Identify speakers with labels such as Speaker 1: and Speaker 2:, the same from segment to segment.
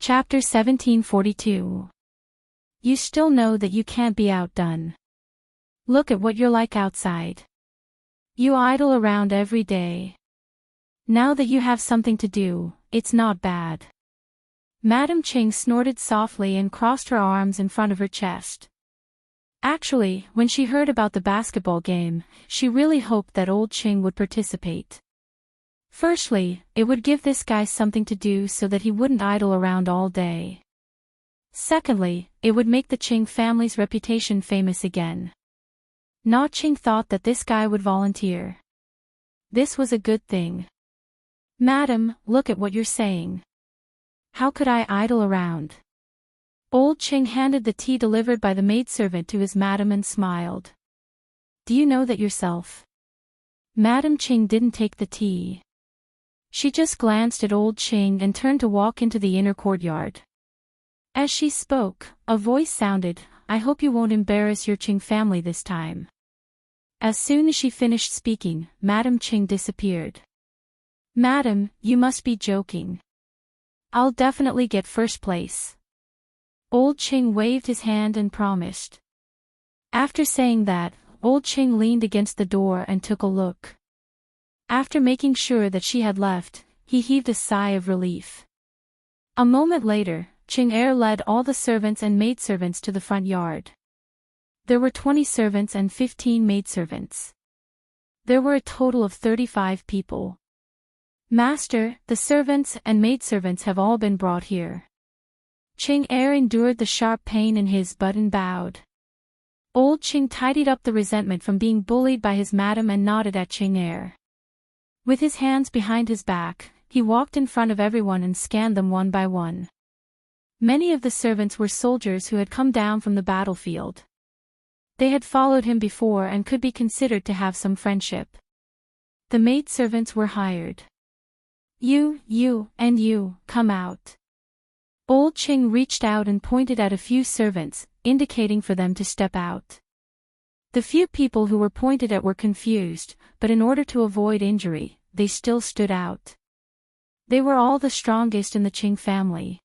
Speaker 1: Chapter 1742. You still know that you can't be outdone. Look at what you're like outside. You idle around every day. Now that you have something to do, it's not bad. Madam Ching snorted softly and crossed her arms in front of her chest. Actually, when she heard about the basketball game, she really hoped that old Ching would participate. Firstly, it would give this guy something to do so that he wouldn't idle around all day. Secondly, it would make the Ching family's reputation famous again. Na Ching thought that this guy would volunteer. This was a good thing. Madam, look at what you're saying. How could I idle around? Old Ching handed the tea delivered by the maidservant to his madam and smiled. Do you know that yourself? Madam Ching didn't take the tea. She just glanced at old Ching and turned to walk into the inner courtyard. As she spoke, a voice sounded, I hope you won't embarrass your Ching family this time. As soon as she finished speaking, Madam Ching disappeared. Madam, you must be joking. I'll definitely get first place. Old Ching waved his hand and promised. After saying that, old Ching leaned against the door and took a look. After making sure that she had left, he heaved a sigh of relief. A moment later, Ching Er led all the servants and maidservants to the front yard. There were 20 servants and 15 maidservants. There were a total of 35 people. Master, the servants and maidservants have all been brought here. Ching Er endured the sharp pain in his butt and bowed. Old Ching tidied up the resentment from being bullied by his madam and nodded at Ching Er. With his hands behind his back, he walked in front of everyone and scanned them one by one. Many of the servants were soldiers who had come down from the battlefield. They had followed him before and could be considered to have some friendship. The maidservants were hired. You, and you, come out. Old Ching reached out and pointed at a few servants, indicating for them to step out. The few people who were pointed at were confused, but in order to avoid injury, they still stood out. They were all the strongest in the Ching family.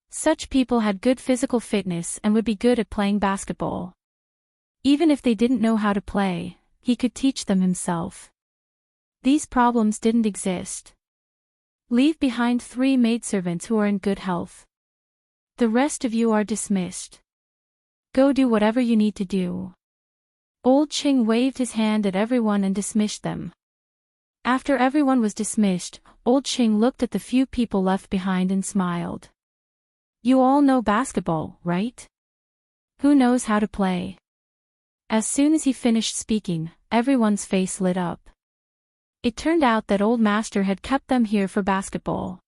Speaker 1: Such people had good physical fitness and would be good at playing basketball. Even if they didn't know how to play, he could teach them himself. These problems didn't exist. Leave behind 3 maidservants who are in good health. The rest of you are dismissed. Go do whatever you need to do. Old Ching waved his hand at everyone and dismissed them. After everyone was dismissed, Old Ching looked at the few people left behind and smiled. You all know basketball, right? Who knows how to play? As soon as he finished speaking, everyone's face lit up. It turned out that old master had kept them here for basketball.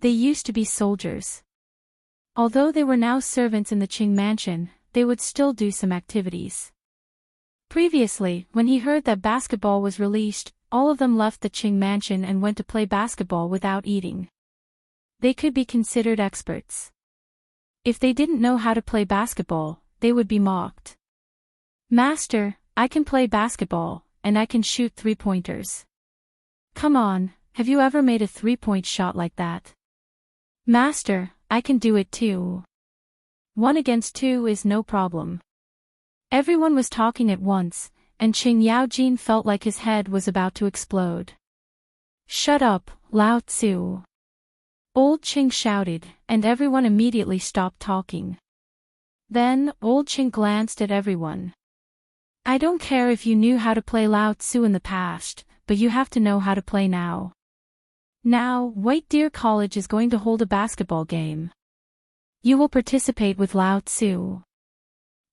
Speaker 1: They used to be soldiers. Although they were now servants in the Ching mansion, they would still do some activities. Previously, when he heard that basketball was released, all of them left the Ching mansion and went to play basketball without eating. They could be considered experts. If they didn't know how to play basketball, they would be mocked. Master, I can play basketball, and I can shoot 3-pointers. Come on, have you ever made a 3-point shot like that? Master, I can do it too. 1 against 2 is no problem. Everyone was talking at once, and Ching Yaojin felt like his head was about to explode. Shut up, Lao Tzu. Old Ching shouted, and everyone immediately stopped talking. Then, Old Ching glanced at everyone. I don't care if you knew how to play Lao Tzu in the past, but you have to know how to play now. Now, White Deer College is going to hold a basketball game. You will participate with Lao Tzu.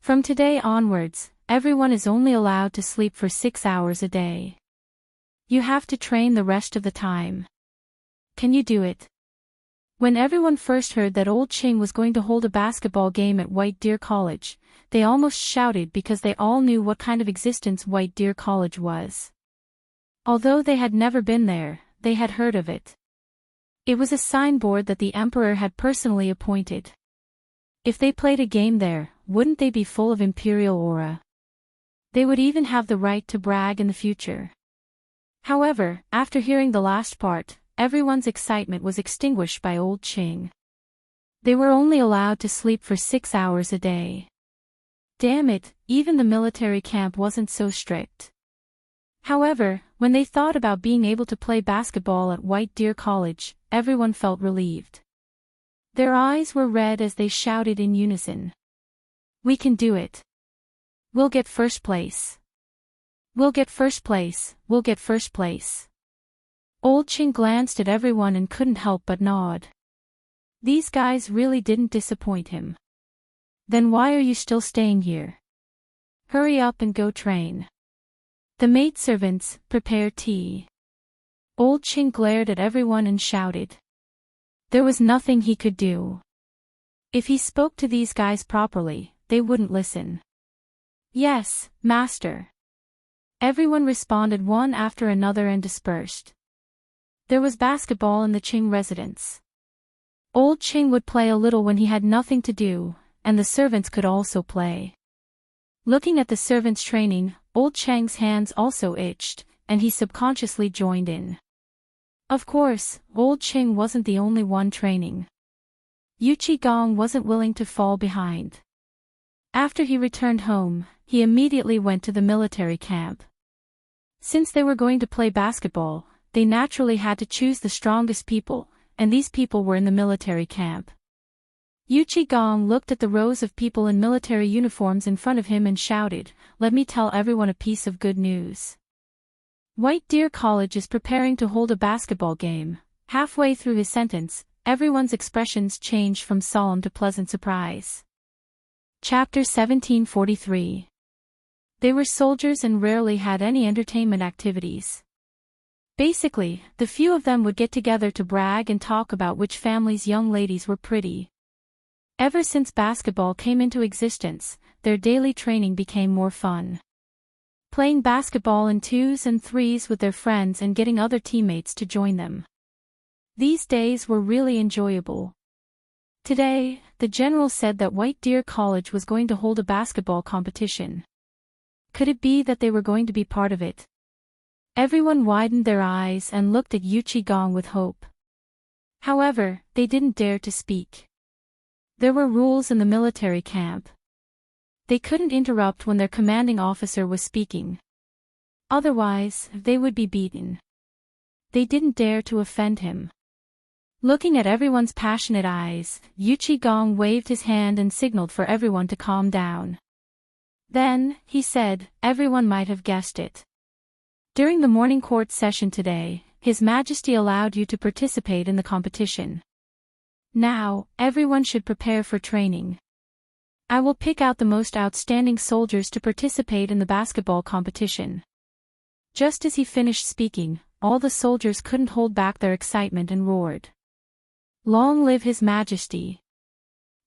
Speaker 1: From today onwards, everyone is only allowed to sleep for 6 hours a day. You have to train the rest of the time. Can you do it? When everyone first heard that Old Ching was going to hold a basketball game at White Deer College, they almost shouted because they all knew what kind of existence White Deer College was. Although they had never been there, they had heard of it. It was a signboard that the emperor had personally appointed. If they played a game there, wouldn't they be full of imperial aura? They would even have the right to brag in the future. However, after hearing the last part, everyone's excitement was extinguished by Old Ching. They were only allowed to sleep for 6 hours a day. Damn it, even the military camp wasn't so strict. However, when they thought about being able to play basketball at White Deer College, everyone felt relieved. Their eyes were red as they shouted in unison. "We can do it. We'll get first place. We'll get first place, we'll get first place." Old Ching glanced at everyone and couldn't help but nod. These guys really didn't disappoint him. "Then why are you still staying here? Hurry up and go train. The maidservants, prepare tea." Old Ching glared at everyone and shouted. There was nothing he could do. If he spoke to these guys properly, they wouldn't listen. "Yes, master." Everyone responded one after another and dispersed. There was basketball in the Ching residence. Old Ching would play a little when he had nothing to do, and the servants could also play. Looking at the servants training, Old Chang's hands also itched, and he subconsciously joined in. Of course, Old Ching wasn't the only one training. Yuchi Gong wasn't willing to fall behind. After he returned home, he immediately went to the military camp. Since they were going to play basketball, they naturally had to choose the strongest people, and these people were in the military camp. Yuchi Gong looked at the rows of people in military uniforms in front of him and shouted, "Let me tell everyone a piece of good news. White Deer College is preparing to hold a basketball game." Halfway through his sentence, everyone's expressions changed from solemn to pleasant surprise. Chapter 1743. They were soldiers and rarely had any entertainment activities. Basically, the few of them would get together to brag and talk about which family's young ladies were pretty. Ever since basketball came into existence, their daily training became more fun. Playing basketball in 2s and 3s with their friends and getting other teammates to join them. These days were really enjoyable. Today, the general said that White Deer College was going to hold a basketball competition. Could it be that they were going to be part of it? Everyone widened their eyes and looked at Yuchi Gong with hope. However, they didn't dare to speak. There were rules in the military camp. They couldn't interrupt when their commanding officer was speaking. Otherwise, they would be beaten. They didn't dare to offend him. Looking at everyone's passionate eyes, Yuchi Gong waved his hand and signaled for everyone to calm down. Then, he said, "Everyone might have guessed it. During the morning court session today, His Majesty allowed you to participate in the competition. Now, everyone should prepare for training. I will pick out the most outstanding soldiers to participate in the basketball competition." Just as he finished speaking, all the soldiers couldn't hold back their excitement and roared. "Long live His Majesty!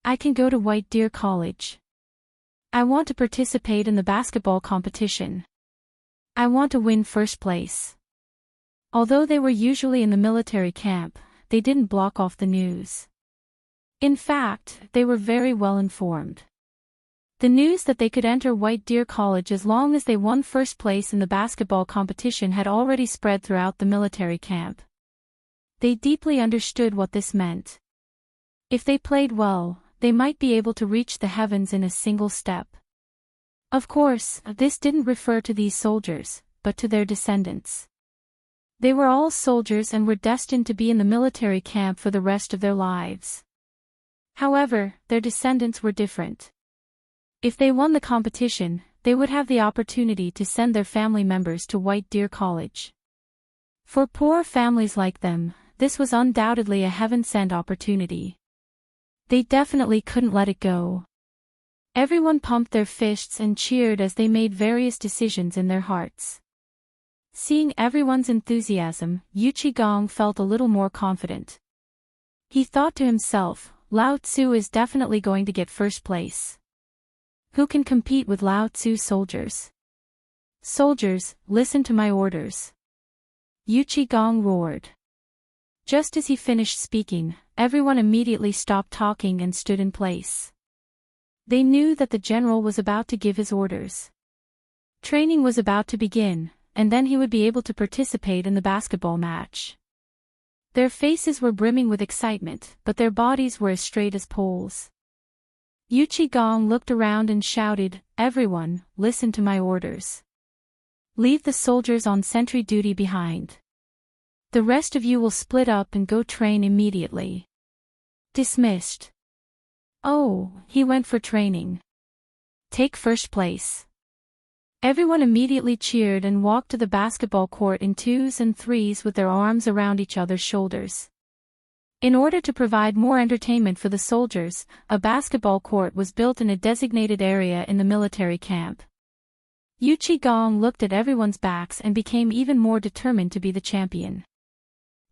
Speaker 1: I can go to White Deer College. I want to participate in the basketball competition. I want to win first place." Although they were usually in the military camp, they didn't block off the news. In fact, they were very well informed. The news that they could enter White Deer College as long as they won first place in the basketball competition had already spread throughout the military camp. They deeply understood what this meant. If they played well, they might be able to reach the heavens in a single step. Of course, this didn't refer to these soldiers, but to their descendants. They were all soldiers and were destined to be in the military camp for the rest of their lives. However, their descendants were different. If they won the competition, they would have the opportunity to send their family members to White Deer College. For poor families like them, this was undoubtedly a heaven-sent opportunity. They definitely couldn't let it go. Everyone pumped their fists and cheered as they made various decisions in their hearts. Seeing everyone's enthusiasm, Yuchi Gong felt a little more confident. He thought to himself, Lao Tzu is definitely going to get first place. Who can compete with Lao Tzu soldiers? Soldiers, listen to my orders. Yuchi Gong roared. Just as he finished speaking, everyone immediately stopped talking and stood in place. They knew that the general was about to give his orders. Training was about to begin, and then he would be able to participate in the basketball match. Their faces were brimming with excitement, but their bodies were as straight as poles. Gong looked around and shouted, "Everyone, listen to my orders. Leave the soldiers on sentry duty behind. The rest of you will split up and go train immediately." Dismissed. Oh, he went for training. Take first place. Everyone immediately cheered and walked to the basketball court in twos and threes with their arms around each other's shoulders. In order to provide more entertainment for the soldiers, a basketball court was built in a designated area in the military camp. Gong looked at everyone's backs and became even more determined to be the champion.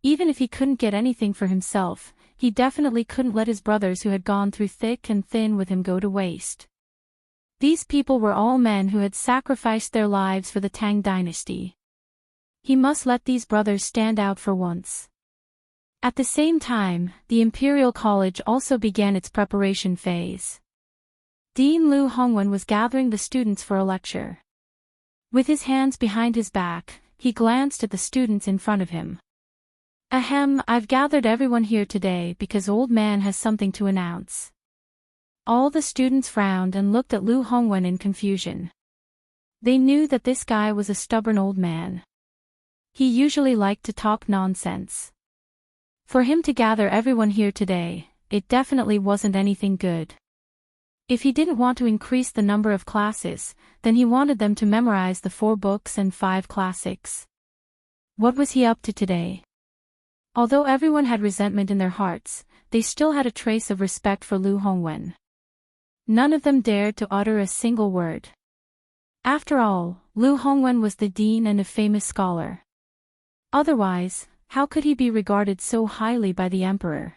Speaker 1: Even if he couldn't get anything for himself, he definitely couldn't let his brothers who had gone through thick and thin with him go to waste. These people were all men who had sacrificed their lives for the Tang Dynasty. He must let these brothers stand out for once. At the same time, the Imperial College also began its preparation phase. Dean Lu Hongwen was gathering the students for a lecture. With his hands behind his back, he glanced at the students in front of him. "Ahem, I've gathered everyone here today because Old Man has something to announce." All the students frowned and looked at Lu Hongwen in confusion. They knew that this guy was a stubborn old man. He usually liked to talk nonsense. For him to gather everyone here today, it definitely wasn't anything good. If he didn't want to increase the number of classes, then he wanted them to memorize the 4 books and 5 classics. What was he up to today? Although everyone had resentment in their hearts, they still had a trace of respect for Lu Hongwen. None of them dared to utter a single word. After all, Lu Hongwen was the dean and a famous scholar. Otherwise, how could he be regarded so highly by the emperor?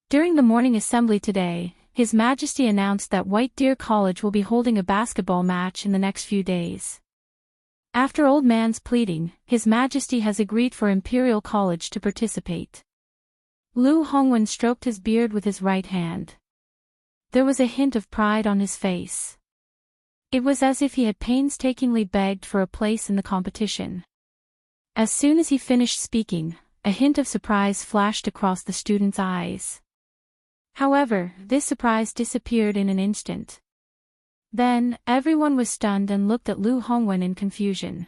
Speaker 1: During the morning assembly today, His Majesty announced that White Deer College will be holding a basketball match in the next few days. After Old Man's pleading, His Majesty has agreed for Imperial College to participate. Lu Hongwen stroked his beard with his right hand. There was a hint of pride on his face. It was as if he had painstakingly begged for a place in the competition. As soon as he finished speaking, a hint of surprise flashed across the students' eyes. However, this surprise disappeared in an instant. Then, everyone was stunned and looked at Lu Hongwen in confusion.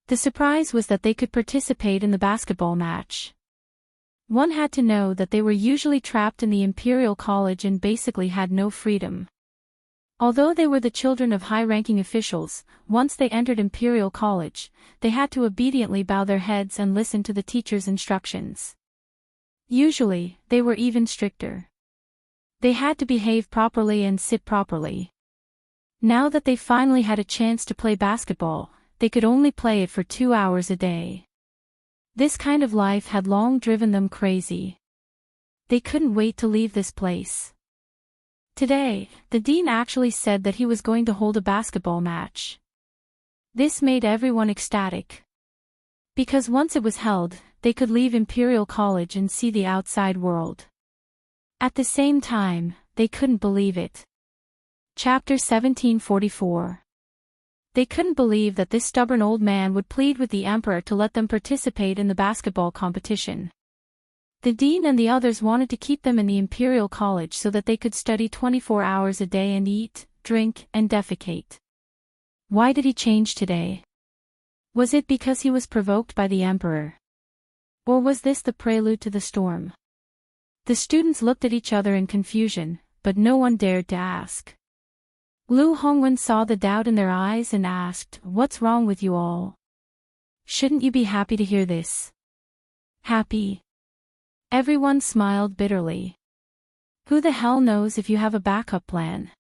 Speaker 1: The surprise was that they could participate in the basketball match. One had to know that they were usually trapped in the Imperial College and basically had no freedom. Although they were the children of high-ranking officials, once they entered Imperial College, they had to obediently bow their heads and listen to the teacher's instructions. Usually, they were even stricter. They had to behave properly and sit properly. Now that they finally had a chance to play basketball, they could only play it for 2 hours a day. This kind of life had long driven them crazy. They couldn't wait to leave this place. Today, the dean actually said that he was going to hold a basketball match. This made everyone ecstatic. Because once it was held, they could leave Imperial College and see the outside world. At the same time, they couldn't believe it. Chapter 1744. They couldn't believe that this stubborn old man would plead with the emperor to let them participate in the basketball competition. The dean and the others wanted to keep them in the Imperial College so that they could study 24 hours a day and eat, drink, and defecate. Why did he change today? Was it because he was provoked by the emperor? Or was this the prelude to the storm? The students looked at each other in confusion, but no one dared to ask. Lu Hongwen saw the doubt in their eyes and asked, "What's wrong with you all? Shouldn't you be happy to hear this?" Happy? Everyone smiled bitterly. Who the hell knows if you have a backup plan?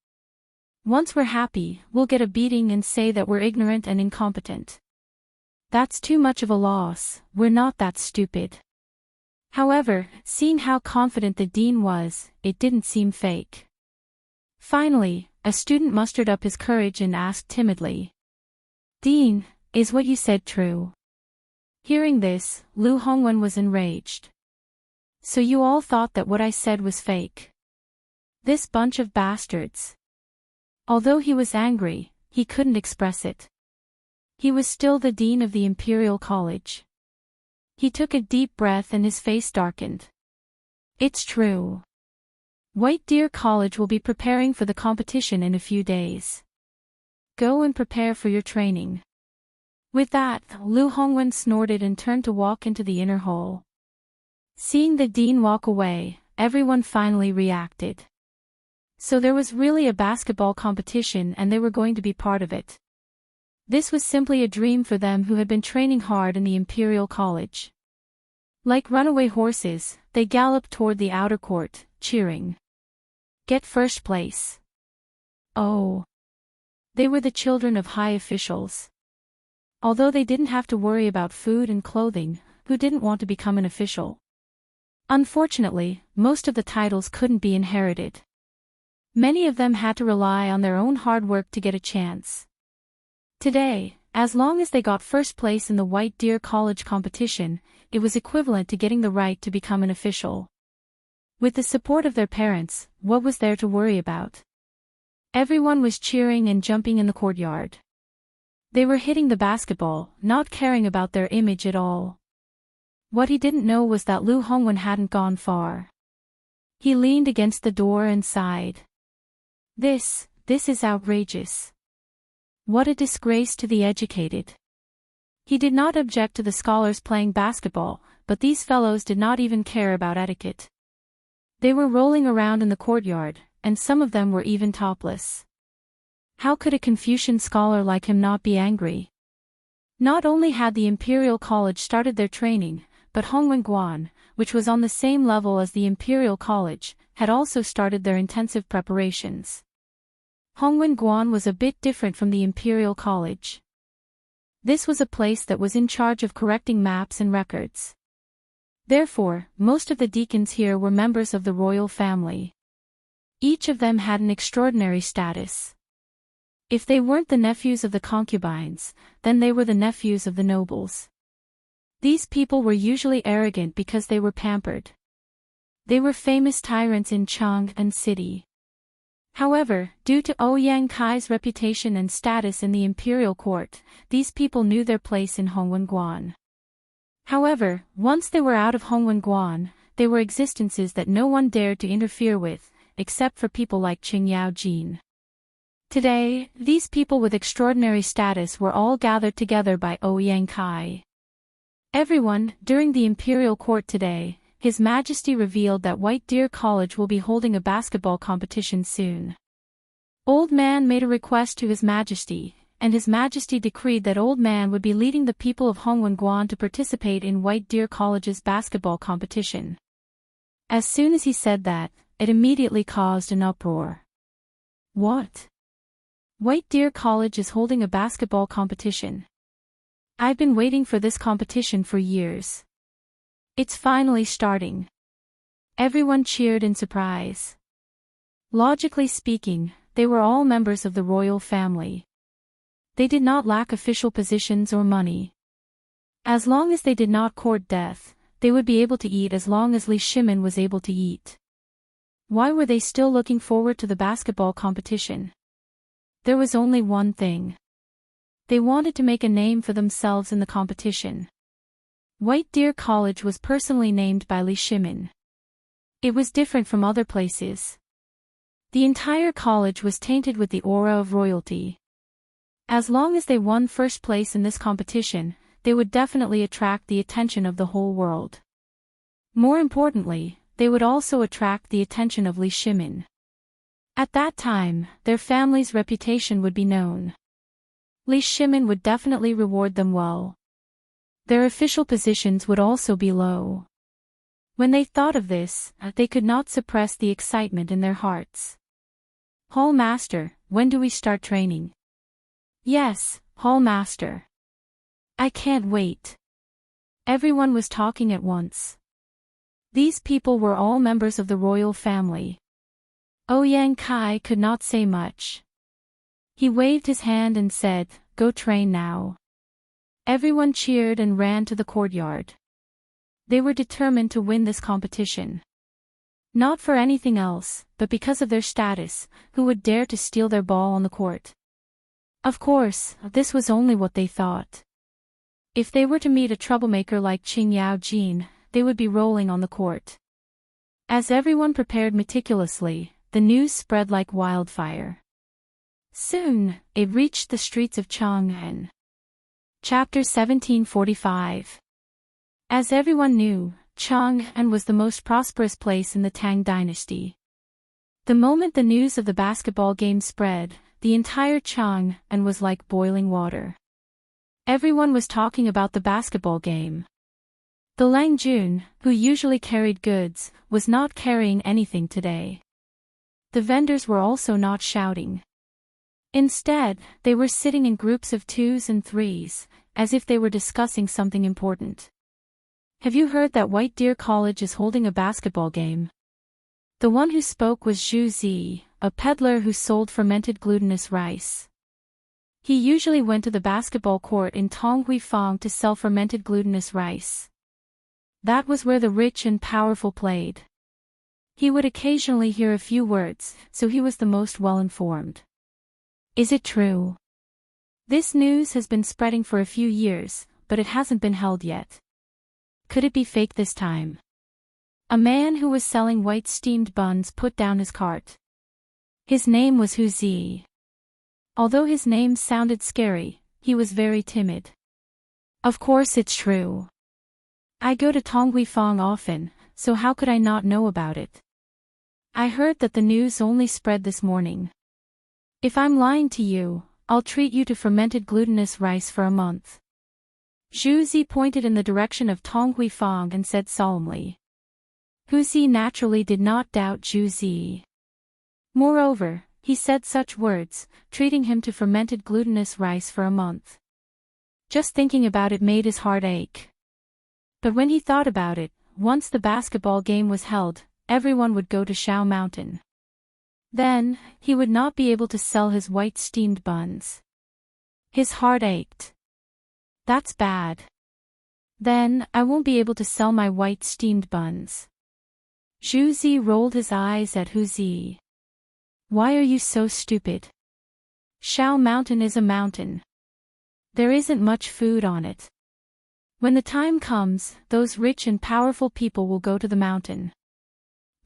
Speaker 1: Once we're happy, we'll get a beating and say that we're ignorant and incompetent. That's too much of a loss, we're not that stupid. However, seeing how confident the dean was, it didn't seem fake. Finally, a student mustered up his courage and asked timidly, "Dean, is what you said true?" Hearing this, Lu Hongwen was enraged. "So you all thought that what I said was fake? This bunch of bastards." Although he was angry, he couldn't express it. He was still the dean of the Imperial College. He took a deep breath and his face darkened. It's true. White Deer College will be preparing for the competition in a few days. Go and prepare for your training. With that, Lu Hongwen snorted and turned to walk into the inner hall. Seeing the dean walk away, everyone finally reacted. So there was really a basketball competition and they were going to be part of it. This was simply a dream for them who had been training hard in the Imperial College. Like runaway horses, they galloped toward the outer court, cheering. Get first place. Oh. They were the children of high officials. Although they didn't have to worry about food and clothing, who didn't want to become an official? Unfortunately, most of the titles couldn't be inherited. Many of them had to rely on their own hard work to get a chance. Today, as long as they got first place in the White Deer College competition, it was equivalent to getting the right to become an official. With the support of their parents, what was there to worry about? Everyone was cheering and jumping in the courtyard. They were hitting the basketball, not caring about their image at all. What he didn't know was that Lu Hongwen hadn't gone far. He leaned against the door and sighed. This is outrageous. What a disgrace to the educated. He did not object to the scholars playing basketball, but these fellows did not even care about etiquette. They were rolling around in the courtyard, and some of them were even topless. How could a Confucian scholar like him not be angry? Not only had the Imperial College started their training, but Hongwen Guan, which was on the same level as the Imperial College, had also started their intensive preparations. Hongwen Guan was a bit different from the Imperial College. This was a place that was in charge of correcting maps and records. Therefore, most of the deacons here were members of the royal family. Each of them had an extraordinary status. If they weren't the nephews of the concubines, then they were the nephews of the nobles. These people were usually arrogant because they were pampered. They were famous tyrants in Chang and city. However, due to Ouyang Kai's reputation and status in the imperial court, these people knew their place in Hongwen Guan. However, once they were out of Hongwen Guan, they were existences that no one dared to interfere with, except for people like Qing Yao Jin. Today, these people with extraordinary status were all gathered together by Ouyang Kai. Everyone, during the imperial court today, His Majesty revealed that White Deer College will be holding a basketball competition soon. Old Man made a request to His Majesty, and His Majesty decreed that Old Man would be leading the people of Hongwen Guan to participate in White Deer College's basketball competition. As soon as he said that, it immediately caused an uproar. What? White Deer College is holding a basketball competition. I've been waiting for this competition for years. It's finally starting. Everyone cheered in surprise. Logically speaking, they were all members of the royal family. They did not lack official positions or money. As long as they did not court death, they would be able to eat as long as Li Shimin was able to eat. Why were they still looking forward to the basketball competition? There was only one thing. They wanted to make a name for themselves in the competition. White Deer College was personally named by Li Shimin. It was different from other places. The entire college was tainted with the aura of royalty. As long as they won first place in this competition, they would definitely attract the attention of the whole world. More importantly, they would also attract the attention of Li Shimin. At that time, their family's reputation would be known. Li Shimin would definitely reward them well. Their official positions would also be low. When they thought of this, they could not suppress the excitement in their hearts. Hall Master, when do we start training? Yes, Hall Master. I can't wait. Everyone was talking at once. These people were all members of the royal family. Ouyang Kai could not say much. He waved his hand and said, "Go train now." Everyone cheered and ran to the courtyard. They were determined to win this competition. Not for anything else, but because of their status, who would dare to steal their ball on the court? Of course, this was only what they thought. If they were to meet a troublemaker like Qing Yao Jin, they would be rolling on the court. As everyone prepared meticulously, the news spread like wildfire. Soon, it reached the streets of Chang'an. Chapter 1745. As everyone knew, Chang'an was the most prosperous place in the Tang Dynasty. The moment the news of the basketball game spread, the entire Chang'an was like boiling water. Everyone was talking about the basketball game. The Lang Jun, who usually carried goods, was not carrying anything today. The vendors were also not shouting. Instead, they were sitting in groups of 2s and 3s, as if they were discussing something important. Have you heard that White Deer College is holding a basketball game? The one who spoke was Zhu Zi, a peddler who sold fermented glutinous rice. He usually went to the basketball court in Tonghuifang to sell fermented glutinous rice. That was where the rich and powerful played. He would occasionally hear a few words, so he was the most well-informed. Is it true? This news has been spreading for a few years, but it hasn't been held yet. Could it be fake this time? A man who was selling white steamed buns put down his cart. His name was Hu Zi. Although his name sounded scary, he was very timid. Of course it's true. I go to Tonghuifang often, so how could I not know about it? I heard that the news only spread this morning. If I'm lying to you, I'll treat you to fermented glutinous rice for a month. Zhu Zi pointed in the direction of Tonghuifang and said solemnly. Hu Zi naturally did not doubt Zhu Zi. Moreover, he said such words, treating him to fermented glutinous rice for a month. Just thinking about it made his heart ache. But when he thought about it, once the basketball game was held, everyone would go to Shao Mountain. Then, he would not be able to sell his white steamed buns. His heart ached. That's bad. Then, I won't be able to sell my white steamed buns. Zhu Zi rolled his eyes at Hu Zi. Why are you so stupid? Shao Mountain is a mountain. There isn't much food on it. When the time comes, those rich and powerful people will go to the mountain.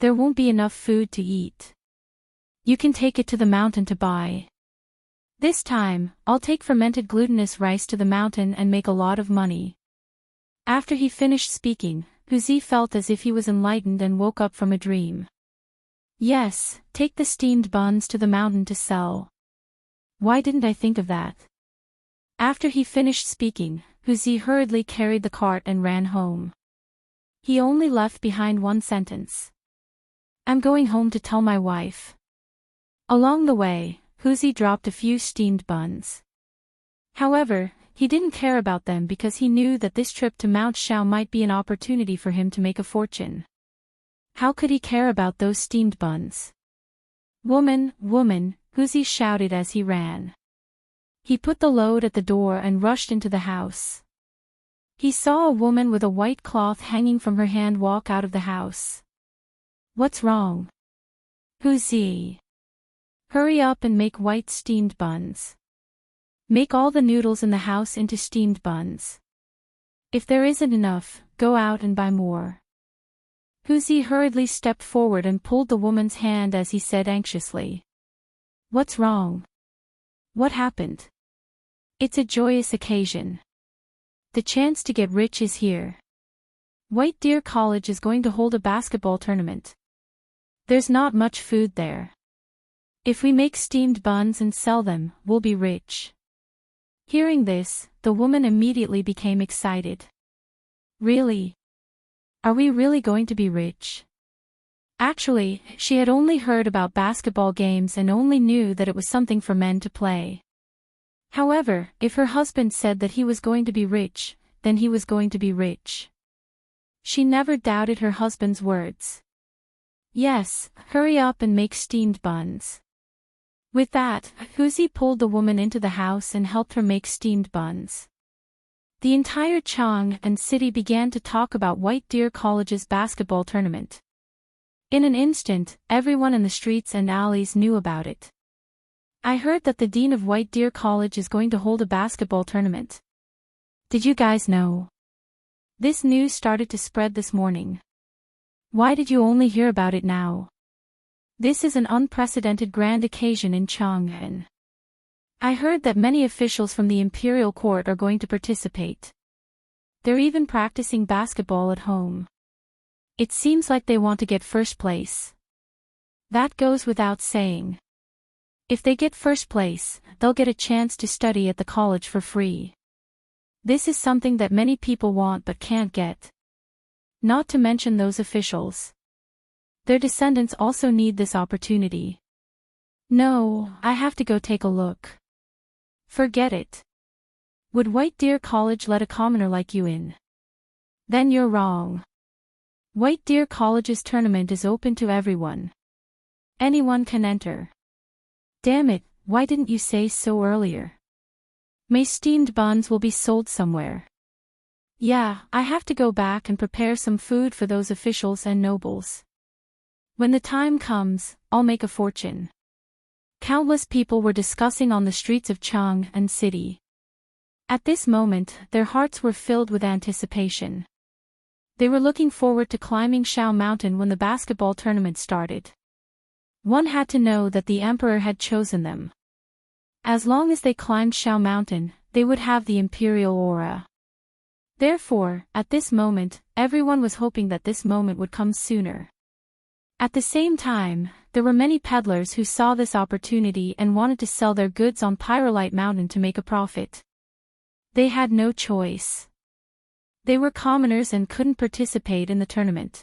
Speaker 1: There won't be enough food to eat. You can take it to the mountain to buy. This time, I'll take fermented glutinous rice to the mountain and make a lot of money. After he finished speaking, Hu Zi felt as if he was enlightened and woke up from a dream. Yes, take the steamed buns to the mountain to sell. Why didn't I think of that? After he finished speaking, Hu Zi hurriedly carried the cart and ran home. He only left behind one sentence. I'm going home to tell my wife. Along the way, Hu Zi dropped a few steamed buns. However, he didn't care about them because he knew that this trip to Mount Shao might be an opportunity for him to make a fortune. How could he care about those steamed buns? Woman, woman, Hu Zi shouted as he ran. He put the load at the door and rushed into the house. He saw a woman with a white cloth hanging from her hand walk out of the house. What's wrong? Hu Zi. Hurry up and make white steamed buns. Make all the noodles in the house into steamed buns. If there isn't enough, go out and buy more. Hu Zi hurriedly stepped forward and pulled the woman's hand as he said anxiously. What's wrong? What happened? It's a joyous occasion. The chance to get rich is here. White Deer College is going to hold a basketball tournament. There's not much food there. If we make steamed buns and sell them, we'll be rich. Hearing this, the woman immediately became excited. Really? Are we really going to be rich? Actually, she had only heard about basketball games and only knew that it was something for men to play. However, if her husband said that he was going to be rich, then he was going to be rich. She never doubted her husband's words. Yes, hurry up and make steamed buns. With that, Hu Zi pulled the woman into the house and helped her make steamed buns. The entire Chang'an city began to talk about White Deer College's basketball tournament. In an instant, everyone in the streets and alleys knew about it. I heard that the dean of White Deer College is going to hold a basketball tournament. Did you guys know? This news started to spread this morning. Why did you only hear about it now? This is an unprecedented grand occasion in Chang'an. I heard that many officials from the imperial court are going to participate. They're even practicing basketball at home. It seems like they want to get first place. That goes without saying. If they get first place, they'll get a chance to study at the college for free. This is something that many people want but can't get. Not to mention those officials. Their descendants also need this opportunity. No, I have to go take a look. Forget it. Would White Deer College let a commoner like you in? Then you're wrong. White Deer College's tournament is open to everyone. Anyone can enter. Damn it, why didn't you say so earlier? My steamed buns will be sold somewhere. Yeah, I have to go back and prepare some food for those officials and nobles. When the time comes, I'll make a fortune. Countless people were discussing on the streets of Chang'an City. At this moment, their hearts were filled with anticipation. They were looking forward to climbing Shao Mountain when the basketball tournament started. One had to know that the emperor had chosen them. As long as they climbed Shao Mountain, they would have the imperial aura. Therefore, at this moment, everyone was hoping that this moment would come sooner. At the same time, there were many peddlers who saw this opportunity and wanted to sell their goods on Pyrolite Mountain to make a profit. They had no choice. They were commoners and couldn't participate in the tournament.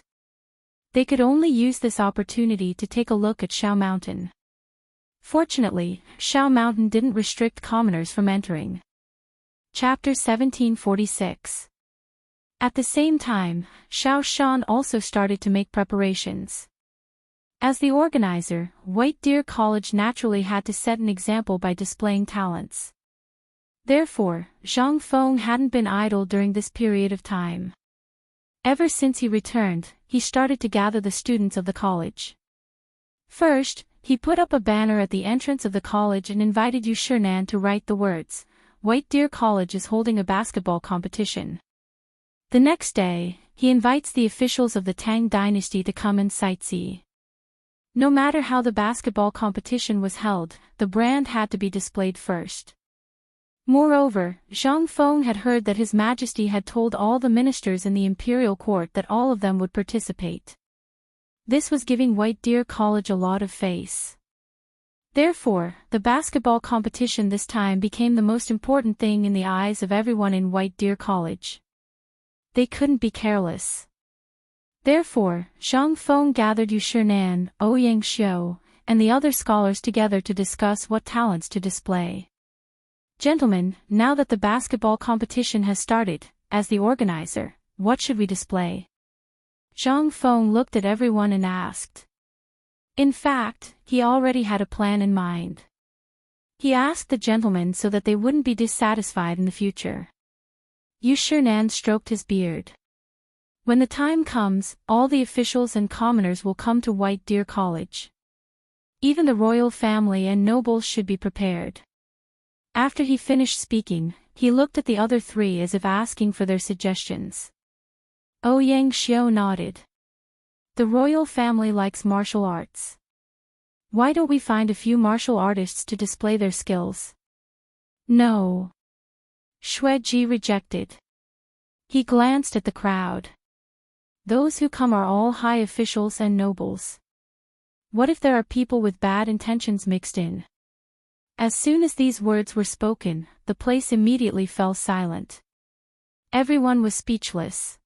Speaker 1: They could only use this opportunity to take a look at Shao Mountain. Fortunately, Shao Mountain didn't restrict commoners from entering. Chapter 1746. At the same time, Shao Shan also started to make preparations. As the organizer, White Deer College naturally had to set an example by displaying talents. Therefore, Zhang Feng hadn't been idle during this period of time. Ever since he returned, he started to gather the students of the college. First, he put up a banner at the entrance of the college and invited Yu Shinan to write the words, "White Deer College is holding a basketball competition." The next day, he invites the officials of the Tang Dynasty to come and sightsee. No matter how the basketball competition was held, the brand had to be displayed first. Moreover, Zhang Feng had heard that His Majesty had told all the ministers in the imperial court that all of them would participate. This was giving White Deer College a lot of face. Therefore, the basketball competition this time became the most important thing in the eyes of everyone in White Deer College. They couldn't be careless. Therefore, Zhang Feng gathered Yu Shinan, Ouyang Xiu, and the other scholars together to discuss what talents to display. Gentlemen, now that the basketball competition has started, as the organizer, what should we display? Zhang Feng looked at everyone and asked. In fact, he already had a plan in mind. He asked the gentlemen so that they wouldn't be dissatisfied in the future. Yu Shinan stroked his beard. When the time comes, all the officials and commoners will come to White Deer College. Even the royal family and nobles should be prepared. After he finished speaking, he looked at the other three as if asking for their suggestions. Ouyang Xiu nodded. The royal family likes martial arts. Why don't we find a few martial artists to display their skills? No. Xueji rejected. He glanced at the crowd. Those who come are all high officials and nobles. What if there are people with bad intentions mixed in? As soon as these words were spoken, the place immediately fell silent. Everyone was speechless.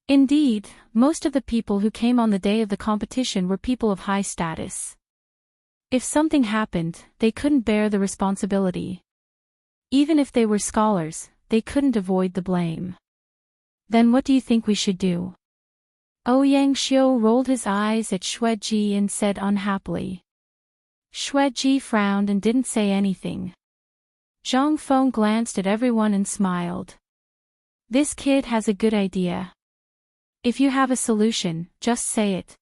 Speaker 1: Indeed, most of the people who came on the day of the competition were people of high status. If something happened, they couldn't bear the responsibility. Even if they were scholars, they couldn't avoid the blame. Then what do you think we should do? Ouyang Xiu rolled his eyes at Xueji and said unhappily. Xueji frowned and didn't say anything. Zhang Feng glanced at everyone and smiled. This kid has a good idea. If you have a solution, just say it.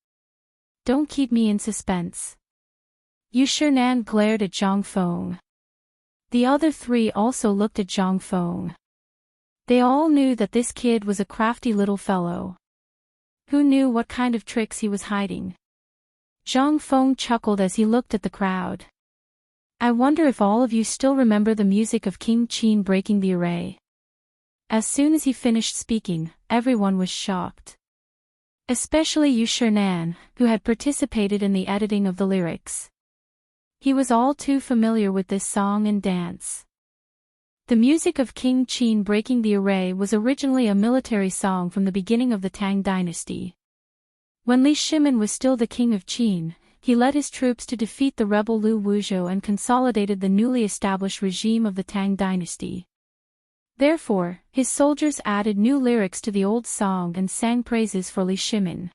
Speaker 1: Don't keep me in suspense. Yu Shinan glared at Zhang Feng. The other three also looked at Zhang Feng. They all knew that this kid was a crafty little fellow. Who knew what kind of tricks he was hiding? Zhang Feng chuckled as he looked at the crowd. I wonder if all of you still remember the music of King Qin breaking the array. As soon as he finished speaking, everyone was shocked. Especially Yu Shinan, who had participated in the editing of the lyrics. He was all too familiar with this song and dance. The music of King Qin breaking the array was originally a military song from the beginning of the Tang Dynasty. When Li Shimin was still the king of Qin, he led his troops to defeat the rebel Lu Wuzhou and consolidated the newly established regime of the Tang Dynasty. Therefore, his soldiers added new lyrics to the old song and sang praises for Li Shimin.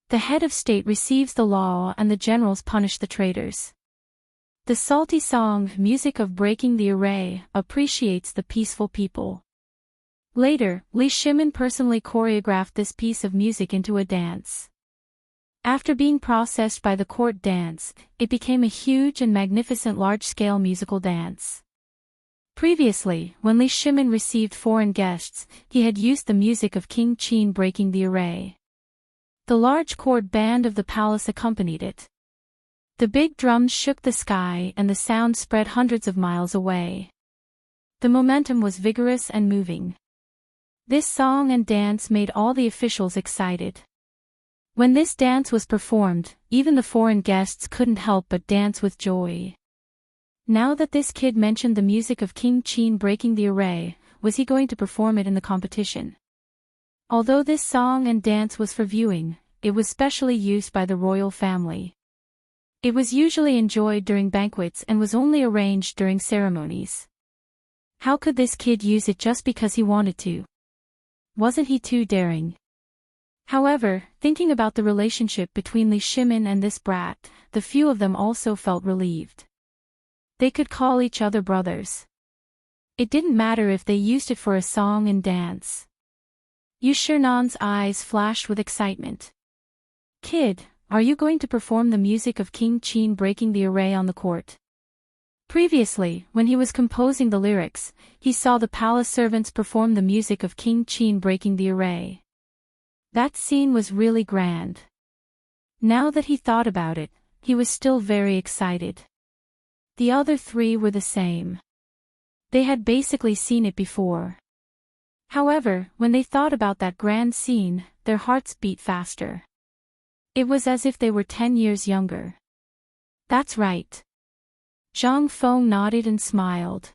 Speaker 1: The head of state receives the law and the generals punish the traitors. The salty song, music of breaking the array, appreciates the peaceful people. Later, Li Shimin personally choreographed this piece of music into a dance. After being processed by the court dance, it became a huge and magnificent large-scale musical dance. Previously, when Li Shimin received foreign guests, he had used the music of King Qin breaking the array. The large court band of the palace accompanied it. The big drums shook the sky and the sound spread hundreds of miles away. The momentum was vigorous and moving. This song and dance made all the officials excited. When this dance was performed, even the foreign guests couldn't help but dance with joy. Now that this kid mentioned the music of King Qin breaking the array, was he going to perform it in the competition? Although this song and dance was for viewing, it was specially used by the royal family. It was usually enjoyed during banquets and was only arranged during ceremonies. How could this kid use it just because he wanted to? Wasn't he too daring? However, thinking about the relationship between Li Shimin and this brat, the few of them also felt relieved. They could call each other brothers. It didn't matter if they used it for a song and dance. Yu Shinan's eyes flashed with excitement. Kid, are you going to perform the music of King Qin breaking the array on the court? Previously, when he was composing the lyrics, he saw the palace servants perform the music of King Qin breaking the array. That scene was really grand. Now that he thought about it, he was still very excited. The other three were the same. They had basically seen it before. However, when they thought about that grand scene, their hearts beat faster. It was as if they were 10 years younger. That's right. Zhang Feng nodded and smiled.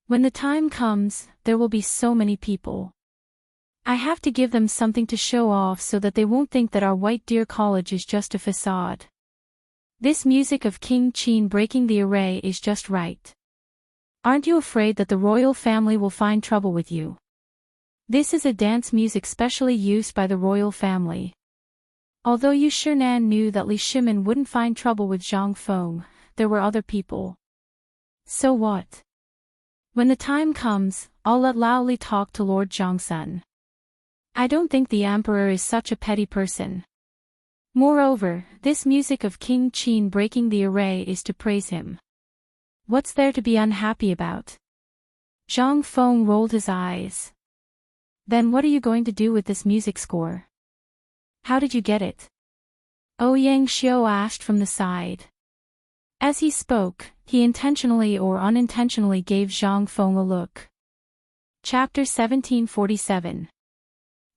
Speaker 1: When the time comes, there will be so many people. I have to give them something to show off so that they won't think that our White Deer College is just a facade. This music of King Qin breaking the array is just right. Aren't you afraid that the royal family will find trouble with you? This is a dance music specially used by the royal family. Although Yu Shinan knew that Li Shimin wouldn't find trouble with Zhang Feng, there were other people. So what? When the time comes, I'll let Lao Li talk to Lord Zhongsun. I don't think the emperor is such a petty person. Moreover, this music of King Qin breaking the array is to praise him. What's there to be unhappy about? Zhang Feng rolled his eyes. Then what are you going to do with this music score? How did you get it? Ouyang Xiu asked from the side. As he spoke, he intentionally or unintentionally gave Zhang Feng a look. Chapter 1747.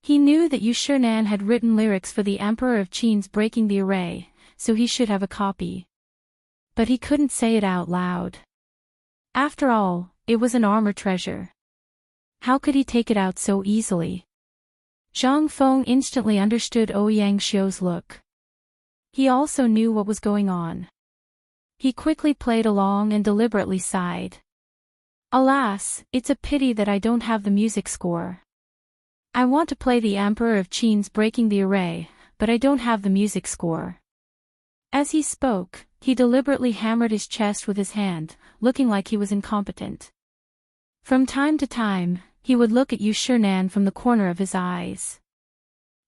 Speaker 1: He knew that Yu Shinan had written lyrics for the Emperor of Qin's breaking the array, so he should have a copy. But he couldn't say it out loud. After all, it was an armor treasure. How could he take it out so easily? Zhang Feng instantly understood Ouyang Xiu's look. He also knew what was going on. He quickly played along and deliberately sighed. Alas, it's a pity that I don't have the music score. I want to play the Emperor of Qin's breaking the array, but I don't have the music score. As he spoke, he deliberately hammered his chest with his hand, looking like he was incompetent. From time to time, he would look at Yu Shinan from the corner of his eyes.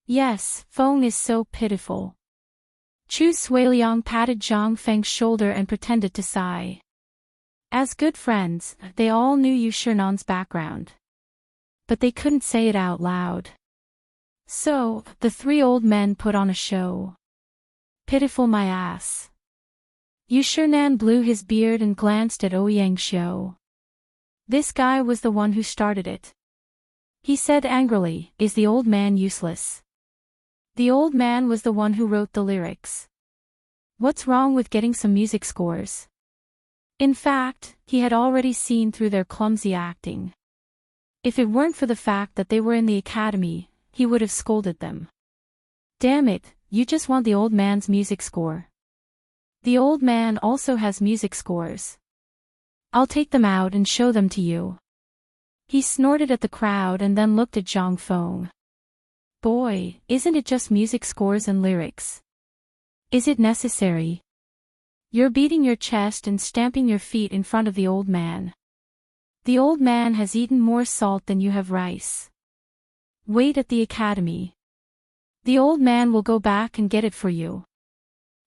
Speaker 1: Yes, Feng is so pitiful. Chu Suiliang patted Zhang Feng's shoulder and pretended to sigh. As good friends, they all knew Yu Shinan's background. but they couldn't say it out loud. So, the three old men put on a show. Pitiful my ass. Nan blew his beard and glanced at Ouyang Xiu. This guy was the one who started it. He said angrily, "Is the old man useless?" The old man was the one who wrote the lyrics. What's wrong with getting some music scores? In fact, he had already seen through their clumsy acting. If it weren't for the fact that they were in the academy, he would have scolded them. Damn it, you just want the old man's music score. The old man also has music scores. I'll take them out and show them to you. He snorted at the crowd and then looked at Zhang Feng. Boy, isn't it just music scores and lyrics? Is it necessary? You're beating your chest and stamping your feet in front of the old man. The old man has eaten more salt than you have rice. Wait at the academy. The old man will go back and get it for you.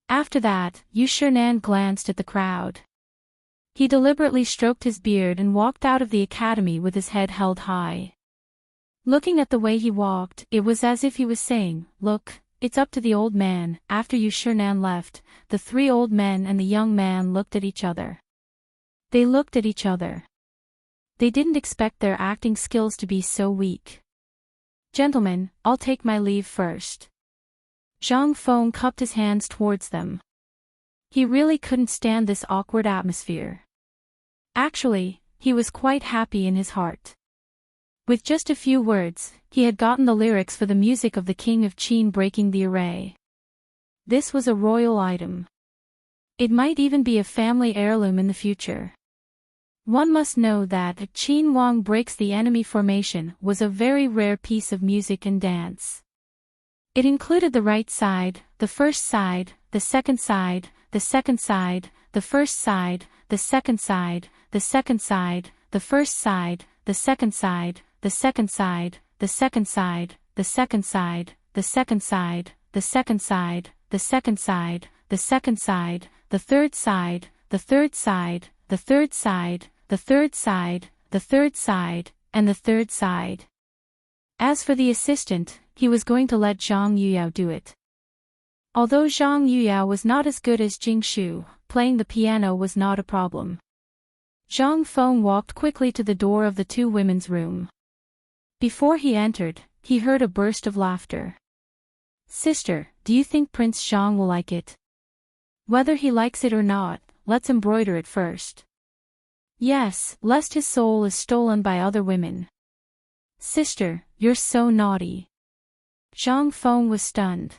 Speaker 1: After that, Nan glanced at the crowd. He deliberately stroked his beard and walked out of the academy with his head held high. Looking at the way he walked, it was as if he was saying, "Look, it's up to the old man." After Nan left, the three old men and the young man looked at each other. They looked at each other. They didn't expect their acting skills to be so weak. "Gentlemen, I'll take my leave first." Zhang Feng cupped his hands towards them. He really couldn't stand this awkward atmosphere. Actually, he was quite happy in his heart. With just a few words, he had gotten the lyrics for the music of the King of Qin breaking the array. This was a royal item. It might even be a family heirloom in the future. One must know that Qin Wang breaks the enemy formation was a very rare piece of music and dance. It included the right side, the first side, the second side, the second side, the first side, the second side, the second side, the first side, the second side, the second side, the second side, the second side, the second side, the second side, the second side, the second side, the third side, the third side, the third side, the third side, the third side, and the third side. As for the assistant, he was going to let Zhang Yuyao do it. Although Zhang Yuyao was not as good as Jing Shu, playing the piano was not a problem. Zhang Feng walked quickly to the door of the two women's room. Before he entered, he heard a burst of laughter. "Sister, do you think Prince Zhang will like it? Whether he likes it or not, let's embroider it first. Yes, lest his soul is stolen by other women." "Sister, you're so naughty." Zhang Feng was stunned.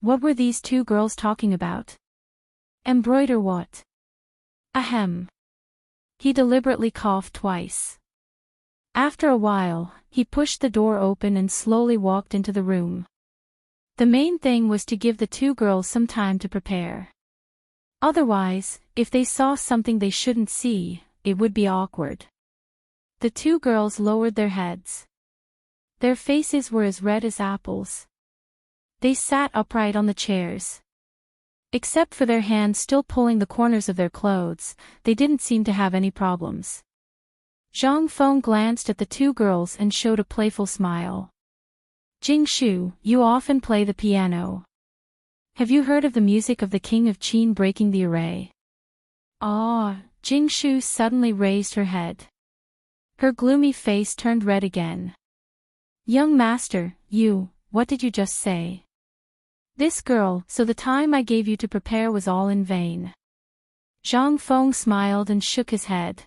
Speaker 1: What were these two girls talking about? Embroider what? Ahem. He deliberately coughed twice. After a while, he pushed the door open and slowly walked into the room. The main thing was to give the two girls some time to prepare. Otherwise, if they saw something they shouldn't see, it would be awkward. The two girls lowered their heads. Their faces were as red as apples. They sat upright on the chairs. Except for their hands still pulling the corners of their clothes, they didn't seem to have any problems. Zhang Feng glanced at the two girls and showed a playful smile. "Jing Shu, you often play the piano. Have you heard of the music of the King of Qin breaking the array?" Ah, Jing Shu suddenly raised her head. Her gloomy face turned red again. "Young master, what did you just say?" "This girl, so the time I gave you to prepare was all in vain." Zhang Feng smiled and shook his head.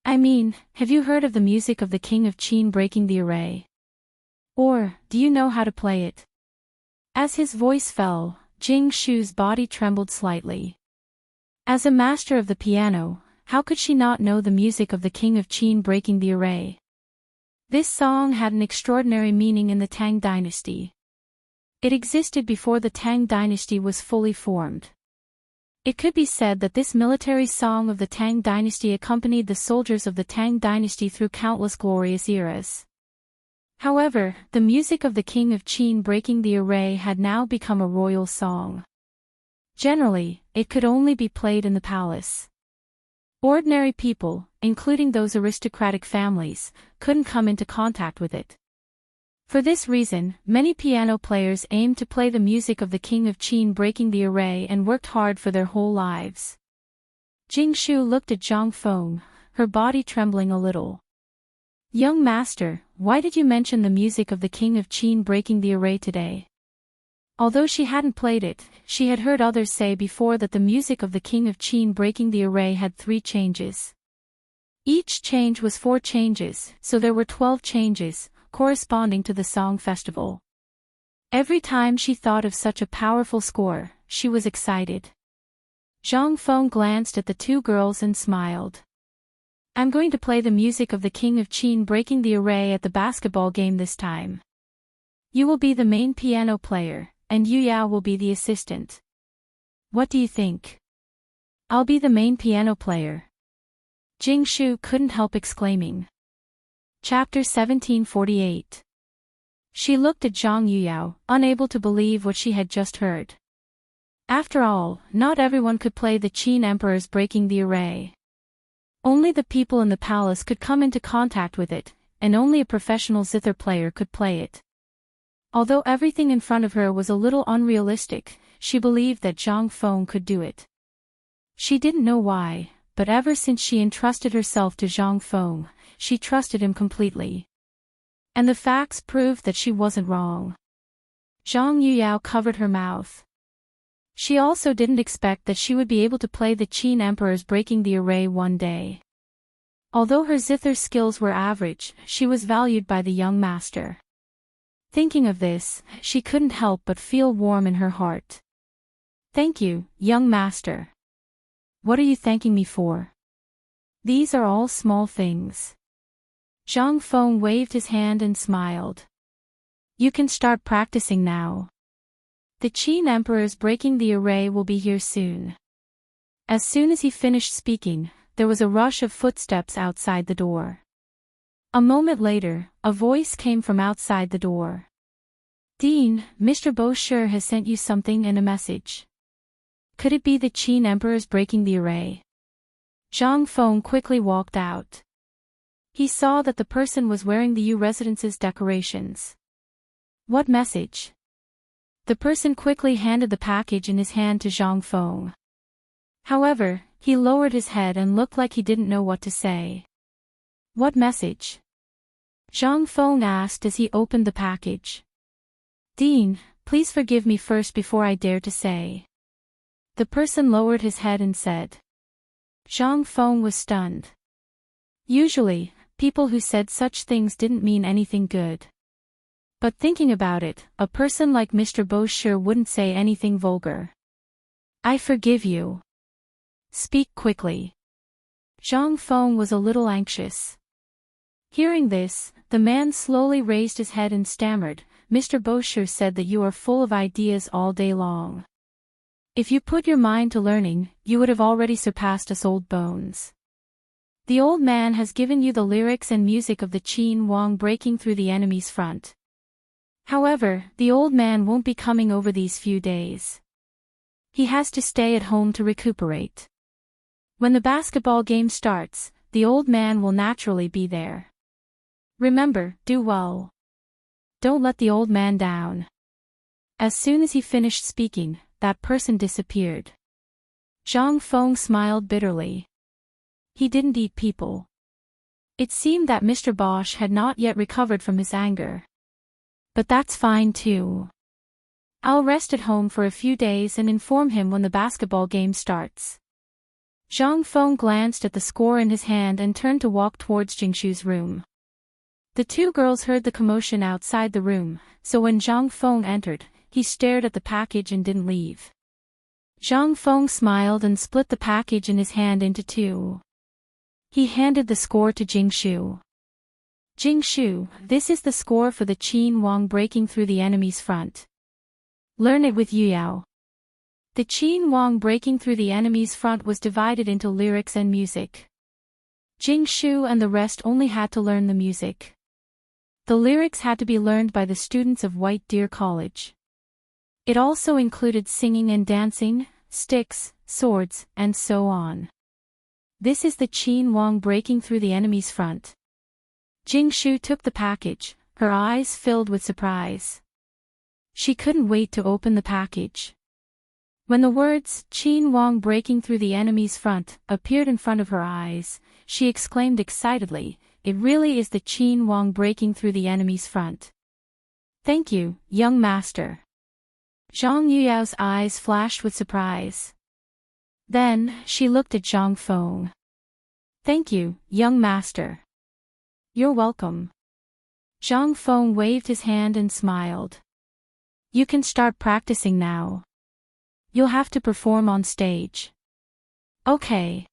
Speaker 1: "I mean, have you heard of the music of the King of Qin breaking the array? Or, do you know how to play it?" As his voice fell, Jing Shu's body trembled slightly. As a master of the piano, how could she not know the music of the King of Qin breaking the array? This song had an extraordinary meaning in the Tang Dynasty. It existed before the Tang Dynasty was fully formed. It could be said that this military song of the Tang Dynasty accompanied the soldiers of the Tang Dynasty through countless glorious eras. However, the music of the King of Qin breaking the array had now become a royal song. Generally, it could only be played in the palace. Ordinary people, including those aristocratic families, couldn't come into contact with it. For this reason, many piano players aimed to play the music of the King of Qin breaking the array and worked hard for their whole lives. Jingshu looked at Zhang Feng, her body trembling a little. Young master, why did you mention the music of the King of Qin breaking the array today? Although she hadn't played it, she had heard others say before that the music of the King of Qin breaking the array had 3 changes. Each change was 4 changes, so there were 12 changes, corresponding to the song festival. Every time she thought of such a powerful score, she was excited. Zhang Feng glanced at the 2 girls and smiled. I'm going to play the music of the King of Qin breaking the array at the basketball game this time. You will be the main piano player, and Yu Yao will be the assistant. What do you think? I'll be the main piano player. Jingshu couldn't help exclaiming. Chapter 1748. She looked at Zhang Yuyao, unable to believe what she had just heard. After all, not everyone could play the Qin Emperor's breaking the array. Only the people in the palace could come into contact with it, and only a professional zither player could play it. Although everything in front of her was a little unrealistic, she believed that Zhang Feng could do it. She didn't know why, but ever since she entrusted herself to Zhang Feng, she trusted him completely. And the facts proved that she wasn't wrong. Zhang Yuyao covered her mouth. She also didn't expect that she would be able to play the Qin Emperor's breaking the array one day. Although her zither skills were average, she was valued by the young master. Thinking of this, she couldn't help but feel warm in her heart. Thank you, young master. What are you thanking me for? These are all small things. Zhang Feng waved his hand and smiled. You can start practicing now. The Qin Emperor's breaking the array will be here soon. As soon as he finished speaking, there was a rush of footsteps outside the door. A moment later, a voice came from outside the door. Dean, Mr. Bosher has sent you something and a message. Could it be the Qin Emperor's breaking the array? Zhang Feng quickly walked out. He saw that the person was wearing the Yu residence's decorations. What message? The person quickly handed the package in his hand to Zhang Feng. However, he lowered his head and looked like he didn't know what to say. What message? Zhang Feng asked as he opened the package. Dean, please forgive me first before I dare to say. The person lowered his head and said. Zhang Feng was stunned. Usually, people who said such things didn't mean anything good. But thinking about it, a person like Mr. Bosher wouldn't say anything vulgar. I forgive you. Speak quickly. Zhang Feng was a little anxious. Hearing this, the man slowly raised his head and stammered, Mr. Bosher said that you are full of ideas all day long. If you put your mind to learning, you would have already surpassed us old bones. The old man has given you the lyrics and music of the Qin Wang breaking through the enemy's front. However, the old man won't be coming over these few days. He has to stay at home to recuperate. When the basketball game starts, the old man will naturally be there. Remember, do well. Don't let the old man down. As soon as he finished speaking, that person disappeared. Zhang Feng smiled bitterly. He didn't eat people. It seemed that Mr. Bosch had not yet recovered from his anger. But that's fine too. I'll rest at home for a few days and inform him when the basketball game starts. Zhang Feng glanced at the score in his hand and turned to walk towards Jingshu's room. The 2 girls heard the commotion outside the room, so when Zhang Feng entered, he stared at the package and didn't leave. Zhang Feng smiled and split the package in his hand into 2. He handed the score to Jingshu. Jingshu, this is the score for the Qin Wang breaking through the enemy's front. Learn it with Yuyao. The Qin Wang breaking through the enemy's front was divided into lyrics and music. Jingshu and the rest only had to learn the music. The lyrics had to be learned by the students of White Deer College. It also included singing and dancing, sticks, swords, and so on. This is the Qin Wang breaking through the enemy's front. Jingshu took the package, her eyes filled with surprise. She couldn't wait to open the package. When the words, Qin Wang breaking through the enemy's front, appeared in front of her eyes, she exclaimed excitedly, "It really is the Qin Wang breaking through the enemy's front." "Thank you, young master." Zhang Yuyao's eyes flashed with surprise. Then, she looked at Zhang Feng. "Thank you, young master." "You're welcome." Zhang Feng waved his hand and smiled. "You can start practicing now. You'll have to perform on stage." "Okay."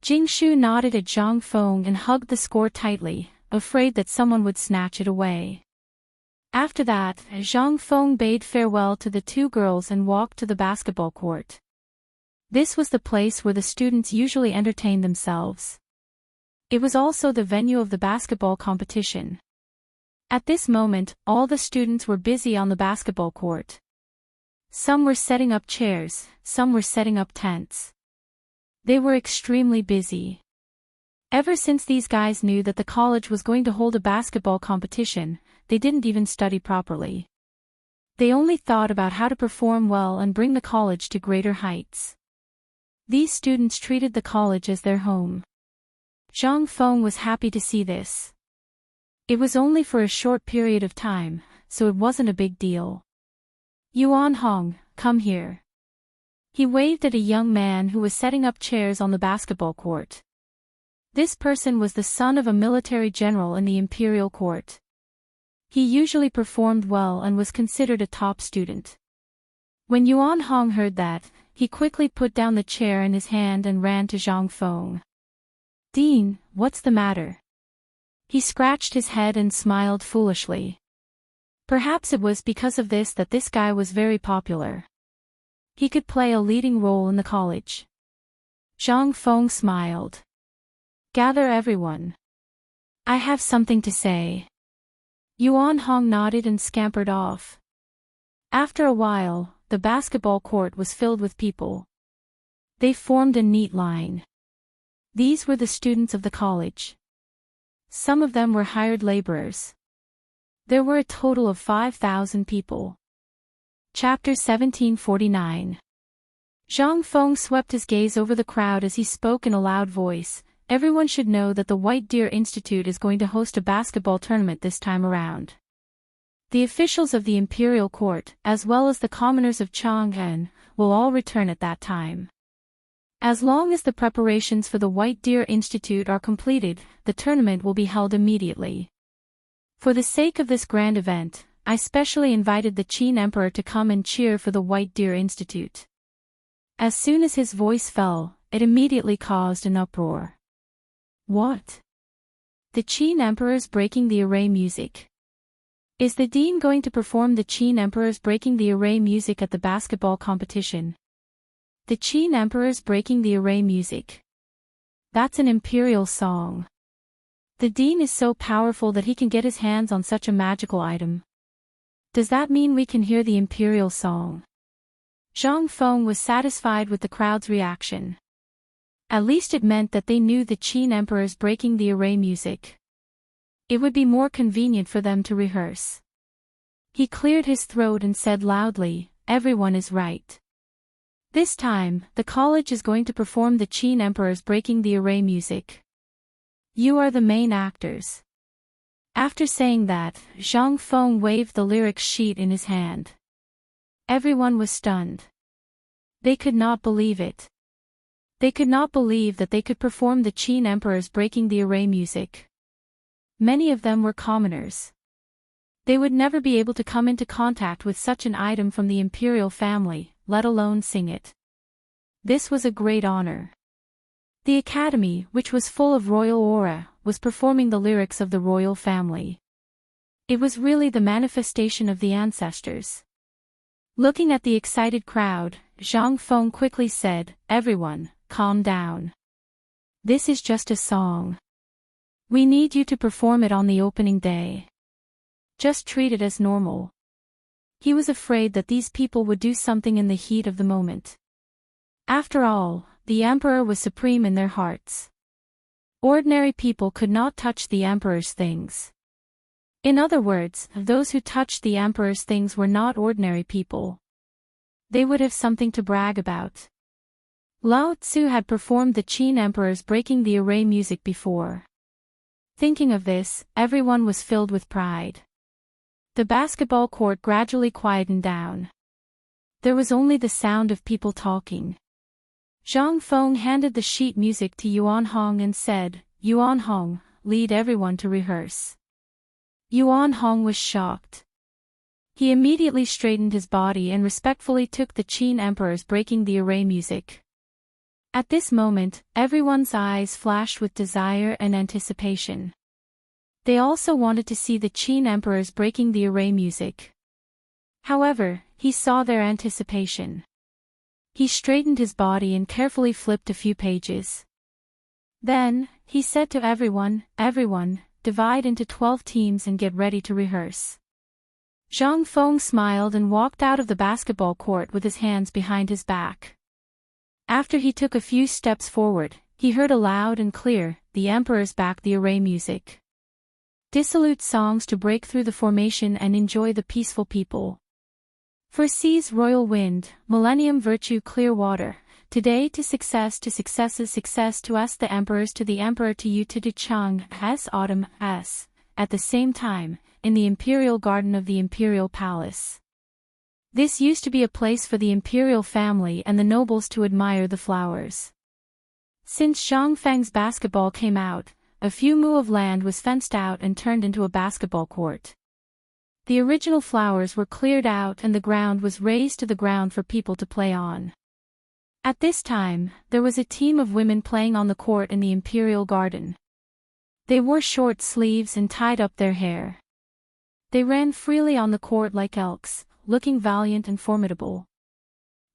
Speaker 1: Jingshu nodded at Zhang Feng and hugged the score tightly, afraid that someone would snatch it away. After that, Zhang Feng bade farewell to the two girls and walked to the basketball court. This was the place where the students usually entertained themselves. It was also the venue of the basketball competition. At this moment, all the students were busy on the basketball court. Some were setting up chairs, some were setting up tents. They were extremely busy. Ever since these guys knew that the college was going to hold a basketball competition, they didn't even study properly. They only thought about how to perform well and bring the college to greater heights. These students treated the college as their home. Zhang Feng was happy to see this. It was only for a short period of time, so it wasn't a big deal. "Yuan Hong, come here." He waved at a young man who was setting up chairs on the basketball court. This person was the son of a military general in the imperial court. He usually performed well and was considered a top student. When Yuan Hong heard that, he quickly put down the chair in his hand and ran to Zhang Feng. "Dean, what's the matter?" He scratched his head and smiled foolishly. Perhaps it was because of this that this guy was very popular. He could play a leading role in the college. Zhang Feng smiled. "Gather everyone. I have something to say." Yuan Hong nodded and scampered off. After a while, the basketball court was filled with people. They formed a neat line. These were the students of the college. Some of them were hired laborers. There were a total of 5,000 people. Chapter 1749. Zhang Feng swept his gaze over the crowd as he spoke in a loud voice. "Everyone should know that the White Deer Institute is going to host a basketball tournament this time around. The officials of the Imperial Court, as well as the commoners of Chang'an, will all return at that time. As long as the preparations for the White Deer Institute are completed, the tournament will be held immediately. For the sake of this grand event, I specially invited the Qin Emperor to come and cheer for the White Deer Institute." As soon as his voice fell, it immediately caused an uproar. "What? The Qin Emperor's breaking the array music? Is the dean going to perform the Qin Emperor's breaking the array music at the basketball competition? The Qin Emperor's breaking the array music. That's an imperial song. The dean is so powerful that he can get his hands on such a magical item. Does that mean we can hear the imperial song?" Zhang Feng was satisfied with the crowd's reaction. At least it meant that they knew the Qin Emperor's breaking the array music. It would be more convenient for them to rehearse. He cleared his throat and said loudly, "Everyone is right. This time, the college is going to perform the Qin Emperor's breaking the array music. You are the main actors." After saying that, Zhang Feng waved the lyrics sheet in his hand. Everyone was stunned. They could not believe it. They could not believe that they could perform the Qin Emperor's breaking the array music. Many of them were commoners. They would never be able to come into contact with such an item from the imperial family, let alone sing it. This was a great honor. The academy, which was full of royal aura, was performing the lyrics of the royal family. It was really the manifestation of the ancestors. Looking at the excited crowd, Zhang Feng quickly said, "Everyone, calm down. This is just a song. We need you to perform it on the opening day. Just treat it as normal." He was afraid that these people would do something in the heat of the moment. After all, the emperor was supreme in their hearts. Ordinary people could not touch the emperor's things. In other words, those who touched the emperor's things were not ordinary people. They would have something to brag about. Lao Tzu had performed the Qin emperor's breaking the array music before. Thinking of this, everyone was filled with pride. The basketball court gradually quietened down. There was only the sound of people talking. Zhang Feng handed the sheet music to Yuan Hong and said, "Yuan Hong, lead everyone to rehearse." Yuan Hong was shocked. He immediately straightened his body and respectfully took the Qin emperor's breaking the array music. At this moment, everyone's eyes flashed with desire and anticipation. They also wanted to see the Qin emperor's breaking the array music. However, he saw their anticipation. He straightened his body and carefully flipped a few pages. Then, he said to everyone, "Everyone, divide into 12 teams and get ready to rehearse." Zhang Feng smiled and walked out of the basketball court with his hands behind his back. After he took a few steps forward, he heard a loud and clear, "The Emperor's back," the array music. Dissolute songs to break through the formation and enjoy the peaceful people. For seas royal wind, millennium virtue clear water, today to successes success to us the emperors to the emperor to you to Chang s autumn s, at the same time, in the imperial garden of the imperial palace. This used to be a place for the imperial family and the nobles to admire the flowers. Since Zhang Feng's basketball came out, a few mu of land was fenced out and turned into a basketball court. The original flowers were cleared out and the ground was raised to the ground for people to play on. At this time, there was a team of women playing on the court in the imperial garden. They wore short sleeves and tied up their hair. They ran freely on the court like elks, looking valiant and formidable.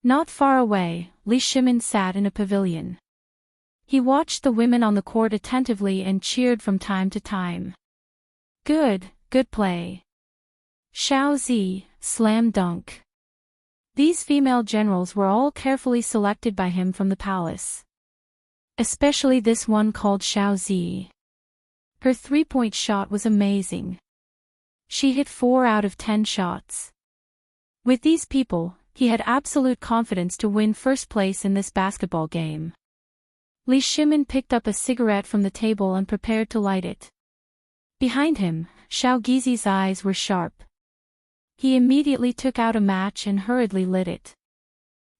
Speaker 1: Not far away, Li Shimin sat in a pavilion. He watched the women on the court attentively and cheered from time to time. Good play. Xiao Zi, slam dunk. These female generals were all carefully selected by him from the palace. Especially this one called Xiao Zi. Her three-point shot was amazing. She hit 4 out of 10 shots. With these people, he had absolute confidence to win first place in this basketball game. Li Shimin picked up a cigarette from the table and prepared to light it. Behind him, Xiao Gizi's eyes were sharp. He immediately took out a match and hurriedly lit it.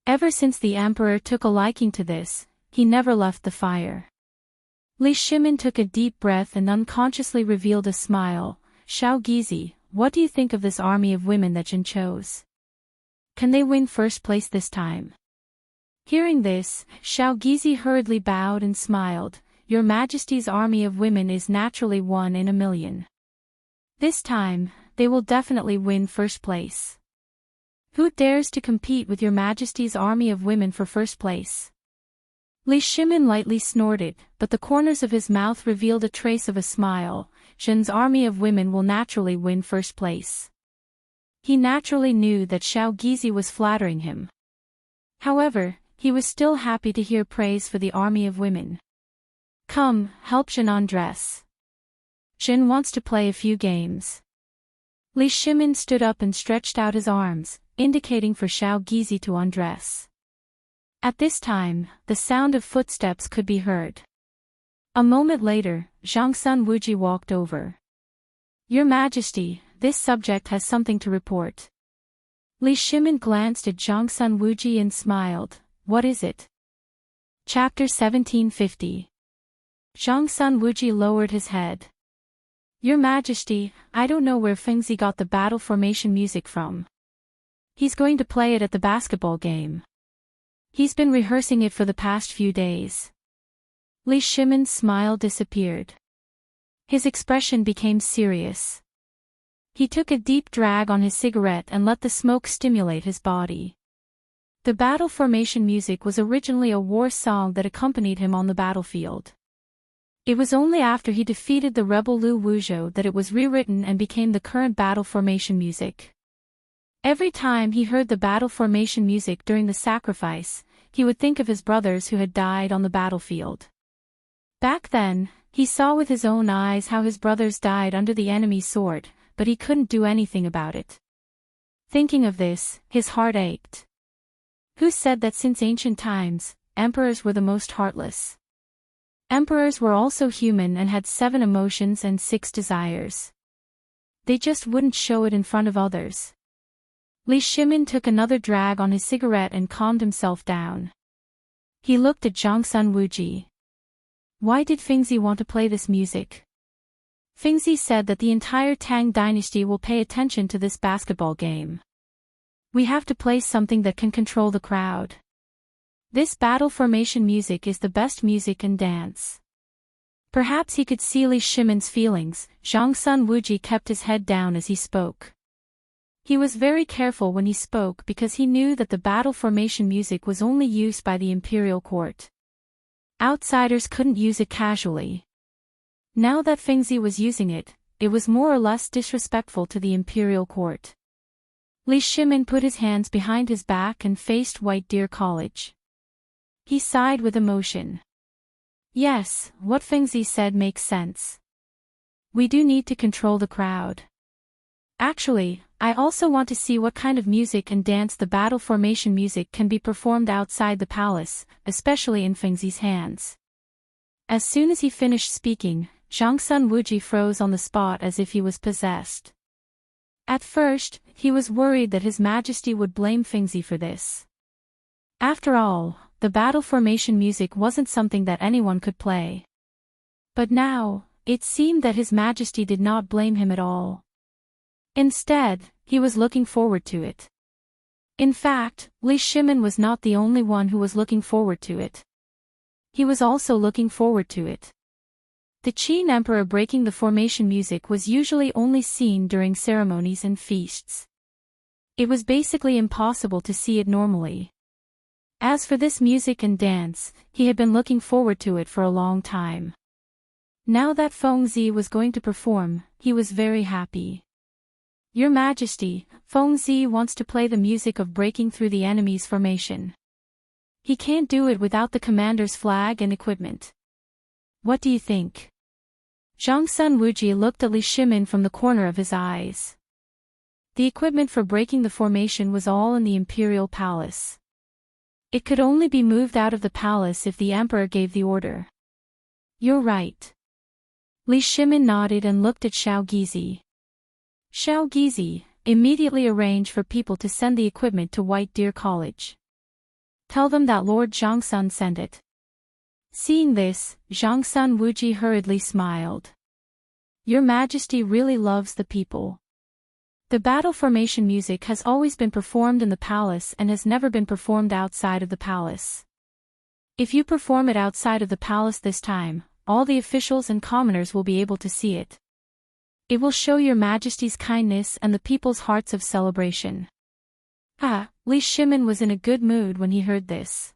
Speaker 1: Ever since the emperor took a liking to this, he never left the fire. Li Shimin took a deep breath and unconsciously revealed a smile. Xiao Gizi, what do you think of this army of women that Jin chose? Can they win first place this time? Hearing this, Xiao Gizi hurriedly bowed and smiled. Your Majesty's army of women is naturally 1 in a million. This time, they will definitely win first place. Who dares to compete with your Majesty's army of women for first place? Li Shimin lightly snorted, but the corners of his mouth revealed a trace of a smile. Zhen's army of women will naturally win first place. He naturally knew that Xiao Gizi was flattering him. However, he was still happy to hear praise for the army of women. Come, help Zhen undress. Zhen wants to play a few games. Li Shimin stood up and stretched out his arms, indicating for Xiao Gizi to undress. At this time, the sound of footsteps could be heard. A moment later, Zhangsun Wuji walked over. Your Majesty, this subject has something to report. Li Shimin glanced at Zhangsun Wuji and smiled. What is it? Chapter 1750. Zhangsun Wuji lowered his head. Your Majesty, I don't know where Fengzi got the battle formation music from. He's going to play it at the basketball game. He's been rehearsing it for the past few days. Li Shimin's smile disappeared. His expression became serious. He took a deep drag on his cigarette and let the smoke stimulate his body. The battle formation music was originally a war song that accompanied him on the battlefield. It was only after he defeated the rebel Lu Wuzhou that it was rewritten and became the current battle formation music. Every time he heard the battle formation music during the sacrifice, he would think of his brothers who had died on the battlefield. Back then, he saw with his own eyes how his brothers died under the enemy's sword, but he couldn't do anything about it. Thinking of this, his heart ached. Who said that since ancient times, emperors were the most heartless? Emperors were also human and had 7 emotions and 6 desires. They just wouldn't show it in front of others. Li Shimin took another drag on his cigarette and calmed himself down. He looked at Zhongsun Wuji. Why did Fengzi want to play this music? Fengzi said that the entire Tang Dynasty will pay attention to this basketball game. We have to play something that can control the crowd. This battle formation music is the best music and dance. Perhaps he could see Li Shimin's feelings. Zhongsun Wuji kept his head down as he spoke. He was very careful when he spoke because he knew that the battle formation music was only used by the imperial court. Outsiders couldn't use it casually. Now that Fengzi was using it, it was more or less disrespectful to the imperial court. Li Shimin put his hands behind his back and faced White Deer College. He sighed with emotion. Yes, what Fengzi said makes sense. We do need to control the crowd. Actually, I also want to see what kind of music and dance the battle formation music can be performed outside the palace, especially in Fengzi's hands. As soon as he finished speaking, Zhongsun Wuji froze on the spot as if he was possessed. At first, he was worried that His Majesty would blame Fengzi for this. After all, the battle formation music wasn't something that anyone could play. But now, it seemed that His Majesty did not blame him at all. Instead, he was looking forward to it. In fact, Li Shimin was not the only one who was looking forward to it. He was also looking forward to it. The Qin Emperor breaking the formation music was usually only seen during ceremonies and feasts. It was basically impossible to see it normally. As for this music and dance, he had been looking forward to it for a long time. Now that Fengzi was going to perform, he was very happy. Your Majesty, Fengzi wants to play the music of breaking through the enemy's formation. He can't do it without the commander's flag and equipment. What do you think? Zhongsun Wuji looked at Li Shimin from the corner of his eyes. The equipment for breaking the formation was all in the imperial palace. It could only be moved out of the palace if the emperor gave the order. You're right. Li Shimin nodded and looked at Xiao Gizi. Xiao Gizi, immediately arrange for people to send the equipment to White Deer College. Tell them that Lord Zhongsun sent it. Seeing this, Zhongsun Wuji hurriedly smiled. Your Majesty really loves the people. The battle formation music has always been performed in the palace and has never been performed outside of the palace. If you perform it outside of the palace this time, all the officials and commoners will be able to see it. It will show your Majesty's kindness and the people's hearts of celebration. Li Shimin was in a good mood when he heard this.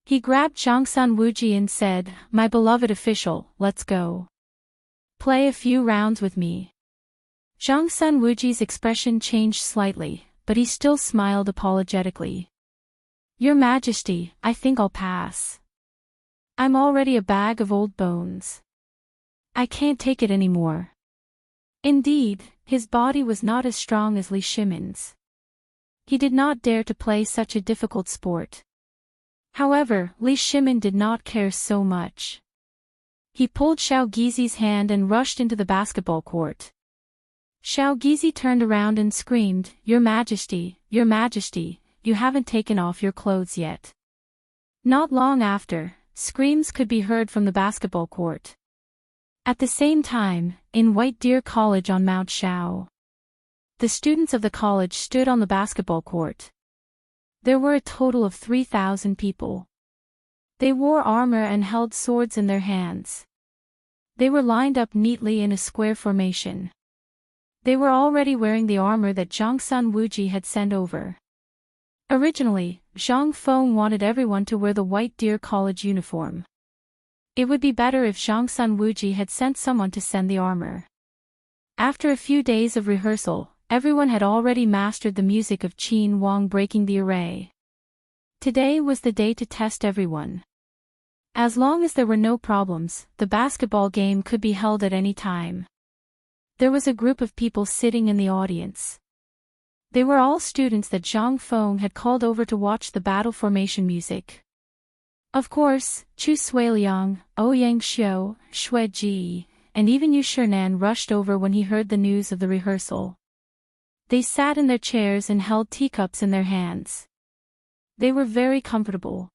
Speaker 1: He grabbed Zhongsun Wuji and said, My beloved official, let's go. Play a few rounds with me. Zhongsun Wuji's expression changed slightly, but he still smiled apologetically. Your Majesty, I think I'll pass. I'm already a bag of old bones. I can't take it anymore. Indeed, his body was not as strong as Li Shimin's. He did not dare to play such a difficult sport. However, Li Shimin did not care so much. He pulled Xiao Gizi's hand and rushed into the basketball court. Xiao Gizi turned around and screamed, Your Majesty, you haven't taken off your clothes yet. Not long after, screams could be heard from the basketball court. At the same time, in White Deer College on Mount Shao, the students of the college stood on the basketball court. There were a total of 3,000 people. They wore armor and held swords in their hands. They were lined up neatly in a square formation. They were already wearing the armor that Zhongsun Wuji had sent over. Originally, Zhang Feng wanted everyone to wear the White Deer College uniform. It would be better if Zhongsun Wuji had sent someone to send the armor. After a few days of rehearsal, everyone had already mastered the music of Qin Wang breaking the array. Today was the day to test everyone. As long as there were no problems, the basketball game could be held at any time. There was a group of people sitting in the audience. They were all students that Zhang Feng had called over to watch the battle formation music. Of course, Chu Suiliang, Ouyang Xiu, Shui Ji, and even Yu Shernan rushed over when he heard the news of the rehearsal. They sat in their chairs and held teacups in their hands. They were very comfortable.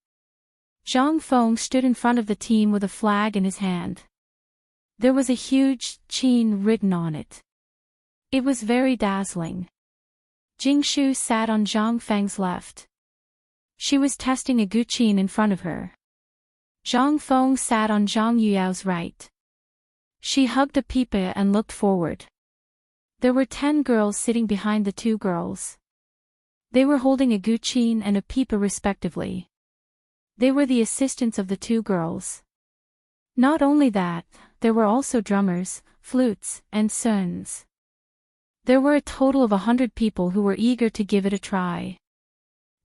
Speaker 1: Zhang Feng stood in front of the team with a flag in his hand. There was a huge "Qin" written on it. It was very dazzling. Jing Shu sat on Zhang Feng's left. She was testing a guqin in front of her. Zhang Feng sat on Zhang Yuyao's right. She hugged a pipa and looked forward. There were 10 girls sitting behind the 2 girls. They were holding a guqin and a pipa respectively. They were the assistants of the 2 girls. Not only that, there were also drummers, flutes, and suns. There were a total of 100 people who were eager to give it a try.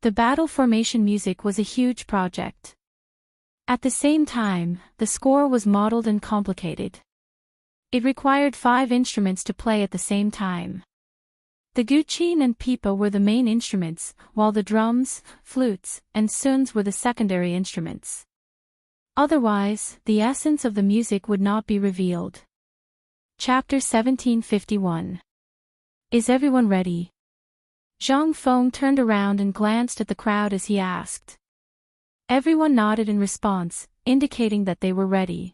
Speaker 1: The battle formation music was a huge project. At the same time, the score was modeled and complicated. It required 5 instruments to play at the same time. The guqin and pipa were the main instruments, while the drums, flutes, and suns were the secondary instruments. Otherwise, the essence of the music would not be revealed. Chapter 1751. Is everyone ready? Zhang Feng turned around and glanced at the crowd as he asked. Everyone nodded in response, indicating that they were ready.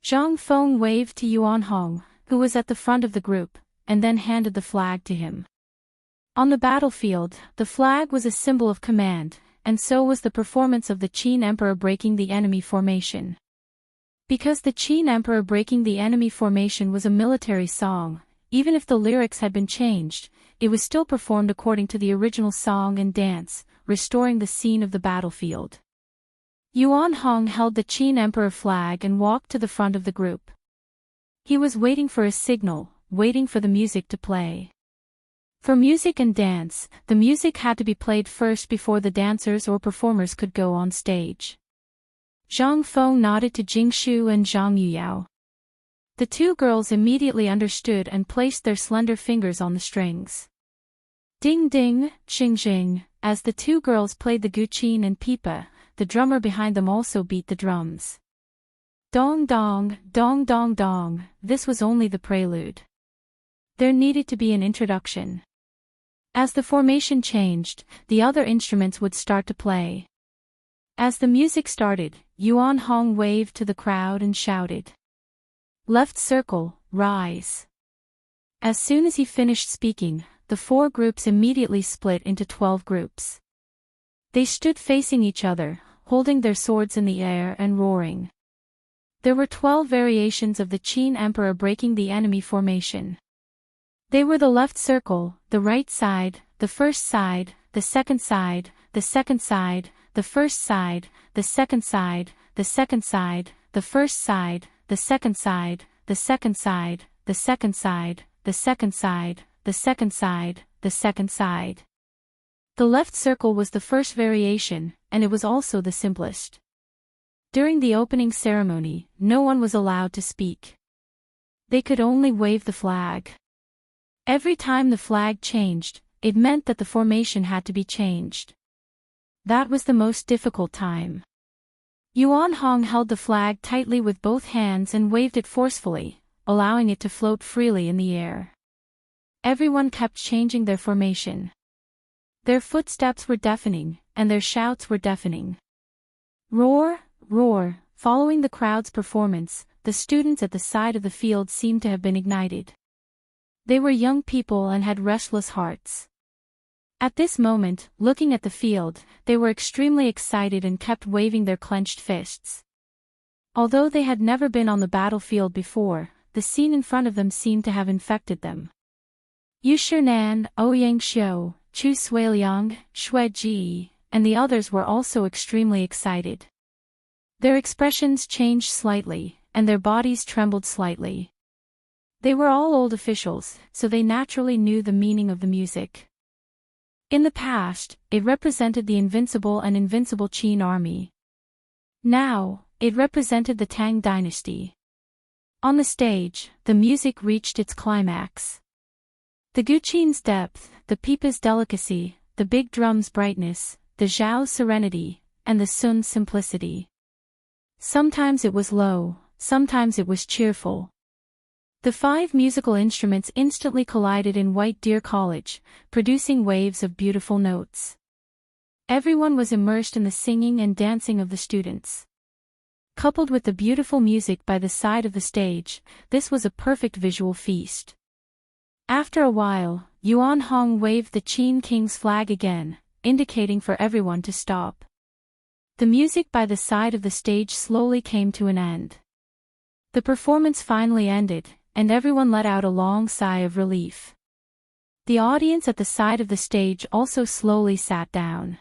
Speaker 1: Zhang Feng waved to Yuan Hong, who was at the front of the group, and then handed the flag to him. On the battlefield, the flag was a symbol of command, and so was the performance of the Qin Emperor breaking the enemy formation. Because the Qin Emperor breaking the enemy formation was a military song, even if the lyrics had been changed, it was still performed according to the original song and dance, restoring the scene of the battlefield. Yuan Hong held the Qin Emperor flag and walked to the front of the group. He was waiting for a signal, waiting for the music to play. For music and dance, the music had to be played first before the dancers or performers could go on stage. Zhang Feng nodded to Jing Shu and Zhang Yuyao. The 2 girls immediately understood and placed their slender fingers on the strings. Ding ding, xing xing, as the 2 girls played the guqin and pipa, the drummer behind them also beat the drums. Dong dong, dong dong dong, this was only the prelude. There needed to be an introduction. As the formation changed, the other instruments would start to play. As the music started, Yuan Hong waved to the crowd and shouted. Left circle, rise. As soon as he finished speaking, the 4 groups immediately split into 12 groups. They stood facing each other, holding their swords in the air and roaring. There were 12 variations of the Qin Emperor breaking the enemy formation. They were the left circle, the right side, the first side, the second side, the second side, the first side, the second side, the second side, the first side, the second side, the second side, the second side, the second side, the second side, the second side. The left circle was the first variation, and it was also the simplest. During the opening ceremony, no one was allowed to speak. They could only wave the flag. Every time the flag changed, it meant that the formation had to be changed. That was the most difficult time. Yuan Hong held the flag tightly with both hands and waved it forcefully, allowing it to float freely in the air. Everyone kept changing their formation. Their footsteps were deafening, and their shouts were deafening. Roar, roar, following the crowd's performance, the students at the side of the field seemed to have been ignited. They were young people and had restless hearts. At this moment, looking at the field, they were extremely excited and kept waving their clenched fists. Although they had never been on the battlefield before, the scene in front of them seemed to have infected them. Yu Shernan, Ouyang Xiu, Chu Suiliang, Shui Ji, and the others were also extremely excited. Their expressions changed slightly, and their bodies trembled slightly. They were all old officials, so they naturally knew the meaning of the music. In the past, it represented the invincible and invincible Qin army. Now, it represented the Tang Dynasty. On the stage, the music reached its climax. The Guqin's depth, the pipa's delicacy, the big drum's brightness, the zhao's serenity, and the sun's simplicity. Sometimes it was low, sometimes it was cheerful. The 5 musical instruments instantly collided in White Deer College, producing waves of beautiful notes. Everyone was immersed in the singing and dancing of the students. Coupled with the beautiful music by the side of the stage, this was a perfect visual feast. After a while, Yuan Hong waved the Qin King's flag again, indicating for everyone to stop. The music by the side of the stage slowly came to an end. The performance finally ended, and everyone let out a long sigh of relief. The audience at the side of the stage also slowly sat down.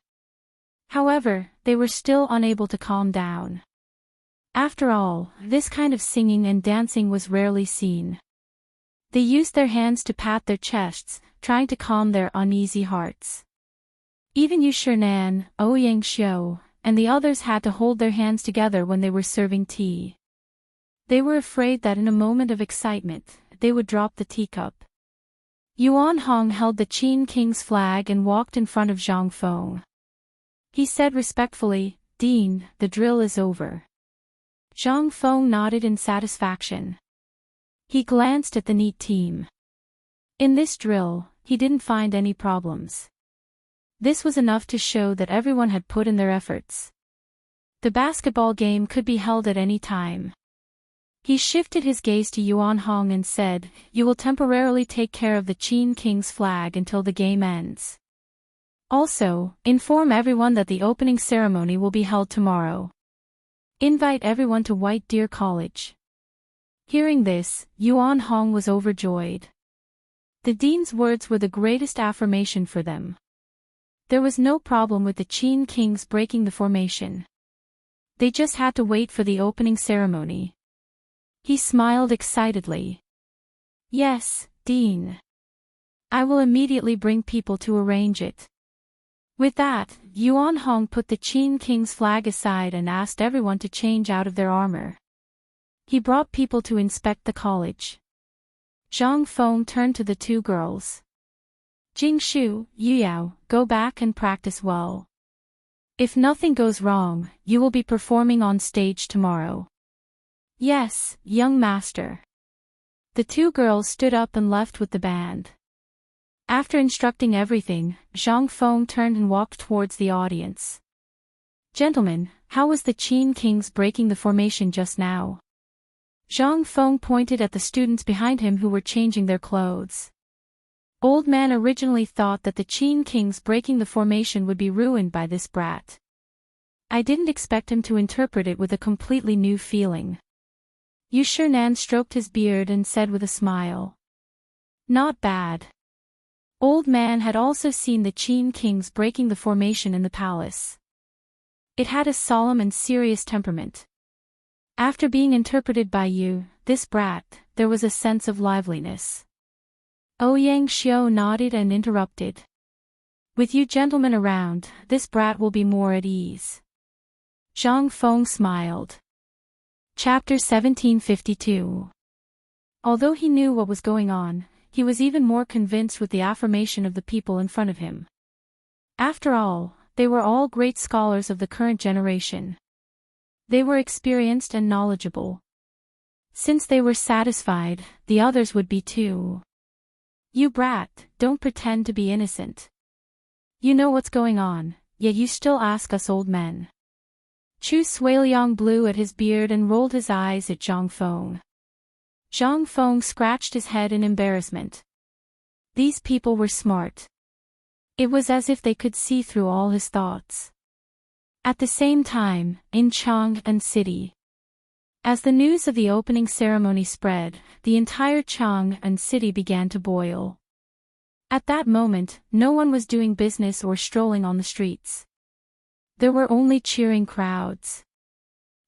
Speaker 1: However, they were still unable to calm down. After all, this kind of singing and dancing was rarely seen. They used their hands to pat their chests, trying to calm their uneasy hearts. Even Yu Shinan, Ouyang Xiu, and the others had to hold their hands together when they were serving tea. They were afraid that in a moment of excitement, they would drop the teacup. Yuan Hong held the Qin King's flag and walked in front of Zhang Feng. He said respectfully, "Dean, the drill is over." Zhang Feng nodded in satisfaction. He glanced at the neat team. In this drill, he didn't find any problems. This was enough to show that everyone had put in their efforts. The basketball game could be held at any time. He shifted his gaze to Yuan Hong and said, "You will temporarily take care of the Qin King's flag until the game ends. Also, inform everyone that the opening ceremony will be held tomorrow. Invite everyone to White Deer College." Hearing this, Yuan Hong was overjoyed. The dean's words were the greatest affirmation for them. There was no problem with the Qin Kings breaking the formation. They just had to wait for the opening ceremony. He smiled excitedly. "Yes, Dean. I will immediately bring people to arrange it." With that, Yuan Hong put the Qin King's flag aside and asked everyone to change out of their armor. He brought people to inspect the college. Zhang Feng turned to the 2 girls. "Jingshu, Yuyao, go back and practice well. If nothing goes wrong, you will be performing on stage tomorrow." "Yes, young master." The 2 girls stood up and left with the band. After instructing everything, Zhang Feng turned and walked towards the audience. "Gentlemen, how was the Qin Kings breaking the formation just now?" Zhang Feng pointed at the students behind him who were changing their clothes. Old Man originally thought that the Qin Kings breaking the formation would be ruined by this brat. I didn't expect him to interpret it with a completely new feeling. Yu Shinan stroked his beard and said with a smile, "Not bad." Old Man had also seen the Qin Kings breaking the formation in the palace. It had a solemn and serious temperament. After being interpreted by you, this brat, there was a sense of liveliness. Ouyang Xiu nodded and interrupted. "With you gentlemen around, this brat will be more at ease." Zhang Feng smiled. Chapter 1752. Although he knew what was going on, he was even more convinced with the affirmation of the people in front of him. After all, they were all great scholars of the current generation. They were experienced and knowledgeable. Since they were satisfied, the others would be too. "You brat, don't pretend to be innocent. You know what's going on, yet you still ask us old men." Chu Suiliang blew at his beard and rolled his eyes at Zhang Feng. Zhang Feng scratched his head in embarrassment. These people were smart. It was as if they could see through all his thoughts. At the same time, in Chang'an City. As the news of the opening ceremony spread, the entire Chang'an City began to boil. At that moment, no one was doing business or strolling on the streets. There were only cheering crowds.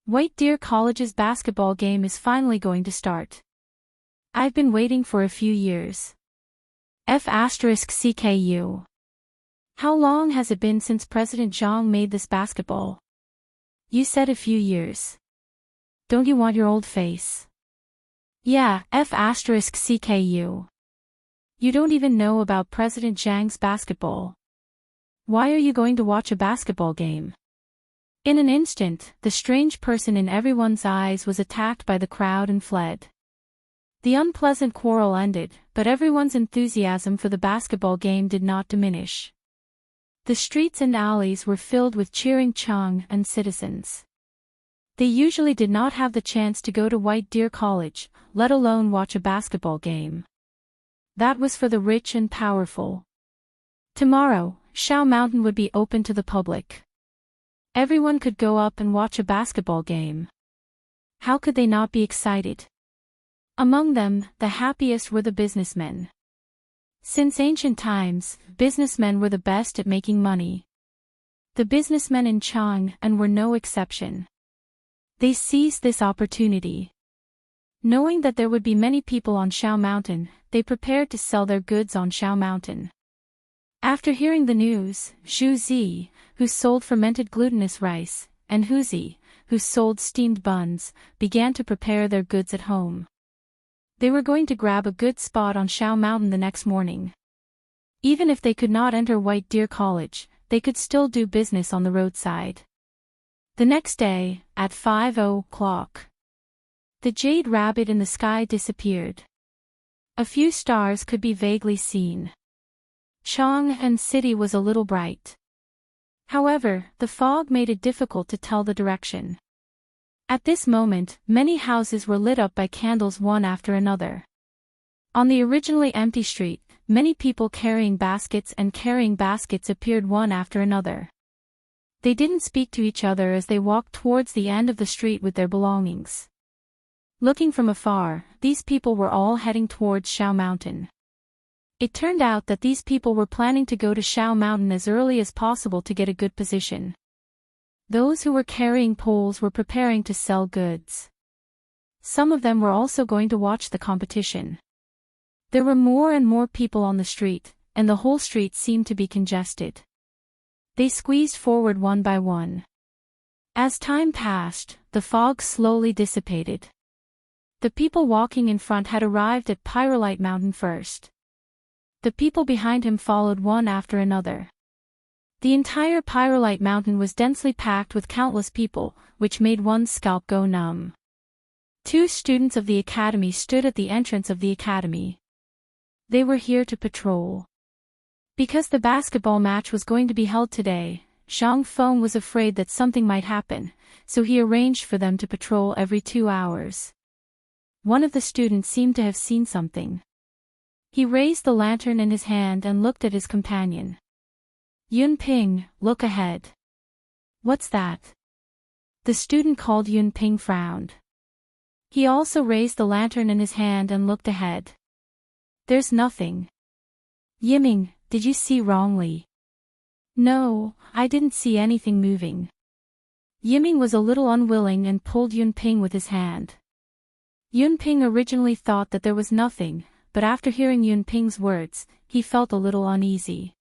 Speaker 1: White Deer College's basketball game is finally going to start. I've been waiting for a few years. F*CKU. How long has it been since President Zhang made this basketball? You said a few years. Don't you want your old face? Yeah, F***CKU. You don't even know about President Zhang's basketball. Why are you going to watch a basketball game? In an instant, the strange person in everyone's eyes was attacked by the crowd and fled. The unpleasant quarrel ended, but everyone's enthusiasm for the basketball game did not diminish. The streets and alleys were filled with cheering Chang and citizens. They usually did not have the chance to go to White Deer College, let alone watch a basketball game. That was for the rich and powerful. Tomorrow, Shao Mountain would be open to the public. Everyone could go up and watch a basketball game. How could they not be excited? Among them, the happiest were the businessmen. Since ancient times, businessmen were the best at making money. The businessmen in Chang'an were no exception. They seized this opportunity. Knowing that there would be many people on Shao Mountain, they prepared to sell their goods on Shao Mountain. After hearing the news, Zhu Zi, who sold fermented glutinous rice, and Hu Zi, who sold steamed buns, began to prepare their goods at home. They were going to grab a good spot on Shao Mountain the next morning. Even if they could not enter White Deer College, they could still do business on the roadside. The next day, at 5:00, the jade rabbit in the sky disappeared. A few stars could be vaguely seen. Chang'an City was a little bright. However, the fog made it difficult to tell the direction. At this moment, many houses were lit up by candles one after another. On the originally empty street, many people carrying baskets appeared one after another. They didn't speak to each other as they walked towards the end of the street with their belongings. Looking from afar, these people were all heading towards Shao Mountain. It turned out that these people were planning to go to Shao Mountain as early as possible to get a good position. Those who were carrying poles were preparing to sell goods. Some of them were also going to watch the competition. There were more and more people on the street, and the whole street seemed to be congested. They squeezed forward one by one. As time passed, the fog slowly dissipated. The people walking in front had arrived at Pyrolite Mountain first. The people behind him followed one after another. The entire Pyrolite Mountain was densely packed with countless people, which made one's scalp go numb. 2 students of the academy stood at the entrance of the academy. They were here to patrol. Because the basketball match was going to be held today, Zhang Feng was afraid that something might happen, so he arranged for them to patrol every 2 hours. One of the students seemed to have seen something. He raised the lantern in his hand and looked at his companion. Yun Ping, look ahead. What's that? The student called Yun Ping frowned. He also raised the lantern in his hand and looked ahead. There's nothing. Yiming, did you see wrongly? No, I didn't see anything moving. Yiming was a little unwilling and pulled Yun Ping with his hand. Yun Ping originally thought that there was nothing, but after hearing Yun Ping's words, he felt a little uneasy.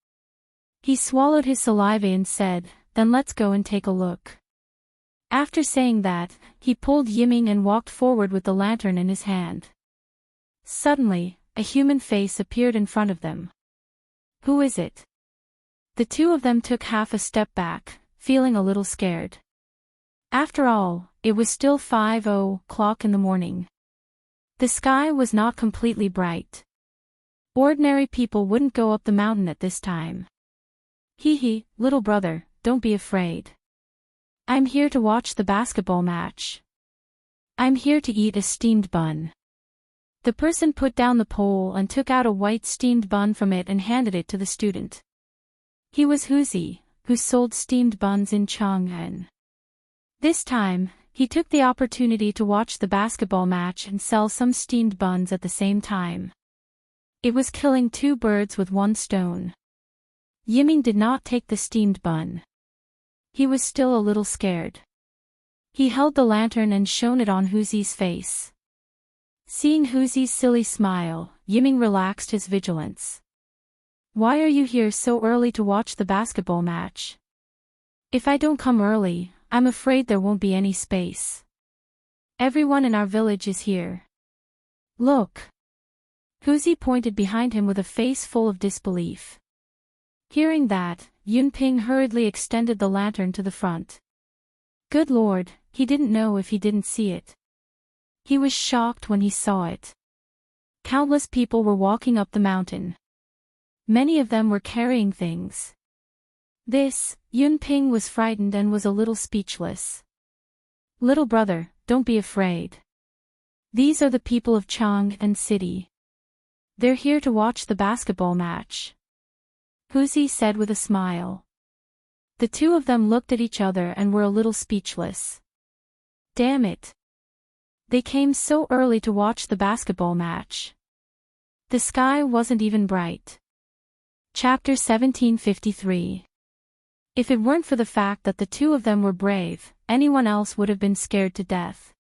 Speaker 1: He swallowed his saliva and said, then let's go and take a look. After saying that, he pulled Yiming and walked forward with the lantern in his hand. Suddenly, a human face appeared in front of them. Who is it? The 2 of them took half a step back, feeling a little scared. After all, it was still 5:00 in the morning. The sky was not completely bright. Ordinary people wouldn't go up the mountain at this time. Hee, little brother, don't be afraid. I'm here to watch the basketball match. I'm here to eat a steamed bun. The person put down the pole and took out a white steamed bun from it and handed it to the student. He was Huzi, who sold steamed buns in Chang'an. This time, he took the opportunity to watch the basketball match and sell some steamed buns at the same time. It was killing 2 birds with 1 stone. Yiming did not take the steamed bun. He was still a little scared. He held the lantern and shone it on Huzi's face. Seeing Huzi's silly smile, Yiming relaxed his vigilance. Why are you here so early to watch the basketball match? If I don't come early, I'm afraid there won't be any space. Everyone in our village is here. Look. Huzi pointed behind him with a face full of disbelief. Hearing that, Yunping hurriedly extended the lantern to the front. Good Lord, he didn't know if he didn't see it. He was shocked when he saw it. Countless people were walking up the mountain. Many of them were carrying things. Yunping was frightened and was a little speechless. Little brother, don't be afraid. These are the people of Chang and City. They're here to watch the basketball match. Huzi said with a smile. The two of them looked at each other and were a little speechless. Damn it. They came so early to watch the basketball match. The sky wasn't even bright. Chapter 1753. If it weren't for the fact that the two of them were brave, anyone else would have been scared to death.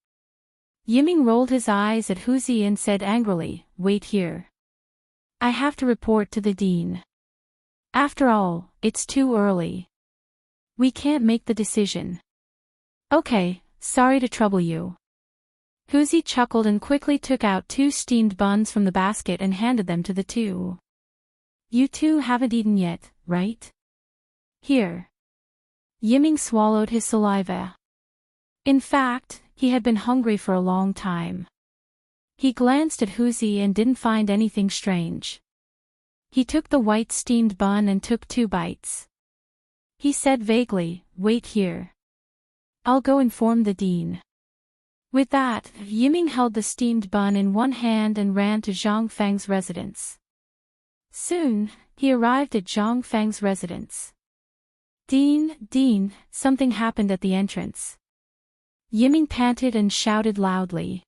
Speaker 1: Yiming rolled his eyes at Huzi and said angrily, Wait here. I have to report to the dean. After all, it's too early. We can't make the decision. Okay, sorry to trouble you. Huzi chuckled and quickly took out 2 steamed buns from the basket and handed them to the two. You two haven't eaten yet, right? Here. Yiming swallowed his saliva. In fact, he had been hungry for a long time. He glanced at Huzi and didn't find anything strange. He took the white steamed bun and took 2 bites. He said vaguely, Wait here. I'll go inform the dean. With that, Yiming held the steamed bun in one hand and ran to Zhang Feng's residence. Soon, he arrived at Zhang Feng's residence. Dean, something happened at the entrance. Yiming panted and shouted loudly.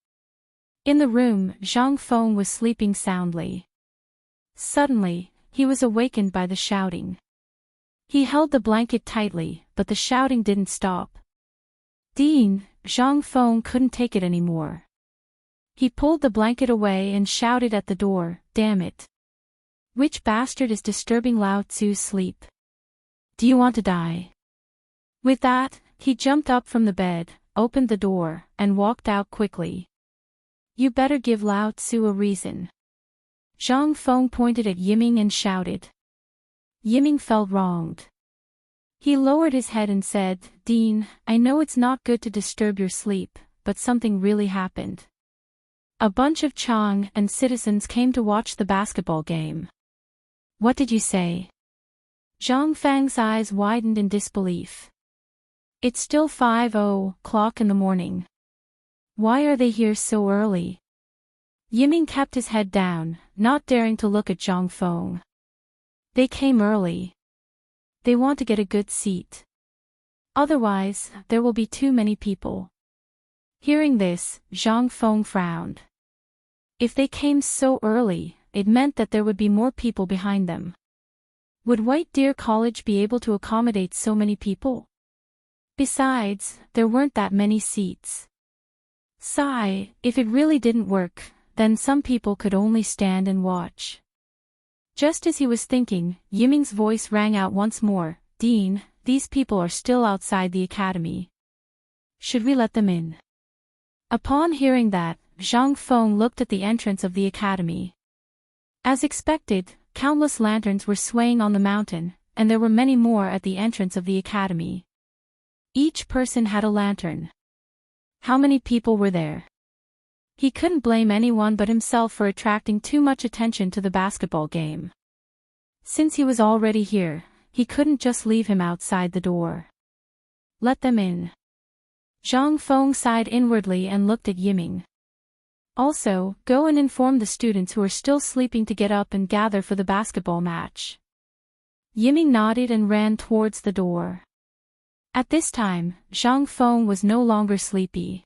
Speaker 1: In the room, Zhang Feng was sleeping soundly. Suddenly, he was awakened by the shouting. He held the blanket tightly, but the shouting didn't stop. Dean, Zhang Feng couldn't take it anymore. He pulled the blanket away and shouted at the door, Damn it. Which bastard is disturbing Lao Tzu's sleep? Do you want to die? With that, he jumped up from the bed, opened the door, and walked out quickly. You better give Lao Tzu a reason. Zhang Feng pointed at Yiming and shouted. Yiming felt wronged. He lowered his head and said, Dean, I know it's not good to disturb your sleep, but something really happened. A bunch of Chang and citizens came to watch the basketball game. What did you say? Zhang Feng's eyes widened in disbelief. It's still 5:00 in the morning. Why are they here so early? Yiming kept his head down, not daring to look at Zhang Feng. They came early. They want to get a good seat. Otherwise, there will be too many people. Hearing this, Zhang Feng frowned. If they came so early, it meant that there would be more people behind them. Would White Deer College be able to accommodate so many people? Besides, there weren't that many seats. Sigh, if it really didn't work, then some people could only stand and watch. Just as he was thinking, Yiming's voice rang out once more, Dean, these people are still outside the academy. Should we let them in? Upon hearing that, Zhang Feng looked at the entrance of the academy. As expected, countless lanterns were swaying on the mountain, and there were many more at the entrance of the academy. Each person had a lantern. How many people were there? He couldn't blame anyone but himself for attracting too much attention to the basketball game. Since he was already here, he couldn't just leave him outside the door. Let them in. Zhang Feng sighed inwardly and looked at Yiming. Also, go and inform the students who are still sleeping to get up and gather for the basketball match. Yiming nodded and ran towards the door. At this time, Zhang Feng was no longer sleepy.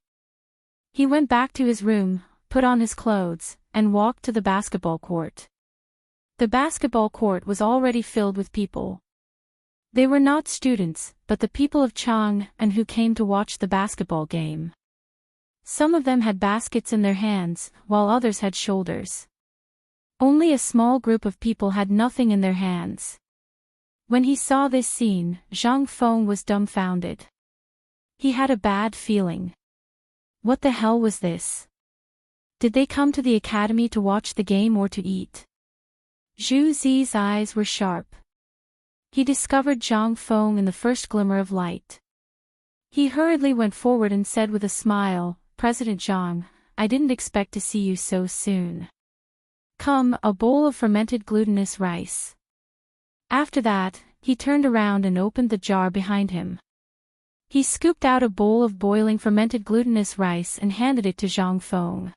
Speaker 1: He went back to his room, put on his clothes, and walked to the basketball court. The basketball court was already filled with people. They were not students, but the people of Chang and who came to watch the basketball game. Some of them had baskets in their hands, while others had shoulders. Only a small group of people had nothing in their hands. When he saw this scene, Zhang Feng was dumbfounded. He had a bad feeling. What the hell was this? Did they come to the academy to watch the game or to eat? Zhu Zi's eyes were sharp. He discovered Zhang Feng in the first glimmer of light. He hurriedly went forward and said with a smile, "President Zhang, I didn't expect to see you so soon. Come, a bowl of fermented glutinous rice." After that, he turned around and opened the jar behind him. He scooped out a bowl of boiling fermented glutinous rice and handed it to Zhang Feng.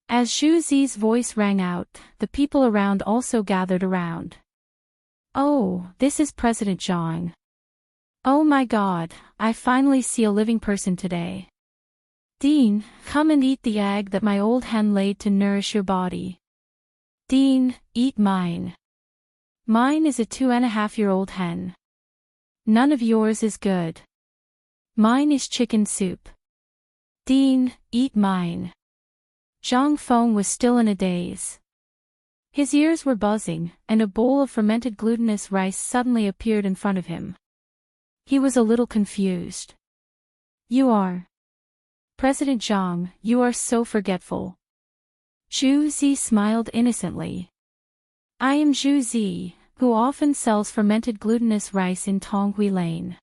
Speaker 1: As Zhu Zi's voice rang out, the people around also gathered around. "Oh, this is President Zhang. Oh my God, I finally see a living person today. Dean, come and eat the egg that my old hen laid to nourish your body. Dean, eat mine. Mine is a 2.5-year-old hen. None of yours is good. Mine is chicken soup. Dean, eat mine." Zhang Feng was still in a daze. His ears were buzzing, and a bowl of fermented glutinous rice suddenly appeared in front of him. He was a little confused. "You are President Zhang, you are so forgetful." Zhu Zi smiled innocently. "I am Zhu Zi, who often sells fermented glutinous rice in Tonghui Lane.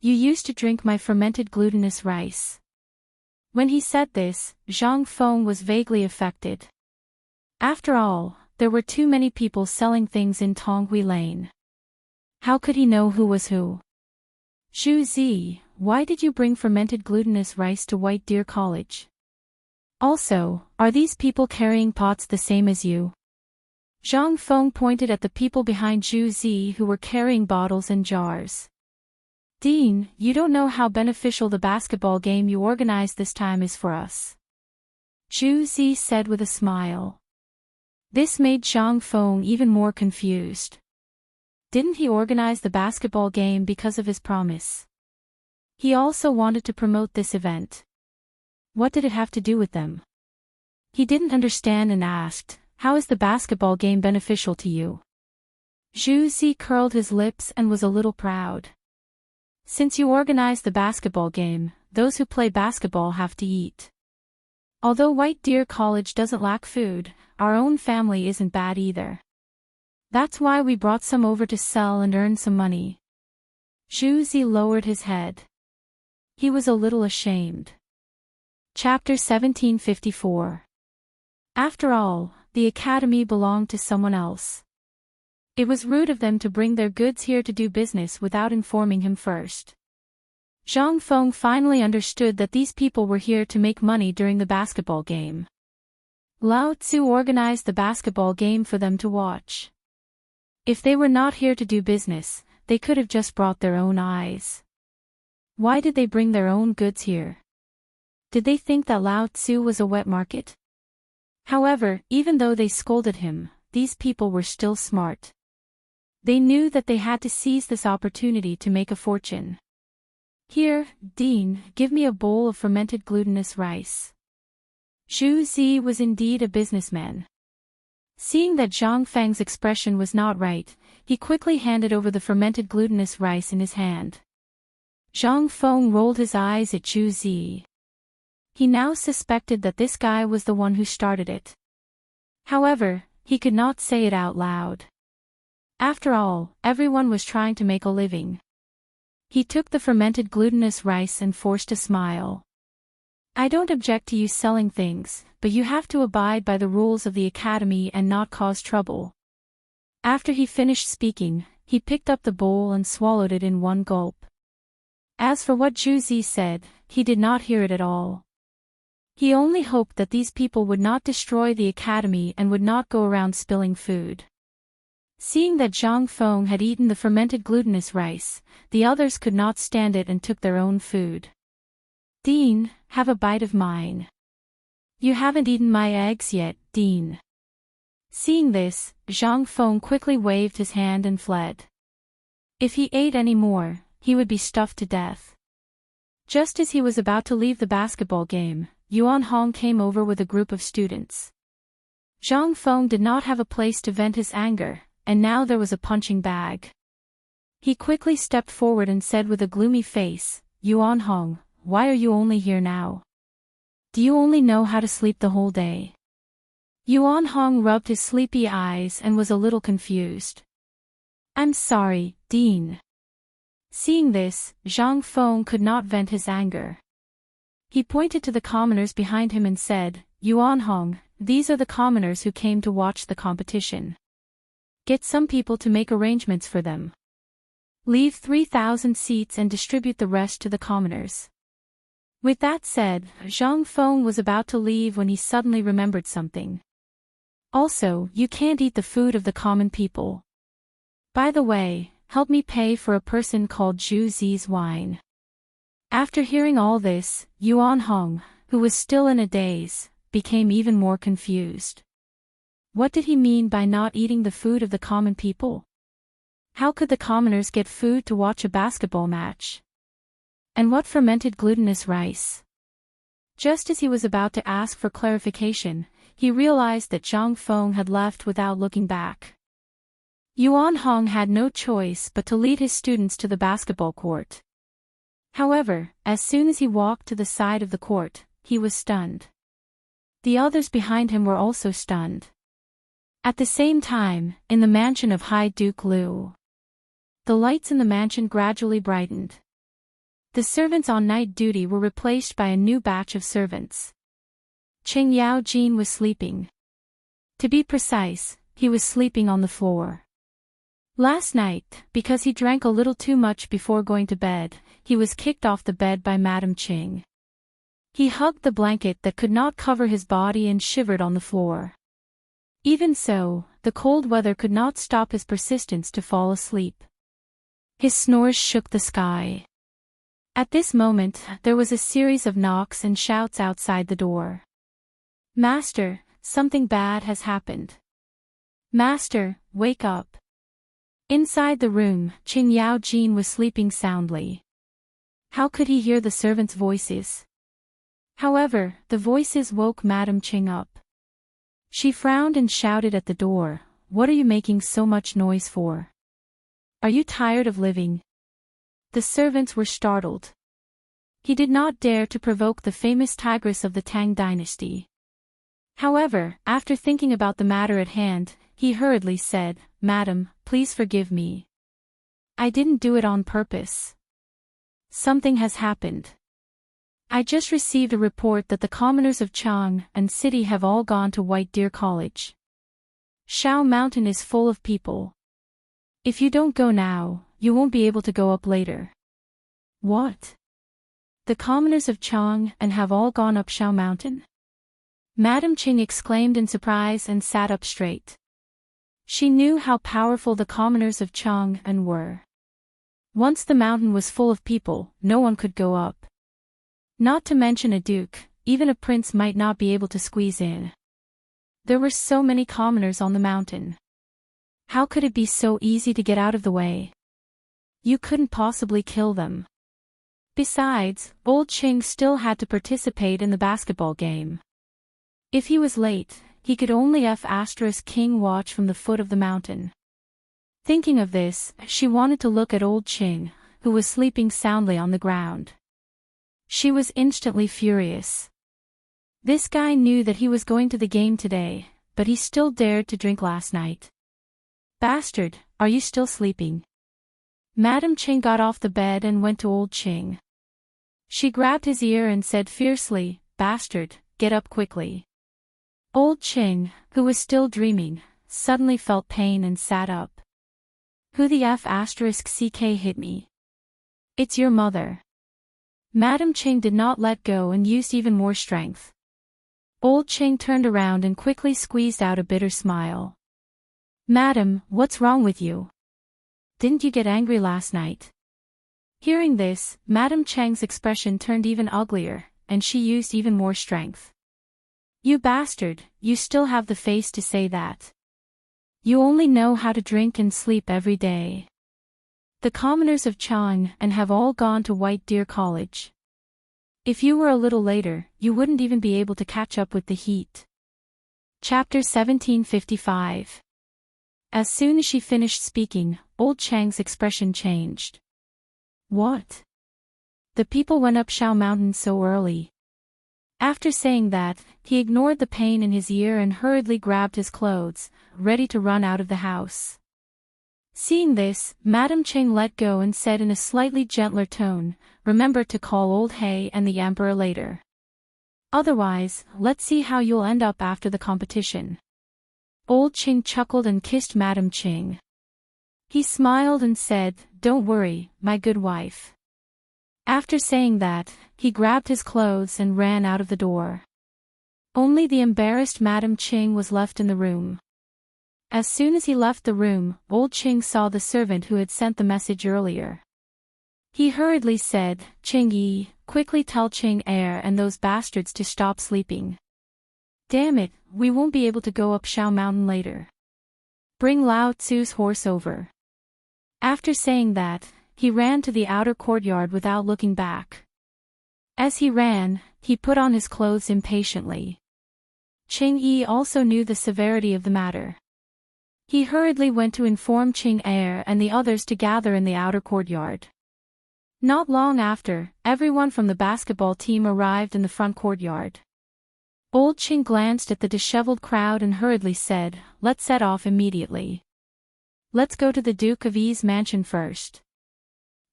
Speaker 1: You used to drink my fermented glutinous rice." When he said this, Zhang Feng was vaguely affected. After all, there were too many people selling things in Tonghui Lane. How could he know who was who? "Zhu Zi, why did you bring fermented glutinous rice to White Deer College? Also, are these people carrying pots the same as you?" Zhang Feng pointed at the people behind Zhu Zi who were carrying bottles and jars. "Dean, you don't know how beneficial the basketball game you organized this time is for us," Zhu Zi said with a smile. This made Zhang Feng even more confused. Didn't he organize the basketball game because of his promise? He also wanted to promote this event. What did it have to do with them? He didn't understand and asked, "How is the basketball game beneficial to you?" Zhu Zi curled his lips and was a little proud. "Since you organized the basketball game, those who play basketball have to eat. Although White Deer College doesn't lack food, our own family isn't bad either. That's why we brought some over to sell and earn some money." Zhu Zi lowered his head. He was a little ashamed. Chapter 1754. After all, the academy belonged to someone else. It was rude of them to bring their goods here to do business without informing him first. Zhang Feng finally understood that these people were here to make money during the basketball game. Lao Tzu organized the basketball game for them to watch. If they were not here to do business, they could have just brought their own eyes. Why did they bring their own goods here? Did they think that Lao Tzu was a wet market? However, even though they scolded him, these people were still smart. They knew that they had to seize this opportunity to make a fortune. "Here, Dean, give me a bowl of fermented glutinous rice." Zhu Zi was indeed a businessman. Seeing that Zhang Feng's expression was not right, he quickly handed over the fermented glutinous rice in his hand. Zhang Feng rolled his eyes at Zhu Zi. He now suspected that this guy was the one who started it. However, he could not say it out loud. After all, everyone was trying to make a living. He took the fermented glutinous rice and forced a smile. "I don't object to you selling things, but you have to abide by the rules of the academy and not cause trouble." After he finished speaking, he picked up the bowl and swallowed it in one gulp. As for what Zhu Zi said, he did not hear it at all. He only hoped that these people would not destroy the academy and would not go around spilling food. Seeing that Zhang Feng had eaten the fermented glutinous rice, the others could not stand it and took their own food. "Dean, have a bite of mine." "You haven't eaten my eggs yet, Dean." Seeing this, Zhang Feng quickly waved his hand and fled. If he ate any more, he would be stuffed to death. Just as he was about to leave the basketball game, Yuan Hong came over with a group of students. Zhang Feng did not have a place to vent his anger, and now there was a punching bag. He quickly stepped forward and said with a gloomy face, Yuan Hong, why are you only here now? Do you only know how to sleep the whole day? Yuan Hong rubbed his sleepy eyes and was a little confused. I'm sorry, Dean. Seeing this, Zhang Feng could not vent his anger. He pointed to the commoners behind him and said, Yuan Hong, these are the commoners who came to watch the competition. Get some people to make arrangements for them. Leave 3,000 seats and distribute the rest to the commoners. With that said, Zhang Feng was about to leave when he suddenly remembered something. Also, you can't eat the food of the common people. By the way, help me pay for a person called Zhu Zi's wine. After hearing all this, Yuan Hong, who was still in a daze, became even more confused. What did he mean by not eating the food of the common people? How could the commoners get food to watch a basketball match? And what fermented glutinous rice? Just as he was about to ask for clarification, he realized that Zhang Feng had left without looking back. Yuan Hong had no choice but to lead his students to the basketball court. However, as soon as he walked to the side of the court, he was stunned. The others behind him were also stunned. At the same time, in the mansion of High Duke Liu, the lights in the mansion gradually brightened. The servants on night duty were replaced by a new batch of servants. Qing Yao Jin was sleeping. To be precise, he was sleeping on the floor. Last night, because he drank a little too much before going to bed, he was kicked off the bed by Madame Qing. He hugged the blanket that could not cover his body and shivered on the floor. Even so, the cold weather could not stop his persistence to fall asleep. His snores shook the sky. At this moment, there was a series of knocks and shouts outside the door. Master, something bad has happened. Master, wake up. Inside the room, Qing Yao Jin was sleeping soundly. How could he hear the servants' voices? However, the voices woke Madame Qing up. She frowned and shouted at the door, What are you making so much noise for? Are you tired of living? The servants were startled. He did not dare to provoke the famous tigress of the Tang Dynasty. However, after thinking about the matter at hand, he hurriedly said, Madam, please forgive me. I didn't do it on purpose. Something has happened. I just received a report that the commoners of Chang and City have all gone to White Deer College. Shao Mountain is full of people. If you don't go now, you won't be able to go up later. What? The commoners of Chang and have all gone up Shao Mountain? Madame Qing exclaimed in surprise and sat up straight. She knew how powerful the commoners of Chang and were. Once the mountain was full of people, no one could go up. Not to mention a duke, even a prince might not be able to squeeze in. There were so many commoners on the mountain. How could it be so easy to get out of the way? You couldn't possibly kill them. Besides, old Qing still had to participate in the basketball game. If he was late, he could only King watch from the foot of the mountain. Thinking of this, she wanted to look at old Qing, who was sleeping soundly on the ground. She was instantly furious. This guy knew that he was going to the game today, but he still dared to drink last night. Bastard, are you still sleeping? Madame Qing got off the bed and went to old Qing. She grabbed his ear and said fiercely, Bastard, get up quickly. Old Qing, who was still dreaming, suddenly felt pain and sat up. Who the *CK hit me? It's your mother. Madame Qing did not let go and used even more strength. Old Qing turned around and quickly squeezed out a bitter smile. Madam, what's wrong with you? Didn't you get angry last night? Hearing this, Madame Cheng's expression turned even uglier, and she used even more strength. You bastard, you still have the face to say that. You only know how to drink and sleep every day. The commoners of Chang and have all gone to White Deer College. If you were a little later, you wouldn't even be able to catch up with the heat. Chapter 1755. As soon as she finished speaking, old Chang's expression changed. What? The people went up Shao Mountain so early. After saying that, he ignored the pain in his ear and hurriedly grabbed his clothes, ready to run out of the house. Seeing this, Madame Chang let go and said in a slightly gentler tone, "Remember to call Old Hay and the Emperor later. Otherwise, let's see how you'll end up after the competition." Old Ching chuckled and kissed Madame Ching. He smiled and said, "Don't worry, my good wife." After saying that, he grabbed his clothes and ran out of the door. Only the embarrassed Madame Ching was left in the room. As soon as he left the room, Old Ching saw the servant who had sent the message earlier. He hurriedly said, "Ching Yi, quickly tell Ching Er and those bastards to stop sleeping. Damn it, we won't be able to go up Shao Mountain later. Bring Lao Tzu's horse over." After saying that, he ran to the outer courtyard without looking back. As he ran, he put on his clothes impatiently. Ching Yi also knew the severity of the matter. He hurriedly went to inform Ching Er and the others to gather in the outer courtyard. Not long after, everyone from the basketball team arrived in the front courtyard. Old Ching glanced at the disheveled crowd and hurriedly said, "Let's set off immediately. Let's go to the Duke of Yi's mansion first."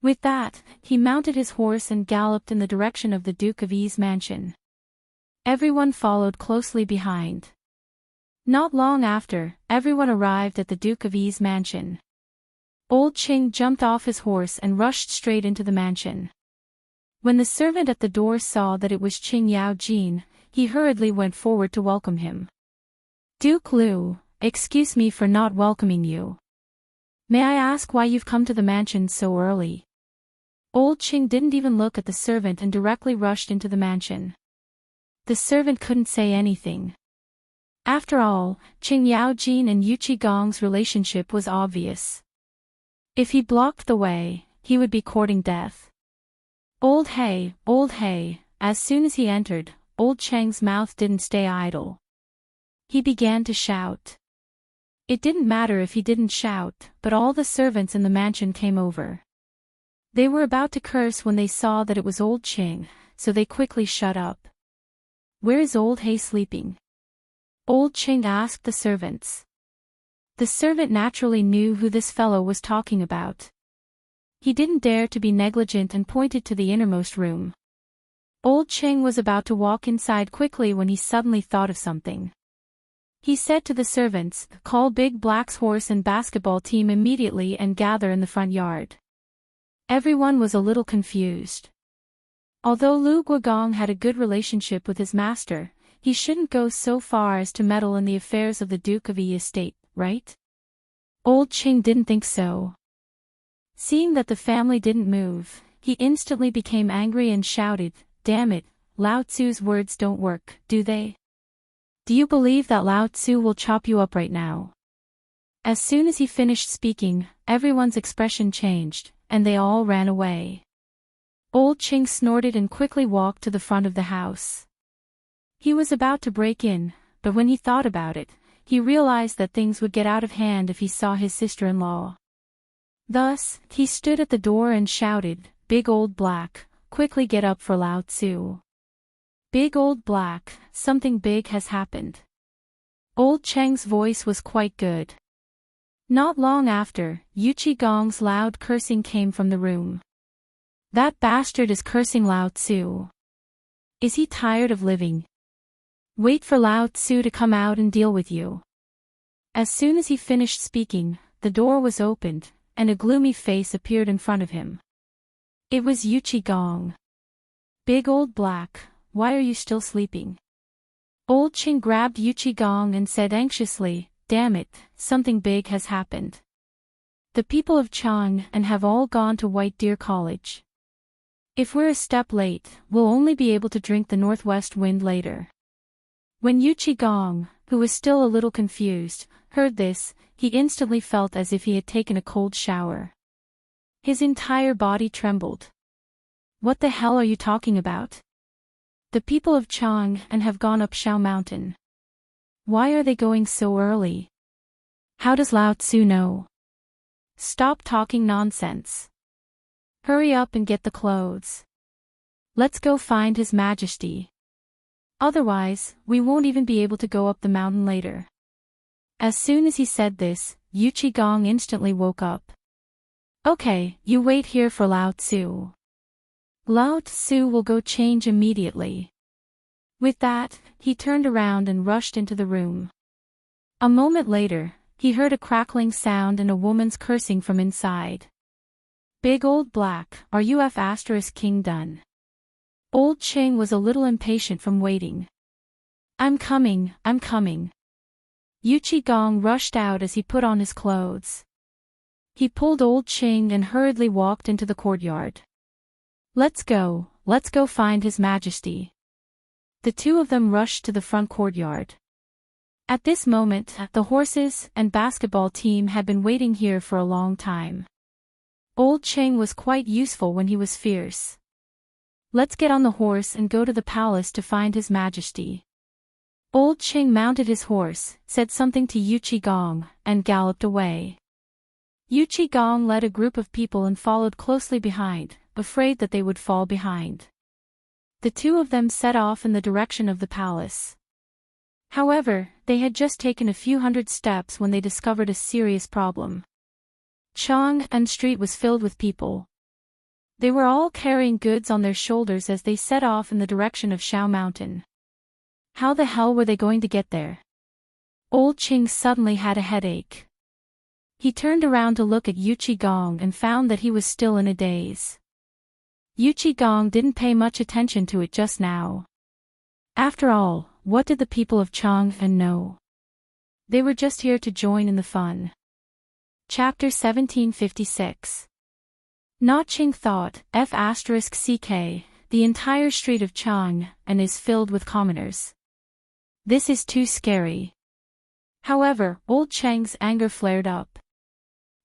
Speaker 1: With that, he mounted his horse and galloped in the direction of the Duke of Yi's mansion. Everyone followed closely behind. Not long after, everyone arrived at the Duke of Yi's mansion. Old Ching jumped off his horse and rushed straight into the mansion. When the servant at the door saw that it was Ching Yao Jin, he hurriedly went forward to welcome him. "Duke Liu, excuse me for not welcoming you. May I ask why you've come to the mansion so early?" Old Ching didn't even look at the servant and directly rushed into the mansion. The servant couldn't say anything. After all, Ching Yao Jin and Yu Qigong's relationship was obvious. If he blocked the way, he would be courting death. Old Hay, as soon as he entered, Old Chang's mouth didn't stay idle. He began to shout. It didn't matter if he didn't shout, but all the servants in the mansion came over. They were about to curse when they saw that it was Old Ching, so they quickly shut up. "Where is Old Hay sleeping?" Old Ching asked the servants. The servant naturally knew who this fellow was talking about. He didn't dare to be negligent and pointed to the innermost room. Old Ching was about to walk inside quickly when he suddenly thought of something. He said to the servants, "Call Big Black's horse and basketball team immediately and gather in the front yard." Everyone was a little confused. Although Lu Guogong had a good relationship with his master, he shouldn't go so far as to meddle in the affairs of the Duke of Yi estate, right? Old Ching didn't think so. Seeing that the family didn't move, he instantly became angry and shouted, "Damn it, Lao Tzu's words don't work, do they? Do you believe that Lao Tzu will chop you up right now?" As soon as he finished speaking, everyone's expression changed, and they all ran away. Old Ching snorted and quickly walked to the front of the house. He was about to break in, but when he thought about it, he realized that things would get out of hand if he saw his sister-in-law. Thus, he stood at the door and shouted, "Big Old Black, quickly get up for Lao Tzu. Big Old Black, something big has happened." Old Cheng's voice was quite good. Not long after, Yu Qigong's loud cursing came from the room. "That bastard is cursing Lao Tzu. Is he tired of living? Wait for Lao Tzu to come out and deal with you." As soon as he finished speaking, the door was opened, and a gloomy face appeared in front of him. It was Yu Qigong. "Big Old Black, why are you still sleeping?" Old Ching grabbed Yu Qigong and said anxiously, "Damn it, something big has happened. The people of Chang and have all gone to White Deer College. If we're a step late, we'll only be able to drink the northwest wind later." When Yu Qigong, who was still a little confused, heard this, he instantly felt as if he had taken a cold shower. His entire body trembled. "What the hell are you talking about? The people of Chang and have gone up Shao Mountain. Why are they going so early? How does Lao Tzu know? Stop talking nonsense. Hurry up and get the clothes. Let's go find His Majesty. Otherwise, we won't even be able to go up the mountain later. As soon as he said this, Yu Qigong instantly woke up. Okay, you wait here for Lao Tzu. Lao Tzu will go change immediately. With that, he turned around and rushed into the room. A moment later, he heard a crackling sound and a woman's cursing from inside. Big Old Black, are you King done? Old Ching was a little impatient from waiting. I'm coming. Yu Qigong rushed out as he put on his clothes. He pulled Old Ching and hurriedly walked into the courtyard. Let's go find His Majesty. The two of them rushed to the front courtyard. At this moment, the horses and basketball team had been waiting here for a long time. Old Ching was quite useful when he was fierce. Let's get on the horse and go to the palace to find His Majesty. Old Ching mounted his horse, said something to Yu Qigong, and galloped away. Yu Qigong led a group of people and followed closely behind, afraid that they would fall behind. The two of them set off in the direction of the palace. However, they had just taken a few hundred steps when they discovered a serious problem. Chang'an Street was filled with people. They were all carrying goods on their shoulders as they set off in the direction of Shao Mountain. How the hell were they going to get there? Old Ching suddenly had a headache. He turned around to look at Yu Qigong and found that he was still in a daze. Yu Qigong didn't pay much attention to it just now. After all, what did the people of Chang'an know? They were just here to join in the fun. Chapter 1756. Na Qing thought, *CK, the entire street of Chang'an is filled with commoners. This is too scary. However, Old Cheng's anger flared up.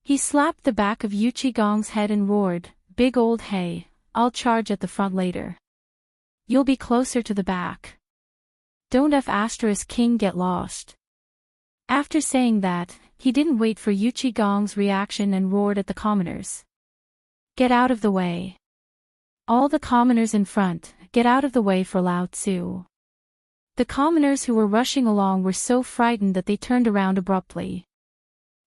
Speaker 1: He slapped the back of Yu Qigong's head and roared, Big Old Hey, I'll charge at the front later. You'll be closer to the back. Don't King get lost. After saying that, he didn't wait for Yu Qigong's reaction and roared at the commoners. Get out of the way. All the commoners in front, get out of the way for Lao Tzu. The commoners who were rushing along were so frightened that they turned around abruptly.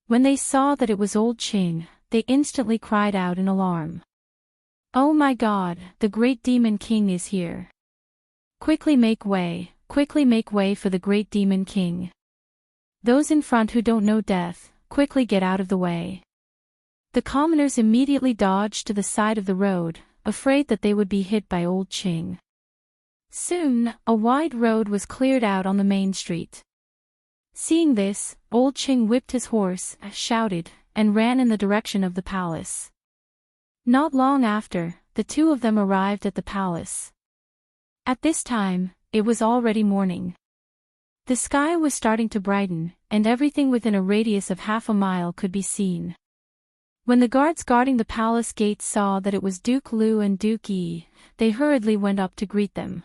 Speaker 1: When they saw that it was Old Ching, they instantly cried out in alarm. Oh my God, the great demon king is here. Quickly make way for the great demon king. Those in front who don't know death, quickly get out of the way. The commoners immediately dodged to the side of the road, afraid that they would be hit by Old Ching. Soon, a wide road was cleared out on the main street. Seeing this, Old Ching whipped his horse, shouted, and ran in the direction of the palace. Not long after, the two of them arrived at the palace. At this time, it was already morning. The sky was starting to brighten, and everything within a radius of half a mile could be seen. When the guards guarding the palace gates saw that it was Duke Lu and Duke Yi, they hurriedly went up to greet them.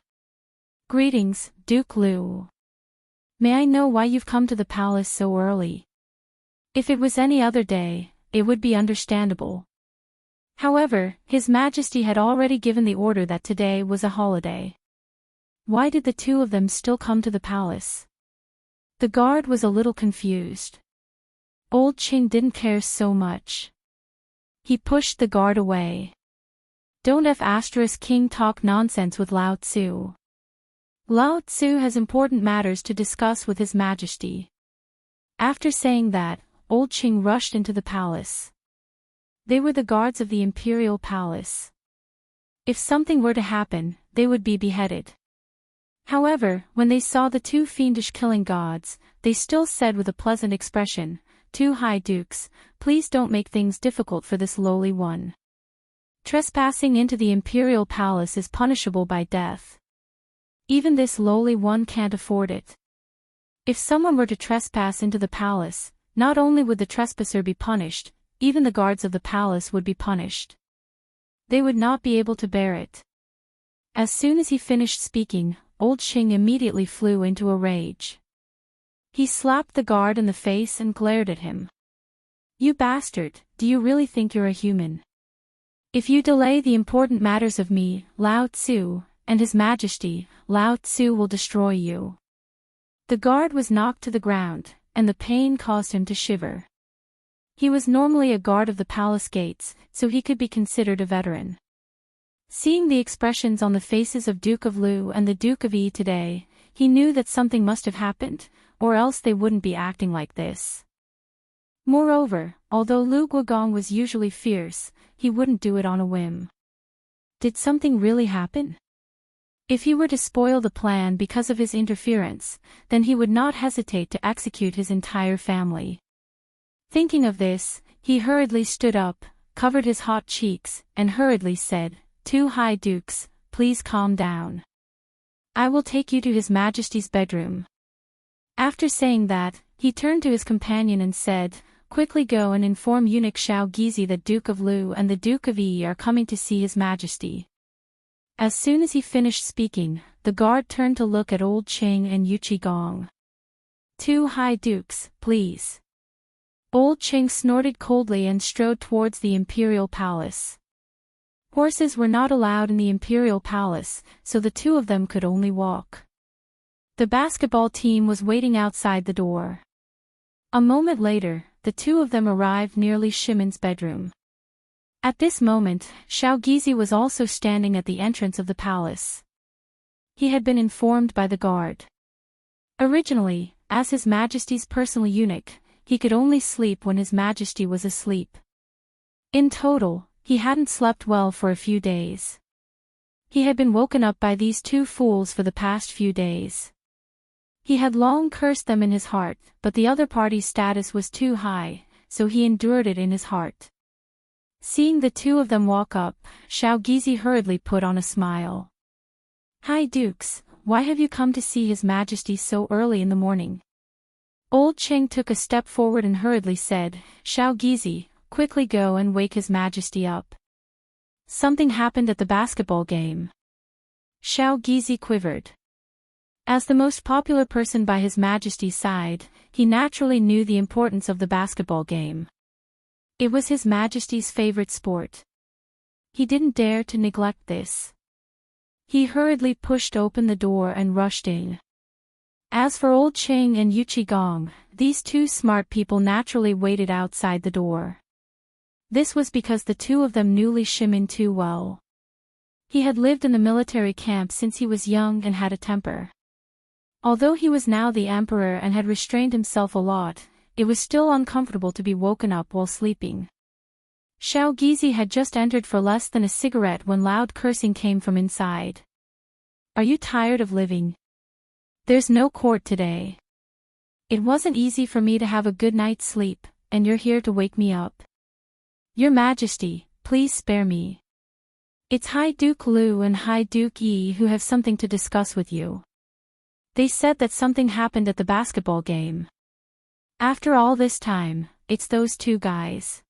Speaker 1: Greetings, Duke Lu. May I know why you've come to the palace so early? If it was any other day, it would be understandable. However, His Majesty had already given the order that today was a holiday. Why did the two of them still come to the palace? The guard was a little confused. Old Ching didn't care so much. He pushed the guard away. Don't King talk nonsense with Lao Tzu. Lao Tzu has important matters to discuss with His Majesty. After saying that, Old Ching rushed into the palace. They were the guards of the imperial palace. If something were to happen, they would be beheaded. However, when they saw the two fiendish killing gods, they still said with a pleasant expression, Two high dukes, please don't make things difficult for this lowly one. Trespassing into the imperial palace is punishable by death. Even this lowly one can't afford it. If someone were to trespass into the palace, not only would the trespasser be punished, even the guards of the palace would be punished. They would not be able to bear it. As soon as he finished speaking, Old Ching immediately flew into a rage. He slapped the guard in the face and glared at him. You bastard, do you really think you're a human? If you delay the important matters of me, Lao Tzu, and His Majesty, Lao Tzu will destroy you. The guard was knocked to the ground, and the pain caused him to shiver. He was normally a guard of the palace gates, so he could be considered a veteran. Seeing the expressions on the faces of Duke of Lu and the Duke of Yi today, he knew that something must have happened, or else they wouldn't be acting like this. Moreover, although Lu Guogong was usually fierce, he wouldn't do it on a whim. Did something really happen? If he were to spoil the plan because of his interference, then he would not hesitate to execute his entire family. Thinking of this, he hurriedly stood up, covered his hot cheeks, and hurriedly said, "Two high dukes, please calm down. I will take you to His Majesty's bedroom." After saying that, he turned to his companion and said, "Quickly go and inform eunuch Xiao Gizi that Duke of Lu and the Duke of Yi are coming to see His Majesty." As soon as he finished speaking, the guard turned to look at old Qing and Yuchi Gong. "Two high dukes, please." Old Qing snorted coldly and strode towards the imperial palace. Horses were not allowed in the imperial palace, so the two of them could only walk. The basketball team was waiting outside the door. A moment later, the two of them arrived near Li Shimin's bedroom. At this moment, Xiao Gizi was also standing at the entrance of the palace. He had been informed by the guard. Originally, as His Majesty's personal eunuch, he could only sleep when His Majesty was asleep. In total, he hadn't slept well for a few days. He had been woken up by these two fools for the past few days. He had long cursed them in his heart, but the other party's status was too high, so he endured it in his heart. Seeing the two of them walk up, Xiao Gizi hurriedly put on a smile. "Hi Dukes, why have you come to see His Majesty so early in the morning?" Old Qing took a step forward and hurriedly said, "Xiao Gizi, quickly go and wake His Majesty up. Something happened at the basketball game." Xiao Gizi quivered. As the most popular person by His Majesty's side, he naturally knew the importance of the basketball game. It was His Majesty's favorite sport. He didn't dare to neglect this. He hurriedly pushed open the door and rushed in. As for old Qing and Yuchi Gong, these two smart people naturally waited outside the door. This was because the two of them knew Li Shimin too well. He had lived in the military camp since he was young and had a temper. Although he was now the emperor and had restrained himself a lot, it was still uncomfortable to be woken up while sleeping. Xiao Gizi had just entered for less than a cigarette when loud cursing came from inside. "Are you tired of living? There's no court today. It wasn't easy for me to have a good night's sleep, and you're here to wake me up. Your Majesty, please spare me. It's High Duke Lu and High Duke Yi who have something to discuss with you. They said that something happened at the basketball game. After all this time, it's those two guys.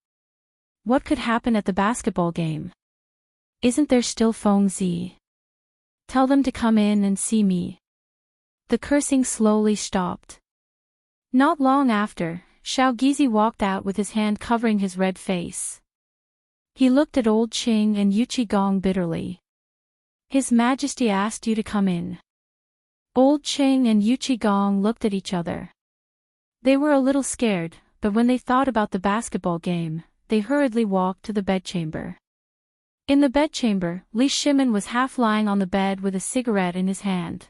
Speaker 1: What could happen at the basketball game? Isn't there still Feng Zi? Tell them to come in and see me." The cursing slowly stopped. Not long after, Xiao Gizi walked out with his hand covering his red face. He looked at old Qing and Yuchi Gong bitterly. "His Majesty asked you to come in." Old Qing and Yuchi Gong looked at each other. They were a little scared, but when they thought about the basketball game, they hurriedly walked to the bedchamber. In the bedchamber, Li Shimin was half lying on the bed with a cigarette in his hand.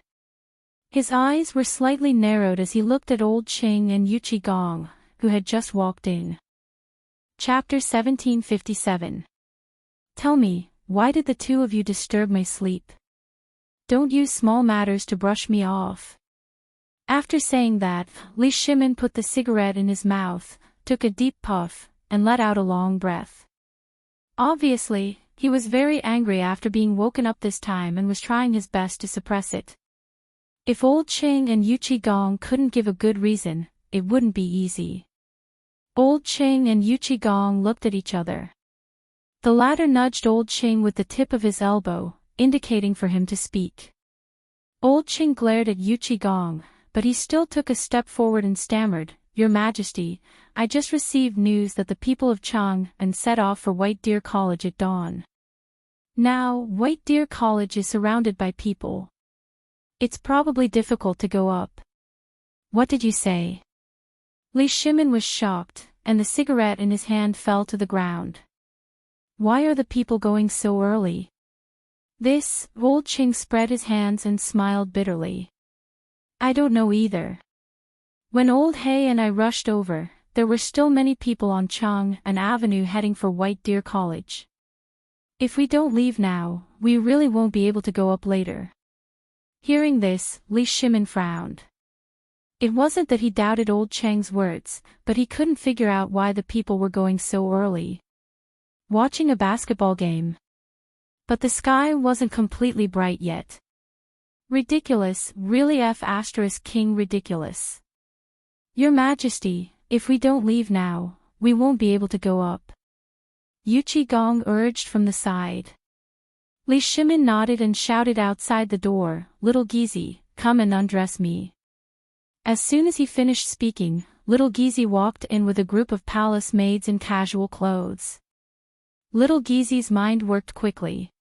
Speaker 1: His eyes were slightly narrowed as he looked at old Qing and Yuchi Gong, who had just walked in. Chapter 1757. "Tell me, why did the two of you disturb my sleep? Don't use small matters to brush me off." After saying that, Li Shimin put the cigarette in his mouth, took a deep puff, and let out a long breath. Obviously, he was very angry after being woken up this time and was trying his best to suppress it. If old Qing and Yuchi Gong couldn't give a good reason, it wouldn't be easy. Old Qing and Yuchi Gong looked at each other. The latter nudged old Qing with the tip of his elbow, indicating for him to speak. Old Qing glared at Yuchi Gong, but he still took a step forward and stammered, "Your Majesty, I just received news that the people of Chang and set off for White Deer College at dawn. Now, White Deer College is surrounded by people. It's probably difficult to go up." "What did you say?" Li Shimin was shocked, and the cigarette in his hand fell to the ground. "Why are the people going so early?" This, Old Ching spread his hands and smiled bitterly. "I don't know either. When Old Hay and I rushed over, there were still many people on Chang and Avenue heading for White Deer College. If we don't leave now, we really won't be able to go up later." Hearing this, Li Shimin frowned. It wasn't that he doubted Old Chang's words, but he couldn't figure out why the people were going so early. Watching a basketball game. But the sky wasn't completely bright yet. Ridiculous, really King ridiculous. "Your Majesty, if we don't leave now, we won't be able to go up," Yuchi Gong urged from the side. Li Shimin nodded and shouted outside the door, "Little Gizi, come and undress me." As soon as he finished speaking, Little Gizi walked in with a group of palace maids in casual clothes. Little Gizi's mind worked quickly.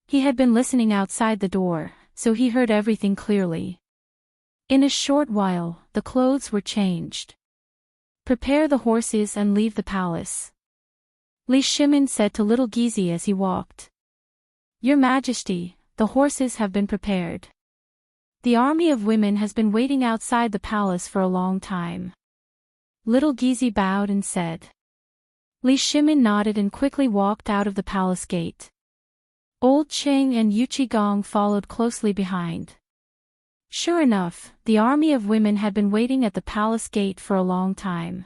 Speaker 1: He had been listening outside the door, so he heard everything clearly. In a short while, the clothes were changed. "Prepare the horses and leave the palace," Li Shimin said to Little Gizi as he walked. "Your Majesty, the horses have been prepared. The army of women has been waiting outside the palace for a long time." Little Gizi bowed and said. Li Shimin nodded and quickly walked out of the palace gate. Old Ching and Yuchi Gong followed closely behind. Sure enough, the army of women had been waiting at the palace gate for a long time.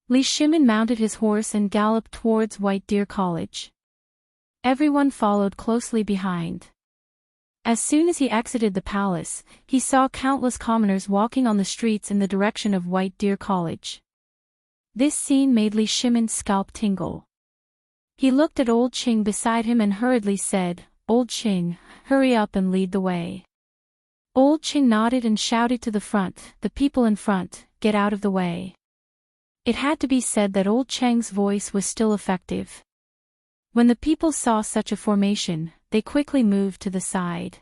Speaker 1: Li Shimin mounted his horse and galloped towards White Deer College. Everyone followed closely behind. As soon as he exited the palace, he saw countless commoners walking on the streets in the direction of White Deer College. This scene made Li Shimin's scalp tingle. He looked at Old Ching beside him and hurriedly said, "Old Ching, hurry up and lead the way." Old Ching nodded and shouted to the front, "The people in front, get out of the way." It had to be said that Old Cheng's voice was still effective. When the people saw such a formation, they quickly moved to the side.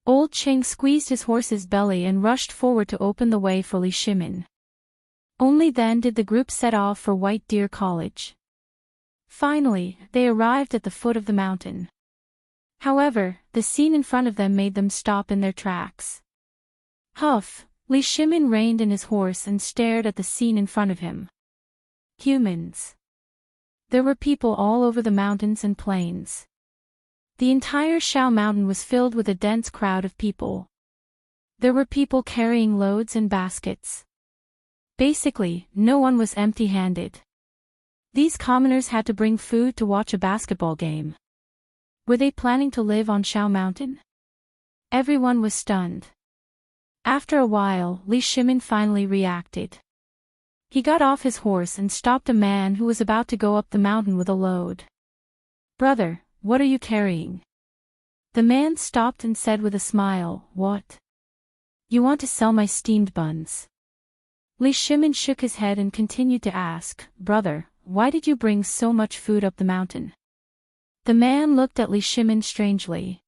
Speaker 1: Old Ching squeezed his horse's belly and rushed forward to open the way for Li Shimin. Only then did the group set off for White Deer College. Finally, they arrived at the foot of the mountain. However, the scene in front of them made them stop in their tracks. Huff, Li Shimin reined in his horse and stared at the scene in front of him. Humans. There were people all over the mountains and plains. The entire Shao Mountain was filled with a dense crowd of people. There were people carrying loads and baskets. Basically, no one was empty-handed. These commoners had to bring food to watch a basketball game. Were they planning to live on Shao Mountain? Everyone was stunned. After a while, Li Shimin finally reacted. He got off his horse and stopped a man who was about to go up the mountain with a load. "Brother, what are you carrying?" The man stopped and said with a smile, "What? You want to sell my steamed buns?" Li Shimin shook his head and continued to ask, "Brother, why did you bring so much food up the mountain?" The man looked at Li Shimin strangely.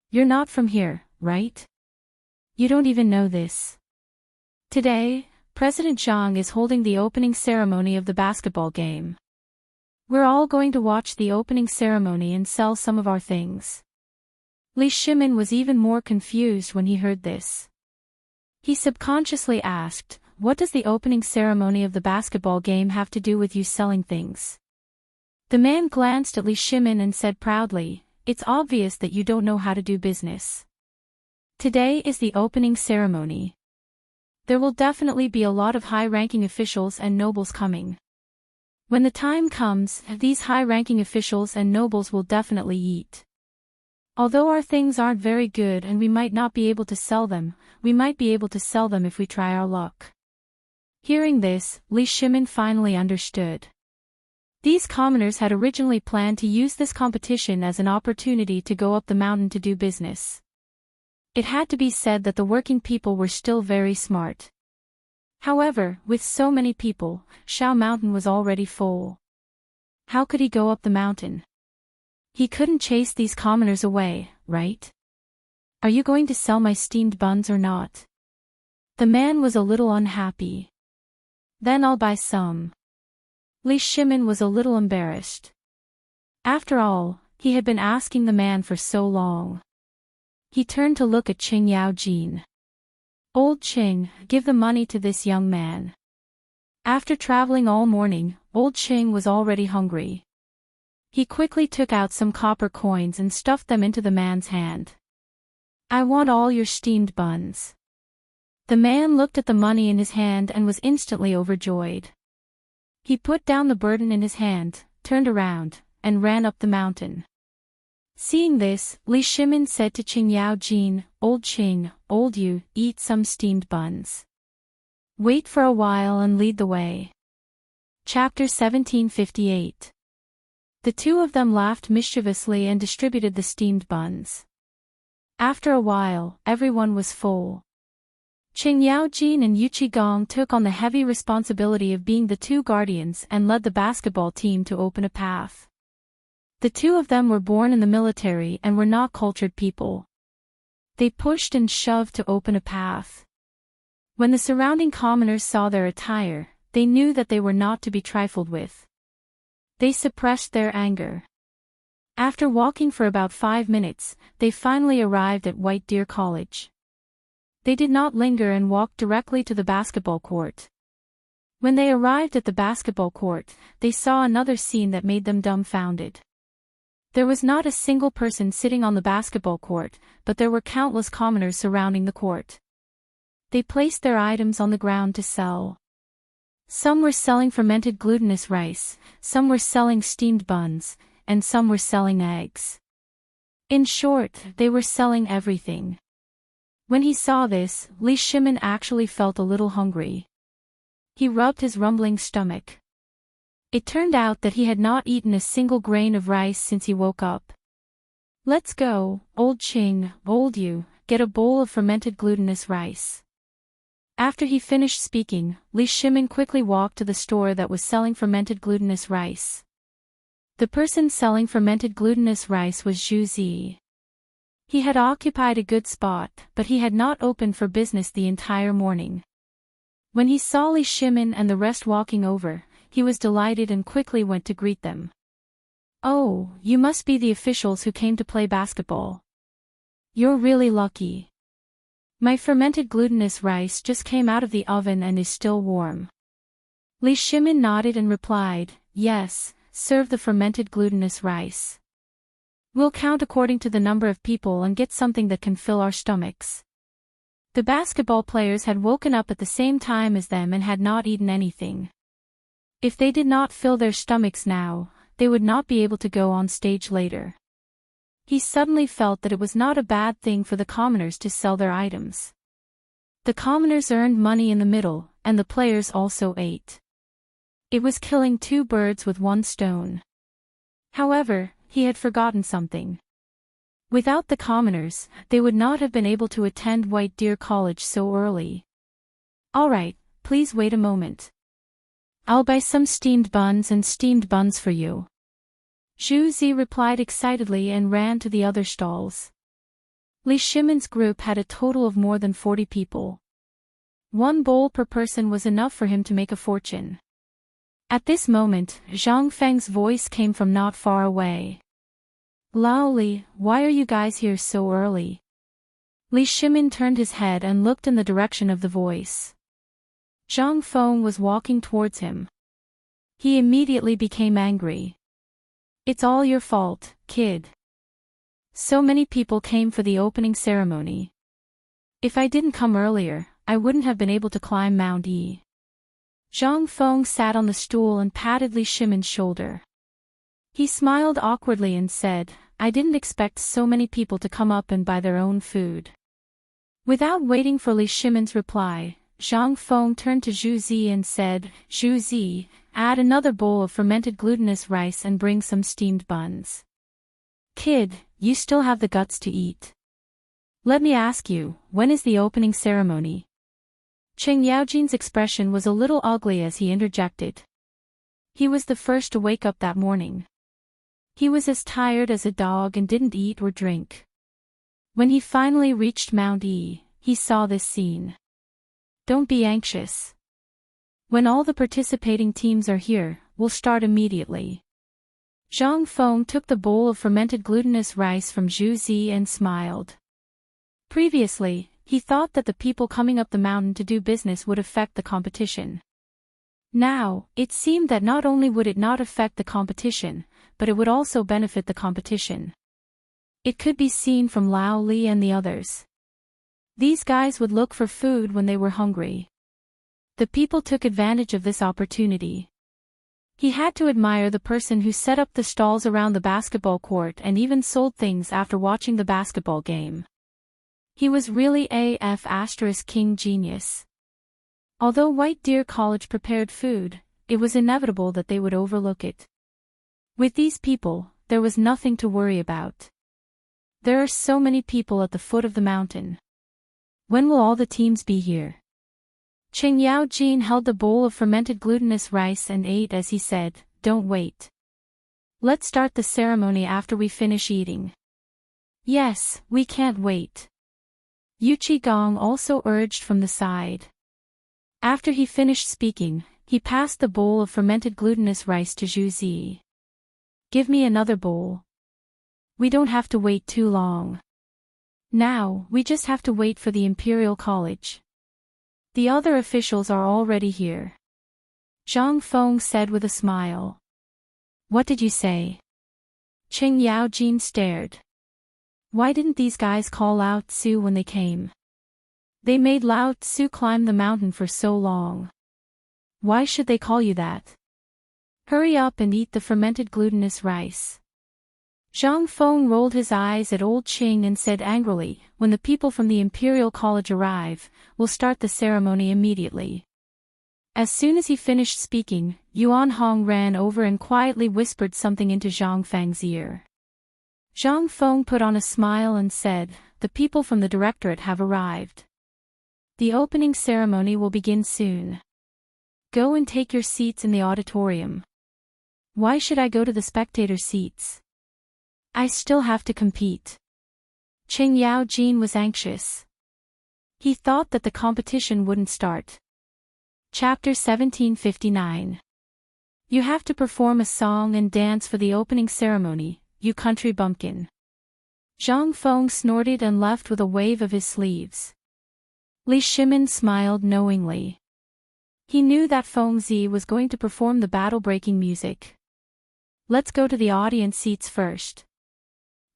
Speaker 1: "You're not from here, right? You don't even know this. Today, President Zhang is holding the opening ceremony of the basketball game. We're all going to watch the opening ceremony and sell some of our things." Li Shimin was even more confused when he heard this. He subconsciously asked, "What does the opening ceremony of the basketball game have to do with you selling things?" The man glanced at Li Shimin and said proudly, "It's obvious that you don't know how to do business. Today is the opening ceremony. There will definitely be a lot of high-ranking officials and nobles coming. When the time comes, these high-ranking officials and nobles will definitely eat. Although our things aren't very good and we might not be able to sell them, we might be able to sell them if we try our luck." Hearing this, Li Shimin finally understood. These commoners had originally planned to use this competition as an opportunity to go up the mountain to do business. It had to be said that the working people were still very smart. However, with so many people, Shao Mountain was already full. How could he go up the mountain? He couldn't chase these commoners away, right? Are you going to sell my steamed buns or not? The man was a little unhappy. Then I'll buy some. Li Shimin was a little embarrassed. After all, he had been asking the man for so long. He turned to look at Qing Yaojin. Old Qing, give the money to this young man. After traveling all morning, old Qing was already hungry. He quickly took out some copper coins and stuffed them into the man's hand. I want all your steamed buns. The man looked at the money in his hand and was instantly overjoyed. He put down the burden in his hand, turned around, and ran up the mountain. Seeing this, Li Shimin said to Qing Yaojin, Old Qing, old you, eat some steamed buns. Wait for a while and lead the way. Chapter 1758. The two of them laughed mischievously and distributed the steamed buns. After a while, everyone was full. Qing Yaojin and Yu Qigong took on the heavy responsibility of being the two guardians and led the basketball team to open a path. The two of them were born in the military and were not cultured people. They pushed and shoved to open a path. When the surrounding commoners saw their attire, they knew that they were not to be trifled with. They suppressed their anger. After walking for about 5 minutes, they finally arrived at White Deer College. They did not linger and walked directly to the basketball court. When they arrived at the basketball court, they saw another scene that made them dumbfounded. There was not a single person sitting on the basketball court, but there were countless commoners surrounding the court. They placed their items on the ground to sell. Some were selling fermented glutinous rice, some were selling steamed buns, and some were selling eggs. In short, they were selling everything. When he saw this, Li Shimin actually felt a little hungry. He rubbed his rumbling stomach. It turned out that he had not eaten a single grain of rice since he woke up. Let's go, old Qing, old you, get a bowl of fermented glutinous rice. After he finished speaking, Li Shimin quickly walked to the store that was selling fermented glutinous rice. The person selling fermented glutinous rice was Zhu Zi. He had occupied a good spot, but he had not opened for business the entire morning. When he saw Li Shimin and the rest walking over, he was delighted and quickly went to greet them. Oh, you must be the officials who came to play basketball. You're really lucky. My fermented glutinous rice just came out of the oven and is still warm. Li Shimin nodded and replied, yes, serve the fermented glutinous rice. We'll count according to the number of people and get something that can fill our stomachs. The basketball players had woken up at the same time as them and had not eaten anything. If they did not fill their stomachs now, they would not be able to go on stage later. He suddenly felt that it was not a bad thing for the commoners to sell their items. The commoners earned money in the middle, and the players also ate. It was killing 2 birds with 1 stone. However, he had forgotten something. Without the commoners, they would not have been able to attend White Deer College so early. All right, please wait a moment. I'll buy some steamed buns and steamed buns for you. Zhu Zi replied excitedly and ran to the other stalls. Li Shimin's group had a total of more than 40 people. 1 bowl per person was enough for him to make a fortune. At this moment, Zhang Feng's voice came from not far away. Lao Li, why are you guys here so early? Li Shimin turned his head and looked in the direction of the voice. Zhang Feng was walking towards him. He immediately became angry. It's all your fault, kid. So many people came for the opening ceremony. If I didn't come earlier, I wouldn't have been able to climb Mount E. Zhang Feng sat on the stool and patted Li Shimin's shoulder. He smiled awkwardly and said, I didn't expect so many people to come up and buy their own food. Without waiting for Li Shimin's reply, Zhang Feng turned to Zhu Zi and said, Zhu Zi, add another bowl of fermented glutinous rice and bring some steamed buns. Kid, you still have the guts to eat. Let me ask you, when is the opening ceremony? Cheng Yaojin's expression was a little ugly as he interjected. He was the first to wake up that morning. He was as tired as a dog and didn't eat or drink. When he finally reached Mount E, he saw this scene. Don't be anxious. When all the participating teams are here, we'll start immediately. Zhang Feng took the bowl of fermented glutinous rice from Zhu Zi and smiled. Previously, he thought that the people coming up the mountain to do business would affect the competition. Now, it seemed that not only would it not affect the competition, but it would also benefit the competition. It could be seen from Lao Li and the others. These guys would look for food when they were hungry. The people took advantage of this opportunity. He had to admire the person who set up the stalls around the basketball court and even sold things after watching the basketball game. He was really king genius. Although White Deer College prepared food, it was inevitable that they would overlook it. With these people, there was nothing to worry about. There are so many people at the foot of the mountain. When will all the teams be here? Cheng Yaojin held the bowl of fermented glutinous rice and ate as he said, "Don't wait. Let's start the ceremony after we finish eating." "Yes, we can't wait." Yu Qigong also urged from the side. After he finished speaking, he passed the bowl of fermented glutinous rice to Zhu Zi. "Give me another bowl. We don't have to wait too long. Now, we just have to wait for the Imperial College. The other officials are already here." Zhang Feng said with a smile. "What did you say?" Cheng Yaojin stared. Why didn't these guys call Lao Tzu when they came? They made Lao Tzu climb the mountain for so long. Why should they call you that? Hurry up and eat the fermented glutinous rice. Zhang Feng rolled his eyes at old Qing and said angrily, "When the people from the Imperial College arrive, we'll start the ceremony immediately." As soon as he finished speaking, Yuan Hong ran over and quietly whispered something into Zhang Feng's ear. Zhang Feng put on a smile and said, "The people from the directorate have arrived. The opening ceremony will begin soon. Go and take your seats in the auditorium." "Why should I go to the spectator seats? I still have to compete." Cheng Yaojin was anxious. He thought that the competition wouldn't start. Chapter 1759. You have to perform a song and dance for the opening ceremony, you country bumpkin. Zhang Feng snorted and left with a wave of his sleeves. Li Shimin smiled knowingly. He knew that Feng Zi was going to perform the battle-breaking music. Let's go to the audience seats first.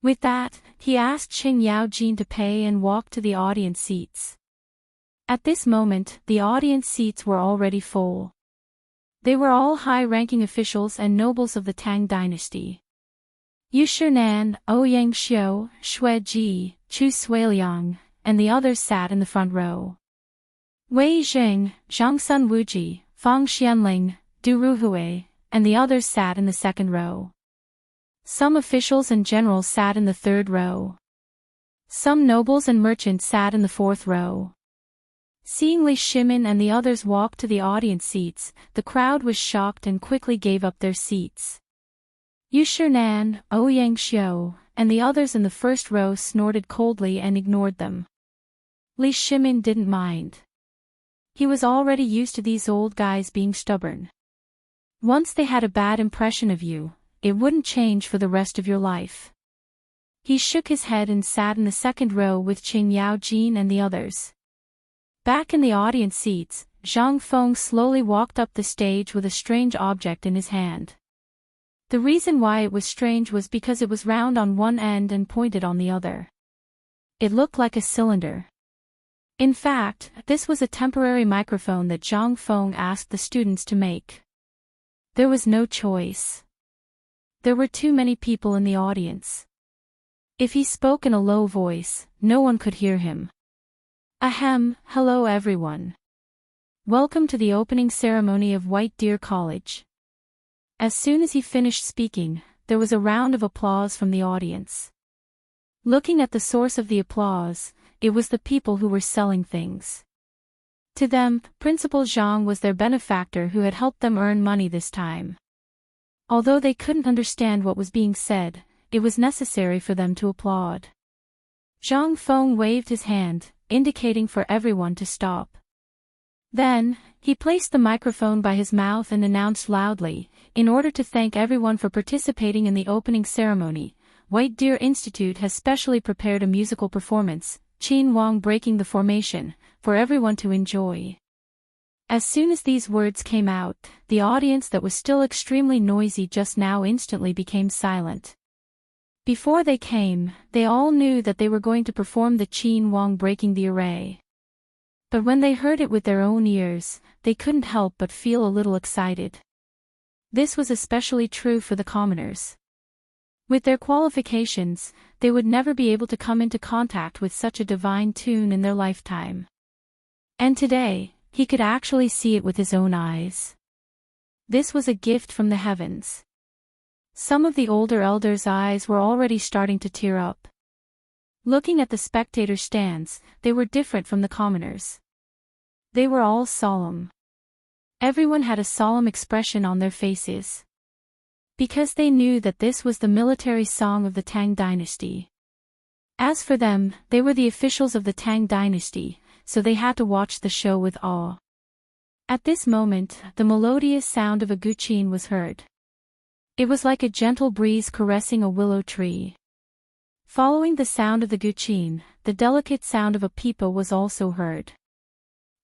Speaker 1: With that, he asked Cheng Yaojin to pay and walk to the audience seats. At this moment, the audience seats were already full. They were all high-ranking officials and nobles of the Tang Dynasty. Yu Shernan, Ouyang Xiu, Xue Ji, Chu Suiliang, and the others sat in the front row. Wei Jing, Zhang Sun Wuji, Fang Xianling, Du Ruhui, and the others sat in the second row. Some officials and generals sat in the third row. Some nobles and merchants sat in the fourth row. Seeing Li Shimin and the others walk to the audience seats, the crowd was shocked and quickly gave up their seats. Yu Shernan, Ouyang Xiu, and the others in the first row snorted coldly and ignored them. Li Shimin didn't mind. He was already used to these old guys being stubborn. Once they had a bad impression of you, it wouldn't change for the rest of your life. He shook his head and sat in the second row with Cheng Yaojin and the others. Back in the audience seats, Zhang Feng slowly walked up the stage with a strange object in his hand. The reason why it was strange was because it was round on one end and pointed on the other. It looked like a cylinder. In fact, this was a temporary microphone that Zhang Feng asked the students to make. There was no choice. There were too many people in the audience. If he spoke in a low voice, no one could hear him. Ahem, hello everyone. Welcome to the opening ceremony of White Deer College. As soon as he finished speaking, there was a round of applause from the audience. Looking at the source of the applause, it was the people who were selling things. To them, Principal Zhang was their benefactor who had helped them earn money this time. Although they couldn't understand what was being said, it was necessary for them to applaud. Zhang Feng waved his hand, indicating for everyone to stop. Then, he placed the microphone by his mouth and announced loudly, in order to thank everyone for participating in the opening ceremony, White Deer Institute has specially prepared a musical performance, Qin Wang breaking the formation, for everyone to enjoy. As soon as these words came out, the audience that was still extremely noisy just now instantly became silent. Before they came, they all knew that they were going to perform the Qin Wang breaking the array. But when they heard it with their own ears, they couldn't help but feel a little excited. This was especially true for the commoners. With their qualifications, they would never be able to come into contact with such a divine tune in their lifetime. And today, he could actually see it with his own eyes. This was a gift from the heavens. Some of the older elders' eyes were already starting to tear up. Looking at the spectator stands, they were different from the commoners. They were all solemn. Everyone had a solemn expression on their faces. Because they knew that this was the military song of the Tang Dynasty. As for them, they were the officials of the Tang Dynasty, so they had to watch the show with awe. At this moment, the melodious sound of a guqin was heard. It was like a gentle breeze caressing a willow tree. Following the sound of the guqin, the delicate sound of a pipa was also heard.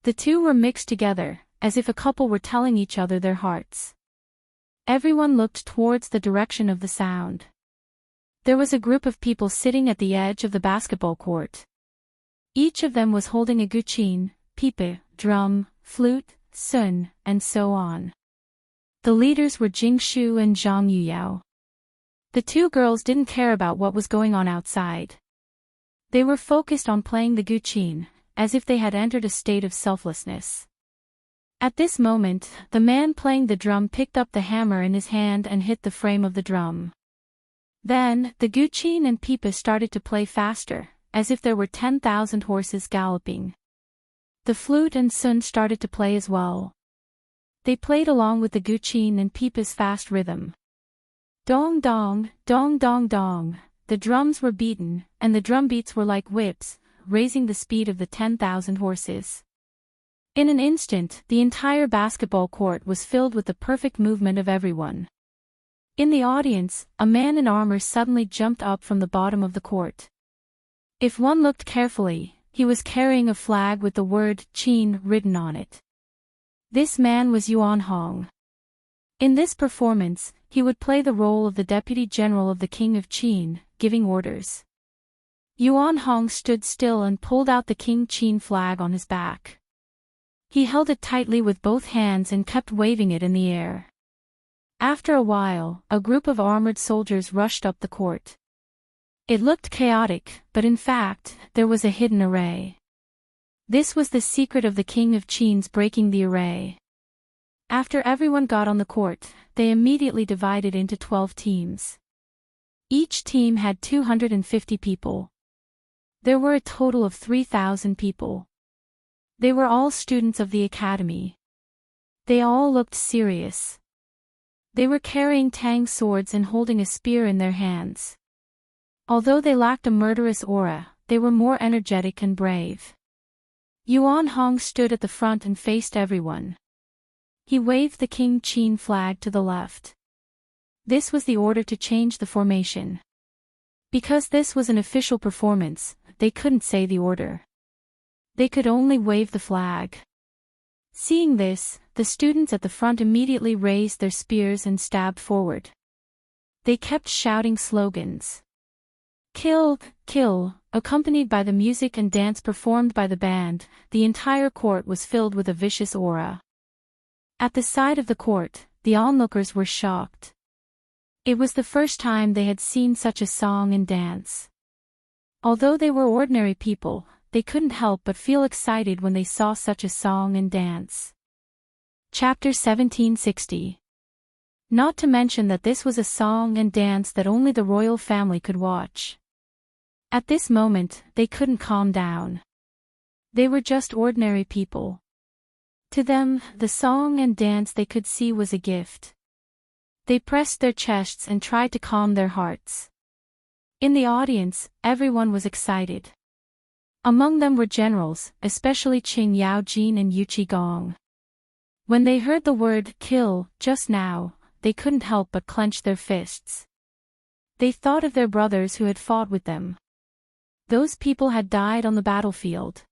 Speaker 1: The two were mixed together, as if a couple were telling each other their hearts. Everyone looked towards the direction of the sound. There was a group of people sitting at the edge of the basketball court. Each of them was holding a guqin, pipa, drum, flute, sun, and so on. The leaders were Jingshu and Zhang Yuyao. The two girls didn't care about what was going on outside. They were focused on playing the guqin, as if they had entered a state of selflessness. At this moment, the man playing the drum picked up the hammer in his hand and hit the frame of the drum. Then, the guqin and pipa started to play faster, as if there were 10,000 horses galloping. The flute and sun started to play as well. They played along with the guqin and pipa's fast rhythm. Dong dong, dong dong dong, the drums were beaten, and the drum beats were like whips, raising the speed of the 10,000 horses. In an instant, the entire basketball court was filled with the perfect movement of everyone. In the audience, a man in armor suddenly jumped up from the bottom of the court. If one looked carefully, he was carrying a flag with the word Qin written on it. This man was Yuan Hong. In this performance, he would play the role of the Deputy General of the King of Qin, giving orders. Yuan Hong stood still and pulled out the King Qin flag on his back. He held it tightly with both hands and kept waving it in the air. After a while, a group of armored soldiers rushed up the court. It looked chaotic, but in fact, there was a hidden array. This was the secret of the King of Qin's breaking the array. After everyone got on the court, they immediately divided into 12 teams. Each team had 250 people. There were a total of 3,000 people. They were all students of the academy. They all looked serious. They were carrying Tang swords and holding a spear in their hands. Although they lacked a murderous aura, they were more energetic and brave. Yuan Hong stood at the front and faced everyone. He waved the King Qin flag to the left. This was the order to change the formation. Because this was an official performance, they couldn't say the order. They could only wave the flag. Seeing this, the students at the front immediately raised their spears and stabbed forward. They kept shouting slogans. Kill, kill, accompanied by the music and dance performed by the band, the entire court was filled with a vicious aura. At the side of the court, the onlookers were shocked. It was the first time they had seen such a song and dance. Although they were ordinary people, they couldn't help but feel excited when they saw such a song and dance. Chapter 1760. Not to mention that this was a song and dance that only the royal family could watch. At this moment, they couldn't calm down. They were just ordinary people. To them, the song and dance they could see was a gift. They pressed their chests and tried to calm their hearts. In the audience, everyone was excited. Among them were generals, especially Qing Yaojin and Yuqi Gong. When they heard the word kill just now, they couldn't help but clench their fists. They thought of their brothers who had fought with them. Those people had died on the battlefield.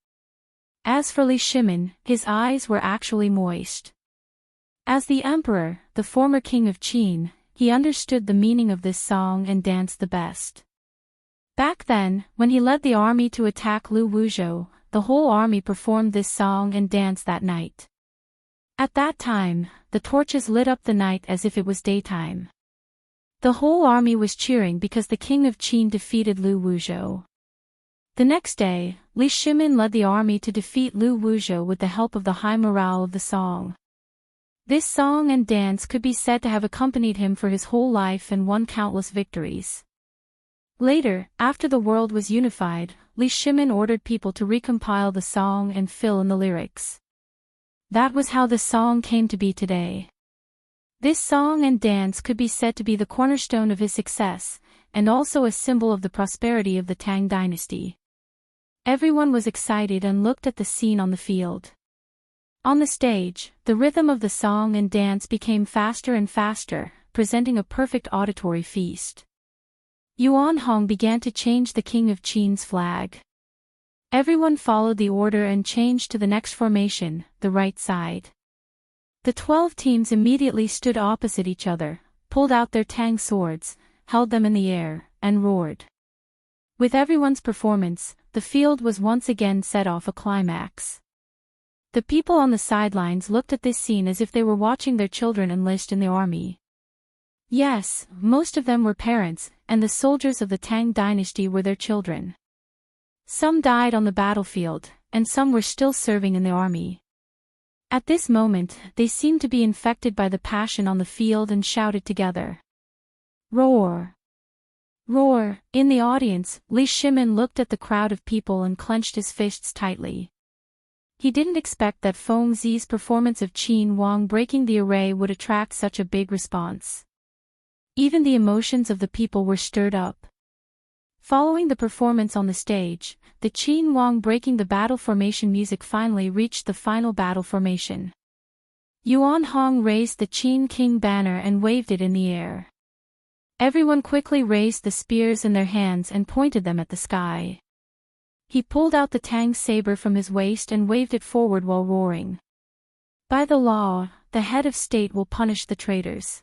Speaker 1: As for Li Shimin, his eyes were actually moist. As the emperor, the former king of Qin, he understood the meaning of this song and dance the best. Back then, when he led the army to attack Lu Wuzhou, the whole army performed this song and dance that night. At that time, the torches lit up the night as if it was daytime. The whole army was cheering because the king of Qin defeated Lu Wuzhou. The next day, Li Shimin led the army to defeat Lu Wuzhou with the help of the high morale of the song. This song and dance could be said to have accompanied him for his whole life and won countless victories. Later, after the world was unified, Li Shimin ordered people to recompile the song and fill in the lyrics. That was how the song came to be today. This song and dance could be said to be the cornerstone of his success, and also a symbol of the prosperity of the Tang Dynasty. Everyone was excited and looked at the scene on the field. On the stage, the rhythm of the song and dance became faster and faster, presenting a perfect auditory feast. Yuan Hong began to change the King of Qin's flag. Everyone followed the order and changed to the next formation, the right side. The 12 teams immediately stood opposite each other, pulled out their Tang swords, held them in the air, and roared. With everyone's performance, the field was once again set off a climax. The people on the sidelines looked at this scene as if they were watching their children enlist in the army. Yes, most of them were parents, and the soldiers of the Tang Dynasty were their children. Some died on the battlefield, and some were still serving in the army. At this moment, they seemed to be infected by the passion on the field and shouted together. Roar! Roar! In the audience, Li Shimin looked at the crowd of people and clenched his fists tightly. He didn't expect that Feng Zi's performance of Qin Wang breaking the array would attract such a big response. Even the emotions of the people were stirred up. Following the performance on the stage, the Qin Wang breaking the battle formation music finally reached the final battle formation. Yuan Hong raised the Qin King banner and waved it in the air. Everyone quickly raised the spears in their hands and pointed them at the sky. He pulled out the Tang saber from his waist and waved it forward while roaring. By the law, the head of state will punish the traitors.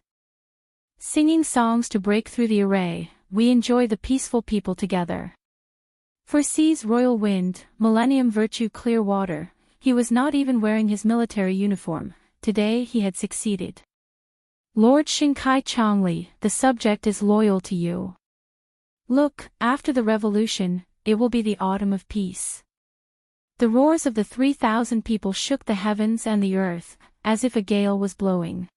Speaker 1: Singing songs to break through the array, we enjoy the peaceful people together. For Sea's royal wind, millennium virtue clear water, he was not even wearing his military uniform, today he had succeeded. Lord Xingkai Chongli, the subject is loyal to you. Look, after the revolution, it will be the autumn of peace. The roars of the 3,000 people shook the heavens and the earth, as if a gale was blowing.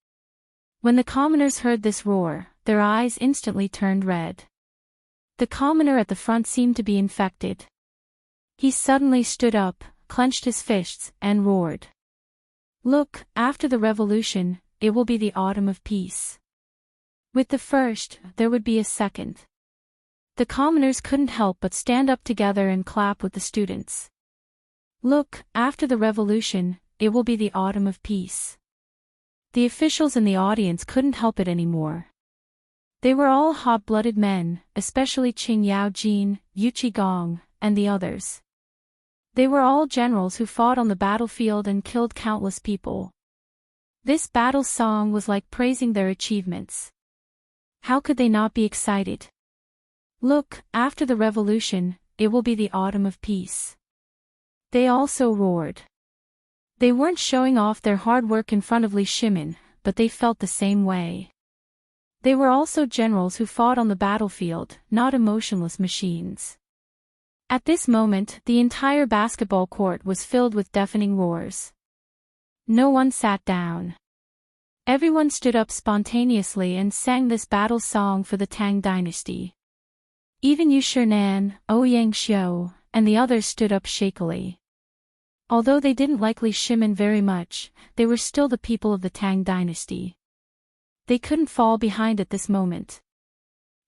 Speaker 1: When the commoners heard this roar, their eyes instantly turned red. The commoner at the front seemed to be infected. He suddenly stood up, clenched his fists, and roared. Look, after the revolution, it will be the autumn of peace. With the first, there would be a second. The commoners couldn't help but stand up together and clap with the students. Look, after the revolution, it will be the autumn of peace. The officials in the audience couldn't help it anymore. They were all hot-blooded men, especially Qing Yaojin, Yuqi Gong, and the others. They were all generals who fought on the battlefield and killed countless people. This battle song was like praising their achievements. How could they not be excited? Look, after the revolution, it will be the autumn of peace. They also roared. They weren't showing off their hard work in front of Li Shimin, but they felt the same way. They were also generals who fought on the battlefield, not emotionless machines. At this moment, the entire basketball court was filled with deafening roars. No one sat down. Everyone stood up spontaneously and sang this battle song for the Tang Dynasty. Even Yu Shernan, Ouyang Xiao, and the others stood up shakily. Although they didn't like Li Shimin very much, they were still the people of the Tang Dynasty. They couldn't fall behind at this moment.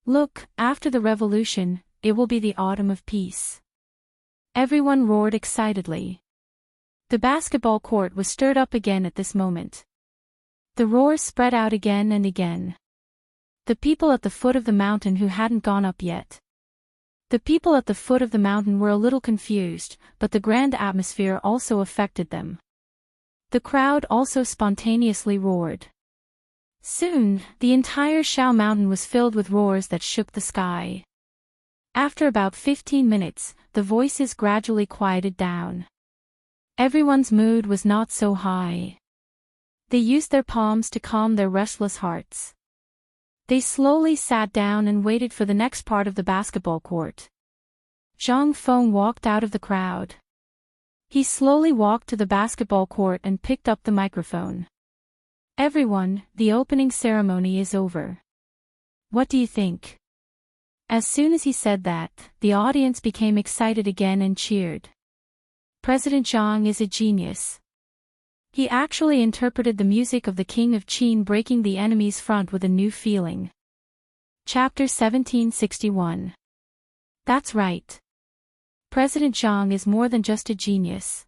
Speaker 1: Look, after the revolution, it will be the autumn of peace. Everyone roared excitedly. The basketball court was stirred up again at this moment. The roars spread out again and again. The people at the foot of the mountain who hadn't gone up yet. The people at the foot of the mountain were a little confused, but the grand atmosphere also affected them. The crowd also spontaneously roared. Soon, the entire Shao Mountain was filled with roars that shook the sky. After about 15 minutes, the voices gradually quieted down. Everyone's mood was not so high. They used their palms to calm their restless hearts. They slowly sat down and waited for the next part of the basketball court. Zhang Feng walked out of the crowd. He slowly walked to the basketball court and picked up the microphone. Everyone, the opening ceremony is over. What do you think? As soon as he said that, the audience became excited again and cheered. President Zhang is a genius. He actually interpreted the music of the King of Qin breaking the enemy's front with a new feeling. Chapter 1761. That's right. President Zhang is more than just a genius.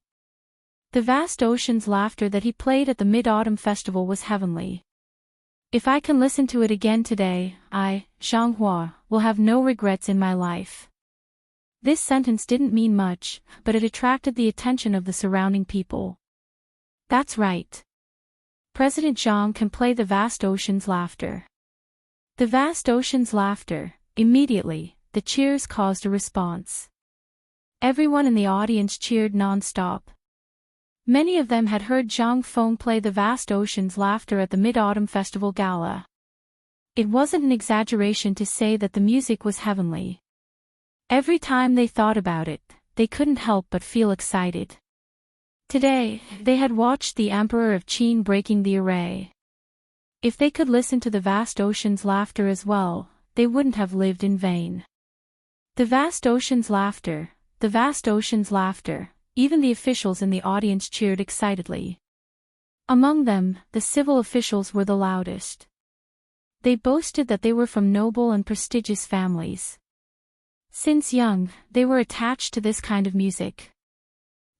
Speaker 1: The vast ocean's laughter that he played at the Mid-Autumn Festival was heavenly. If I can listen to it again today, I, Zhang Hua, will have no regrets in my life. This sentence didn't mean much, but it attracted the attention of the surrounding people. That's right. President Zhang can play the vast ocean's laughter. The vast ocean's laughter. Immediately, the cheers caused a response. Everyone in the audience cheered non-stop. Many of them had heard Zhang Feng play the vast ocean's laughter at the Mid-Autumn Festival Gala. It wasn't an exaggeration to say that the music was heavenly. Every time they thought about it, they couldn't help but feel excited. Today, they had watched the Emperor of Qin breaking the array. If they could listen to the vast ocean's laughter as well, they wouldn't have lived in vain. The vast ocean's laughter, the vast ocean's laughter, even the officials in the audience cheered excitedly. Among them, the civil officials were the loudest. They boasted that they were from noble and prestigious families. Since young, they were attached to this kind of music.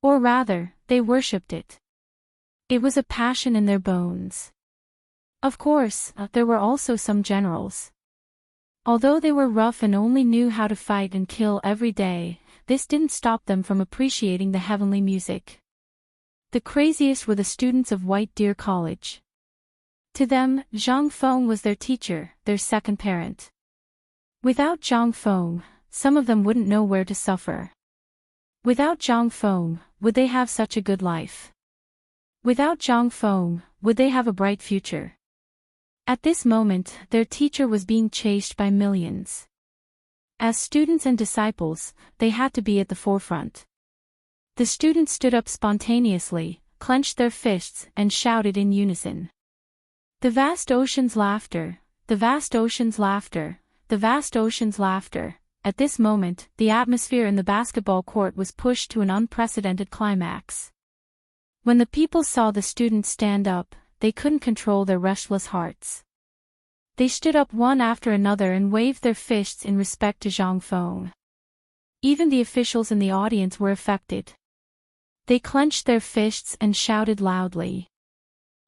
Speaker 1: Or rather, they worshipped it. It was a passion in their bones. Of course, there were also some generals. Although they were rough and only knew how to fight and kill every day, this didn't stop them from appreciating the heavenly music. The craziest were the students of White Deer College. To them, Zhang Feng was their teacher, their second parent. Without Zhang Feng, some of them wouldn't know where to suffer. Without Zhang Feng, would they have such a good life? Without Zhang Feng, would they have a bright future? At this moment, their teacher was being chased by millions. As students and disciples, they had to be at the forefront. The students stood up spontaneously, clenched their fists, and shouted in unison. The vast ocean's laughter, the vast ocean's laughter, the vast ocean's laughter. At this moment, the atmosphere in the basketball court was pushed to an unprecedented climax. When the people saw the students stand up, they couldn't control their restless hearts. They stood up one after another and waved their fists in respect to Zhang Feng. Even the officials in the audience were affected. They clenched their fists and shouted loudly.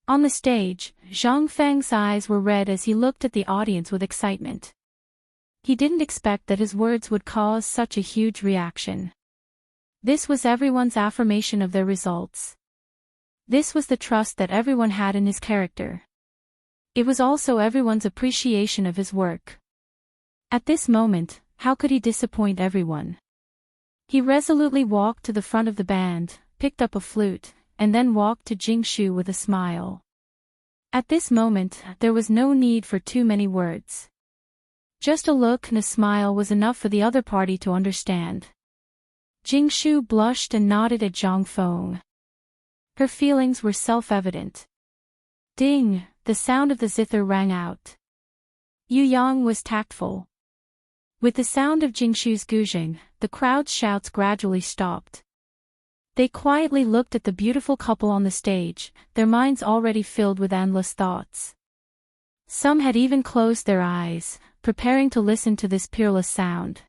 Speaker 1: On the stage, Zhang Feng's eyes were red as he looked at the audience with excitement. He didn't expect that his words would cause such a huge reaction. This was everyone's affirmation of their results. This was the trust that everyone had in his character. It was also everyone's appreciation of his work. At this moment, how could he disappoint everyone? He resolutely walked to the front of the band, picked up a flute, and then walked to Jingshu with a smile. At this moment, there was no need for too many words. Just a look and a smile was enough for the other party to understand. Jingshu blushed and nodded at Zhang Feng. Her feelings were self-evident. Ding, the sound of the zither rang out. Yu Yang was tactful. With the sound of Jingshu's guzheng, the crowd's shouts gradually stopped. They quietly looked at the beautiful couple on the stage, their minds already filled with endless thoughts. Some had even closed their eyes, preparing to listen to this peerless sound.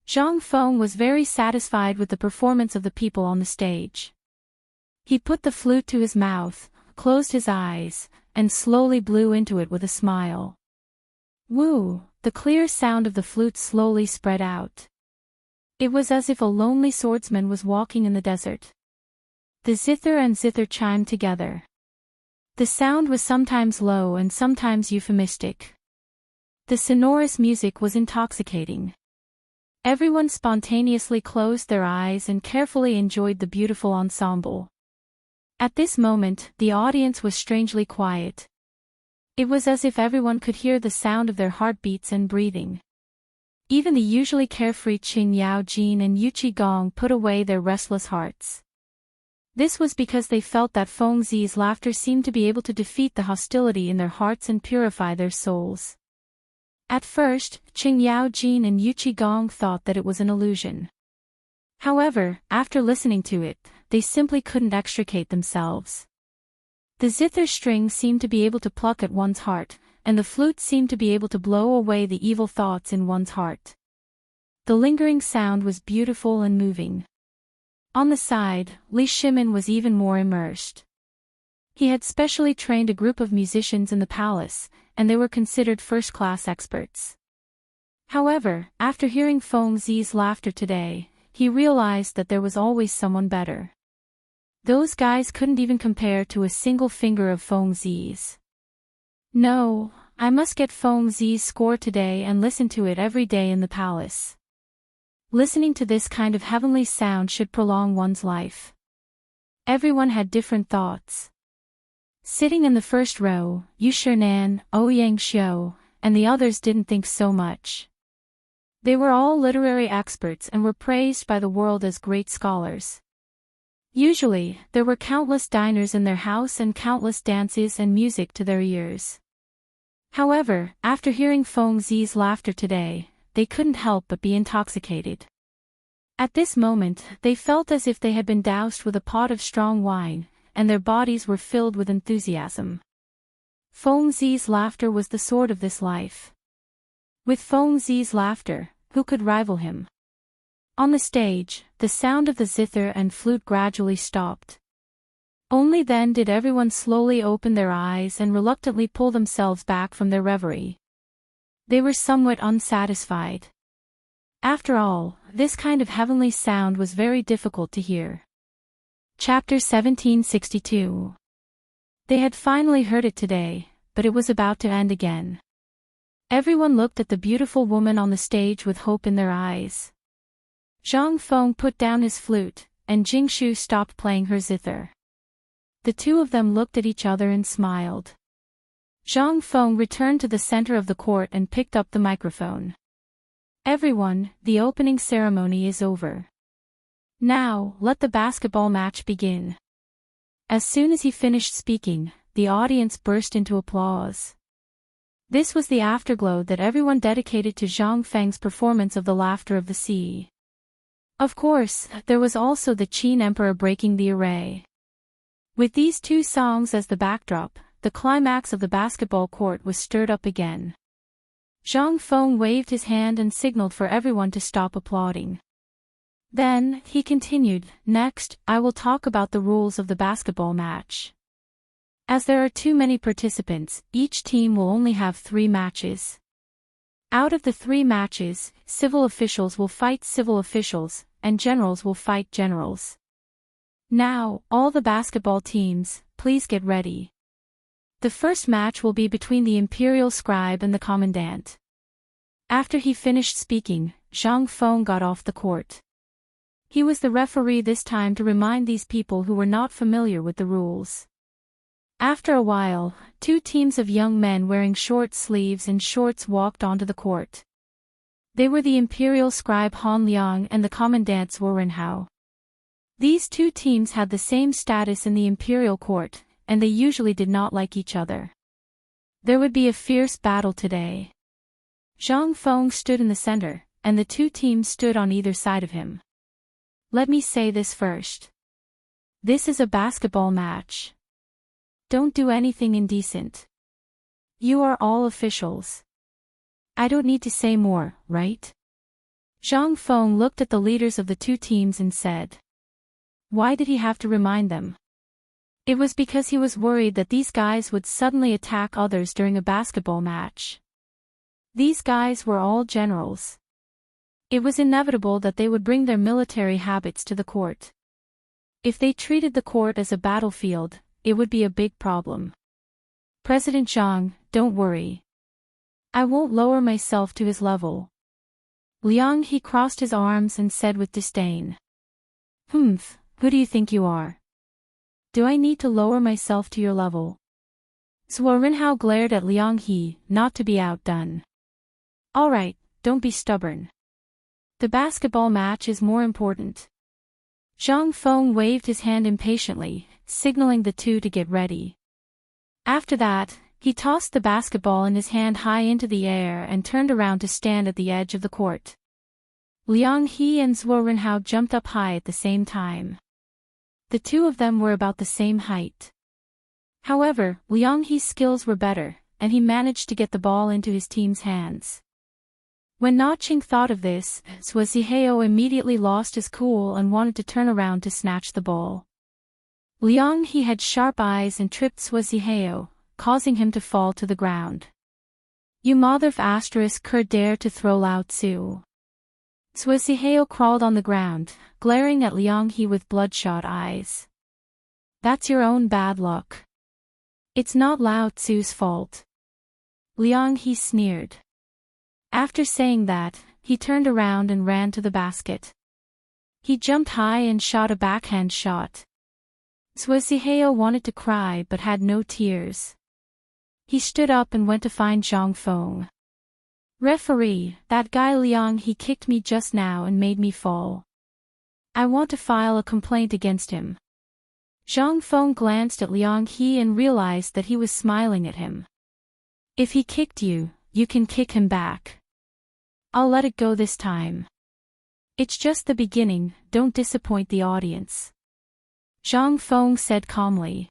Speaker 1: Zhang Feng was very satisfied with the performance of the people on the stage. He put the flute to his mouth, closed his eyes, and slowly blew into it with a smile. Woo! The clear sound of the flute slowly spread out. It was as if a lonely swordsman was walking in the desert. The zither and zither chimed together. The sound was sometimes low and sometimes euphemistic. The sonorous music was intoxicating. Everyone spontaneously closed their eyes and carefully enjoyed the beautiful ensemble. At this moment, the audience was strangely quiet. It was as if everyone could hear the sound of their heartbeats and breathing. Even the usually carefree Qing Yao Jin and Yuqi Gong put away their restless hearts. This was because they felt that Feng Zi's laughter seemed to be able to defeat the hostility in their hearts and purify their souls. At first, Qing Yao Jin and Yuqi Gong thought that it was an illusion. However, after listening to it, they simply couldn't extricate themselves. The zither string seemed to be able to pluck at one's heart, and the flute seemed to be able to blow away the evil thoughts in one's heart. The lingering sound was beautiful and moving. On the side, Li Shimin was even more immersed. He had specially trained a group of musicians in the palace, and they were considered first-class experts. However, after hearing Feng Zi's laughter today, he realized that there was always someone better. Those guys couldn't even compare to a single finger of Feng Zi's. No, I must get Feng Zi's score today and listen to it every day in the palace. Listening to this kind of heavenly sound should prolong one's life. Everyone had different thoughts. Sitting in the first row, Yu Shinan, Ouyang Xiu, and the others didn't think so much. They were all literary experts and were praised by the world as great scholars. Usually, there were countless diners in their house and countless dances and music to their ears. However, after hearing Feng Zi's laughter today, they couldn't help but be intoxicated. At this moment, they felt as if they had been doused with a pot of strong wine, and their bodies were filled with enthusiasm. Feng Zi's laughter was the sword of this life. With Feng Zi's laughter, who could rival him? On the stage, the sound of the zither and flute gradually stopped. Only then did everyone slowly open their eyes and reluctantly pull themselves back from their reverie. They were somewhat unsatisfied. After all, this kind of heavenly sound was very difficult to hear. Chapter 1762. They had finally heard it today, but it was about to end again. Everyone looked at the beautiful woman on the stage with hope in their eyes. Zhang Feng put down his flute, and Jingshu stopped playing her zither. The two of them looked at each other and smiled. Zhang Feng returned to the center of the court and picked up the microphone. Everyone, the opening ceremony is over. Now, let the basketball match begin. As soon as he finished speaking, the audience burst into applause. This was the afterglow that everyone dedicated to Zhang Feng's performance of the Laughter of the Sea. Of course, there was also the Qin Emperor breaking the array. With these two songs as the backdrop, the climax of the basketball court was stirred up again. Zhang Feng waved his hand and signaled for everyone to stop applauding. Then, he continued, "Next, I will talk about the rules of the basketball match. As there are too many participants, each team will only have 3 matches. Out of the 3 matches, civil officials will fight civil officials, and generals will fight generals. Now, all the basketball teams, please get ready. The first match will be between the imperial scribe and the commandant." After he finished speaking, Zhang Feng got off the court. He was the referee this time to remind these people who were not familiar with the rules. After a while, 2 teams of young men wearing short sleeves and shorts walked onto the court. They were the imperial scribe Han Liang and the commandant Zhuo Renhao. These 2 teams had the same status in the imperial court, and they usually did not like each other. There would be a fierce battle today. Zhang Feng stood in the center, and the two teams stood on either side of him. Let me say this first. This is a basketball match. Don't do anything indecent. You are all officials. I don't need to say more, right? Zhang Feng looked at the leaders of the two teams and said. Why did he have to remind them? It was because he was worried that these guys would suddenly attack others during a basketball match. These guys were all generals. It was inevitable that they would bring their military habits to the court. If they treated the court as a battlefield, it would be a big problem. President Zhang, don't worry. I won't lower myself to his level. Liang He crossed his arms and said with disdain. Who do you think you are? Do I need to lower myself to your level? Zhuo Rinhao glared at Liang He, not to be outdone. Alright, don't be stubborn. The basketball match is more important. Zhang Feng waved his hand impatiently, signaling the two to get ready. After that, he tossed the basketball in his hand high into the air and turned around to stand at the edge of the court. Liang He and Zhuo Rinhao jumped up high at the same time. The two of them were about the same height. However, Liang He's skills were better, and he managed to get the ball into his team's hands. When Na Qing thought of this, Zhuo Zihao immediately lost his cool and wanted to turn around to snatch the ball. Liang He had sharp eyes and tripped Zhuo Zihao, causing him to fall to the ground. You mother f*** could dare to throw Lao Tzu. Zhuo Zihao crawled on the ground, glaring at Liang He with bloodshot eyes. That's your own bad luck. It's not Lao Tzu's fault. Liang He sneered. After saying that, he turned around and ran to the basket. He jumped high and shot a backhand shot. Zhuo Zihao wanted to cry but had no tears. He stood up and went to find Zhang Feng. Referee, that guy Liang He kicked me just now and made me fall. I want to file a complaint against him. Zhang Feng glanced at Liang He and realized that he was smiling at him. If he kicked you, you can kick him back. I'll let it go this time. It's just the beginning, don't disappoint the audience. Zhang Feng said calmly.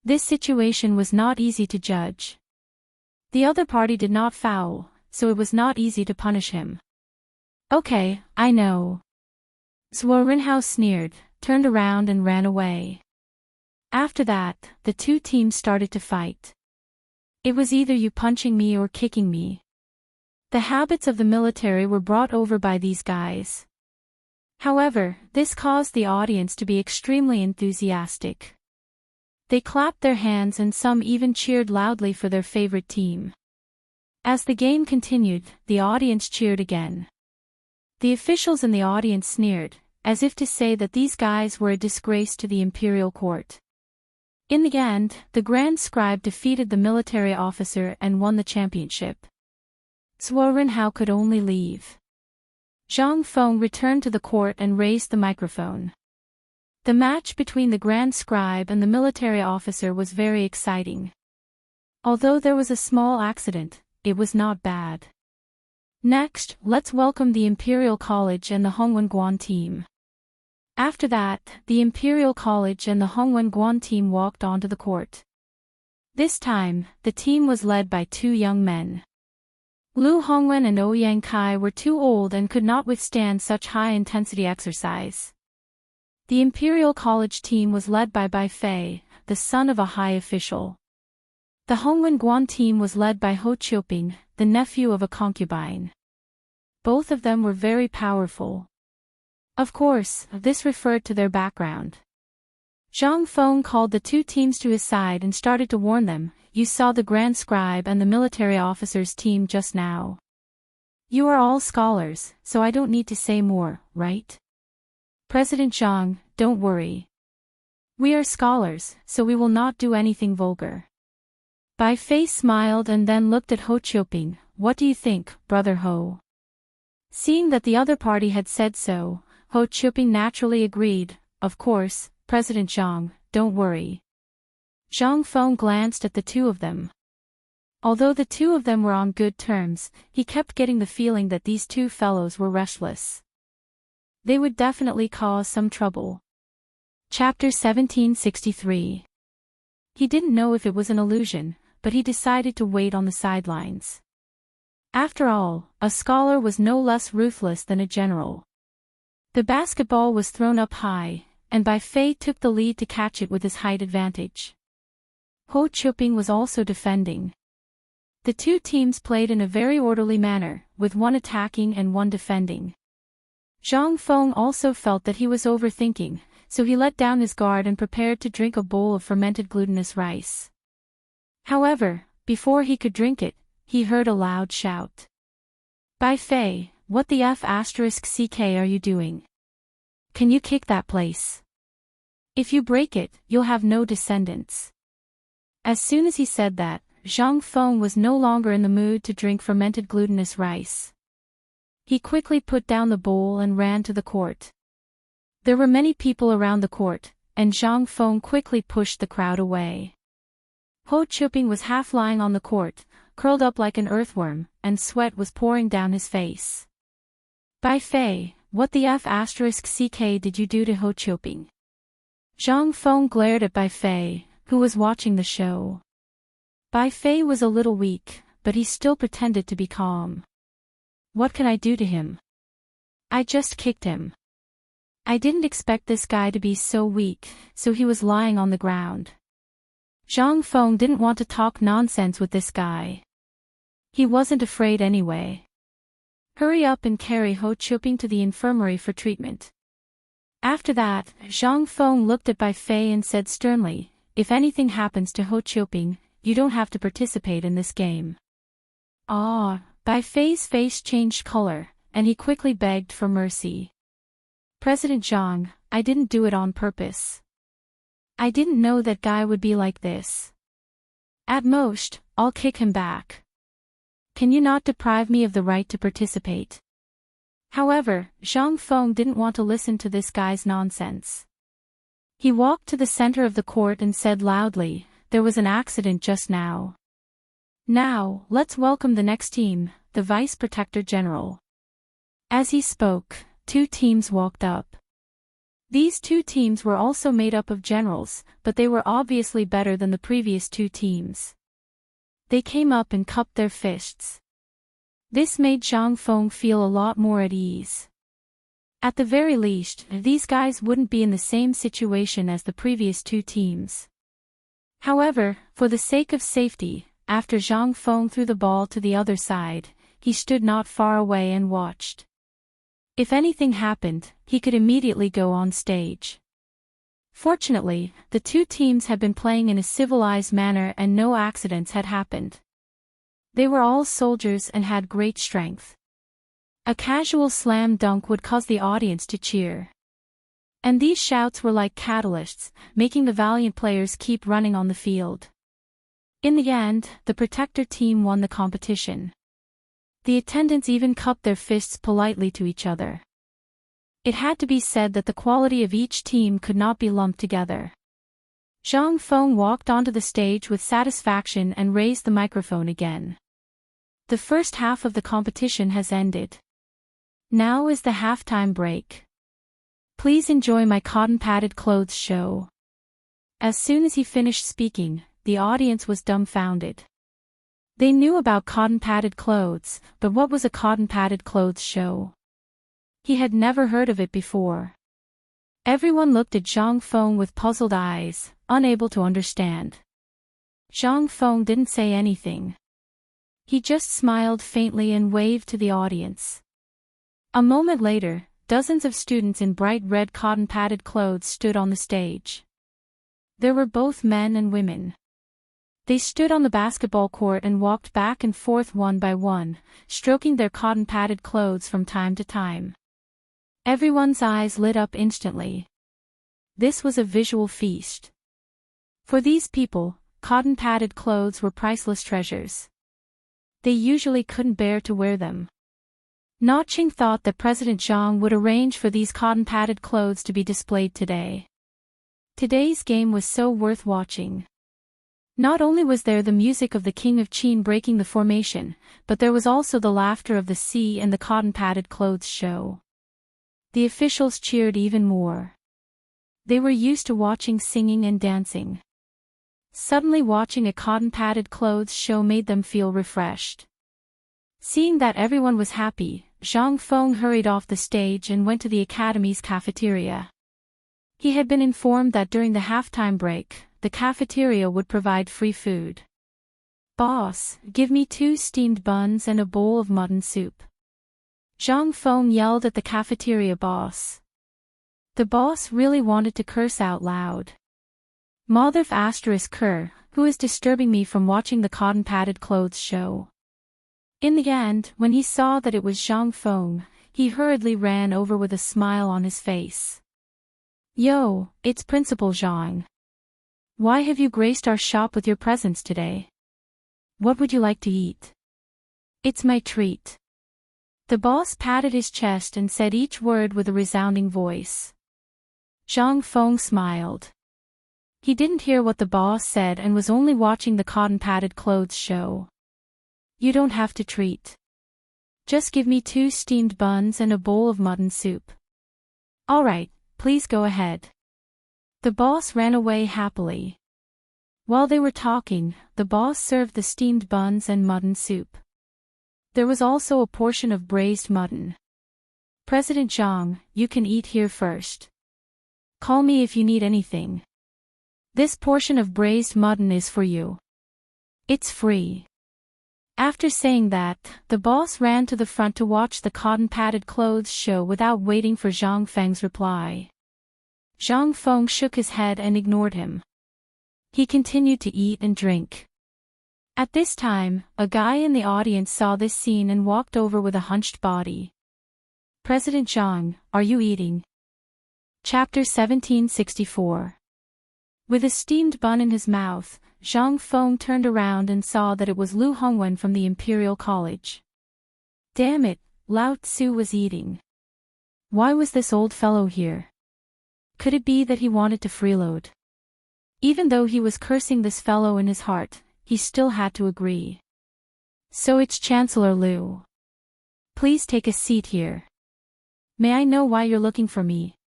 Speaker 1: This situation was not easy to judge. The other party did not foul, so it was not easy to punish him. Okay, I know. Zhuo Rinhao sneered, turned around and ran away. After that, the two teams started to fight. It was either you punching me or kicking me. The habits of the military were brought over by these guys. However, this caused the audience to be extremely enthusiastic. They clapped their hands and some even cheered loudly for their favorite team. As the game continued, the audience cheered again. The officials in the audience sneered, as if to say that these guys were a disgrace to the imperial court. In the end, the Grand Scribe defeated the military officer and won the championship. Zhuo Rinhao could only leave. Zhang Feng returned to the court and raised the microphone. The match between the Grand Scribe and the military officer was very exciting. Although there was a small accident, it was not bad. Next, let's welcome the Imperial College and the Hongwen Guan team. After that, the Imperial College and the Hongwen Guan team walked onto the court. This time, the team was led by two young men. Lu Hongwen and Ouyang Kai were too old and could not withstand such high-intensity exercise. The Imperial College team was led by Bai Fei, the son of a high official. The Hongwen Guan team was led by Ho Qiuping, the nephew of a concubine. Both of them were very powerful. Of course, this referred to their background. Zhang Feng called the two teams to his side and started to warn them. You saw the Grand Scribe and the military officers' team just now. You are all scholars, so I don't need to say more, right? President Zhang, don't worry. We are scholars, so we will not do anything vulgar. Bai Fei smiled and then looked at Ho Qiuping. What do you think, Brother Ho? Seeing that the other party had said so, Ho Qiuping naturally agreed. Of course, President Zhang, don't worry. Zhang Feng glanced at the two of them. Although the two of them were on good terms, he kept getting the feeling that these two fellows were restless. They would definitely cause some trouble. Chapter 1763. He didn't know if it was an illusion, but he decided to wait on the sidelines. After all, a scholar was no less ruthless than a general. The basketball was thrown up high, and Bai Fei took the lead to catch it with his height advantage. Ho Chuping was also defending. The two teams played in a very orderly manner, with one attacking and one defending. Zhang Feng also felt that he was overthinking, so he let down his guard and prepared to drink a bowl of fermented glutinous rice. However, before he could drink it, he heard a loud shout. Bai Fei, what the F***ck are you doing? Can you kick that place? If you break it, you'll have no descendants. As soon as he said that, Zhang Feng was no longer in the mood to drink fermented glutinous rice. He quickly put down the bowl and ran to the court. There were many people around the court, and Zhang Feng quickly pushed the crowd away. Ho Chuping was half lying on the court, curled up like an earthworm, and sweat was pouring down his face. Bai Fei, what the F***ck did you do to Ho Chuping? Zhang Feng glared at Bai Fei, who was watching the show. Bai Fei was a little weak, but he still pretended to be calm. What can I do to him? I just kicked him. I didn't expect this guy to be so weak, so he was lying on the ground. Zhang Feng didn't want to talk nonsense with this guy. He wasn't afraid anyway. Hurry up and carry Ho Chuping to the infirmary for treatment. After that, Zhang Feng looked at Bai Fei and said sternly, if anything happens to Ho Chuping, you don't have to participate in this game. Bai Fei's face changed color, and he quickly begged for mercy. President Zhang, I didn't do it on purpose. I didn't know that guy would be like this. At most, I'll kick him back. Can you not deprive me of the right to participate? However, Zhang Feng didn't want to listen to this guy's nonsense. He walked to the center of the court and said loudly, there was an accident just now. Now, let's welcome the next team, the Vice Protector General. As he spoke, two teams walked up. These two teams were also made up of generals, but they were obviously better than the previous two teams. They came up and cupped their fists. This made Zhang Feng feel a lot more at ease. At the very least, these guys wouldn't be in the same situation as the previous two teams. However, for the sake of safety, after Zhang Feng threw the ball to the other side, he stood not far away and watched. If anything happened, he could immediately go on stage. Fortunately, the two teams had been playing in a civilized manner and no accidents had happened. They were all soldiers and had great strength. A casual slam dunk would cause the audience to cheer. And these shouts were like catalysts, making the valiant players keep running on the field. In the end, the Protector team won the competition. The attendants even cupped their fists politely to each other. It had to be said that the quality of each team could not be lumped together. Zhang Feng walked onto the stage with satisfaction and raised the microphone again. The first half of the competition has ended. Now is the halftime break. Please enjoy my cotton-padded clothes show. As soon as he finished speaking, the audience was dumbfounded. They knew about cotton-padded clothes, but what was a cotton-padded clothes show? He had never heard of it before. Everyone looked at Zhang Feng with puzzled eyes, unable to understand. Zhang Feng didn't say anything. He just smiled faintly and waved to the audience. A moment later, dozens of students in bright red cotton-padded clothes stood on the stage. There were both men and women. They stood on the basketball court and walked back and forth one by one, stroking their cotton-padded clothes from time to time. Everyone's eyes lit up instantly. This was a visual feast. For these people, cotton-padded clothes were priceless treasures. They usually couldn't bear to wear them. Notching thought that President Zhang would arrange for these cotton-padded clothes to be displayed today. Today's game was so worth watching. Not only was there the music of the King of Qin breaking the formation, but there was also the laughter of the sea and the cotton-padded clothes show. The officials cheered even more. They were used to watching singing and dancing. Suddenly watching a cotton-padded clothes show made them feel refreshed. Seeing that everyone was happy, Zhang Feng hurried off the stage and went to the academy's cafeteria. He had been informed that during the halftime break, the cafeteria would provide free food. "Boss, give me 2 steamed buns and a bowl of mutton soup." Zhang Feng yelled at the cafeteria boss. The boss really wanted to curse out loud. "Motherf **Ker, who is disturbing me from watching the cotton-padded clothes show?" In the end, when he saw that it was Zhang Feng, he hurriedly ran over with a smile on his face. "Yo, it's Principal Zhang. Why have you graced our shop with your presence today? What would you like to eat?" "It's my treat." The boss patted his chest and said each word with a resounding voice. Zhang Feng smiled. He didn't hear what the boss said and was only watching the cotton-padded clothes show. "You don't have to treat. Just give me 2 steamed buns and a bowl of mutton soup." "All right, please go ahead." The boss ran away happily. While they were talking, the boss served the steamed buns and mutton soup. There was also a portion of braised mutton. "President Zhang, you can eat here first. Call me if you need anything. This portion of braised mutton is for you. It's free." After saying that, the boss ran to the front to watch the cotton-padded clothes show without waiting for Zhang Feng's reply. Zhang Feng shook his head and ignored him. He continued to eat and drink. At this time, a guy in the audience saw this scene and walked over with a hunched body. "President Zhang, are you eating?" Chapter 1764. With a steamed bun in his mouth, Zhang Feng turned around and saw that it was Lu Hongwen from the Imperial College. Damn it, Lao Tzu was eating. Why was this old fellow here? Could it be that he wanted to freeload? Even though he was cursing this fellow in his heart, he still had to agree. "So it's Chancellor Lu. Please take a seat here. May I know why you're looking for me?"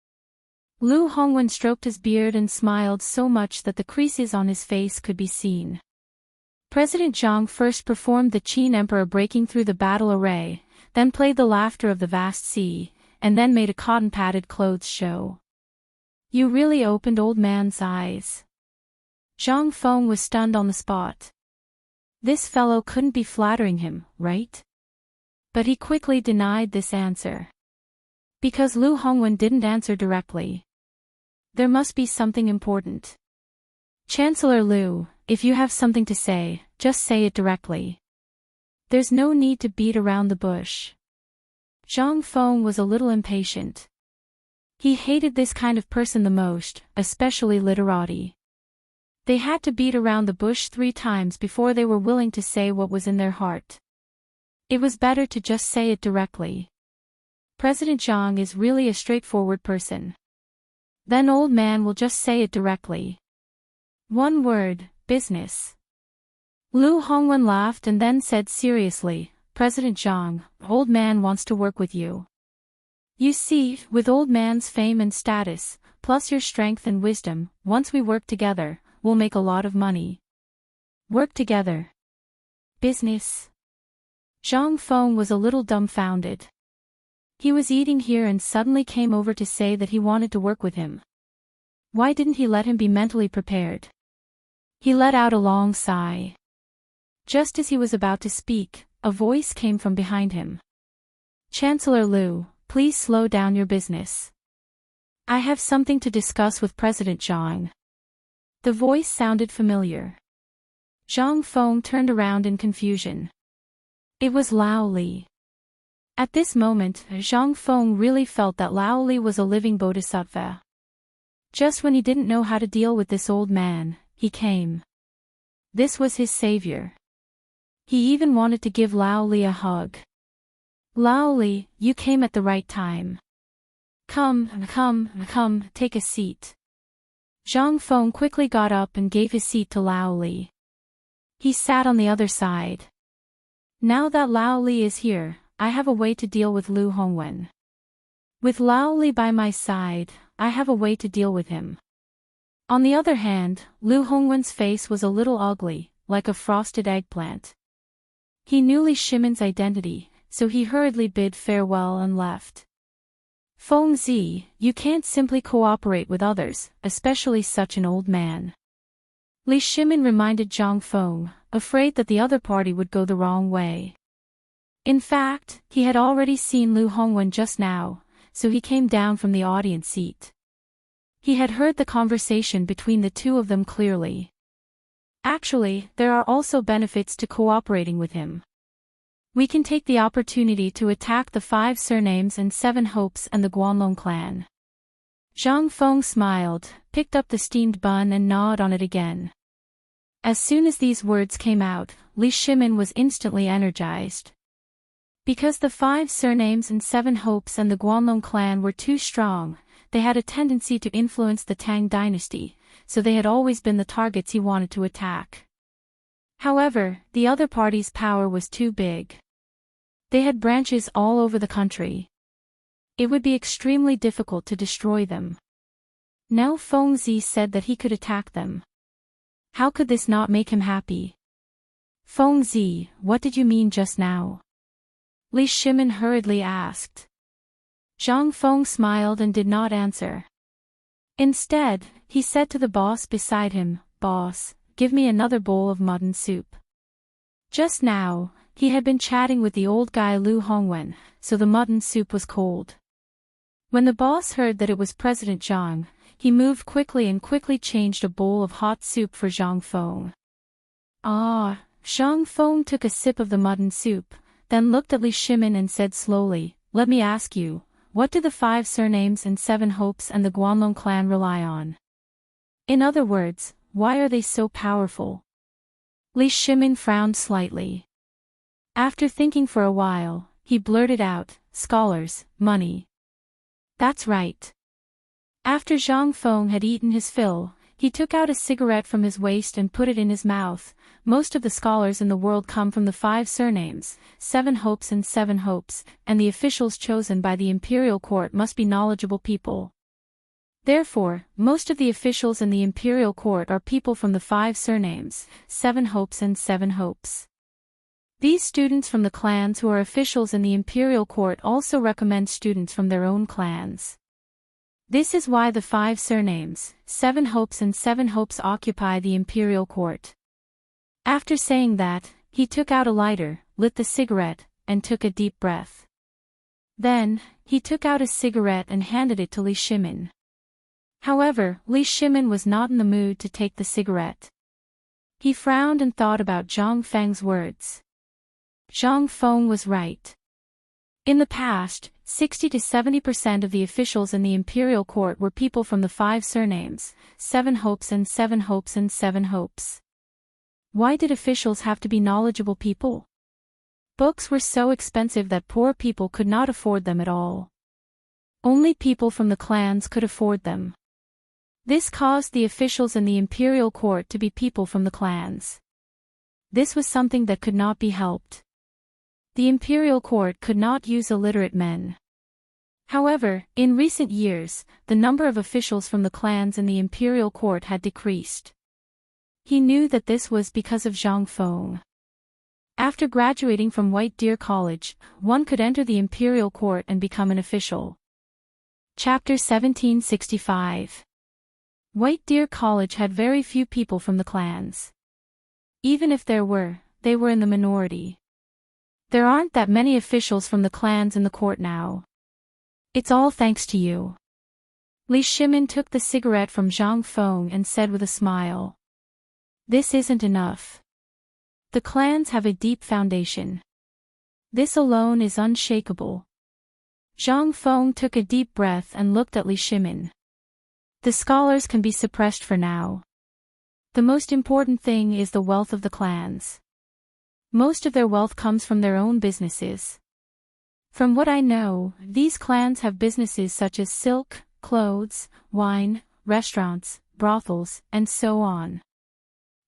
Speaker 1: Lu Hongwen stroked his beard and smiled so much that the creases on his face could be seen. President Zhang first performed the Qin Emperor breaking through the battle array, then played the laughter of the vast sea, and then made a cotton-padded clothes show. You really opened old man's eyes. Zhang Feng was stunned on the spot. This fellow couldn't be flattering him, right? But he quickly denied this answer. Because Lu Hongwen didn't answer directly. There must be something important. "Chancellor Lu, if you have something to say, just say it directly. There's no need to beat around the bush." Zhang Feng was a little impatient. He hated this kind of person the most, especially literati. They had to beat around the bush 3 times before they were willing to say what was in their heart. It was better to just say it directly. President Zhang is really a straightforward person. Then old man will just say it directly. One word, business. Lu Hongwen laughed and then said seriously, "President Zhang, old man wants to work with you. You see, with old man's fame and status, plus your strength and wisdom, once we work together, we'll make a lot of money." Work together. Business. Zhang Feng was a little dumbfounded. He was eating here and suddenly came over to say that he wanted to work with him. Why didn't he let him be mentally prepared? He let out a long sigh. Just as he was about to speak, a voice came from behind him. "Chancellor Lu, please slow down your business. I have something to discuss with President Zhang." The voice sounded familiar. Zhang Feng turned around in confusion. It was Lao Li. At this moment, Zhang Feng really felt that Lao Li was a living bodhisattva. Just when he didn't know how to deal with this old man, he came. This was his savior. He even wanted to give Lao Li a hug. "Lao Li, you came at the right time. Come, take a seat." Zhang Feng quickly got up and gave his seat to Lao Li. He sat on the other side. Now that Lao Li is here, I have a way to deal with Lu Hongwen. With Lao Li by my side, I have a way to deal with him. On the other hand, Lu Hongwen's face was a little ugly, like a frosted eggplant. He knew Li Shimin's identity, so he hurriedly bid farewell and left. Feng Zi, you can't simply cooperate with others, especially such an old man. Li Shimin reminded Zhang Feng, afraid that the other party would go the wrong way. In fact, he had already seen Lu Hongwen just now, so he came down from the audience seat. He had heard the conversation between the two of them clearly. Actually, there are also benefits to cooperating with him. We can take the opportunity to attack the 5 surnames and 7 hopes and the Guanlong clan. Zhang Feng smiled, picked up the steamed bun and gnawed on it again. As soon as these words came out, Li Shimin was instantly energized. Because the 5 surnames and 7 hopes and the Guanlong clan were too strong, they had a tendency to influence the Tang Dynasty, so they had always been the targets he wanted to attack. However, the other party's power was too big. They had branches all over the country. It would be extremely difficult to destroy them. Now Feng Zi said that he could attack them. How could this not make him happy? Feng Zi, what did you mean just now? Li Shimin hurriedly asked. Zhang Feng smiled and did not answer. Instead, he said to the boss beside him, "Boss, give me another bowl of mutton soup." Just now, he had been chatting with the old guy Lu Hongwen, so the mutton soup was cold. When the boss heard that it was President Zhang, he moved quickly and quickly changed a bowl of hot soup for Zhang Feng. Zhang Feng took a sip of the mutton soup, then looked at Li Shimin and said slowly, "Let me ask you, what do the 5 surnames and 7 hopes and the Guanlong clan rely on? In other words, why are they so powerful?" Li Shimin frowned slightly. After thinking for a while, he blurted out, "Scholars, money." That's right. After Zhang Feng had eaten his fill, he took out a cigarette from his waist and put it in his mouth. Most of the scholars in the world come from the 5 surnames, 7 hopes and 7 hopes, and the officials chosen by the imperial court must be knowledgeable people. Therefore, most of the officials in the imperial court are people from the 5 surnames, 7 hopes and 7 hopes. These students from the clans who are officials in the imperial court also recommend students from their own clans. This is why the 5 surnames, 7 hopes and 7 hopes occupy the imperial court. After saying that, he took out a lighter, lit the cigarette, and took a deep breath. Then, he took out a cigarette and handed it to Li Shimin. However, Li Shimin was not in the mood to take the cigarette. He frowned and thought about Zhang Feng's words. Zhang Feng was right. In the past, 60 to 70% of the officials in the imperial court were people from the 5 surnames, 7 hopes and 7 hopes and 7 hopes. Why did officials have to be knowledgeable people? Books were so expensive that poor people could not afford them at all. Only people from the clans could afford them. This caused the officials in the imperial court to be people from the clans. This was something that could not be helped. The imperial court could not use illiterate men. However, in recent years, the number of officials from the clans in the imperial court had decreased. He knew that this was because of Zhang Feng. After graduating from White Deer College, one could enter the imperial court and become an official. Chapter 1765. White Deer College had very few people from the clans. Even if there were, they were in the minority. There aren't that many officials from the clans in the court now. It's all thanks to you. Li Shimin took the cigarette from Zhang Feng and said with a smile. This isn't enough. The clans have a deep foundation. This alone is unshakable. Zhang Feng took a deep breath and looked at Li Shimin. The scholars can be suppressed for now. The most important thing is the wealth of the clans. Most of their wealth comes from their own businesses. From what I know, these clans have businesses such as silk, clothes, wine, restaurants, brothels, and so on.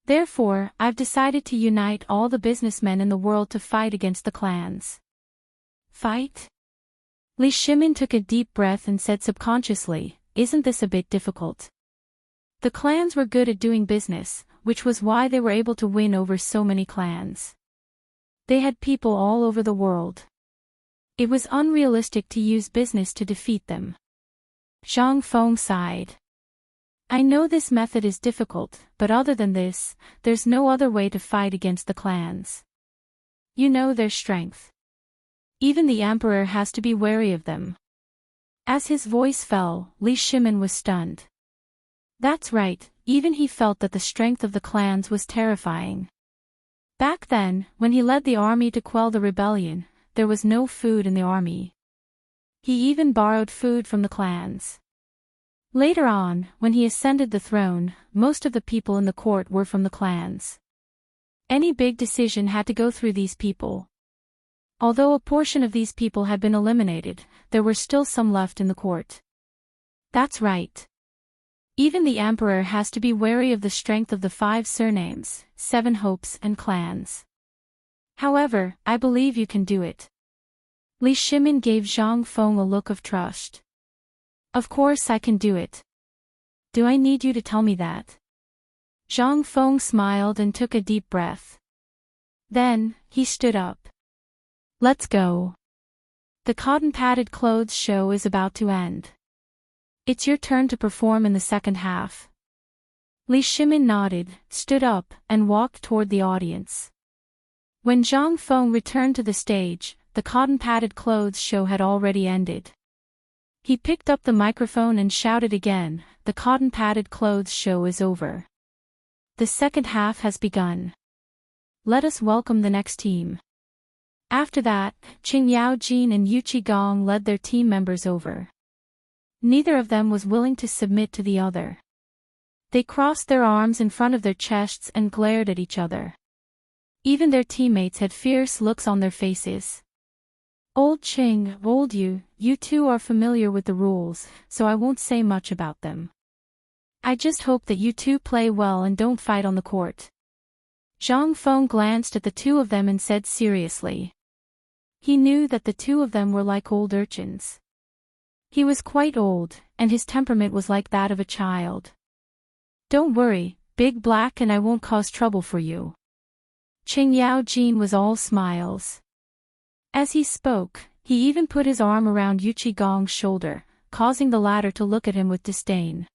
Speaker 1: Therefore, I've decided to unite all the businessmen in the world to fight against the clans. Fight? Li Shimin took a deep breath and said subconsciously, isn't this a bit difficult? The clans were good at doing business, which was why they were able to win over so many clans. They had people all over the world. It was unrealistic to use business to defeat them. Zhang Feng sighed. I know this method is difficult, but other than this, there's no other way to fight against the clans. You know their strength. Even the emperor has to be wary of them. As his voice fell, Li Shimin was stunned. That's right, even he felt that the strength of the clans was terrifying. Back then, when he led the army to quell the rebellion, there was no food in the army. He even borrowed food from the clans. Later on, when he ascended the throne, most of the people in the court were from the clans. Any big decision had to go through these people. Although a portion of these people had been eliminated, there were still some left in the court. That's right. Even the emperor has to be wary of the strength of the 5 surnames, 7 hopes and clans. However, I believe you can do it. Li Shimin gave Zhang Feng a look of trust. Of course I can do it. Do I need you to tell me that? Zhang Feng smiled and took a deep breath. Then, he stood up. Let's go. The cotton-padded clothes show is about to end. It's your turn to perform in the second half. Li Shimin nodded, stood up, and walked toward the audience. When Zhang Feng returned to the stage, the cotton-padded clothes show had already ended. He picked up the microphone and shouted again, the cotton-padded clothes show is over. The second half has begun. Let us welcome the next team. After that, Qing Yaojin and Yu Qigong led their team members over. Neither of them was willing to submit to the other. They crossed their arms in front of their chests and glared at each other. Even their teammates had fierce looks on their faces. Old Qing, old Yu, you two are familiar with the rules, so I won't say much about them. I just hope that you two play well and don't fight on the court. Zhang Feng glanced at the two of them and said seriously. He knew that the two of them were like old urchins. He was quite old, and his temperament was like that of a child. Don't worry, Big Black, and I won't cause trouble for you. Qing Yaojin was all smiles. As he spoke, he even put his arm around Yu Qigong's shoulder, causing the latter to look at him with disdain.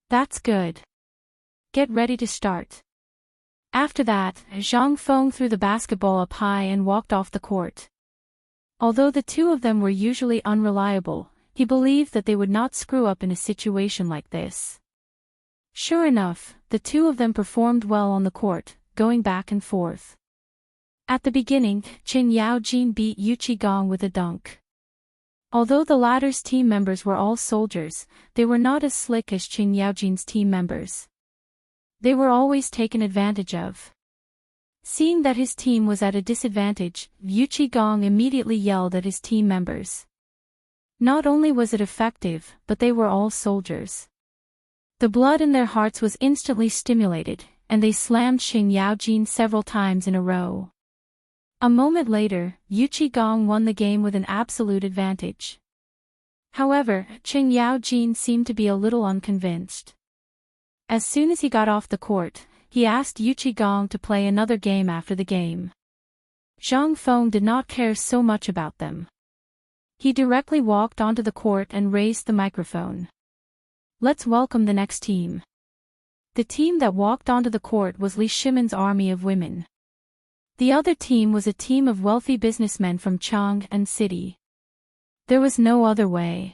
Speaker 1: That's good. Get ready to start. After that, Zhang Feng threw the basketball up high and walked off the court. Although the two of them were usually unreliable, he believed that they would not screw up in a situation like this. Sure enough, the two of them performed well on the court, going back and forth. At the beginning, Qing Yaojin beat Yu Qigong with a dunk. Although the latter's team members were all soldiers, they were not as slick as Qing Yaojin's team members. They were always taken advantage of. Seeing that his team was at a disadvantage, Yu Qigong immediately yelled at his team members. Not only was it effective, but they were all soldiers. The blood in their hearts was instantly stimulated, and they slammed Qing Yaojin several times in a row. A moment later, Yu Qigong won the game with an absolute advantage. However, Qing Yaojin seemed to be a little unconvinced. As soon as he got off the court, he asked Yu Qigong to play another game after the game. Zhang Feng did not care so much about them. He directly walked onto the court and raised the microphone. Let's welcome the next team. The team that walked onto the court was Li Shimin's army of women. The other team was a team of wealthy businessmen from Chang and City. There was no other way.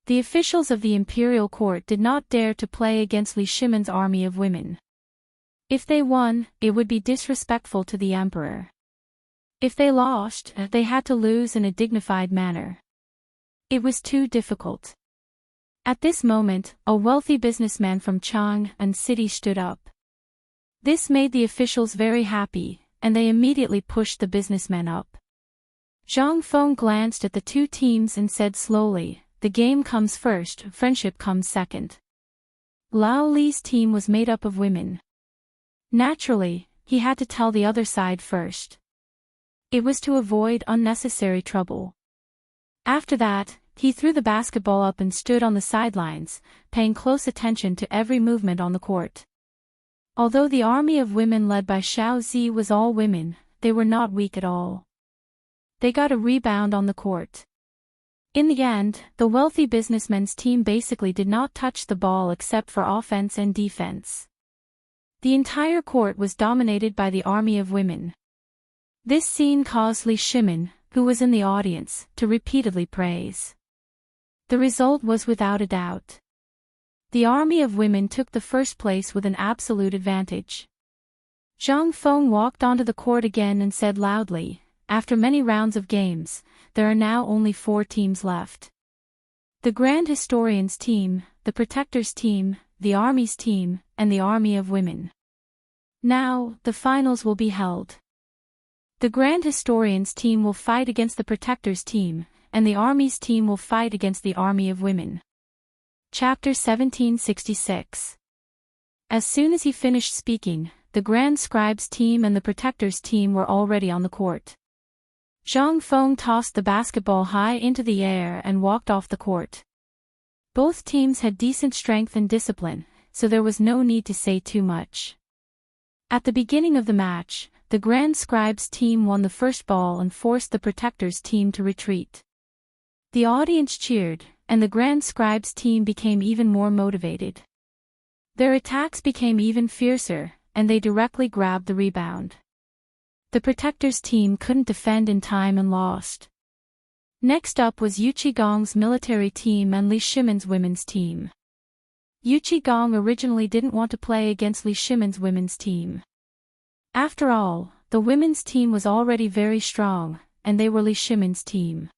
Speaker 1: The officials of the imperial court did not dare to play against Li Shimin's army of women. If they won, it would be disrespectful to the emperor. If they lost, they had to lose in a dignified manner. It was too difficult. At this moment, a wealthy businessman from Chang and City stood up. This made the officials very happy, and they immediately pushed the businessman up. Zhang Feng glanced at the two teams and said slowly, the game comes first, friendship comes second. Lao Li's team was made up of women. Naturally, he had to tell the other side first. It was to avoid unnecessary trouble. After that, he threw the basketball up and stood on the sidelines, paying close attention to every movement on the court. Although the army of women led by Xiao Zi was all women, they were not weak at all. They got a rebound on the court. In the end, the wealthy businessmen's team basically did not touch the ball except for offense and defense. The entire court was dominated by the army of women. This scene caused Li Shimin, who was in the audience, to repeatedly praise. The result was without a doubt. The army of women took the first place with an absolute advantage. Zhang Feng walked onto the court again and said loudly, "After many rounds of games, there are now only 4 teams left. The Grand Historians team, the Protectors team, the Army's team, and the Army of Women. Now, the finals will be held. The Grand Historians team will fight against the Protectors team, and the Army's team will fight against the Army of Women." Chapter 1766. As soon as he finished speaking, the Grand Scribes team and the Protectors team were already on the court. Zhang Feng tossed the basketball high into the air and walked off the court. Both teams had decent strength and discipline, so there was no need to say too much. At the beginning of the match, the Grand Scribes team won the first ball and forced the Protectors team to retreat. The audience cheered, and the Grand Scribes team became even more motivated. Their attacks became even fiercer, and they directly grabbed the rebound. The Protectors team couldn't defend in time and lost. Next up was Yu Qigong's military team and Li Shimin's women's team. Yu Qigong originally didn't want to play against Li Shimin's women's team. After all, the women's team was already very strong, and they were Li Shimin's team.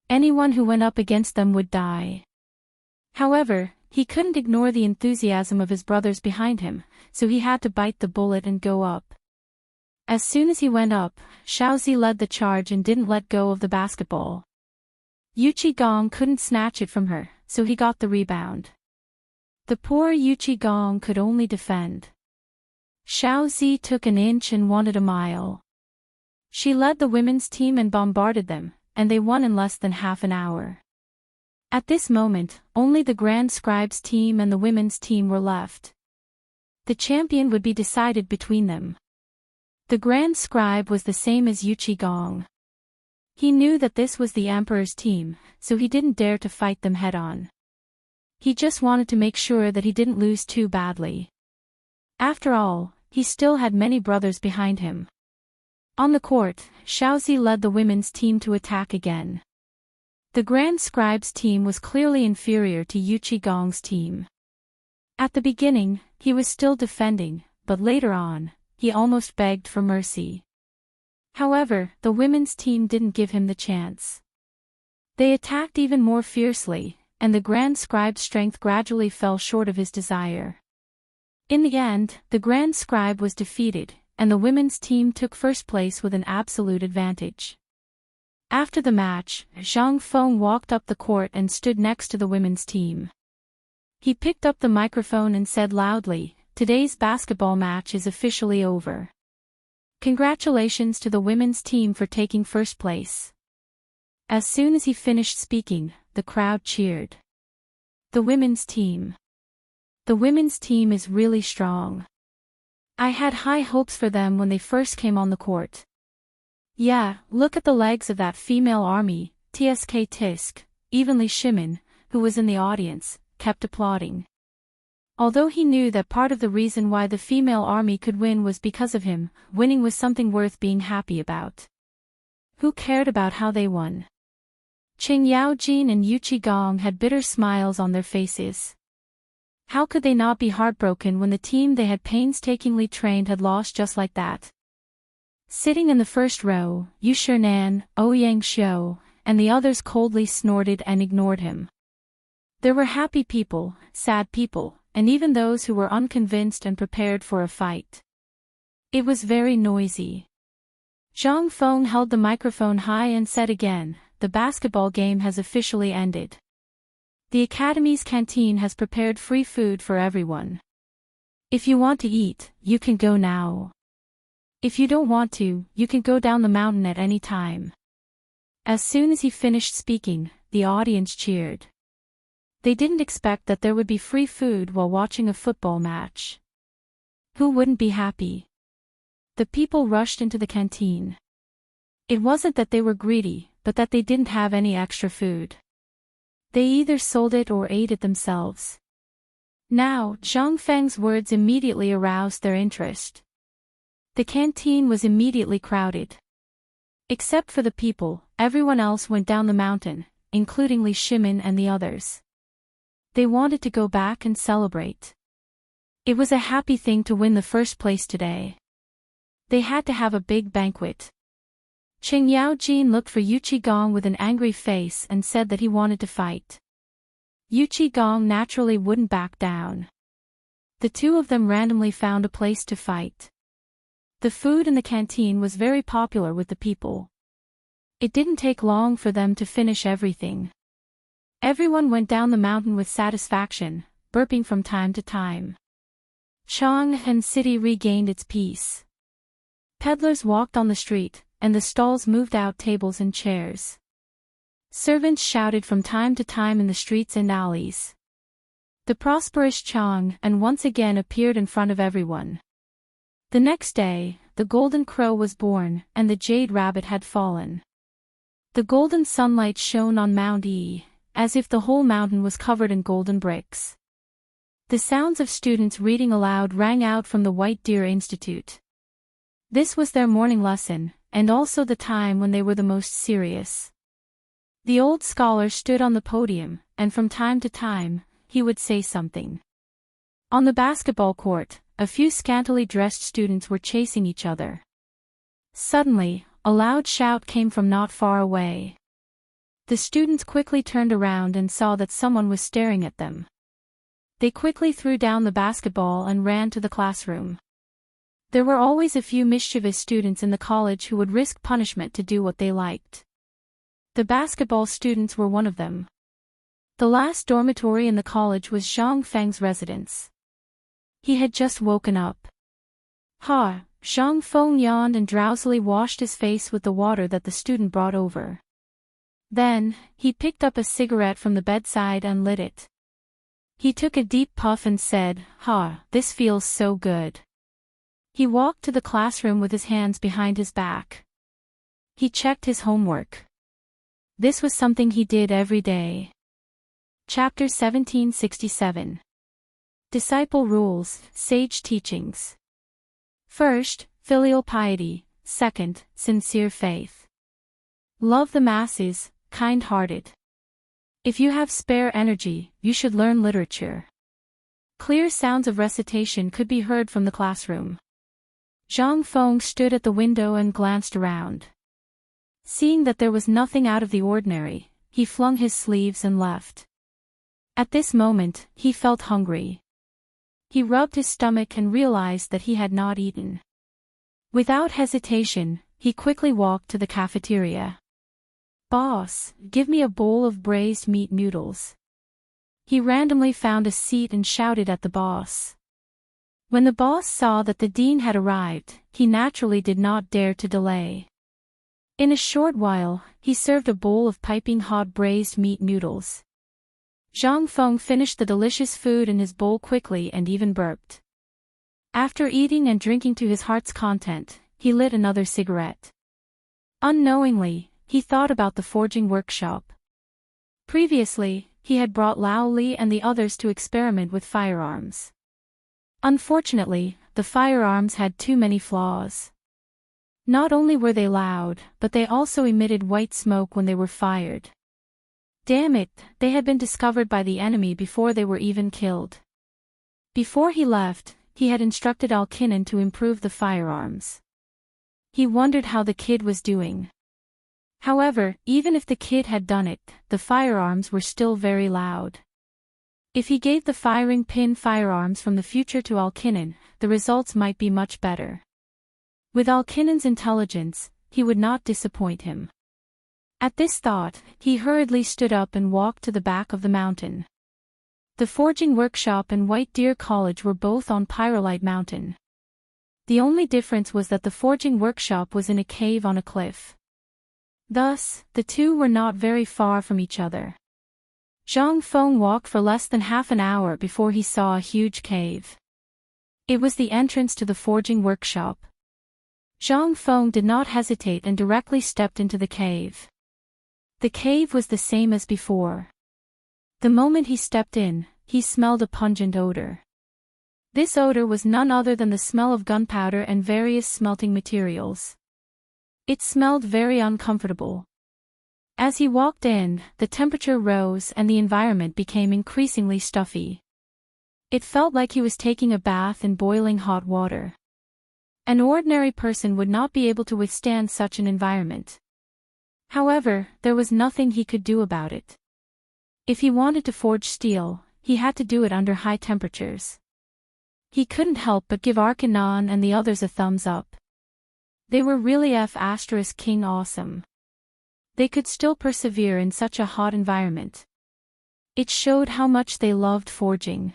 Speaker 1: Anyone who went up against them would die. However, he couldn't ignore the enthusiasm of his brothers behind him, so he had to bite the bullet and go up. As soon as he went up, Xiaozi led the charge and didn't let go of the basketball. Yu Qigong couldn't snatch it from her, so he got the rebound. The poor Yu Qigong could only defend. Xiaozi took an inch and wanted a mile. She led the women's team and bombarded them, and they won in less than half an hour. At this moment, only the Grand Scribes team and the women's team were left. The champion would be decided between them. The Grand Scribe was the same as Yu Qigong. He knew that this was the Emperor's team, so he didn't dare to fight them head-on. He just wanted to make sure that he didn't lose too badly. After all, he still had many brothers behind him. On the court, Xiaozi led the women's team to attack again. The Grand Scribe's team was clearly inferior to Yu Qigong's team. At the beginning, he was still defending, but later on, he almost begged for mercy. However, the women's team didn't give him the chance. They attacked even more fiercely, and the Grand Scribe's strength gradually fell short of his desire. In the end, the Grand Scribe was defeated, and the women's team took first place with an absolute advantage. After the match, Zhang Feng walked up the court and stood next to the women's team. He picked up the microphone and said loudly, "Today's basketball match is officially over. Congratulations to the women's team for taking first place." As soon as he finished speaking, the crowd cheered. The women's team. The women's team is really strong. I had high hopes for them when they first came on the court. Yeah, look at the legs of that female army, tsk tisk. Even Li Shimin, who was in the audience, kept applauding. Although he knew that part of the reason why the female army could win was because of him, winning was something worth being happy about. Who cared about how they won? Qing Yaojin and Yu Qigong had bitter smiles on their faces. How could they not be heartbroken when the team they had painstakingly trained had lost just like that? Sitting in the first row, Yu Shernan, Ouyang Xiu, and the others coldly snorted and ignored him. There were happy people, sad people, and even those who were unconvinced and prepared for a fight. It was very noisy. Zhang Feng held the microphone high and said again, "The basketball game has officially ended. The Academy's canteen has prepared free food for everyone. If you want to eat, you can go now. If you don't want to, you can go down the mountain at any time. As soon as he finished speaking, the audience cheered. They didn't expect that there would be free food while watching a football match. Who wouldn't be happy? The people rushed into the canteen. It wasn't that they were greedy, but that they didn't have any extra food. They either sold it or ate it themselves. Now, Zhang Feng's words immediately aroused their interest. The canteen was immediately crowded. Except for the people, everyone else went down the mountain, including Li Shimin and the others. They wanted to go back and celebrate. It was a happy thing to win the first place today. They had to have a big banquet. Qing Yaojin looked for Yu Qigong with an angry face and said that he wanted to fight. Yu Qigong naturally wouldn't back down. The two of them randomly found a place to fight. The food in the canteen was very popular with the people. It didn't take long for them to finish everything. Everyone went down the mountain with satisfaction, burping from time to time. Chang'an City regained its peace. Peddlers walked on the street, and the stalls moved out tables and chairs. Servants shouted from time to time in the streets and alleys. The prosperous Chang'an once again appeared in front of everyone. The next day, the golden crow was born, and the jade rabbit had fallen. The golden sunlight shone on Mount E, as if the whole mountain was covered in golden bricks. The sounds of students reading aloud rang out from the White Deer Institute. This was their morning lesson, and also the time when they were the most serious. The old scholar stood on the podium, and from time to time, he would say something. On the basketball court, a few scantily dressed students were chasing each other. Suddenly, a loud shout came from not far away. The students quickly turned around and saw that someone was staring at them. They quickly threw down the basketball and ran to the classroom. There were always a few mischievous students in the college who would risk punishment to do what they liked. The basketball students were one of them. The last dormitory in the college was Zhang Feng's residence. He had just woken up. Zhang Feng yawned and drowsily washed his face with the water that the student brought over. Then, he picked up a cigarette from the bedside and lit it. He took a deep puff and said, "This feels so good." He walked to the classroom with his hands behind his back. He checked his homework. This was something he did every day. Chapter 1767. Disciple Rules, Sage Teachings. First, filial piety. Second, sincere faith. Love the masses, kind-hearted. If you have spare energy, you should learn literature. Clear sounds of recitation could be heard from the classroom. Zhang Feng stood at the window and glanced around. Seeing that there was nothing out of the ordinary, he flung his sleeves and left. At this moment, he felt hungry. He rubbed his stomach and realized that he had not eaten. Without hesitation, he quickly walked to the cafeteria. "Boss, give me a bowl of braised meat noodles." He randomly found a seat and shouted at the boss. When the boss saw that the dean had arrived, he naturally did not dare to delay. In a short while, he served a bowl of piping hot braised meat noodles. Zhang Feng finished the delicious food in his bowl quickly and even burped. After eating and drinking to his heart's content, he lit another cigarette. Unknowingly, he thought about the forging workshop. Previously, he had brought Lao Li and the others to experiment with firearms. Unfortunately, the firearms had too many flaws. Not only were they loud, but they also emitted white smoke when they were fired. Damn it, they had been discovered by the enemy before they were even killed. Before he left, he had instructed Alkinan to improve the firearms. He wondered how the kid was doing. However, even if the kid had done it, the firearms were still very loud. If he gave the firing pin firearms from the future to Alkinan, the results might be much better. With Alkinan's intelligence, he would not disappoint him. At this thought, he hurriedly stood up and walked to the back of the mountain. The forging workshop and White Deer College were both on Pyrolite Mountain. The only difference was that the forging workshop was in a cave on a cliff. Thus, the two were not very far from each other. Zhang Feng walked for less than half an hour before he saw a huge cave. It was the entrance to the forging workshop. Zhang Feng did not hesitate and directly stepped into the cave. The cave was the same as before. The moment he stepped in, he smelled a pungent odor. This odor was none other than the smell of gunpowder and various smelting materials. It smelled very uncomfortable. As he walked in, the temperature rose and the environment became increasingly stuffy. It felt like he was taking a bath in boiling hot water. An ordinary person would not be able to withstand such an environment. However, there was nothing he could do about it. If he wanted to forge steel, he had to do it under high temperatures. He couldn't help but give Arcanon and the others a thumbs up. They were really King awesome. They could still persevere in such a hot environment. It showed how much they loved forging.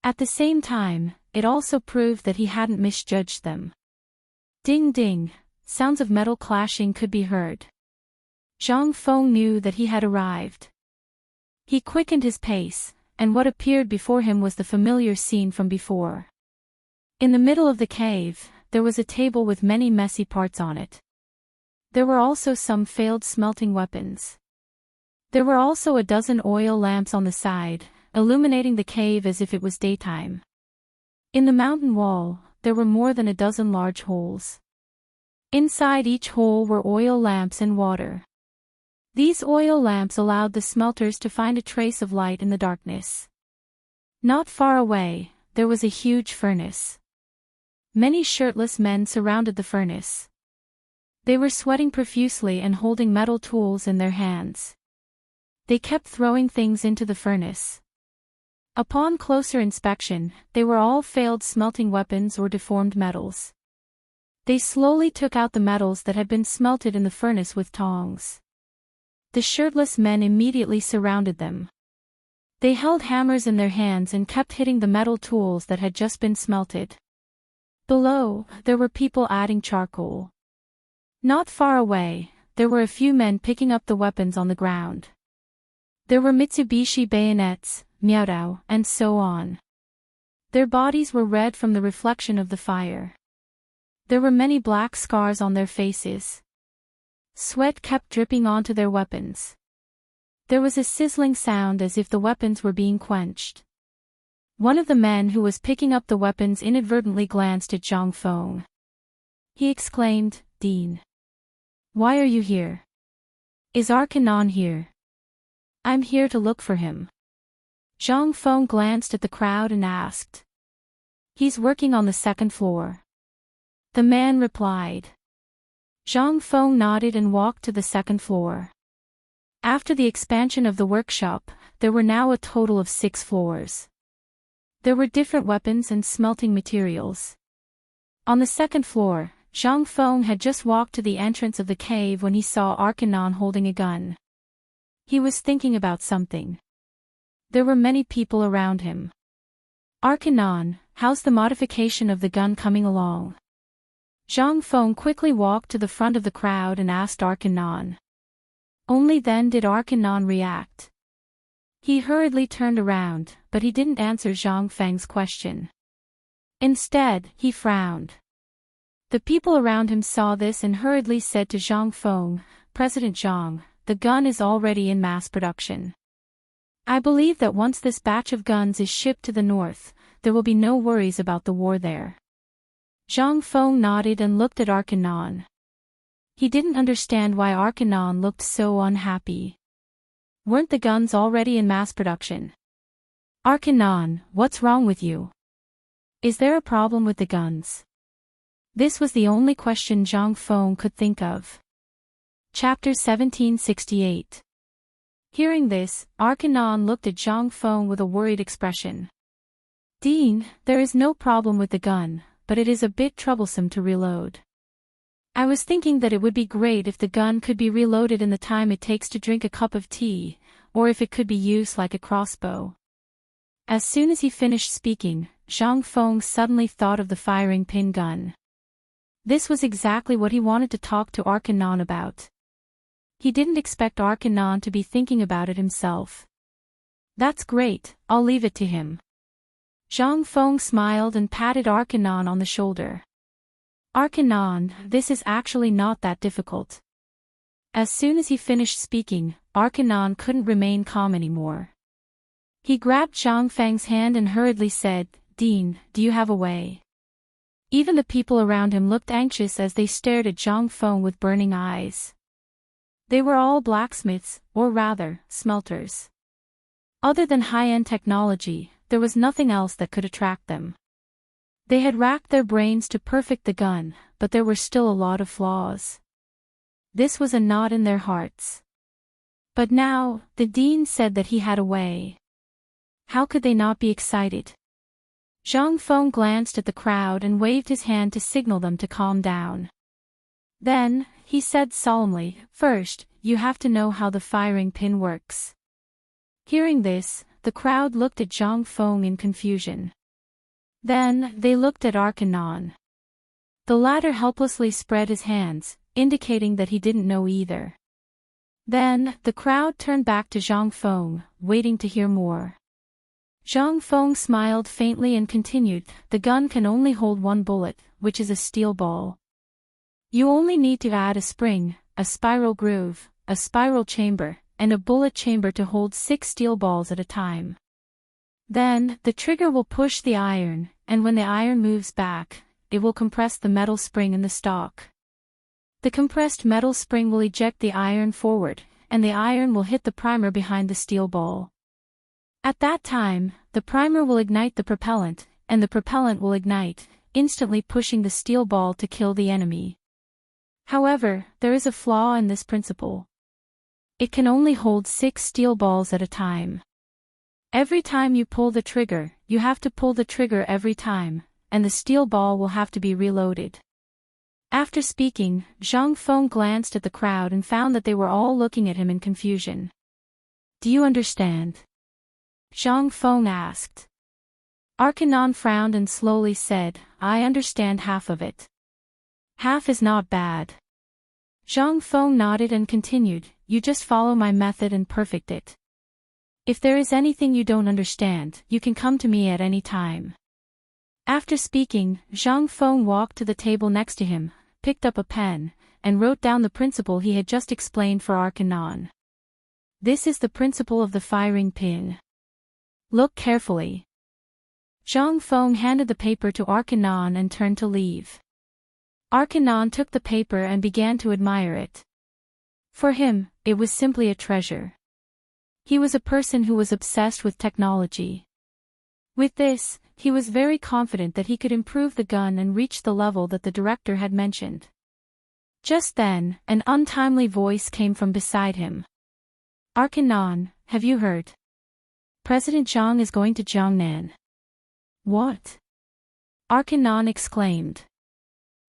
Speaker 1: At the same time, it also proved that he hadn't misjudged them. Ding ding, sounds of metal clashing could be heard. Zhang Feng knew that he had arrived. He quickened his pace, and what appeared before him was the familiar scene from before. In the middle of the cave, there was a table with many messy parts on it. There were also some failed smelting weapons. There were also a dozen oil lamps on the side, illuminating the cave as if it was daytime. In the mountain wall, there were more than a dozen large holes. Inside each hole were oil lamps and water. These oil lamps allowed the smelters to find a trace of light in the darkness. Not far away, there was a huge furnace. Many shirtless men surrounded the furnace. They were sweating profusely and holding metal tools in their hands. They kept throwing things into the furnace. Upon closer inspection, they were all failed smelting weapons or deformed metals. They slowly took out the metals that had been smelted in the furnace with tongs. The shirtless men immediately surrounded them. They held hammers in their hands and kept hitting the metal tools that had just been smelted. Below, there were people adding charcoal. Not far away, there were a few men picking up the weapons on the ground. There were Mitsubishi bayonets, Miaodao, and so on. Their bodies were red from the reflection of the fire. There were many black scars on their faces. Sweat kept dripping onto their weapons. There was a sizzling sound as if the weapons were being quenched. One of the men who was picking up the weapons inadvertently glanced at Zhang Feng. He exclaimed, "Dean. Why are you here? Is Arcanon here?" "I'm here to look for him." Zhang Feng glanced at the crowd and asked. "He's working on the second floor." The man replied. Zhang Feng nodded and walked to the second floor. After the expansion of the workshop, there were now a total of 6 floors. There were different weapons and smelting materials. On the second floor, Zhang Feng had just walked to the entrance of the cave when he saw Arcanon holding a gun. He was thinking about something. There were many people around him. "Arcanon, how's the modification of the gun coming along?" Zhang Feng quickly walked to the front of the crowd and asked Arcanon. Only then did Arcanon react. He hurriedly turned around, but he didn't answer Zhang Feng's question. Instead, he frowned. The people around him saw this and hurriedly said to Zhang Feng, "President Zhang, the gun is already in mass production. I believe that once this batch of guns is shipped to the north, there will be no worries about the war there." Zhang Feng nodded and looked at Arcanon. He didn't understand why Arcanon looked so unhappy. Weren't the guns already in mass production? "Arcanon, what's wrong with you? Is there a problem with the guns?" This was the only question Zhang Feng could think of. Chapter 1768. Hearing this, Arcanon looked at Zhang Feng with a worried expression. "Dean, there is no problem with the gun, but it is a bit troublesome to reload. I was thinking that it would be great if the gun could be reloaded in the time it takes to drink a cup of tea, or if it could be used like a crossbow." As soon as he finished speaking, Zhang Feng suddenly thought of the firing pin gun. This was exactly what he wanted to talk to Arcanon about. He didn't expect Arcanon to be thinking about it himself. That's great, I'll leave it to him. Zhang Feng smiled and patted Arcanon on the shoulder. Arcanon, this is actually not that difficult. As soon as he finished speaking, Arcanon couldn't remain calm anymore. He grabbed Zhang Feng's hand and hurriedly said, Dean, do you have a way? Even the people around him looked anxious as they stared at Zhang Feng with burning eyes. They were all blacksmiths, or rather, smelters. Other than high-end technology, there was nothing else that could attract them. They had racked their brains to perfect the gun, but there were still a lot of flaws. This was a knot in their hearts. But now, the dean said that he had a way. How could they not be excited? Zhang Feng glanced at the crowd and waved his hand to signal them to calm down. Then, he said solemnly, First, you have to know how the firing pin works. Hearing this, the crowd looked at Zhang Feng in confusion. Then, they looked at Arcanon. The latter helplessly spread his hands, indicating that he didn't know either. Then, the crowd turned back to Zhang Feng, waiting to hear more. Zhang Feng smiled faintly and continued, The gun can only hold one bullet, which is a steel ball. You only need to add a spring, a spiral groove, a spiral chamber, and a bullet chamber to hold 6 steel balls at a time. Then, the trigger will push the iron, and when the iron moves back, it will compress the metal spring in the stock. The compressed metal spring will eject the iron forward, and the iron will hit the primer behind the steel ball. At that time, the primer will ignite the propellant, and the propellant will ignite, instantly pushing the steel ball to kill the enemy. However, there is a flaw in this principle. It can only hold 6 steel balls at a time. Every time you pull the trigger, you have to pull the trigger every time, and the steel ball will have to be reloaded. After speaking, Zhang Feng glanced at the crowd and found that they were all looking at him in confusion. Do you understand? Zhang Feng asked. Arcanon frowned and slowly said, I understand half of it. Half is not bad. Zhang Feng nodded and continued, You just follow my method and perfect it. If there is anything you don't understand, you can come to me at any time. After speaking, Zhang Feng walked to the table next to him, picked up a pen, and wrote down the principle he had just explained for Arcanon. This is the principle of the firing pin. Look carefully. Zhang Feng handed the paper to Arcanon and turned to leave. Arcanon took the paper and began to admire it. For him, it was simply a treasure. He was a person who was obsessed with technology. With this, he was very confident that he could improve the gun and reach the level that the director had mentioned. Just then, an untimely voice came from beside him. Arcanon, have you heard? President Zhang is going to Jiangnan. What? Arcanon exclaimed.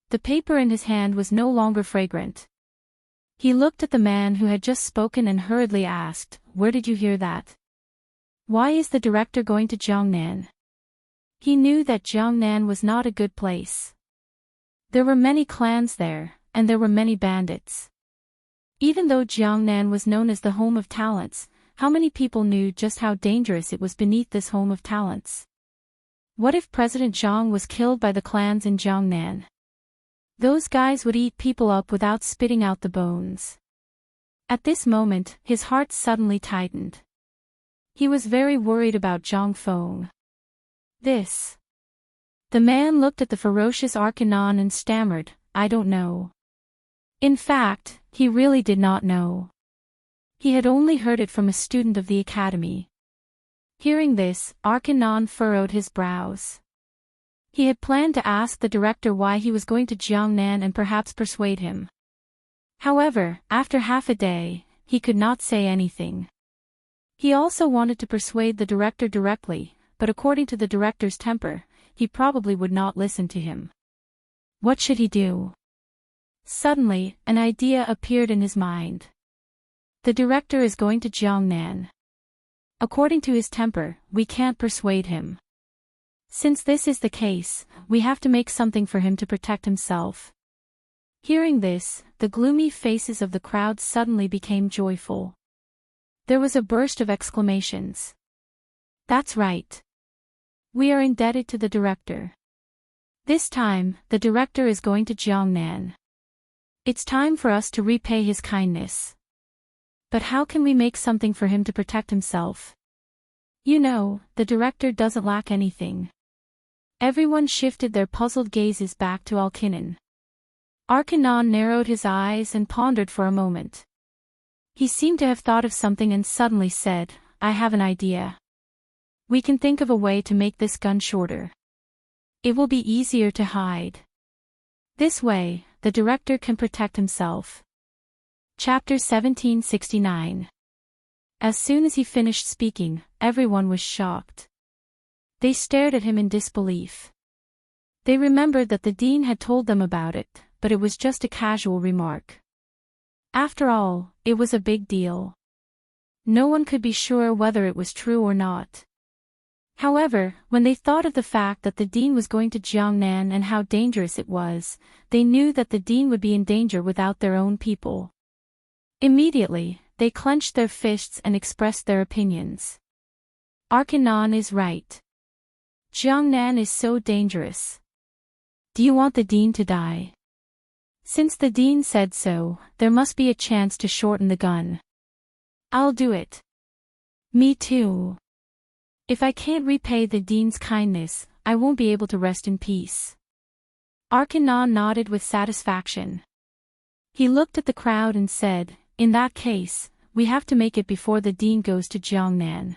Speaker 1: The paper in his hand was no longer fragrant. He looked at the man who had just spoken and hurriedly asked, Where did you hear that? Why is the director going to Jiangnan? He knew that Jiangnan was not a good place. There were many clans there, and there were many bandits. Even though Jiangnan was known as the home of talents, how many people knew just how dangerous it was beneath this home of talents? What if President Zhang was killed by the clans in Jiangnan? Those guys would eat people up without spitting out the bones. At this moment, his heart suddenly tightened. He was very worried about Zhang Feng. This. The man looked at the ferocious Arcanon and stammered, I don't know. In fact, he really did not know. He had only heard it from a student of the academy. Hearing this, Arcanon furrowed his brows. He had planned to ask the director why he was going to Jiangnan and perhaps persuade him. However, after half a day, he could not say anything. He also wanted to persuade the director directly, but according to the director's temper, he probably would not listen to him. What should he do? Suddenly, an idea appeared in his mind. The director is going to Jiangnan. According to his temper, we can't persuade him. Since this is the case, we have to make something for him to protect himself. Hearing this, the gloomy faces of the crowd suddenly became joyful. There was a burst of exclamations. That's right. We are indebted to the director. This time, the director is going to Jiangnan. It's time for us to repay his kindness. But how can we make something for him to protect himself? You know, the director doesn't lack anything. Everyone shifted their puzzled gazes back to Alkinen. Arkanon narrowed his eyes and pondered for a moment. He seemed to have thought of something and suddenly said, I have an idea. We can think of a way to make this gun shorter. It will be easier to hide. This way, the director can protect himself. Chapter 1769. As soon as he finished speaking, everyone was shocked. They stared at him in disbelief. They remembered that the dean had told them about it, but it was just a casual remark. After all, it was a big deal. No one could be sure whether it was true or not. However, when they thought of the fact that the dean was going to Jiangnan and how dangerous it was, they knew that the dean would be in danger without their own people. Immediately, they clenched their fists and expressed their opinions. Arkanon is right. Jiangnan is so dangerous. Do you want the dean to die? Since the dean said so, there must be a chance to shorten the gun. I'll do it. Me too. If I can't repay the dean's kindness, I won't be able to rest in peace. Arkanon nodded with satisfaction. He looked at the crowd and said, in that case, we have to make it before the dean goes to Jiangnan.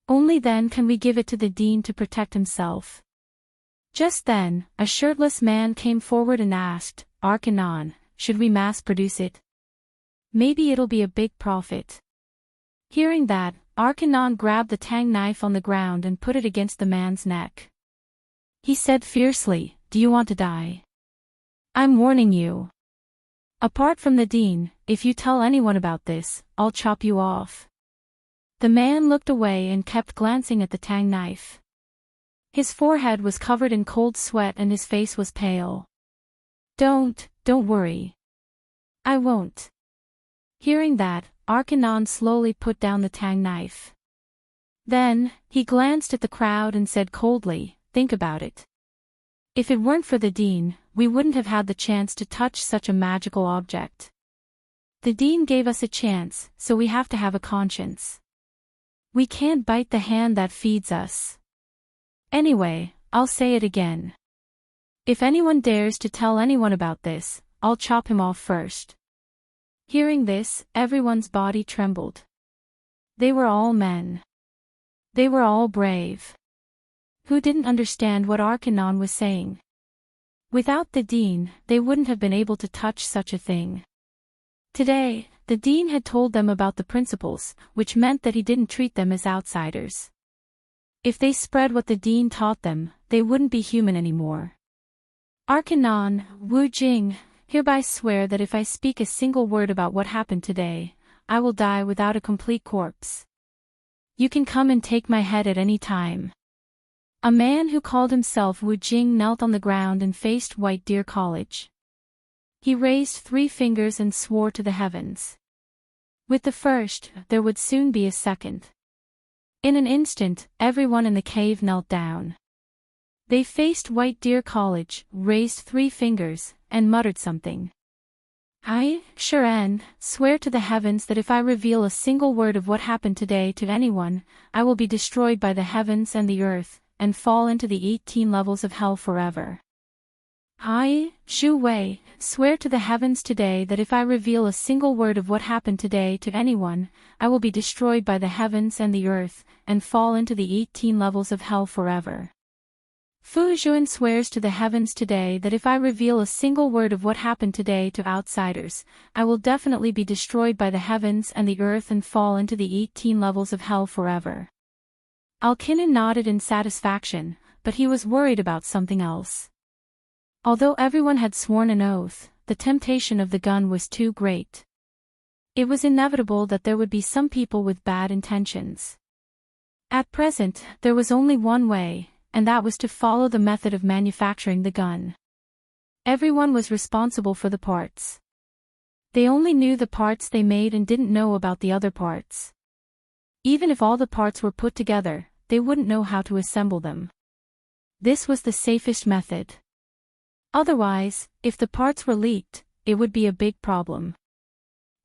Speaker 1: Only then can we give it to the dean to protect himself. Just then, a shirtless man came forward and asked, Arkanon, should we mass produce it? Maybe it'll be a big profit. Hearing that, Arkanon grabbed the Tang knife on the ground and put it against the man's neck. He said fiercely, do you want to die? I'm warning you. Apart from the dean, if you tell anyone about this, I'll chop you off. The man looked away and kept glancing at the Tang knife. His forehead was covered in cold sweat and his face was pale. Don't worry. I won't. Hearing that, Arkanon slowly put down the Tang knife. Then, he glanced at the crowd and said coldly, think about it. If it weren't for the dean, we wouldn't have had the chance to touch such a magical object. The dean gave us a chance, so we have to have a conscience. We can't bite the hand that feeds us. Anyway, I'll say it again. If anyone dares to tell anyone about this, I'll chop him off first. Hearing this, everyone's body trembled. They were all men. They were all brave. Who didn't understand what Arkanon was saying? Without the dean, they wouldn't have been able to touch such a thing. Today, the dean had told them about the principles, which meant that he didn't treat them as outsiders. If they spread what the dean taught them, they wouldn't be human anymore. Arkanon, Wu Jing, hereby swear that if I speak a single word about what happened today, I will die without a complete corpse. You can come and take my head at any time. A man who called himself Wu Jing knelt on the ground and faced White Deer College. He raised 3 fingers and swore to the heavens. With the first, there would soon be a second. In an instant, everyone in the cave knelt down. They faced White Deer College, raised 3 fingers, and muttered something. I, Sharan, swear to the heavens that if I reveal a single word of what happened today to anyone, I will be destroyed by the heavens and the earth, and fall into the 18 levels of hell forever. I, Zhu Wei, swear to the heavens today that if I reveal a single word of what happened today to anyone, I will be destroyed by the heavens and the earth, and fall into the 18 levels of hell forever. Fu Zhuan swears to the heavens today that if I reveal a single word of what happened today to outsiders, I will definitely be destroyed by the heavens and the earth and fall into the 18 levels of hell forever. Alkinen nodded in satisfaction, but he was worried about something else. Although everyone had sworn an oath, the temptation of the gun was too great. It was inevitable that there would be some people with bad intentions. At present, there was only one way, and that was to follow the method of manufacturing the gun. Everyone was responsible for the parts. They only knew the parts they made and didn't know about the other parts. Even if all the parts were put together, they wouldn't know how to assemble them. This was the safest method. Otherwise, if the parts were leaked, it would be a big problem.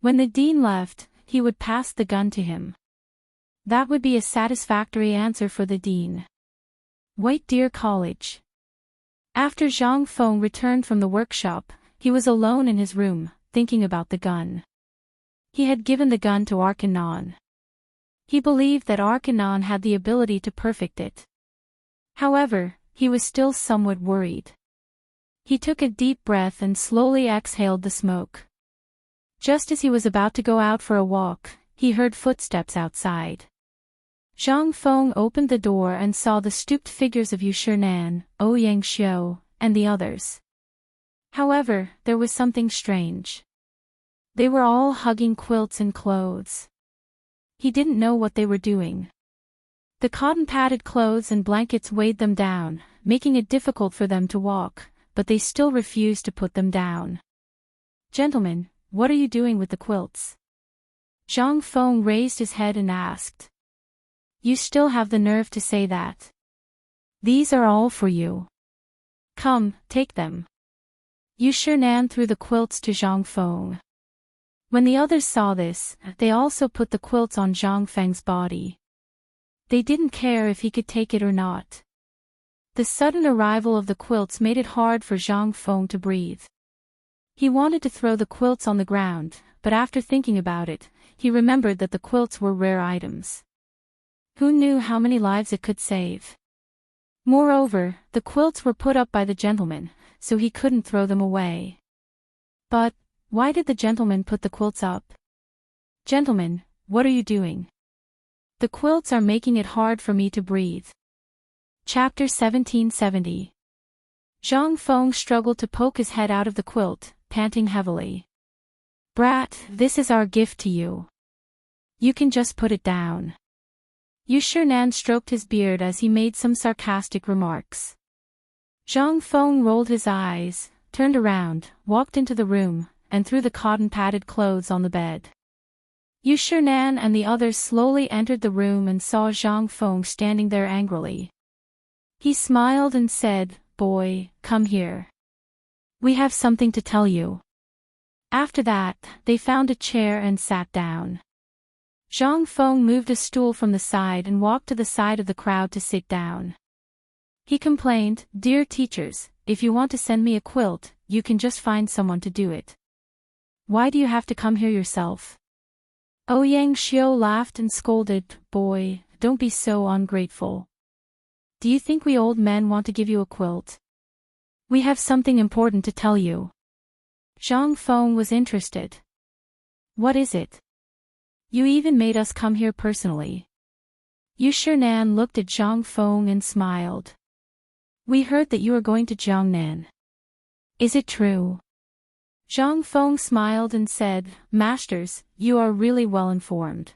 Speaker 1: When the dean left, he would pass the gun to him. That would be a satisfactory answer for the dean. White Deer College. After Zhang Feng returned from the workshop, he was alone in his room, thinking about the gun. He had given the gun to Arcanon. He believed that Arcanon had the ability to perfect it. However, he was still somewhat worried. He took a deep breath and slowly exhaled the smoke. Just as he was about to go out for a walk, he heard footsteps outside. Zhang Feng opened the door and saw the stooped figures of Yu Shinan, Ouyang Xiu, and the others. However, there was something strange. They were all hugging quilts and clothes. He didn't know what they were doing. The cotton-padded clothes and blankets weighed them down, making it difficult for them to walk, but they still refused to put them down. "Gentlemen, what are you doing with the quilts?" Zhang Feng raised his head and asked. "You still have the nerve to say that? These are all for you. Come, take them." Yu Shinan threw the quilts to Zhang Feng. When the others saw this, they also put the quilts on Zhang Feng's body. They didn't care if he could take it or not. The sudden arrival of the quilts made it hard for Zhang Feng to breathe. He wanted to throw the quilts on the ground, but after thinking about it, he remembered that the quilts were rare items. Who knew how many lives it could save? Moreover, the quilts were put up by the gentleman, so he couldn't throw them away. But, why did the gentleman put the quilts up? "Gentlemen, what are you doing? The quilts are making it hard for me to breathe." Chapter 1770. Zhang Feng struggled to poke his head out of the quilt, panting heavily. "Brat, this is our gift to you. You can just put it down." Yu Shinan stroked his beard as he made some sarcastic remarks. Zhang Feng rolled his eyes, turned around, walked into the room, and threw the cotton-padded clothes on the bed. Yu Shinan and the others slowly entered the room and saw Zhang Feng standing there angrily. He smiled and said, "Boy, come here. We have something to tell you." After that, they found a chair and sat down. Zhang Feng moved a stool from the side and walked to the side of the crowd to sit down. He complained, "Dear teachers, if you want to send me a quilt, you can just find someone to do it. Why do you have to come here yourself?" Ouyang Xiu laughed and scolded, "Boy, don't be so ungrateful. Do you think we old men want to give you a quilt? We have something important to tell you." Zhang Feng was interested. "What is it? You even made us come here personally." Yu Shinan looked at Zhang Feng and smiled. "We heard that you are going to Jiangnan. Is it true?" Zhang Feng smiled and said, "Masters, you are really well informed."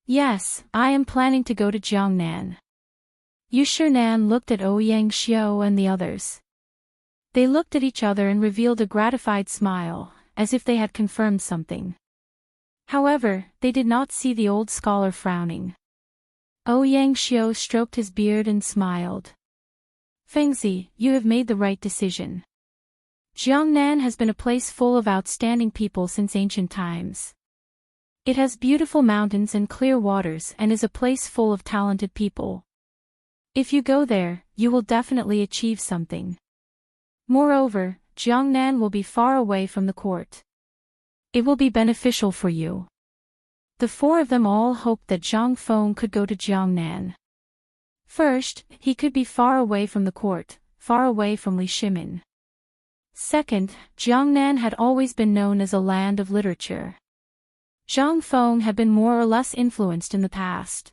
Speaker 1: "Yes, I am planning to go to Jiangnan." Yu Shinan looked at Ouyang Xiu and the others. They looked at each other and revealed a gratified smile, as if they had confirmed something. However, they did not see the old scholar frowning. Ouyang Xiu stroked his beard and smiled. "Fengzi, you have made the right decision. Jiangnan has been a place full of outstanding people since ancient times. It has beautiful mountains and clear waters and is a place full of talented people. If you go there, you will definitely achieve something. Moreover, Jiangnan will be far away from the court. It will be beneficial for you." The four of them all hoped that Zhang Feng could go to Jiangnan. First, he could be far away from the court, far away from Li Shimin. Second, Jiangnan had always been known as a land of literature. Zhang Feng had been more or less influenced in the past.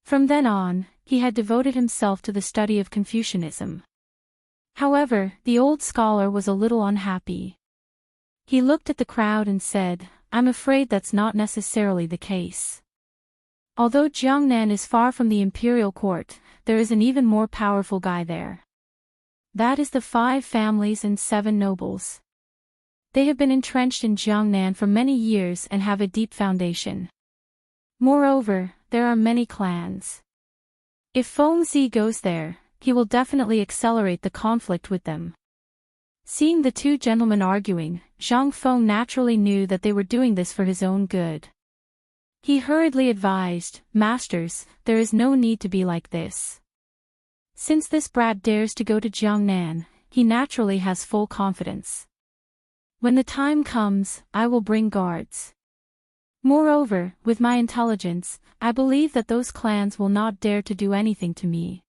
Speaker 1: From then on, he had devoted himself to the study of Confucianism. However, the old scholar was a little unhappy. He looked at the crowd and said, "I'm afraid that's not necessarily the case. Although Jiangnan is far from the imperial court, there is an even more powerful guy there. That is the 5 families and 7 nobles. They have been entrenched in Jiangnan for many years and have a deep foundation. Moreover, there are many clans. If Fengzi goes there, he will definitely accelerate the conflict with them. Seeing the 2 gentlemen arguing, Zhang Feng naturally knew that they were doing this for his own good. He hurriedly advised, "Masters, there is no need to be like this. Since this brat dares to go to Jiangnan, he naturally has full confidence. When the time comes, I will bring guards. Moreover, with my intelligence, I believe that those clans will not dare to do anything to me."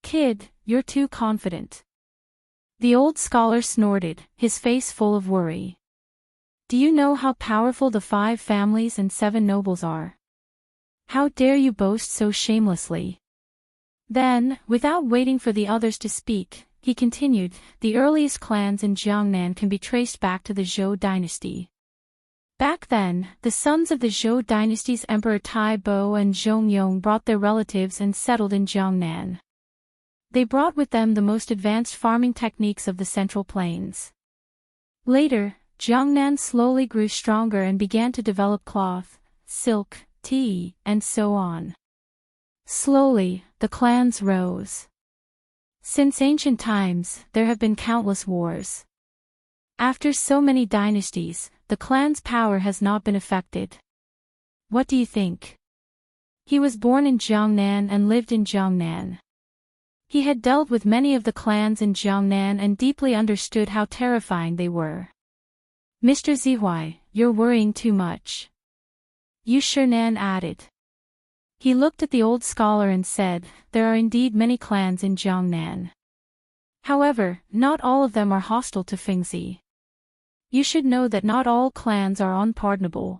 Speaker 1: "Kid, you're too confident." The old scholar snorted, his face full of worry. "Do you know how powerful the 5 families and 7 nobles are? How dare you boast so shamelessly?" Then, without waiting for the others to speak, he continued, "The earliest clans in Jiangnan can be traced back to the Zhou dynasty. Back then, the sons of the Zhou dynasty's Emperor Tai Bo and Zhongyong brought their relatives and settled in Jiangnan. They brought with them the most advanced farming techniques of the Central Plains. Later, Jiangnan slowly grew stronger and began to develop cloth, silk, tea, and so on. Slowly, the clans rose. Since ancient times, there have been countless wars. After so many dynasties, the clan's power has not been affected. What do you think? He was born in Jiangnan and lived in Jiangnan. He had dealt with many of the clans in Jiangnan and deeply understood how terrifying they were. Mr. Zihuai, you're worrying too much. Yu Shinan added. He looked at the old scholar and said, "There are indeed many clans in Jiangnan. However, not all of them are hostile to Fengzi. You should know that not all clans are unpardonable.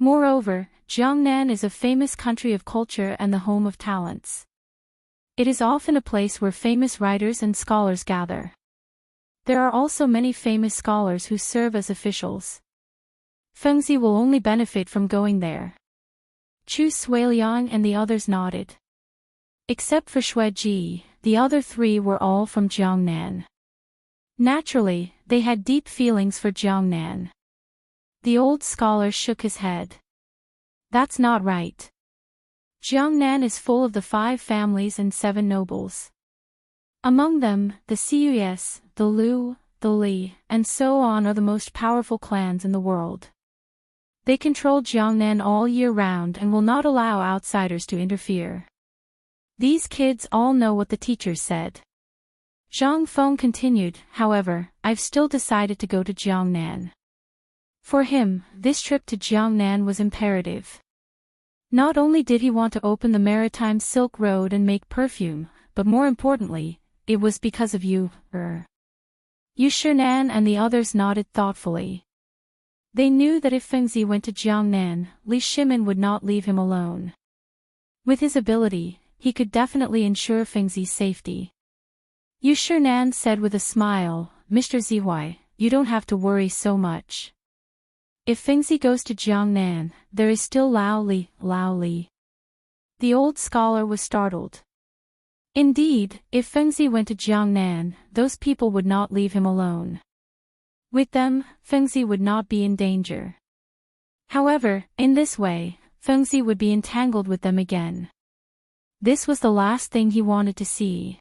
Speaker 1: Moreover, Jiangnan is a famous country of culture and the home of talents. It is often a place where famous writers and scholars gather. There are also many famous scholars who serve as officials. Fengzi will only benefit from going there." Chu Suiliang and the others nodded. Except for Xueji, the other 3 were all from Jiangnan. Naturally, they had deep feelings for Jiangnan. The old scholar shook his head. "That's not right. Jiangnan is full of the 5 families and 7 nobles. Among them, the Cus, the Lu, the Li, and so on are the most powerful clans in the world. They control Jiangnan all year round and will not allow outsiders to interfere. These kids all know what the teachers said." Zhang Feng continued, "However, I've still decided to go to Jiangnan." For him, this trip to Jiangnan was imperative. Not only did he want to open the maritime Silk Road and make perfume, but more importantly, it was because of you, Yu Shinan and the others nodded thoughtfully. They knew that if Fengzi went to Jiangnan, Li Shimin would not leave him alone. With his ability, he could definitely ensure Fengzi's safety. Yu Shinan said with a smile, "Mr. Zihuai, you don't have to worry so much. If Fengzi goes to Jiangnan, there is still Lao Li. The old scholar was startled. Indeed, if Fengzi went to Jiangnan, those people would not leave him alone. With them, Fengzi would not be in danger. However, in this way, Fengzi would be entangled with them again. This was the last thing he wanted to see.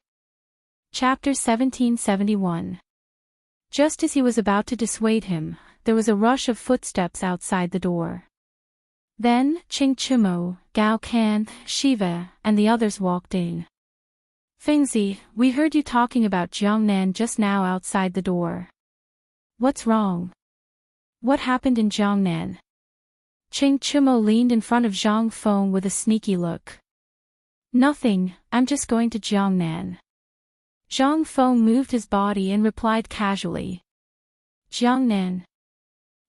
Speaker 1: Chapter 1771. Just as he was about to dissuade him, there was a rush of footsteps outside the door. Then, Qing Chimo, Gao Kan, Shiva, and the others walked in. "Fengzi, we heard you talking about Jiangnan just now outside the door. What's wrong? What happened in Jiangnan?" Qing Chimo leaned in front of Zhang Feng with a sneaky look. "Nothing, I'm just going to Jiangnan." Zhang Feng moved his body and replied casually. "Jiangnan."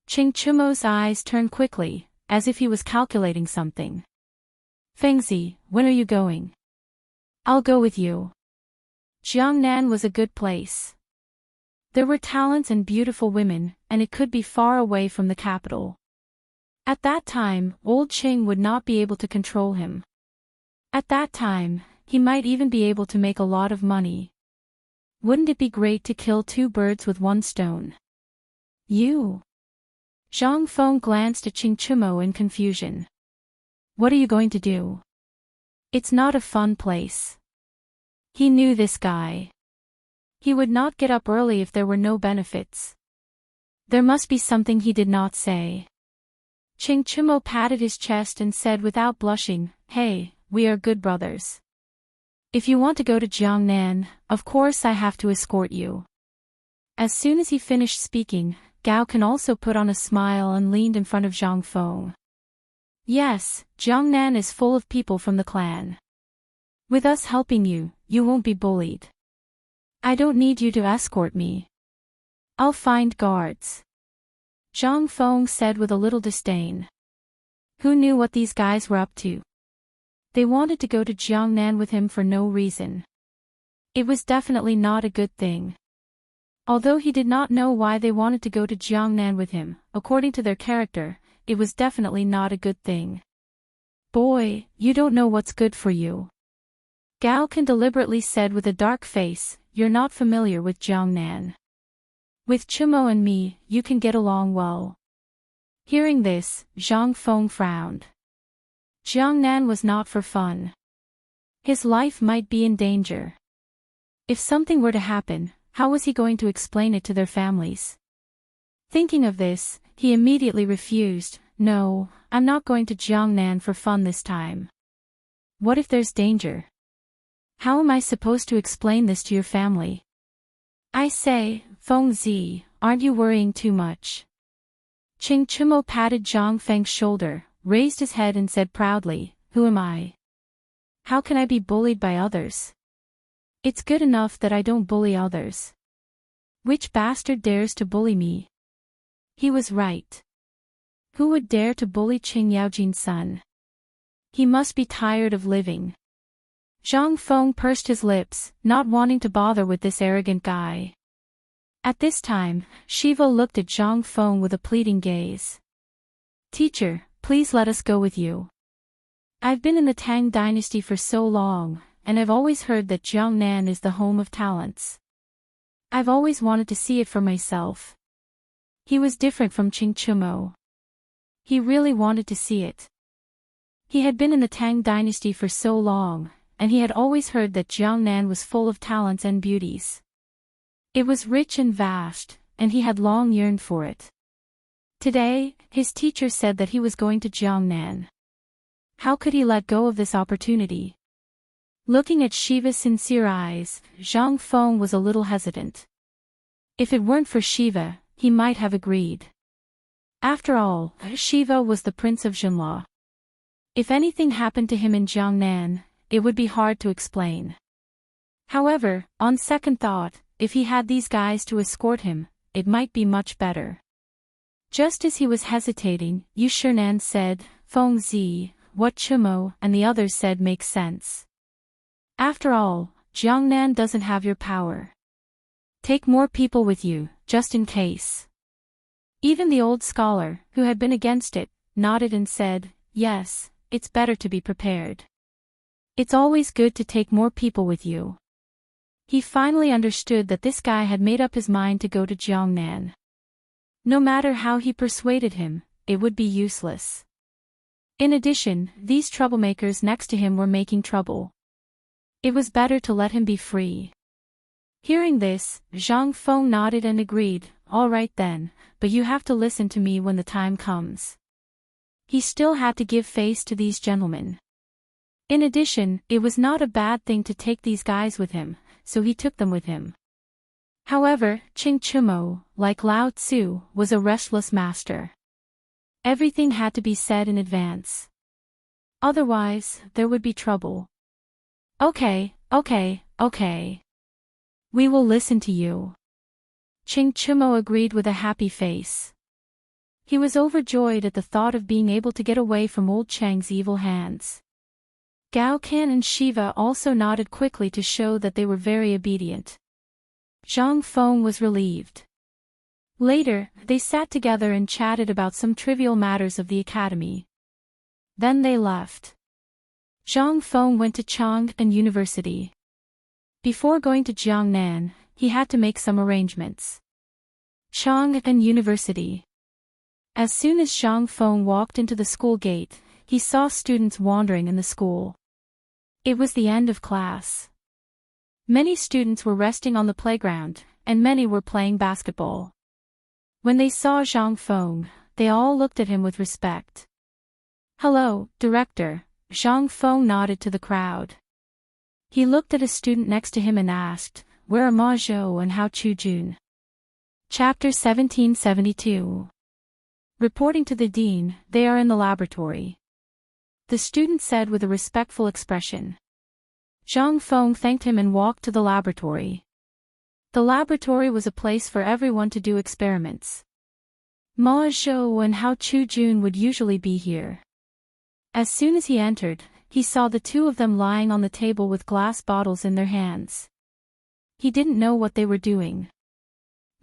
Speaker 1: Qing Chimo's eyes turned quickly, as if he was calculating something. "Fengzi, when are you going?" "I'll go with you." Jiangnan was a good place. There were talents and beautiful women, and it could be far away from the capital. At that time, old Qing would not be able to control him. At that time, he might even be able to make a lot of money. Wouldn't it be great to kill two birds with one stone? You. Zhang Feng glanced at Qing Chumo in confusion. What are you going to do? It's not a fun place. He knew this guy. He would not get up early if there were no benefits. There must be something he did not say. Qing Chumo patted his chest and said without blushing, "Hey, we are good brothers. If you want to go to Jiangnan, of course I have to escort you." As soon as he finished speaking, Gao Can also put on a smile and leaned in front of Zhang Feng. Yes, Jiangnan is full of people from the clan. With us helping you, you won't be bullied. I don't need you to escort me. I'll find guards. Zhang Feng said with a little disdain. Who knew what these guys were up to? They wanted to go to Jiangnan with him for no reason. It was definitely not a good thing. Although he did not know why they wanted to go to Jiangnan with him, according to their character, it was definitely not a good thing. Boy, you don't know what's good for you. Gao Can deliberately said with a dark face, you're not familiar with Jiangnan. With Chumo and me, you can get along well. Hearing this, Zhang Feng frowned. Jiangnan was not for fun. His life might be in danger. If something were to happen, how was he going to explain it to their families? Thinking of this, he immediately refused. No, I'm not going to Jiangnan for fun this time. What if there's danger? How am I supposed to explain this to your family? I say, Feng Zi, aren't you worrying too much? Qing Chumo patted Zhang Feng's shoulder, raised his head and said proudly, who am I? How can I be bullied by others? It's good enough that I don't bully others. Which bastard dares to bully me? He was right. Who would dare to bully Qing Yaojin's son? He must be tired of living. Zhang Feng pursed his lips, not wanting to bother with this arrogant guy. At this time, Shiva looked at Zhang Feng with a pleading gaze. Teacher, please let us go with you. I've been in the Tang Dynasty for so long, and I've always heard that Jiangnan is the home of talents. I've always wanted to see it for myself. He was different from Qing Chumo. He really wanted to see it. He had been in the Tang Dynasty for so long, and he had always heard that Jiangnan was full of talents and beauties. It was rich and vast, and he had long yearned for it. Today, his teacher said that he was going to Jiangnan. How could he let go of this opportunity? Looking at Shiva's sincere eyes, Zhang Feng was a little hesitant. If it weren't for Shiva, he might have agreed. After all, Shiva was the prince of Jinla. If anything happened to him in Jiangnan, it would be hard to explain. However, on second thought, if he had these guys to escort him, it might be much better. Just as he was hesitating, Yu Shernan said, Feng Zi, what Chumo and the others said makes sense. After all, Jiangnan doesn't have your power. Take more people with you, just in case. Even the old scholar, who had been against it, nodded and said, yes, it's better to be prepared. It's always good to take more people with you. He finally understood that this guy had made up his mind to go to Jiangnan. No matter how he persuaded him, it would be useless. In addition, these troublemakers next to him were making trouble. It was better to let him be free. Hearing this, Zhang Feng nodded and agreed, all right then, but you have to listen to me when the time comes. He still had to give face to these gentlemen. In addition, it was not a bad thing to take these guys with him, so he took them with him. However, Qing Chumo, like Lao Tzu, was a restless master. Everything had to be said in advance. Otherwise, there would be trouble. Okay. We will listen to you. Qing Chumo agreed with a happy face. He was overjoyed at the thought of being able to get away from old Chang's evil hands. Gao Can and Shiva also nodded quickly to show that they were very obedient. Zhang Feng was relieved. Later, they sat together and chatted about some trivial matters of the academy. Then they left. Zhang Feng went to Chang'an University. Before going to Jiangnan, he had to make some arrangements. Chang'an University. As soon as Zhang Feng walked into the school gate, he saw students wandering in the school. It was the end of class. Many students were resting on the playground, and many were playing basketball. When they saw Zhang Feng, they all looked at him with respect. "Hello, Director," Zhang Feng nodded to the crowd. He looked at a student next to him and asked, "Where are Ma Zhou and Hao Chujun?" Chapter 1772. Reporting to the dean, "They are in the laboratory," the student said with a respectful expression. Zhang Feng thanked him and walked to the laboratory. The laboratory was a place for everyone to do experiments. Ma Zhou and Hao Chujun would usually be here. As soon as he entered, he saw the two of them lying on the table with glass bottles in their hands. He didn't know what they were doing.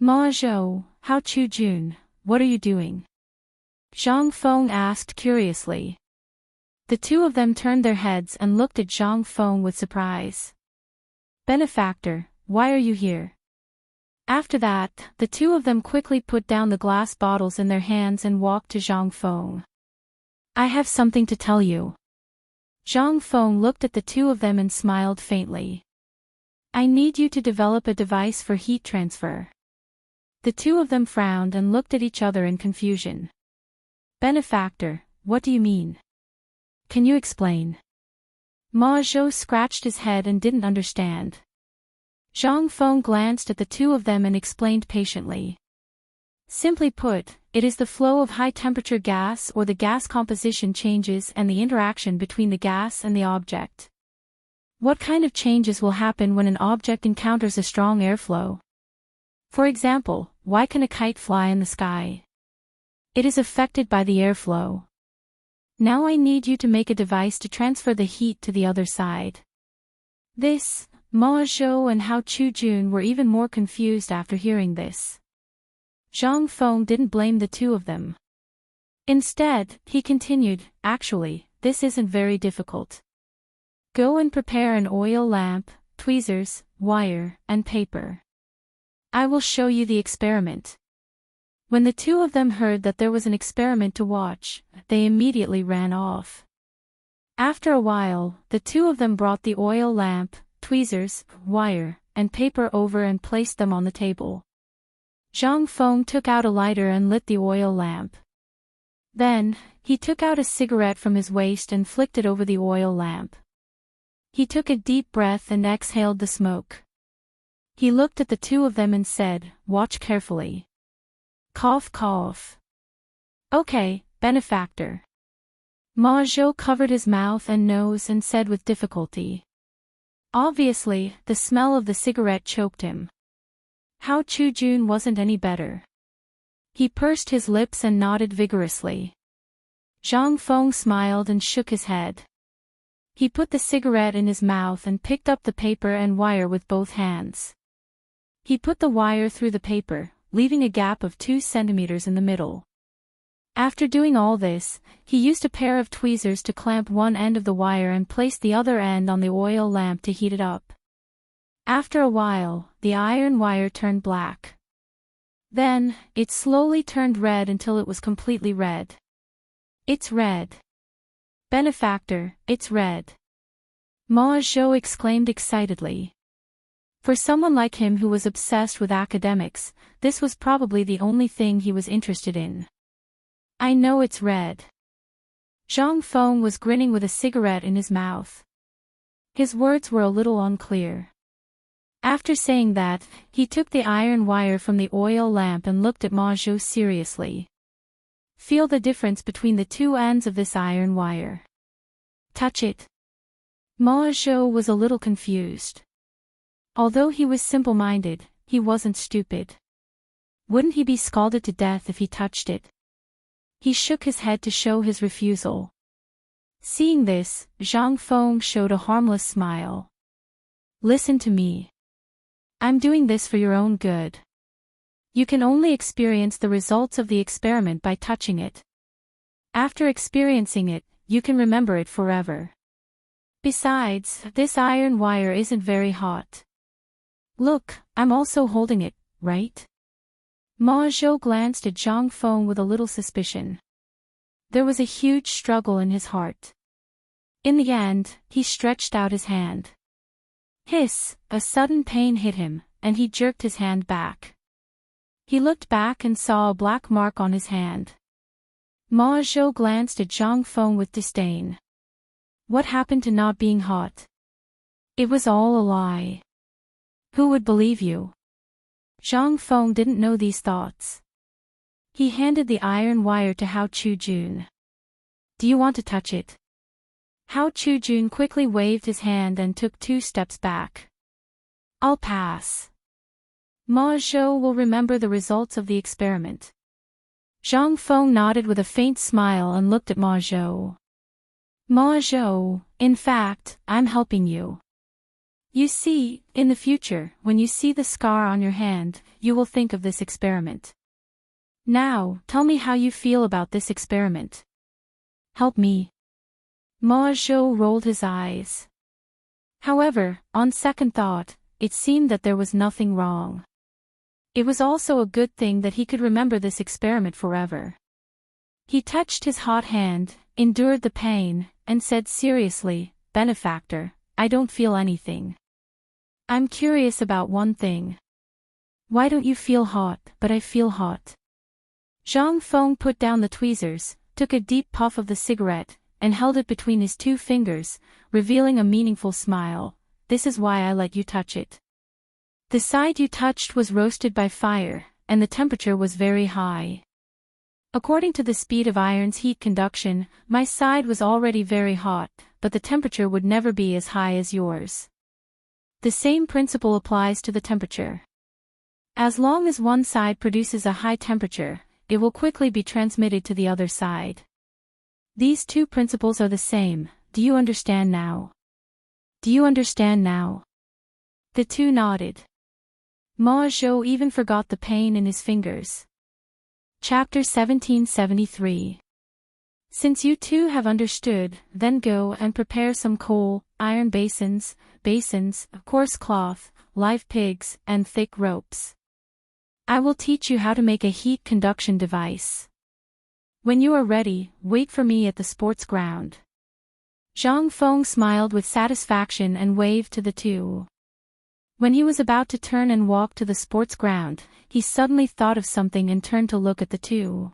Speaker 1: "Ma Zhou, Hao Chujun, what are you doing?" Zhang Feng asked curiously. The two of them turned their heads and looked at Zhang Feng with surprise. "Benefactor, why are you here?" After that, the two of them quickly put down the glass bottles in their hands and walked to Zhang Feng. "I have something to tell you." Zhang Feng looked at the two of them and smiled faintly. "I need you to develop a device for heat transfer." The two of them frowned and looked at each other in confusion. "Benefactor, what do you mean? Can you explain?" Ma Zhou scratched his head and didn't understand. Zhang Feng glanced at the two of them and explained patiently. "Simply put, it is the flow of high-temperature gas or the gas composition changes and the interaction between the gas and the object. What kind of changes will happen when an object encounters a strong airflow? For example, why can a kite fly in the sky? It is affected by the airflow. Now I need you to make a device to transfer the heat to the other side." This, Ma Zhou and Hao Chujun were even more confused after hearing this. Zhang Feng didn't blame the two of them. Instead, he continued, "Actually, this isn't very difficult. Go and prepare an oil lamp, tweezers, wire, and paper. I will show you the experiment." When the two of them heard that there was an experiment to watch, they immediately ran off. After a while, the two of them brought the oil lamp, tweezers, wire, and paper over and placed them on the table. Zhang Feng took out a lighter and lit the oil lamp. Then, he took out a cigarette from his waist and flicked it over the oil lamp. He took a deep breath and exhaled the smoke. He looked at the two of them and said, "Watch carefully. Cough, cough." "Okay, benefactor." Ma Zhou covered his mouth and nose and said with difficulty. Obviously, the smell of the cigarette choked him. Hao Chujun wasn't any better. He pursed his lips and nodded vigorously. Zhang Feng smiled and shook his head. He put the cigarette in his mouth and picked up the paper and wire with both hands. He put the wire through the paper, leaving a gap of 2 centimeters in the middle. After doing all this, he used a pair of tweezers to clamp one end of the wire and placed the other end on the oil lamp to heat it up. After a while, the iron wire turned black. Then, it slowly turned red until it was completely red. "It's red. Benefactor, it's red." Ma Zhou exclaimed excitedly. For someone like him who was obsessed with academics, this was probably the only thing he was interested in. "I know it's red." Zhang Feng was grinning with a cigarette in his mouth. His words were a little unclear. After saying that, he took the iron wire from the oil lamp and looked at Ma Zhou seriously. "Feel the difference between the two ends of this iron wire. Touch it." Ma Zhou was a little confused. Although he was simple-minded, he wasn't stupid. Wouldn't he be scalded to death if he touched it? He shook his head to show his refusal. Seeing this, Zhang Feng showed a harmless smile. "Listen to me. I'm doing this for your own good. You can only experience the results of the experiment by touching it. After experiencing it, you can remember it forever. Besides, this iron wire isn't very hot. Look, I'm also holding it, right? Ma Zhou glanced at Zhang Feng with a little suspicion. There was a huge struggle in his heart. In the end, he stretched out his hand. Hiss, a sudden pain hit him, and he jerked his hand back. He looked back and saw a black mark on his hand. Ma Zhou glanced at Zhang Feng with disdain. What happened to not being hot? It was all a lie. Who would believe you? Zhang Feng didn't know these thoughts. He handed the iron wire to Hao Chujun. Do you want to touch it? Hao Chujun quickly waved his hand and took 2 steps back. I'll pass. Ma Zhou will remember the results of the experiment. Zhang Feng nodded with a faint smile and looked at Ma Zhou. Ma Zhou, in fact, I'm helping you. You see, in the future, when you see the scar on your hand, you will think of this experiment. Now, tell me how you feel about this experiment. Help me. Ma Zhou rolled his eyes. However, on second thought, it seemed that there was nothing wrong. It was also a good thing that he could remember this experiment forever. He touched his hot hand, endured the pain, and said seriously, Benefactor, I don't feel anything. I'm curious about one thing. Why don't you feel hot, but I feel hot? Zhang Feng put down the tweezers, took a deep puff of the cigarette, and held it between his 2 fingers, revealing a meaningful smile. This is why I let you touch it. The side you touched was roasted by fire, and the temperature was very high. According to the speed of iron's heat conduction, my side was already very hot, but the temperature would never be as high as yours. The same principle applies to the temperature. As long as one side produces a high temperature, it will quickly be transmitted to the other side. These 2 principles are the same. Do you understand now? Do you understand now? The 2 nodded. Ma Zhou even forgot the pain in his fingers. Chapter 1773. Since you 2 have understood, then go and prepare some coal, iron basins, coarse cloth, live pigs, and thick ropes. I will teach you how to make a heat conduction device. When you are ready, wait for me at the sports ground. Zhang Feng smiled with satisfaction and waved to the 2. When he was about to turn and walk to the sports ground, he suddenly thought of something and turned to look at the 2.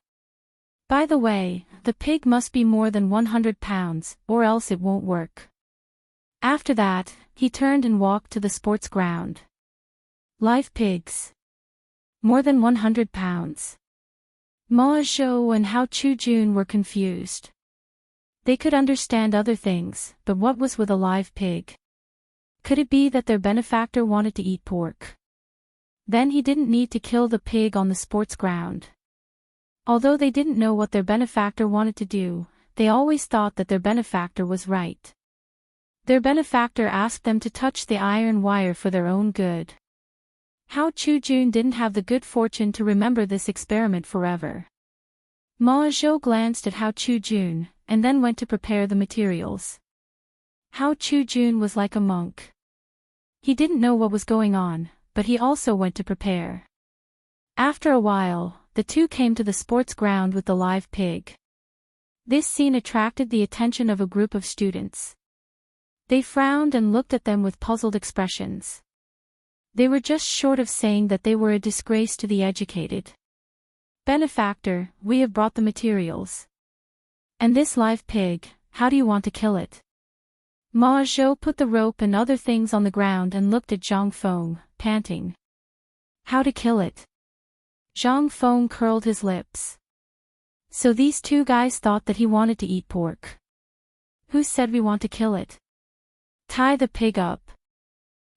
Speaker 1: By the way, the pig must be more than 100 pounds, or else it won't work. After that, he turned and walked to the sports ground. Live pigs. More than 100 pounds. Ma Zhou and Hao Chujun were confused. They could understand other things, but what was with a live pig? Could it be that their benefactor wanted to eat pork? Then he didn't need to kill the pig on the sports ground. Although they didn't know what their benefactor wanted to do, they always thought that their benefactor was right. Their benefactor asked them to touch the iron wire for their own good. Hao Chujun didn't have the good fortune to remember this experiment forever. Ma Zhou glanced at Hao Chujun, and then went to prepare the materials. Hao Chujun was like a monk. He didn't know what was going on, but he also went to prepare. After a while, the 2 came to the sports ground with the live pig. This scene attracted the attention of a group of students. They frowned and looked at them with puzzled expressions. They were just short of saying that they were a disgrace to the educated. Benefactor, we have brought the materials. And this live pig, how do you want to kill it? Ma Zhou put the rope and other things on the ground and looked at Zhang Feng, panting. How to kill it? Zhang Feng curled his lips. So these 2 guys thought that he wanted to eat pork. Who said we want to kill it? Tie the pig up.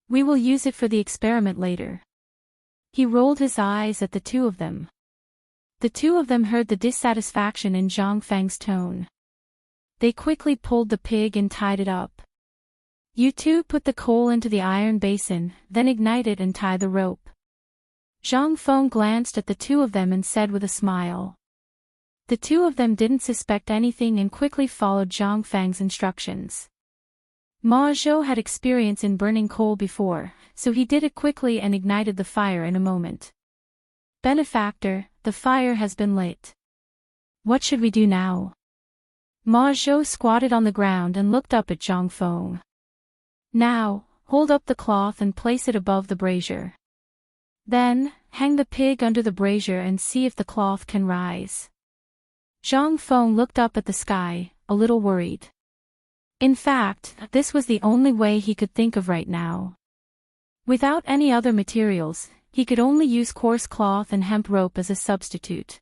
Speaker 1: We will use it for the experiment later. He rolled his eyes at the 2 of them. The 2 of them heard the dissatisfaction in Zhang Feng's tone. They quickly pulled the pig and tied it up. You 2 put the coal into the iron basin, then ignite it and tie the rope. Zhang Feng glanced at the two of them and said with a smile. The two of them didn't suspect anything and quickly followed Zhang Feng's instructions. Ma Zhou had experience in burning coal before, so he did it quickly and ignited the fire in a moment. Benefactor, the fire has been lit. What should we do now? Ma Zhou squatted on the ground and looked up at Zhang Feng. Now, hold up the cloth and place it above the brazier. Then, hang the pig under the brazier and see if the cloth can rise. Zhang Feng looked up at the sky, a little worried. In fact, this was the only way he could think of right now. Without any other materials, he could only use coarse cloth and hemp rope as a substitute.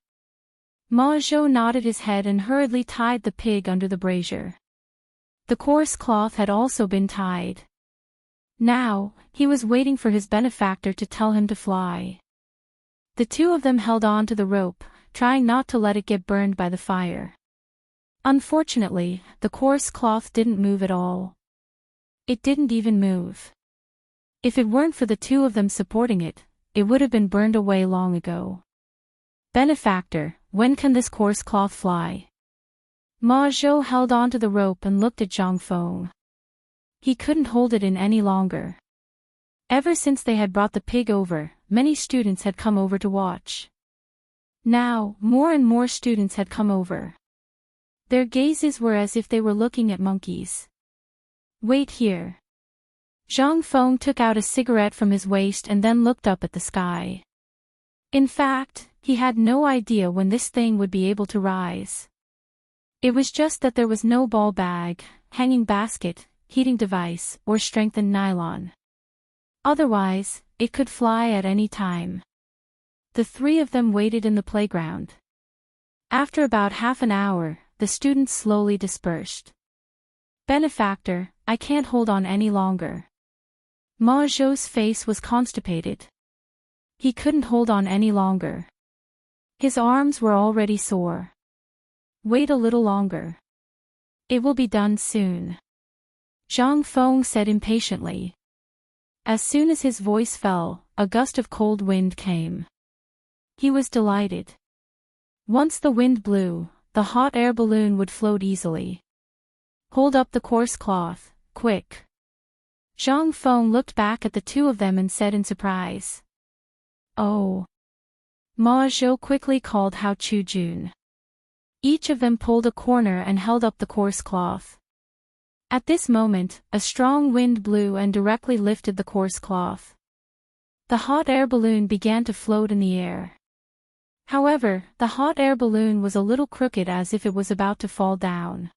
Speaker 1: Ma Zhou nodded his head and hurriedly tied the pig under the brazier. The coarse cloth had also been tied. Now, he was waiting for his benefactor to tell him to fly. The two of them held on to the rope, trying not to let it get burned by the fire. Unfortunately, the coarse cloth didn't move at all. It didn't even move. If it weren't for the two of them supporting it, it would have been burned away long ago. Benefactor, when can this coarse cloth fly? Ma Zhou held on to the rope and looked at Zhang Feng. He couldn't hold it in any longer. Ever since they had brought the pig over, many students had come over to watch. Now, more and more students had come over. Their gazes were as if they were looking at monkeys. Wait here. Zhang Feng took out a cigarette from his waist and then looked up at the sky. In fact, he had no idea when this thing would be able to rise. It was just that there was no ball bag, hanging basket, heating device, or strengthened nylon. Otherwise, it could fly at any time. The three of them waited in the playground. After about half an hour, the students slowly dispersed. Benefactor, I can't hold on any longer. Ma Zhou's face was constipated. He couldn't hold on any longer. His arms were already sore. Wait a little longer. It will be done soon. Zhang Feng said impatiently. As soon as his voice fell, a gust of cold wind came. He was delighted. Once the wind blew, the hot air balloon would float easily. Hold up the coarse cloth, quick. Zhang Feng looked back at the two of them and said in surprise. Oh. Ma Zhou quickly called Hao Chu-jun. Each of them pulled a corner and held up the coarse cloth. At this moment, a strong wind blew and directly lifted the coarse cloth. The hot air balloon began to float in the air. However, the hot air balloon was a little crooked as if it was about to fall down.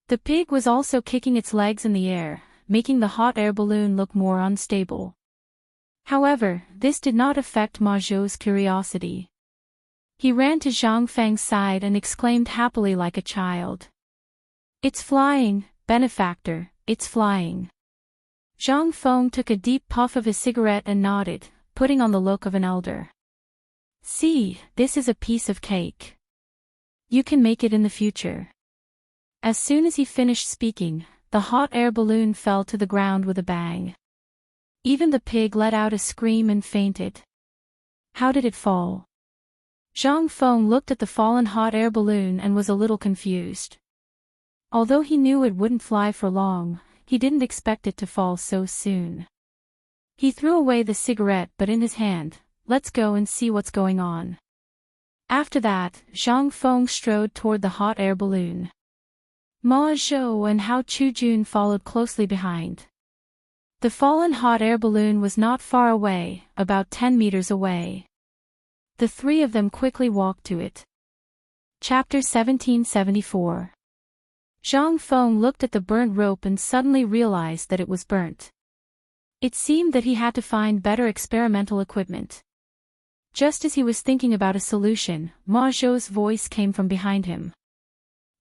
Speaker 1: The pig was also kicking its legs in the air, making the hot air balloon look more unstable. However, this did not affect Ma Zhou's curiosity. He ran to Zhang Feng's side and exclaimed happily like a child. It's flying, benefactor, it's flying. Zhang Feng took a deep puff of his cigarette and nodded, putting on the look of an elder. See, this is a piece of cake. You can make it in the future. As soon as he finished speaking, the hot air balloon fell to the ground with a bang. Even the pig let out a scream and fainted. How did it fall? Zhang Feng looked at the fallen hot air balloon and was a little confused. Although he knew it wouldn't fly for long, he didn't expect it to fall so soon. He threw away the cigarette but in his hand, let's go and see what's going on. After that, Zhang Feng strode toward the hot air balloon. Ma Zhou and Hao Chu-jun followed closely behind. The fallen hot air balloon was not far away, about 10 meters away. The three of them quickly walked to it. Chapter 1774. Zhang Feng looked at the burnt rope and suddenly realized that it was burnt. It seemed that he had to find better experimental equipment. Just as he was thinking about a solution, Ma Zhou's voice came from behind him.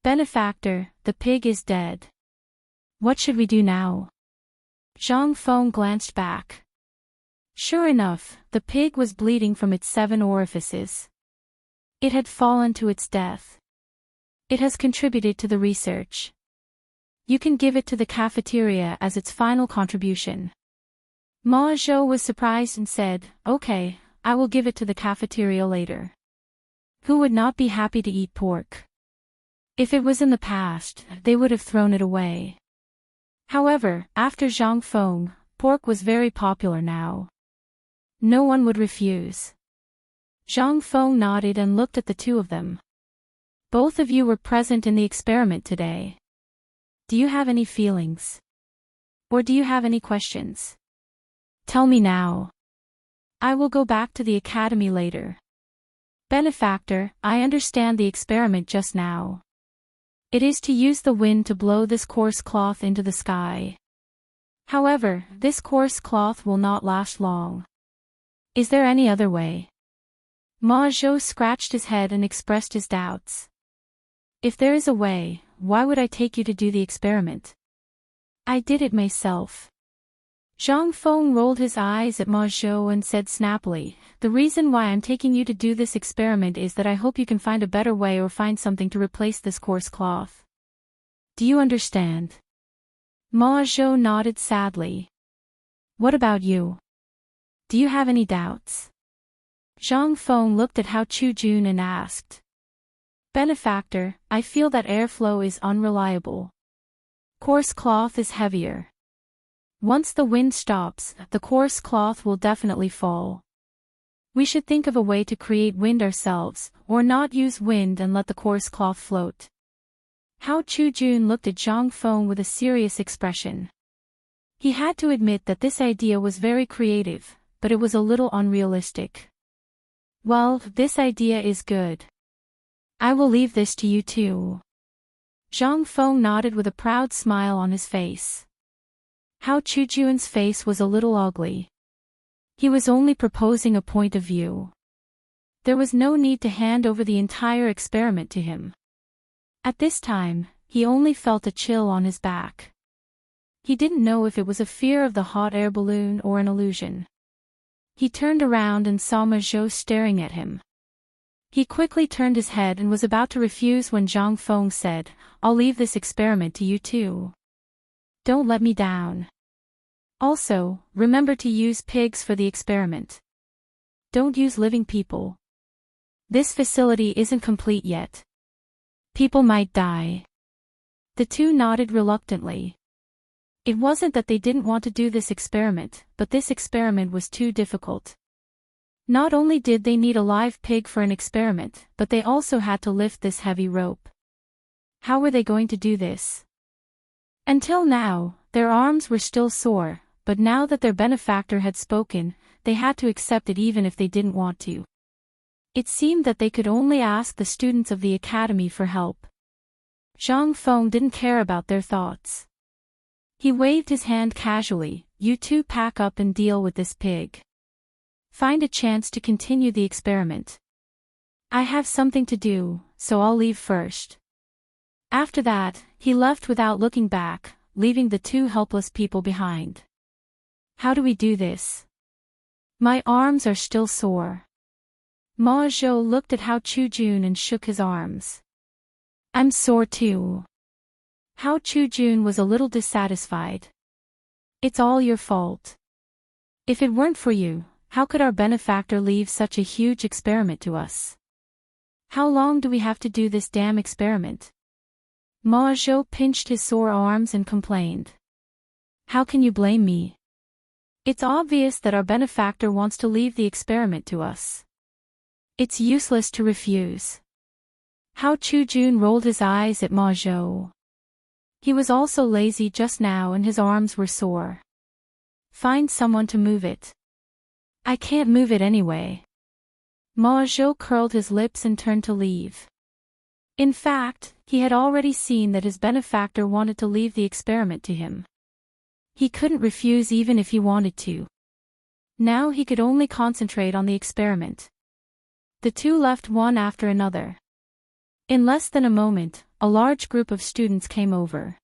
Speaker 1: Benefactor, the pig is dead. What should we do now? Zhang Feng glanced back. Sure enough, the pig was bleeding from its 7 orifices. It had fallen to its death. It has contributed to the research. You can give it to the cafeteria as its final contribution. Ma Zhou was surprised and said, okay, I will give it to the cafeteria later. Who would not be happy to eat pork? If it was in the past, they would have thrown it away. However, after Zhang Feng, pork was very popular now. No one would refuse. Zhang Feng nodded and looked at the two of them. Both of you were present in the experiment today. Do you have any feelings? Or do you have any questions? Tell me now. I will go back to the academy later. Benefactor, I understand the experiment just now. It is to use the wind to blow this coarse cloth into the sky. However, this coarse cloth will not last long. Is there any other way? Ma Zhou scratched his head and expressed his doubts. If there is a way, why would I take you to do the experiment? I did it myself. Zhang Feng rolled his eyes at Ma Zhou and said snappily, the reason why I'm taking you to do this experiment is that I hope you can find a better way or find something to replace this coarse cloth. Do you understand? Ma Zhou nodded sadly. What about you? Do you have any doubts? Zhang Feng looked at Hao Chujun and asked. Benefactor, I feel that airflow is unreliable. Coarse cloth is heavier. Once the wind stops, the coarse cloth will definitely fall. We should think of a way to create wind ourselves, or not use wind and let the coarse cloth float. Hao Chujun looked at Zhang Feng with a serious expression. He had to admit that this idea was very creative, but it was a little unrealistic. Well, this idea is good. I will leave this to you too. Zhang Feng nodded with a proud smile on his face. Hao Chujun's face was a little ugly. He was only proposing a point of view. There was no need to hand over the entire experiment to him. At this time, he only felt a chill on his back. He didn't know if it was a fear of the hot air balloon or an illusion. He turned around and saw Ma Zhou staring at him. He quickly turned his head and was about to refuse when Zhang Feng said, I'll leave this experiment to you too. Don't let me down. Also, remember to use pigs for the experiment. Don't use living people. This facility isn't complete yet. People might die. The two nodded reluctantly. It wasn't that they didn't want to do this experiment, but this experiment was too difficult. Not only did they need a live pig for an experiment, but they also had to lift this heavy rope. How were they going to do this? Until now, their arms were still sore, but now that their benefactor had spoken, they had to accept it even if they didn't want to. It seemed that they could only ask the students of the academy for help. Zhang Feng didn't care about their thoughts. He waved his hand casually, you two pack up and deal with this pig. Find a chance to continue the experiment. I have something to do, so I'll leave first. After that, he left without looking back, leaving the two helpless people behind. How do we do this? My arms are still sore. Ma Zhou looked at Hao Chujun and shook his arms. I'm sore too. Hao Chujun was a little dissatisfied. It's all your fault. If it weren't for you, how could our benefactor leave such a huge experiment to us? How long do we have to do this damn experiment? Ma Zhou pinched his sore arms and complained. How can you blame me? It's obvious that our benefactor wants to leave the experiment to us. It's useless to refuse. Hao Chujun rolled his eyes at Ma Zhou. He was also lazy just now and his arms were sore. Find someone to move it. I can't move it anyway. Ma Zhou curled his lips and turned to leave. In fact, he had already seen that his benefactor wanted to leave the experiment to him. He couldn't refuse even if he wanted to. Now he could only concentrate on the experiment. The two left one after another. In less than a moment, a large group of students came over.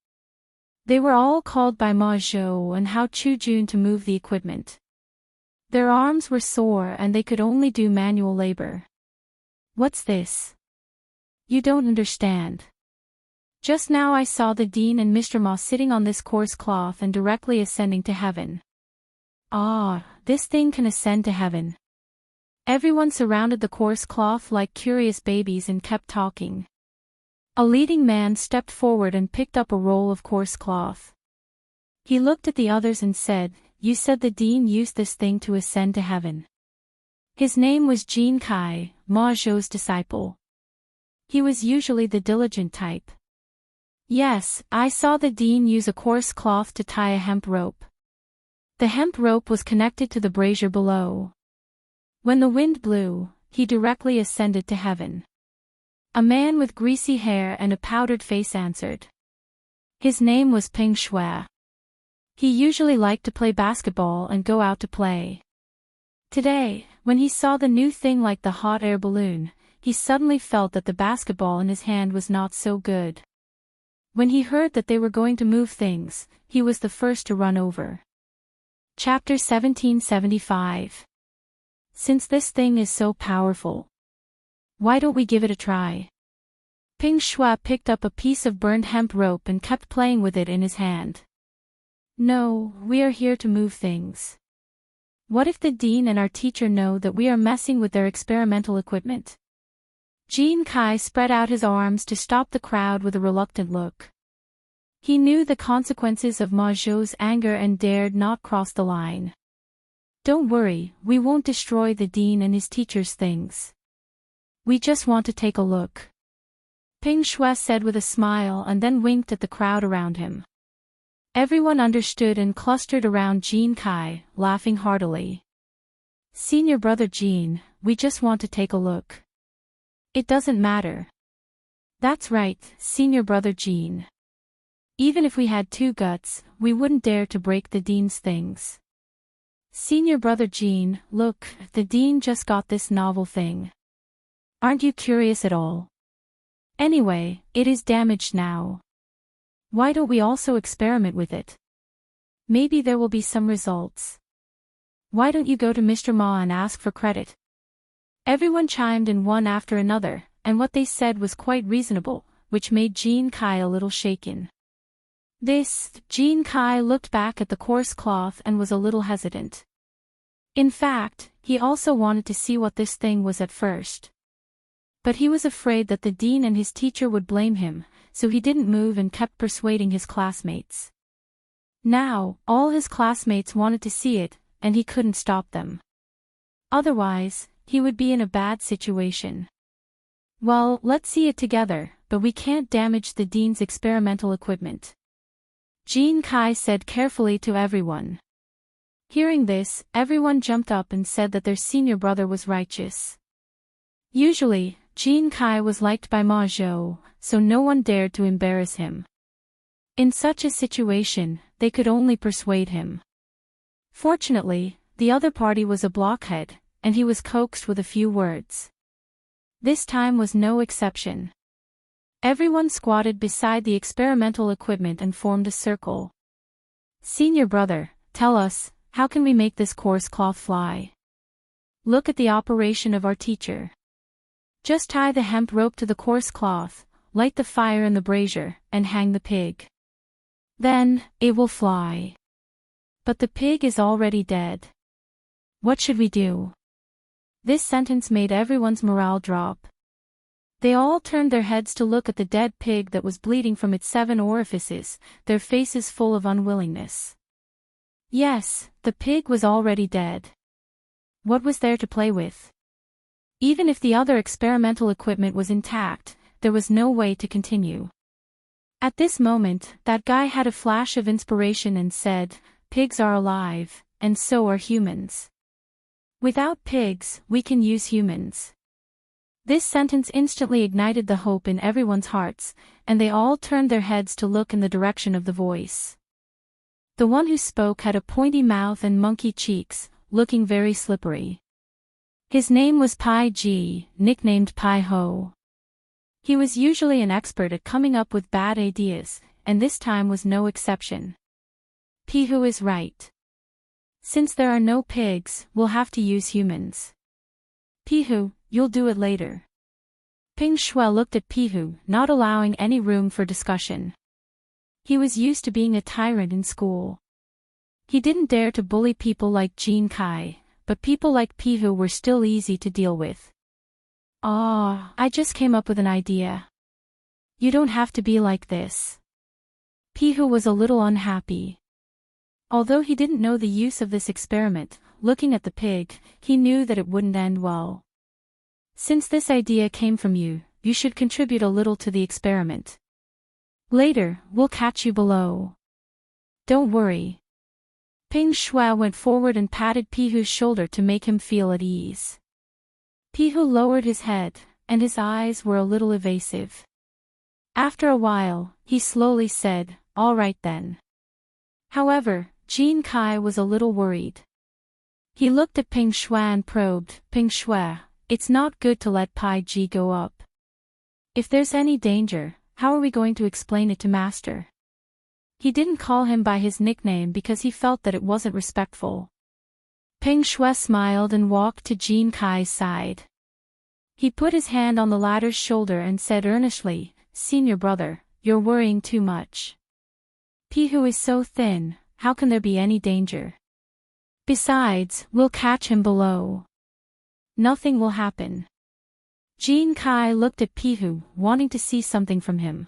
Speaker 1: They were all called by Ma Zhou and Hao Chujun to move the equipment. Their arms were sore and they could only do manual labor. What's this? You don't understand. Just now I saw the Dean and Mr. Ma sitting on this coarse cloth and directly ascending to heaven. Ah, this thing can ascend to heaven. Everyone surrounded the coarse cloth like curious babies and kept talking. A leading man stepped forward and picked up a roll of coarse cloth. He looked at the others and said, "You said the dean used this thing to ascend to heaven." His name was Jean Kai, Ma Zhou's disciple. He was usually the diligent type. "Yes, I saw the dean use a coarse cloth to tie a hemp rope. The hemp rope was connected to the brazier below. When the wind blew, he directly ascended to heaven." A man with greasy hair and a powdered face answered. His name was Ping Shui. He usually liked to play basketball and go out to play. Today, when he saw the new thing like the hot air balloon, he suddenly felt that the basketball in his hand was not so good. When he heard that they were going to move things, he was the first to run over. Chapter 1775. Since this thing is so powerful, why don't we give it a try? Ping Shui picked up a piece of burned hemp rope and kept playing with it in his hand. "No, we are here to move things. What if the dean and our teacher know that we are messing with their experimental equipment?" Jean Kai spread out his arms to stop the crowd with a reluctant look. He knew the consequences of Ma Zhou's anger and dared not cross the line. "Don't worry, we won't destroy the dean and his teacher's things. We just want to take a look," Ping Shui said with a smile and then winked at the crowd around him. Everyone understood and clustered around Jean Kai, laughing heartily. "Senior brother Jean, we just want to take a look. It doesn't matter." "That's right, senior brother Jean. Even if we had two guts, we wouldn't dare to break the dean's things." "Senior brother Jean, look, the dean just got this novel thing. Aren't you curious at all? Anyway, it is damaged now. Why don't we also experiment with it? Maybe there will be some results. Why don't you go to Mr. Ma and ask for credit?" Everyone chimed in one after another, and what they said was quite reasonable, which made Jean Kai a little shaken. Jean Kai looked back at the coarse cloth and was a little hesitant. In fact, he also wanted to see what this thing was at first. But he was afraid that the dean and his teacher would blame him, so he didn't move and kept persuading his classmates. Now, all his classmates wanted to see it, and he couldn't stop them. Otherwise, he would be in a bad situation. "Well, let's see it together, but we can't damage the dean's experimental equipment," Jean Kai said carefully to everyone. Hearing this, everyone jumped up and said that their senior brother was righteous. Usually, Jean Kai was liked by Ma Zhou, so no one dared to embarrass him. In such a situation, they could only persuade him. Fortunately, the other party was a blockhead, and he was coaxed with a few words. This time was no exception. Everyone squatted beside the experimental equipment and formed a circle. "Senior brother, tell us, how can we make this coarse cloth fly? Look at the operation of our teacher. Just tie the hemp rope to the coarse cloth, light the fire in the brazier, and hang the pig. Then, it will fly. But the pig is already dead. What should we do?" This sentence made everyone's morale drop. They all turned their heads to look at the dead pig that was bleeding from its 7 orifices, their faces full of unwillingness. Yes, the pig was already dead. What was there to play with? Even if the other experimental equipment was intact, there was no way to continue. At this moment, that guy had a flash of inspiration and said, "Pigs are alive, and so are humans. Without pigs, we can use humans." This sentence instantly ignited the hope in everyone's hearts, and they all turned their heads to look in the direction of the voice. The one who spoke had a pointy mouth and monkey cheeks, looking very slippery. His name was Pai Ji, nicknamed Pai Ho. He was usually an expert at coming up with bad ideas, and this time was no exception. Pihu is right. Since there are no pigs, we'll have to use humans. Pihu, you'll do it later. Ping Shui looked at Pihu, not allowing any room for discussion. He was used to being a tyrant in school. He didn't dare to bully people like Jean Kai, but people like Pihu were still easy to deal with. I just came up with an idea. You don't have to be like this. Pihu was a little unhappy. Although he didn't know the use of this experiment, looking at the pig, he knew that it wouldn't end well. Since this idea came from you, you should contribute a little to the experiment. Later, we'll catch you below. Don't worry. Ping Shui went forward and patted Pihu's shoulder to make him feel at ease. Pihu lowered his head, and his eyes were a little evasive. After a while, he slowly said, "All right then." However, Jin Kai was a little worried. He looked at Ping Shui and probed, "Ping Shui, it's not good to let Pai Ji go up. If there's any danger, how are we going to explain it to Master?" He didn't call him by his nickname because he felt that it wasn't respectful. Ping Shui smiled and walked to Jin Kai's side. He put his hand on the latter's shoulder and said earnestly, "Senior brother, you're worrying too much. Pihu is so thin, how can there be any danger? Besides, we'll catch him below. Nothing will happen." Jin Kai looked at Pihu, wanting to see something from him.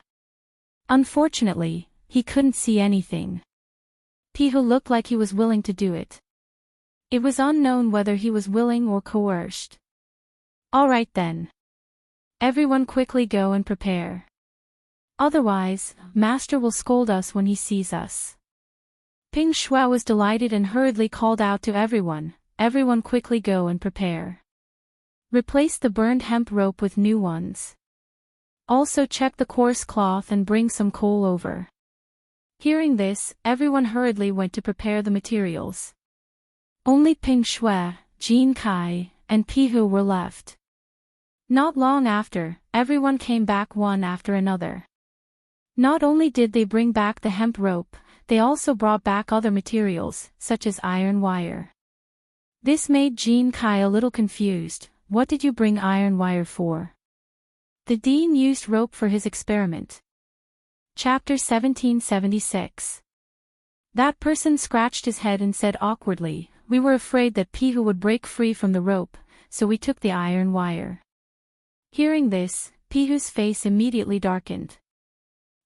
Speaker 1: Unfortunately, he couldn't see anything. Pihu looked like he was willing to do it. It was unknown whether he was willing or coerced. "All right then. Everyone quickly go and prepare. Otherwise, Master will scold us when he sees us." Ping Shui was delighted and hurriedly called out to everyone, "Everyone quickly go and prepare. Replace the burned hemp rope with new ones. Also check the coarse cloth and bring some coal over." Hearing this, everyone hurriedly went to prepare the materials. Only Ping Shui, Jin Kai, and Pihu were left. Not long after, everyone came back one after another. Not only did they bring back the hemp rope, they also brought back other materials, such as iron wire. This made Jin Kai a little confused. "What did you bring iron wire for?" The dean used rope for his experiment. Chapter 1776. That person scratched his head and said awkwardly, "We were afraid that Pihu would break free from the rope, so we took the iron wire." Hearing this, Pihu's face immediately darkened.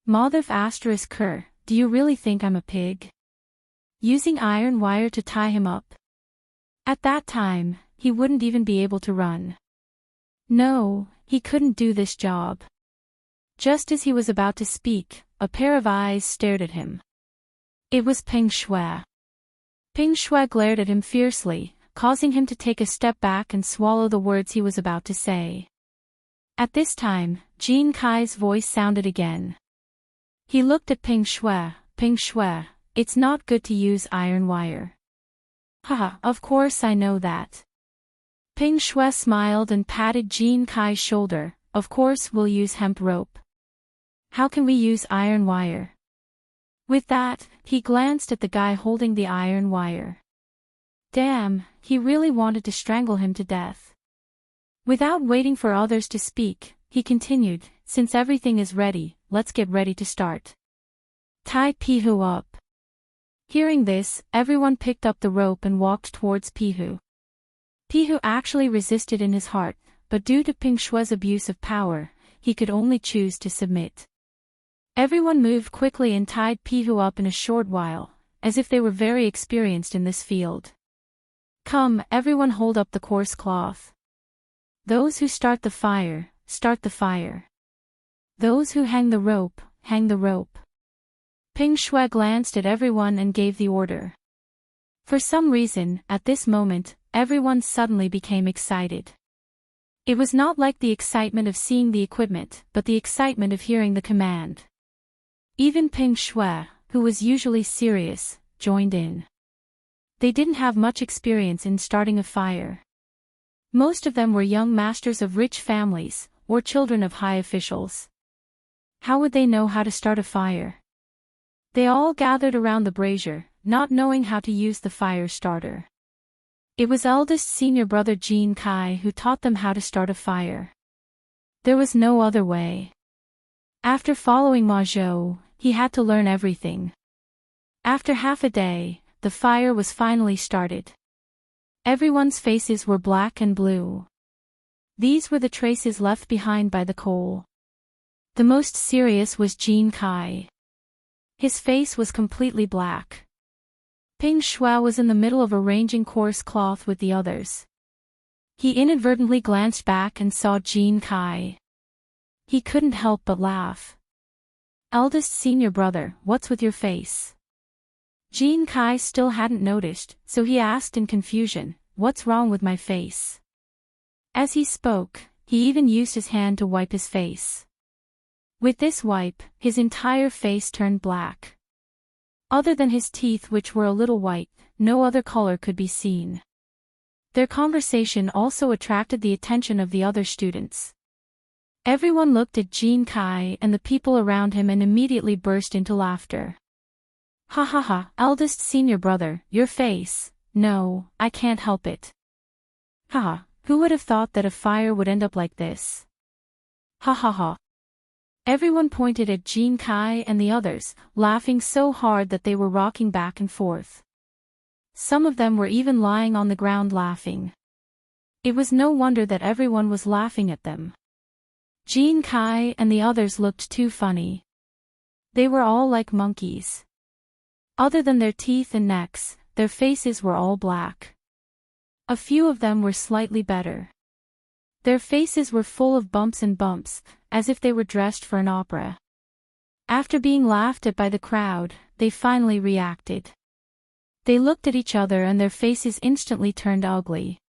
Speaker 1: Madhav asterisk Kur, do you really think I'm a pig? Using iron wire to tie him up? At that time, he wouldn't even be able to run. No, he couldn't do this job. Just as he was about to speak, a pair of eyes stared at him. It was Ping Shui. Ping Shui glared at him fiercely, causing him to take a step back and swallow the words he was about to say. At this time, Jin Kai's voice sounded again. He looked at Ping Shui, "Ping Shui, it's not good to use iron wire." "Haha, of course I know that." Ping Shui smiled and patted Jin Kai's shoulder, "Of course we'll use hemp rope. How can we use iron wire?" With that, he glanced at the guy holding the iron wire. Damn, he really wanted to strangle him to death. Without waiting for others to speak, he continued, "Since everything is ready, let's get ready to start. Tie Pihu up." Hearing this, everyone picked up the rope and walked towards Pihu. Pihu actually resisted in his heart, but due to Ping Shui's abuse of power, he could only choose to submit. Everyone moved quickly and tied Pihu up in a short while, as if they were very experienced in this field. "Come, everyone hold up the coarse cloth. Those who start the fire, start the fire. Those who hang the rope, hang the rope." Ping Shui glanced at everyone and gave the order. For some reason, at this moment, everyone suddenly became excited. It was not like the excitement of seeing the equipment, but the excitement of hearing the command. Even Ping Shui, who was usually serious, joined in. They didn't have much experience in starting a fire. Most of them were young masters of rich families, or children of high officials. How would they know how to start a fire? They all gathered around the brazier, not knowing how to use the fire starter. It was eldest senior brother Jin Kai who taught them how to start a fire. There was no other way. After following Ma Zhou, he had to learn everything. After half a day, the fire was finally started. Everyone's faces were black and blue. These were the traces left behind by the coal. The most serious was Jean Kai. His face was completely black. Ping Shui was in the middle of arranging coarse cloth with the others. He inadvertently glanced back and saw Jean Kai. He couldn't help but laugh. Eldest senior brother, what's with your face? Jean Kai still hadn't noticed, so he asked in confusion, what's wrong with my face? As he spoke, he even used his hand to wipe his face. With this wipe, his entire face turned black. Other than his teeth, which were a little white, no other color could be seen. Their conversation also attracted the attention of the other students. Everyone looked at Jean Kai and the people around him and immediately burst into laughter. Ha ha ha, eldest senior brother, your face. No, I can't help it. Ha ha, who would have thought that a fire would end up like this? Ha ha ha. Everyone pointed at Jean Kai and the others, laughing so hard that they were rocking back and forth. Some of them were even lying on the ground laughing. It was no wonder that everyone was laughing at them. Jean Kai and the others looked too funny. They were all like monkeys. Other than their teeth and necks, their faces were all black. A few of them were slightly better. Their faces were full of bumps and bumps, as if they were dressed for an opera. After being laughed at by the crowd, they finally reacted. They looked at each other and their faces instantly turned ugly.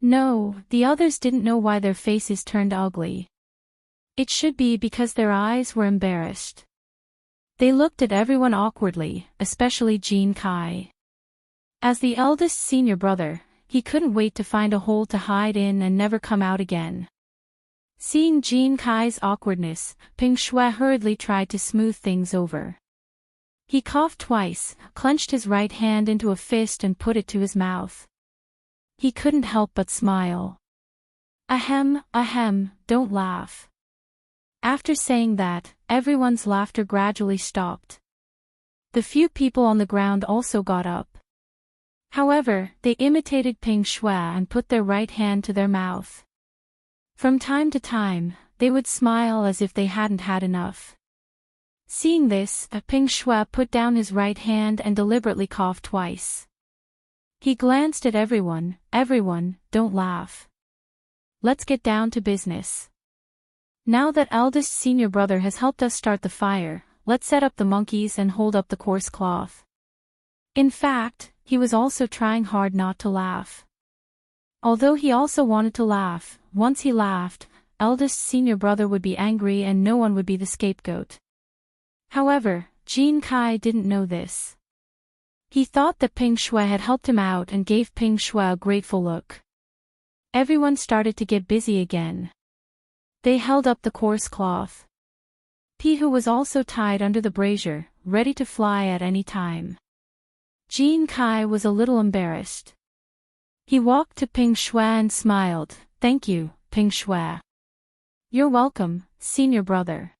Speaker 1: No, the others didn't know why their faces turned ugly. It should be because their eyes were embarrassed. They looked at everyone awkwardly, especially Jean Kai. As the eldest senior brother, he couldn't wait to find a hole to hide in and never come out again. Seeing Jean Kai's awkwardness, Ping Shui hurriedly tried to smooth things over. He coughed twice, clenched his right hand into a fist and put it to his mouth. He couldn't help but smile. Ahem, don't laugh. After saying that, everyone's laughter gradually stopped. The few people on the ground also got up. However, they imitated Ping Shui and put their right hand to their mouth. From time to time, they would smile as if they hadn't had enough. Seeing this, Ping Shui put down his right hand and deliberately coughed twice. He glanced at everyone, don't laugh. Let's get down to business. Now that eldest senior brother has helped us start the fire, let's set up the monkeys and hold up the coarse cloth. In fact, he was also trying hard not to laugh. Although he also wanted to laugh, once he laughed, eldest senior brother would be angry and no one would be the scapegoat. However, Jean Kai didn't know this. He thought that Ping Shui had helped him out and gave Ping Shui a grateful look. Everyone started to get busy again. They held up the coarse cloth. Pihu was also tied under the brazier, ready to fly at any time. Jean Kai was a little embarrassed. He walked to Ping Shui and smiled, "Thank you, Ping Shui." "You're welcome, senior brother."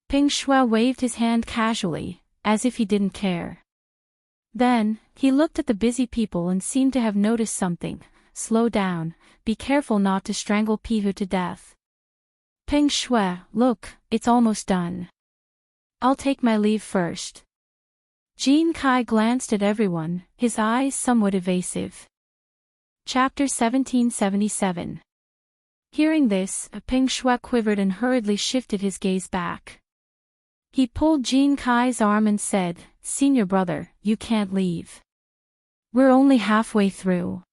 Speaker 1: Ping Shui waved his hand casually, as if he didn't care. Then, he looked at the busy people and seemed to have noticed something. "Slow down, be careful not to strangle Pihu to death." "Ping Shui, look, it's almost done. I'll take my leave first." Jean Kai glanced at everyone, his eyes somewhat evasive. Chapter 1777. Hearing this, Ping Shui quivered and hurriedly shifted his gaze back. He pulled Jean Kai's arm and said, "Senior brother, you can't leave. We're only halfway through.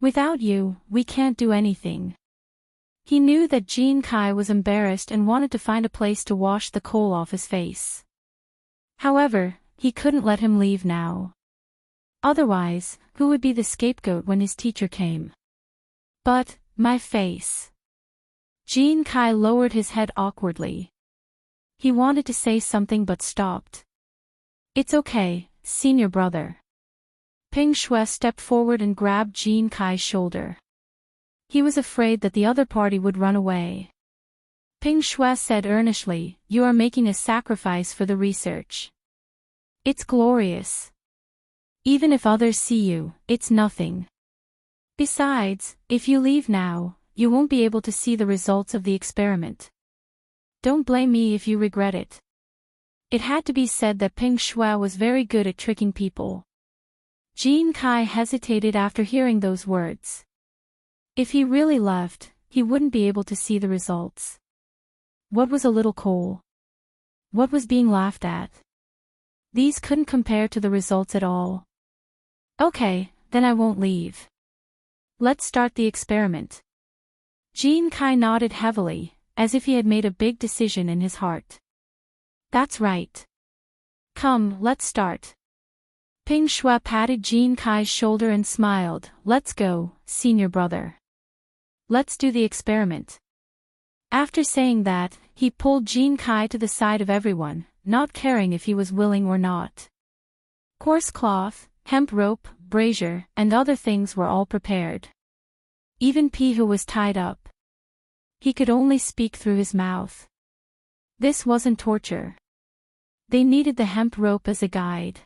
Speaker 1: Without you, we can't do anything." He knew that Jean Kai was embarrassed and wanted to find a place to wash the coal off his face. However, he couldn't let him leave now. Otherwise, who would be the scapegoat when his teacher came? "But, my face." Jean Kai lowered his head awkwardly. He wanted to say something but stopped. "It's okay, senior brother." Ping Shui stepped forward and grabbed Jean Kai's shoulder. He was afraid that the other party would run away. Ping Shui said earnestly, "You are making a sacrifice for the research. It's glorious. Even if others see you, it's nothing." Besides, if you leave now, you won't be able to see the results of the experiment. Don't blame me if you regret it. It had to be said that Ping Shui was very good at tricking people. Jean Kai hesitated after hearing those words. If he really left, he wouldn't be able to see the results. What was a little coal? What was being laughed at? These couldn't compare to the results at all. Okay, then I won't leave. Let's start the experiment. Jean Kai nodded heavily, as if he had made a big decision in his heart. That's right. Come, let's start. Ping Shui patted Jean Kai's shoulder and smiled. Let's go, senior brother. Let's do the experiment. After saying that, he pulled Jean Kai to the side of everyone, not caring if he was willing or not. Coarse cloth, hemp rope, brazier, and other things were all prepared. Even Pihu was tied up. He could only speak through his mouth. This wasn't torture. They needed the hemp rope as a guide.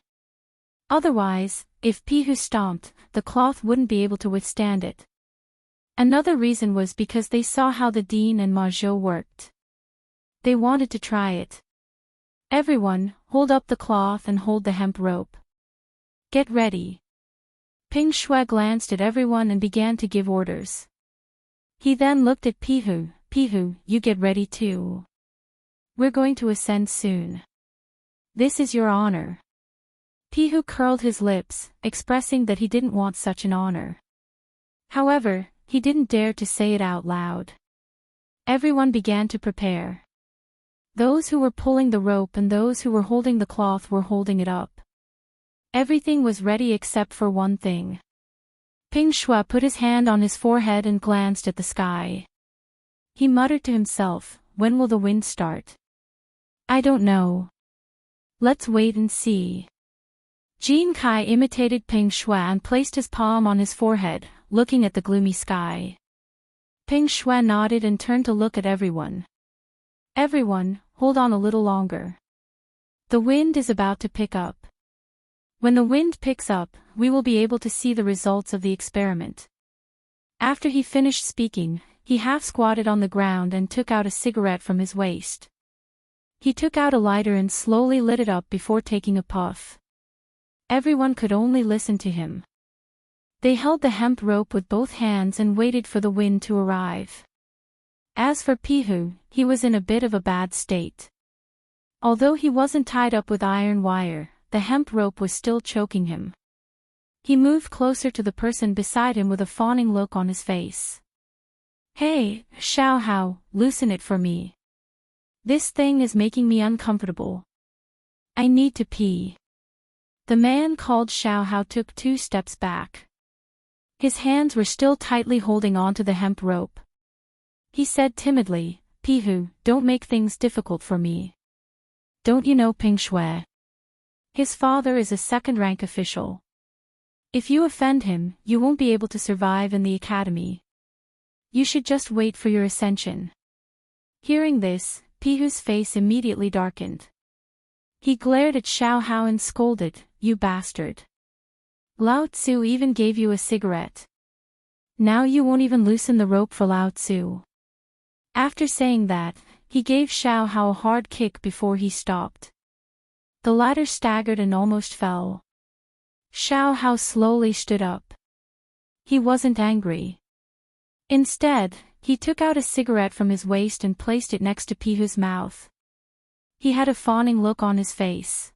Speaker 1: Otherwise, if Pihu stomped, the cloth wouldn't be able to withstand it. Another reason was because they saw how the Dean and Ma Zhou worked. They wanted to try it. Everyone, hold up the cloth and hold the hemp rope. Get ready. Ping Shui glanced at everyone and began to give orders. He then looked at Pihu. Pihu, you get ready too. We're going to ascend soon. This is your honor. Pihu curled his lips, expressing that he didn't want such an honor. However, he didn't dare to say it out loud. Everyone began to prepare. Those who were pulling the rope and those who were holding the cloth were holding it up. Everything was ready except for one thing. Ping Shui put his hand on his forehead and glanced at the sky. He muttered to himself, when will the wind start? I don't know. Let's wait and see. Jean Kai imitated Ping Shui and placed his palm on his forehead, looking at the gloomy sky. Ping Shui nodded and turned to look at everyone. Everyone, hold on a little longer. The wind is about to pick up. When the wind picks up, we will be able to see the results of the experiment. After he finished speaking, he half squatted on the ground and took out a cigarette from his waist. He took out a lighter and slowly lit it up before taking a puff. Everyone could only listen to him. They held the hemp rope with both hands and waited for the wind to arrive. As for Pihu, he was in a bit of a bad state. Although he wasn't tied up with iron wire, the hemp rope was still choking him. He moved closer to the person beside him with a fawning look on his face. Hey, Xiao Hao, loosen it for me. This thing is making me uncomfortable. I need to pee. The man called Xiao Hao took 2 steps back. His hands were still tightly holding onto the hemp rope. He said timidly, Pihu, don't make things difficult for me. Don't you know Ping Shui? His father is a second-rank official. If you offend him, you won't be able to survive in the academy. You should just wait for your ascension. Hearing this, Pihu's face immediately darkened. He glared at Xiao Hao and scolded, you bastard. Lao Tzu even gave you a cigarette. Now you won't even loosen the rope for Lao Tzu. After saying that, he gave Xiao Hao a hard kick before he stopped. The latter staggered and almost fell. Xiao Hao slowly stood up. He wasn't angry. Instead, he took out a cigarette from his waist and placed it next to Pihu's mouth. He had a fawning look on his face.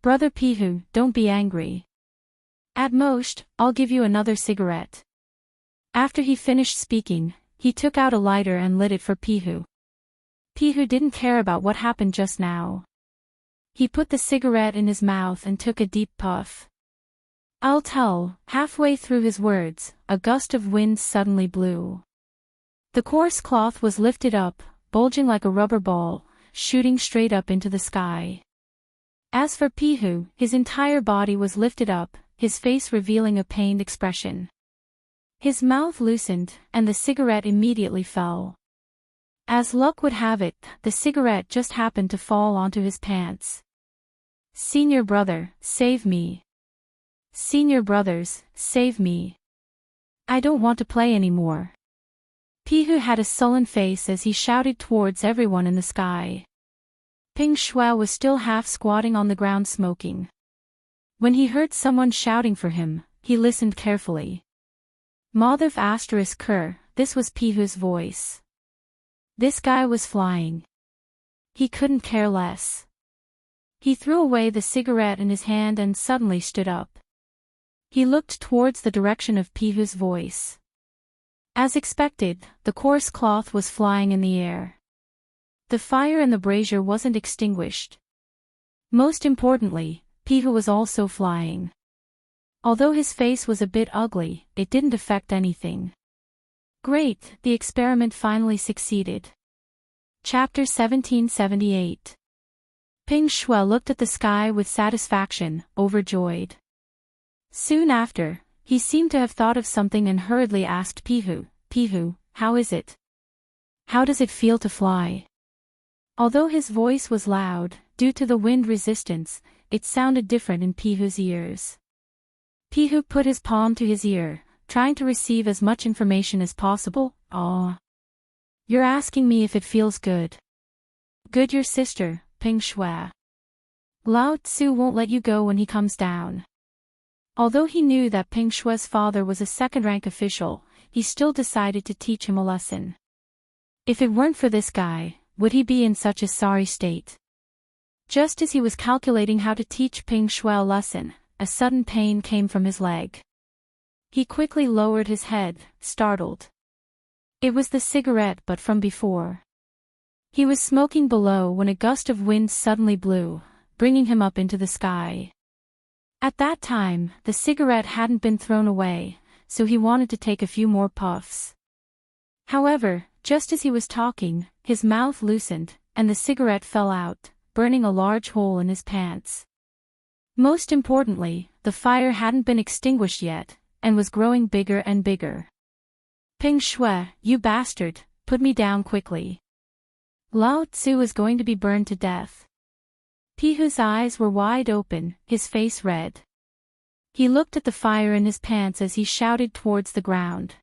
Speaker 1: Brother Pihu, don't be angry. At most, I'll give you another cigarette. After he finished speaking, he took out a lighter and lit it for Pihu. Pihu didn't care about what happened just now. He put the cigarette in his mouth and took a deep puff. I'll tell, halfway through his words, a gust of wind suddenly blew. The coarse cloth was lifted up, bulging like a rubber ball, shooting straight up into the sky. As for Pihu, his entire body was lifted up, his face revealing a pained expression. His mouth loosened, and the cigarette immediately fell. As luck would have it, the cigarette just happened to fall onto his pants. Senior brother, save me. Senior brothers, save me. I don't want to play anymore. Pihu had a sullen face as he shouted towards everyone in the sky. Ping Shui was still half squatting on the ground smoking. When he heard someone shouting for him, he listened carefully. Madhav *Ker, this was Pihu's voice. This guy was flying. He couldn't care less. He threw away the cigarette in his hand and suddenly stood up. He looked towards the direction of Pihu's voice. As expected, the coarse cloth was flying in the air. The fire in the brazier wasn't extinguished. Most importantly, Pihu was also flying. Although his face was a bit ugly, it didn't affect anything. Great, the experiment finally succeeded. Chapter 1778. Ping Shui looked at the sky with satisfaction, overjoyed. Soon after, he seemed to have thought of something and hurriedly asked Pihu, "Pihu, how is it? How does it feel to fly?" Although his voice was loud, due to the wind resistance, it sounded different in Pihu's ears. Pihu put his palm to his ear, trying to receive as much information as possible. "Aw. You're asking me if it feels good." "Good, your sister, Ping Shui. Lao Tzu won't let you go when he comes down." Although he knew that Ping Shui's father was a second-rank official, he still decided to teach him a lesson. If it weren't for this guy, would he be in such a sorry state? Just as he was calculating how to teach Ping Shui a lesson, a sudden pain came from his leg. He quickly lowered his head, startled. It was the cigarette but from before. He was smoking below when a gust of wind suddenly blew, bringing him up into the sky. At that time, the cigarette hadn't been thrown away, so he wanted to take a few more puffs. However, just as he was talking, his mouth loosened, and the cigarette fell out, burning a large hole in his pants. Most importantly, the fire hadn't been extinguished yet, and was growing bigger and bigger. "Ping Shui, you bastard, put me down quickly. Lao Tzu is going to be burned to death." Pihu's eyes were wide open, his face red. He looked at the fire in his pants as he shouted towards the ground.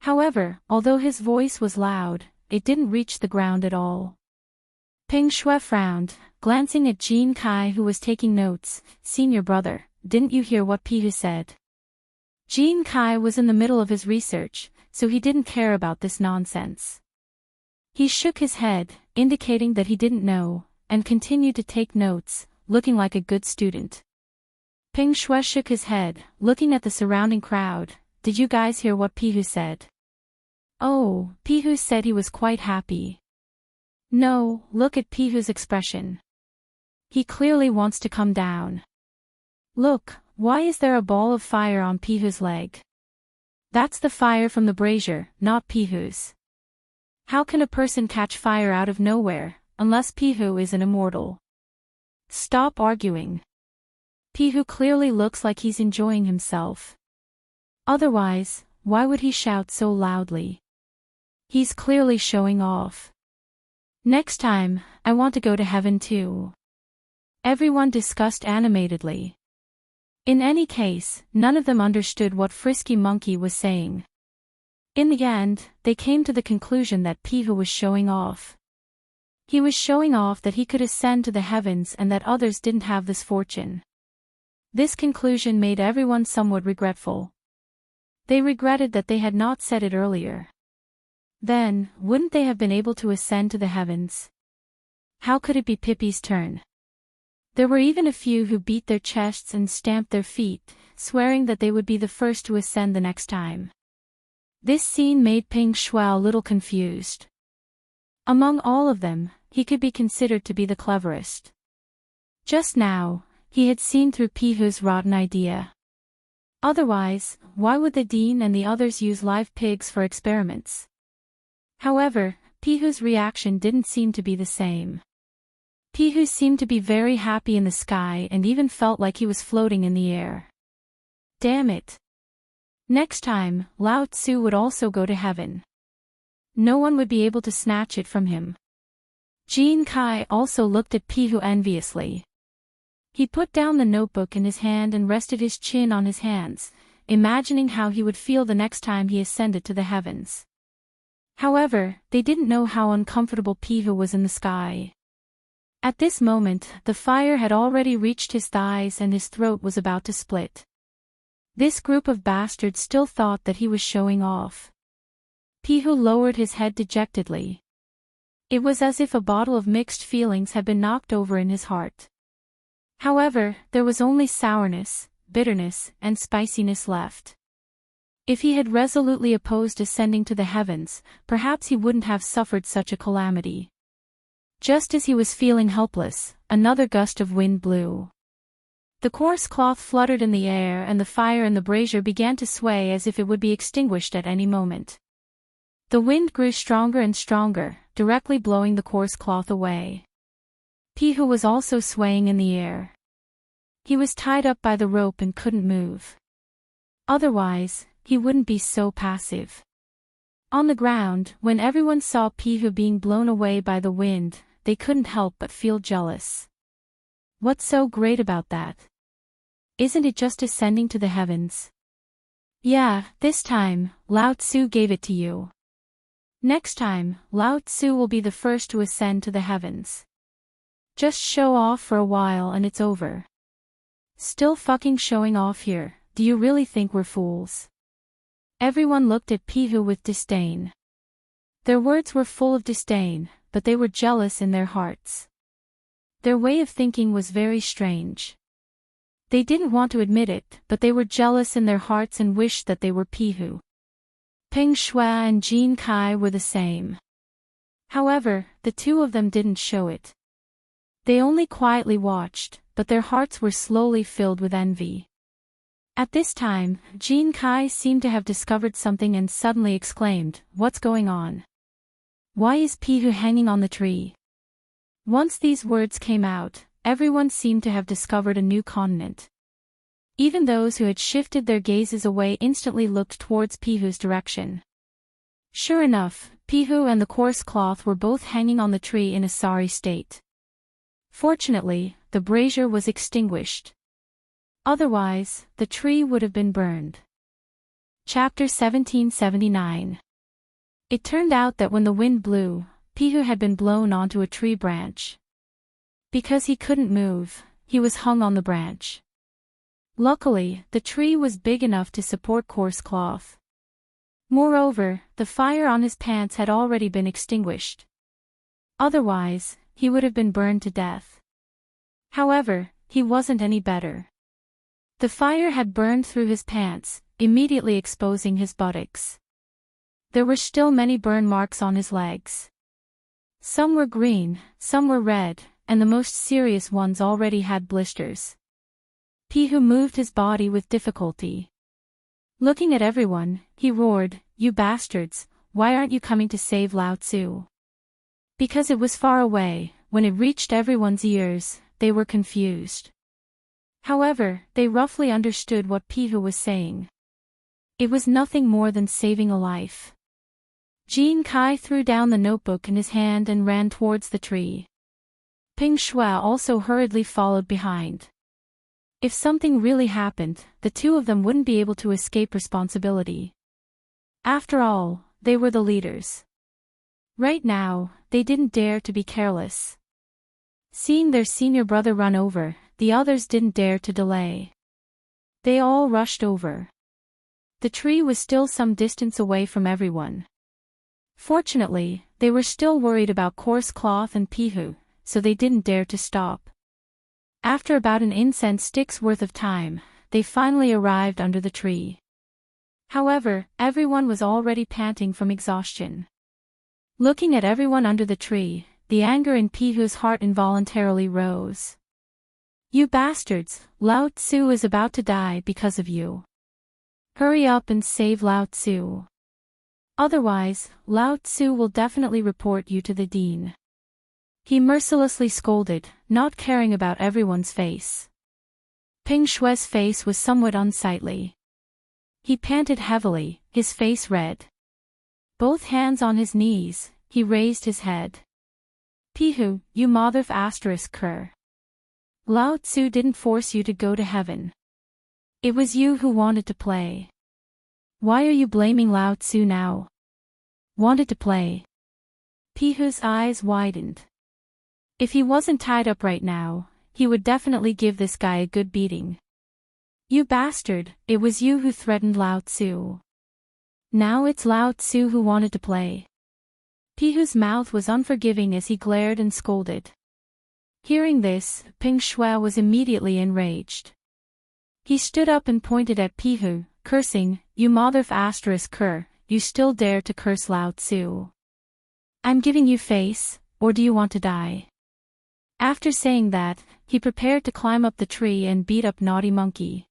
Speaker 1: However, although his voice was loud, it didn't reach the ground at all. Ping Shui frowned, glancing at Jean Kai who was taking notes. "Senior brother, didn't you hear what Pihu said?" Jean Kai was in the middle of his research, so he didn't care about this nonsense. He shook his head, indicating that he didn't know, and continued to take notes, looking like a good student. Ping Shui shook his head, looking at the surrounding crowd. "Did you guys hear what Pihu said?" "Oh, Pihu said he was quite happy." "No, look at Pihu's expression. He clearly wants to come down. Look, why is there a ball of fire on Pihu's leg? That's the fire from the brazier, not Pihu's. How can a person catch fire out of nowhere, unless Pihu is an immortal? Stop arguing. Pihu clearly looks like he's enjoying himself. Otherwise, why would he shout so loudly? He's clearly showing off. Next time, I want to go to heaven too." Everyone discussed animatedly. In any case, none of them understood what Frisky Monkey was saying. In the end, they came to the conclusion that Pihu was showing off. He was showing off that he could ascend to the heavens and that others didn't have this fortune. This conclusion made everyone somewhat regretful. They regretted that they had not said it earlier. Then, wouldn't they have been able to ascend to the heavens? How could it be Pippi's turn? There were even a few who beat their chests and stamped their feet, swearing that they would be the first to ascend the next time. This scene made Ping Shui a little confused. Among all of them, he could be considered to be the cleverest. Just now, he had seen through Pihu's rotten idea. Otherwise, why would the dean and the others use live pigs for experiments? However, Pihu's reaction didn't seem to be the same. Pihu seemed to be very happy in the sky and even felt like he was floating in the air. Damn it. Next time, Lao Tzu would also go to heaven. No one would be able to snatch it from him. Jean Kai also looked at Pihu enviously. He put down the notebook in his hand and rested his chin on his hands, imagining how he would feel the next time he ascended to the heavens. However, they didn't know how uncomfortable Pihu was in the sky. At this moment, the fire had already reached his thighs and his throat was about to split. This group of bastards still thought that he was showing off. Pihu lowered his head dejectedly. It was as if a bottle of mixed feelings had been knocked over in his heart. However, there was only sourness, bitterness, and spiciness left. If he had resolutely opposed ascending to the heavens, perhaps he wouldn't have suffered such a calamity. Just as he was feeling helpless, another gust of wind blew. The coarse cloth fluttered in the air and the fire in the brazier began to sway as if it would be extinguished at any moment. The wind grew stronger and stronger, directly blowing the coarse cloth away. Pihu was also swaying in the air. He was tied up by the rope and couldn't move. Otherwise, he wouldn't be so passive. On the ground, when everyone saw Pihu being blown away by the wind, they couldn't help but feel jealous. What's so great about that? Isn't it just ascending to the heavens? Yeah, this time, Lao Tzu gave it to you. Next time, Lao Tzu will be the first to ascend to the heavens. Just show off for a while and it's over. Still fucking showing off here, do you really think we're fools? Everyone looked at Pihu with disdain. Their words were full of disdain, but they were jealous in their hearts. Their way of thinking was very strange. They didn't want to admit it, but they were jealous in their hearts and wished that they were Pihu. Peng Shui and Jin Kai were the same. However, the two of them didn't show it. They only quietly watched, but their hearts were slowly filled with envy. At this time, Jin Kai seemed to have discovered something and suddenly exclaimed, "What's going on? Why is Pihu hanging on the tree?" Once these words came out, everyone seemed to have discovered a new continent. Even those who had shifted their gazes away instantly looked towards Pihu's direction. Sure enough, Pihu and the coarse cloth were both hanging on the tree in a sorry state. Fortunately, the brazier was extinguished. Otherwise, the tree would have been burned. Chapter 1779. It turned out that when the wind blew, Pihu had been blown onto a tree branch. Because he couldn't move, he was hung on the branch. Luckily, the tree was big enough to support coarse cloth. Moreover, the fire on his pants had already been extinguished. Otherwise, he would have been burned to death. However, he wasn't any better. The fire had burned through his pants, immediately exposing his buttocks. There were still many burn marks on his legs. Some were green, some were red, and the most serious ones already had blisters. Pihu moved his body with difficulty. Looking at everyone, he roared, "You bastards, why aren't you coming to save Lao Tzu?" Because it was far away, when it reached everyone's ears, they were confused. However, they roughly understood what Pihu was saying. It was nothing more than saving a life. Jin Kai threw down the notebook in his hand and ran towards the tree. Peng Shui also hurriedly followed behind. If something really happened, the two of them wouldn't be able to escape responsibility. After all, they were the leaders. Right now, they didn't dare to be careless. Seeing their senior brother run over, the others didn't dare to delay. They all rushed over. The tree was still some distance away from everyone. Fortunately, they were still worried about coarse cloth and Pihu, so they didn't dare to stop. After about an incense stick's worth of time, they finally arrived under the tree. However, everyone was already panting from exhaustion. Looking at everyone under the tree, the anger in Pihu's heart involuntarily rose. "You bastards, Lao Tzu is about to die because of you. Hurry up and save Lao Tzu. Otherwise, Lao Tzu will definitely report you to the dean." He mercilessly scolded, not caring about everyone's face. Peng Shui's face was somewhat unsightly. He panted heavily, his face red. Both hands on his knees, he raised his head. "Pihu, you mother ****. Lao Tzu didn't force you to go to heaven. It was you who wanted to play. Why are you blaming Lao Tzu now? Wanted to play. Pihu's eyes widened. If he wasn't tied up right now, he would definitely give this guy a good beating. You bastard, it was you who threatened Lao Tzu. Now it's Lao Tzu who wanted to play. Pihu's mouth was unforgiving as he glared and scolded. Hearing this, Ping Shui was immediately enraged. He stood up and pointed at Pihu, cursing, "You mother****, you still dare to curse Lao Tzu. I'm giving you face, or do you want to die?" After saying that, he prepared to climb up the tree and beat up Naughty Monkey.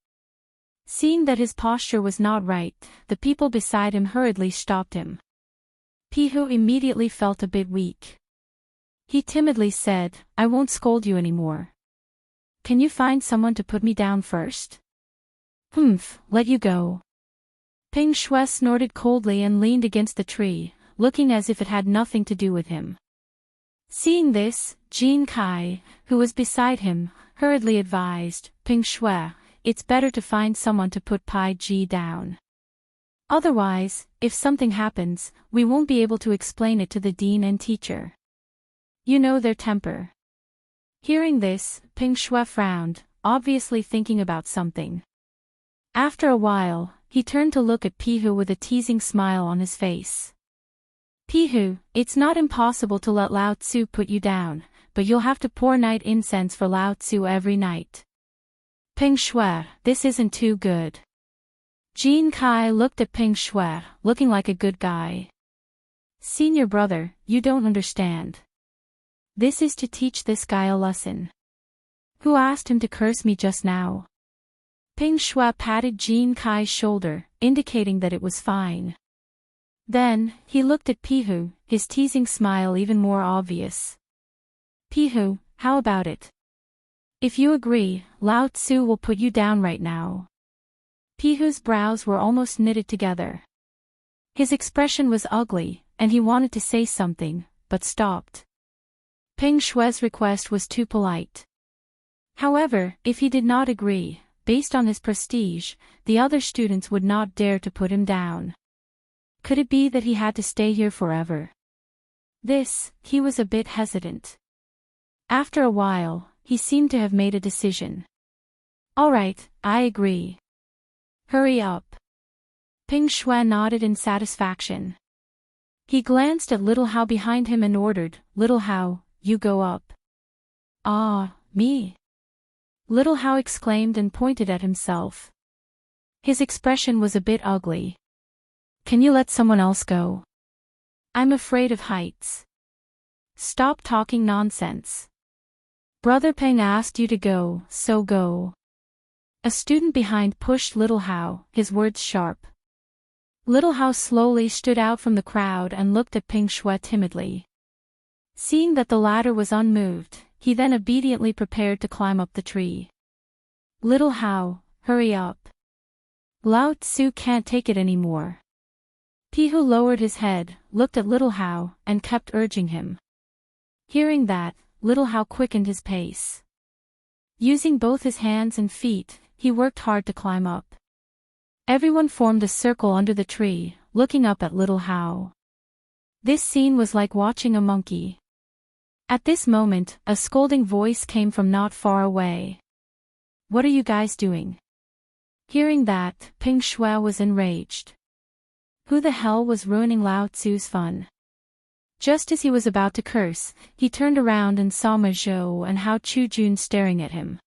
Speaker 1: Seeing that his posture was not right, the people beside him hurriedly stopped him. Pihu immediately felt a bit weak. He timidly said, "I won't scold you anymore. Can you find someone to put me down first?" Let you go." Ping Shui snorted coldly and leaned against the tree, looking as if it had nothing to do with him. Seeing this, Jin Kai, who was beside him, hurriedly advised, "Ping Shui, it's better to find someone to put Pai Ji down. Otherwise, if something happens, we won't be able to explain it to the dean and teacher. You know their temper." Hearing this, Ping Shui frowned, obviously thinking about something. After a while, he turned to look at Pihu with a teasing smile on his face. "Pihu, it's not impossible to let Lao Tzu put you down, but you'll have to pour night incense for Lao Tzu every night." "Ping Shui, this isn't too good." Jin Kai looked at Ping Shui, looking like a good guy. "Senior brother, you don't understand. This is to teach this guy a lesson. Who asked him to curse me just now?" Ping Shui patted Jin Kai's shoulder, indicating that it was fine. Then, he looked at Pihu, his teasing smile even more obvious. "Pihu, how about it? If you agree, Lao Tzu will put you down right now." Pihu's brows were almost knitted together. His expression was ugly, and he wanted to say something, but stopped. Ping Shui's request was too polite. However, if he did not agree, based on his prestige, the other students would not dare to put him down. Could it be that he had to stay here forever? He was a bit hesitant. After a while, he seemed to have made a decision. "All right, I agree. Hurry up." Ping Shui nodded in satisfaction. He glanced at Little Hao behind him and ordered, "Little Hao, you go up." "Ah, me?" Little Hao exclaimed and pointed at himself. His expression was a bit ugly. "Can you let someone else go? I'm afraid of heights." "Stop talking nonsense. Brother Peng asked you to go, so go." A student behind pushed Little Hao, his words sharp. Little Hao slowly stood out from the crowd and looked at Ping Shui timidly. Seeing that the latter was unmoved, he then obediently prepared to climb up the tree. "Little Hao, hurry up. Lao Tzu can't take it anymore." Pihu lowered his head, looked at Little Hao, and kept urging him. Hearing that, Little Hao quickened his pace. Using both his hands and feet, he worked hard to climb up. Everyone formed a circle under the tree, looking up at Little Hao. This scene was like watching a monkey. At this moment, a scolding voice came from not far away. "What are you guys doing?" Hearing that, Ping Shui was enraged. Who the hell was ruining Lao Tzu's fun? Just as he was about to curse, he turned around and saw Ma Zhou and Hao Chujun staring at him.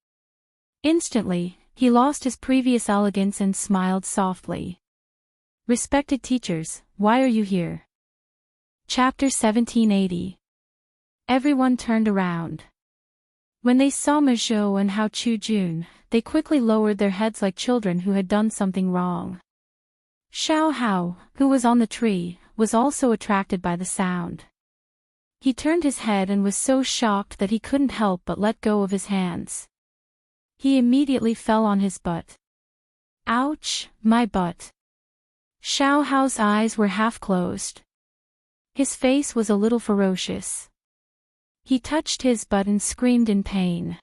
Speaker 1: Instantly, he lost his previous elegance and smiled softly. "Respected teachers, why are you here?" Chapter 1780. Everyone turned around. When they saw Ma Zhou and Hao Chujun, they quickly lowered their heads like children who had done something wrong. Xiao Hao, who was on the tree, was also attracted by the sound. He turned his head and was so shocked that he couldn't help but let go of his hands. He immediately fell on his butt. "Ouch, my butt." Xiao Hao's eyes were half closed. His face was a little ferocious. He touched his butt and screamed in pain.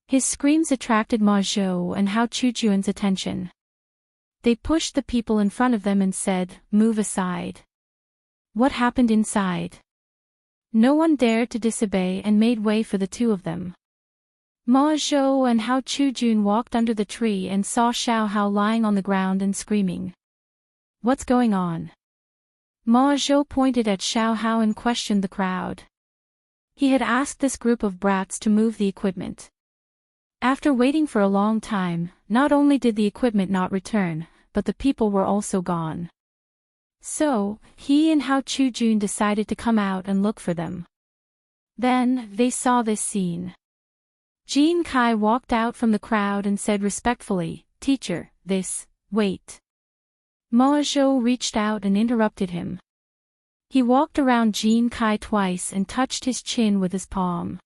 Speaker 1: His screams attracted Ma Zhou and Hao Chujuan's attention. They pushed the people in front of them and said, "Move aside." What happened inside? No one dared to disobey and made way for the two of them. Ma Zhou and Hao Chujun walked under the tree and saw Xiao Hao lying on the ground and screaming. What's going on? Ma Zhou pointed at Xiao Hao and questioned the crowd. He had asked this group of brats to move the equipment. After waiting for a long time, not only did the equipment not return, but the people were also gone. So, he and Hao Chujun decided to come out and look for them. Then, they saw this scene. Jean Kai walked out from the crowd and said respectfully, "Teacher, wait." Ma Zhou reached out and interrupted him. He walked around Jean Kai twice and touched his chin with his palm.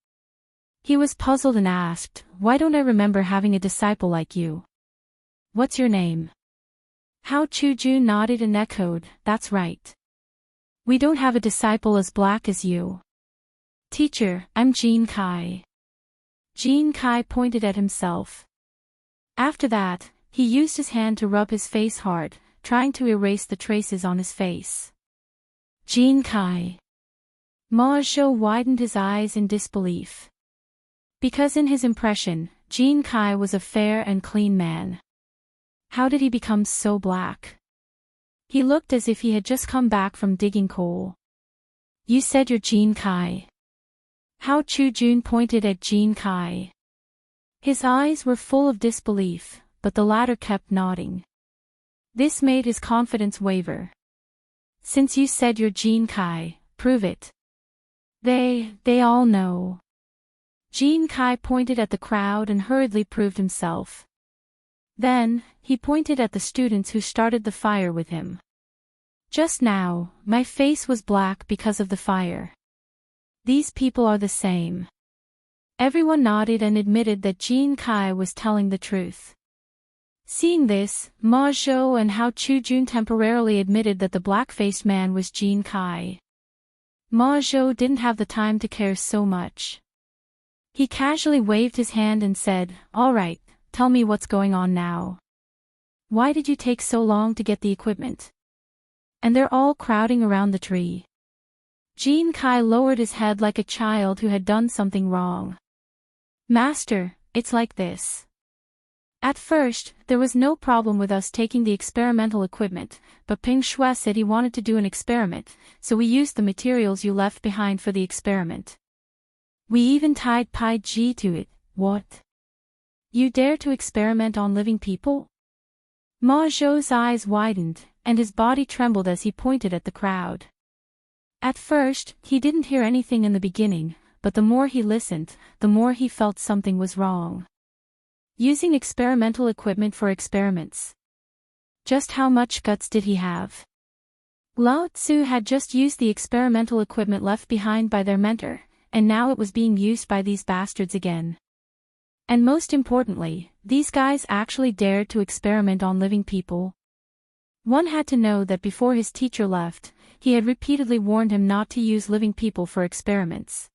Speaker 1: He was puzzled and asked, "Why don't I remember having a disciple like you? What's your name?" Hao Chujun nodded and echoed, "That's right. We don't have a disciple as black as you." "Teacher, I'm Jean Kai." Jean Kai pointed at himself. After that, he used his hand to rub his face hard, trying to erase the traces on his face. Jean Kai. Ma Zhou widened his eyes in disbelief. Because in his impression, Jean Kai was a fair and clean man. How did he become so black? He looked as if he had just come back from digging coal. "You said you're Jean Kai." Hao Chujun pointed at Jean Kai. His eyes were full of disbelief, but the latter kept nodding. This made his confidence waver. "Since you said you're Jean Kai, prove it." They all know." Jean Kai pointed at the crowd and hurriedly proved himself. Then, he pointed at the students who started the fire with him. "Just now, my face was black because of the fire. These people are the same." Everyone nodded and admitted that Jean Kai was telling the truth. Seeing this, Ma Zhou and Hao Chujun temporarily admitted that the black-faced man was Jean Kai. Ma Zhou didn't have the time to care so much. He casually waved his hand and said, "All right, tell me what's going on now. Why did you take so long to get the equipment?" And they're all crowding around the tree. Jean Kai lowered his head like a child who had done something wrong. "Master, it's like this. At first, there was no problem with us taking the experimental equipment, but Ping Shui said he wanted to do an experiment, so we used the materials you left behind for the experiment. We even tied Pai Ji to it." "What? You dare to experiment on living people?" Ma Zhou's eyes widened, and his body trembled as he pointed at the crowd. At first, he didn't hear anything in the beginning, but the more he listened, the more he felt something was wrong. Using experimental equipment for experiments. Just how much guts did he have? Lao Tzu had just used the experimental equipment left behind by their mentor, and now it was being used by these bastards again. And most importantly, these guys actually dared to experiment on living people. One had to know that before his teacher left, he had repeatedly warned him not to use living people for experiments.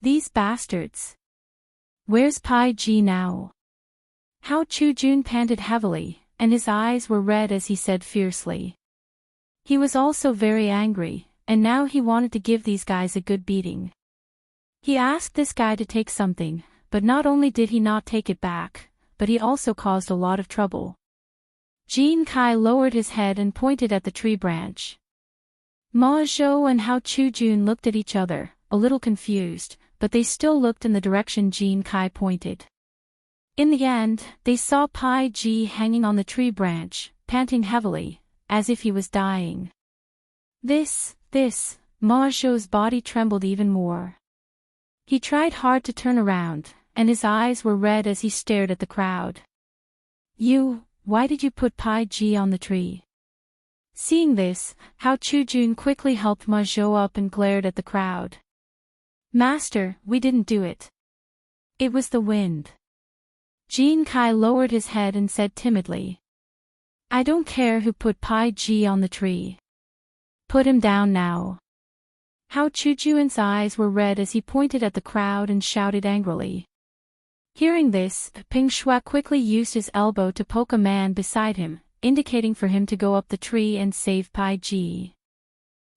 Speaker 1: These bastards. Where's Pai Ji now? Hao Chujun panted heavily, and his eyes were red as he said fiercely. He was also very angry, and now he wanted to give these guys a good beating. He asked this guy to take something, but not only did he not take it back, but he also caused a lot of trouble. Jean Kai lowered his head and pointed at the tree branch. Ma Zhou and Hao Chujun looked at each other, a little confused, but they still looked in the direction Jean Kai pointed. In the end, they saw Pai Ji hanging on the tree branch, panting heavily, as if he was dying. This, Ma Zhou's body trembled even more. He tried hard to turn around, and his eyes were red as he stared at the crowd. Why did you put Pai Ji on the tree?" Seeing this, Hao Chujun quickly helped Ma Zhou up and glared at the crowd. "Master, we didn't do it. It was the wind." Jean Kai lowered his head and said timidly. "I don't care who put Pai Ji on the tree. Put him down now." Hao Chujun's eyes were red as he pointed at the crowd and shouted angrily. Hearing this, Ping Shui quickly used his elbow to poke a man beside him, indicating for him to go up the tree and save Pai Ji.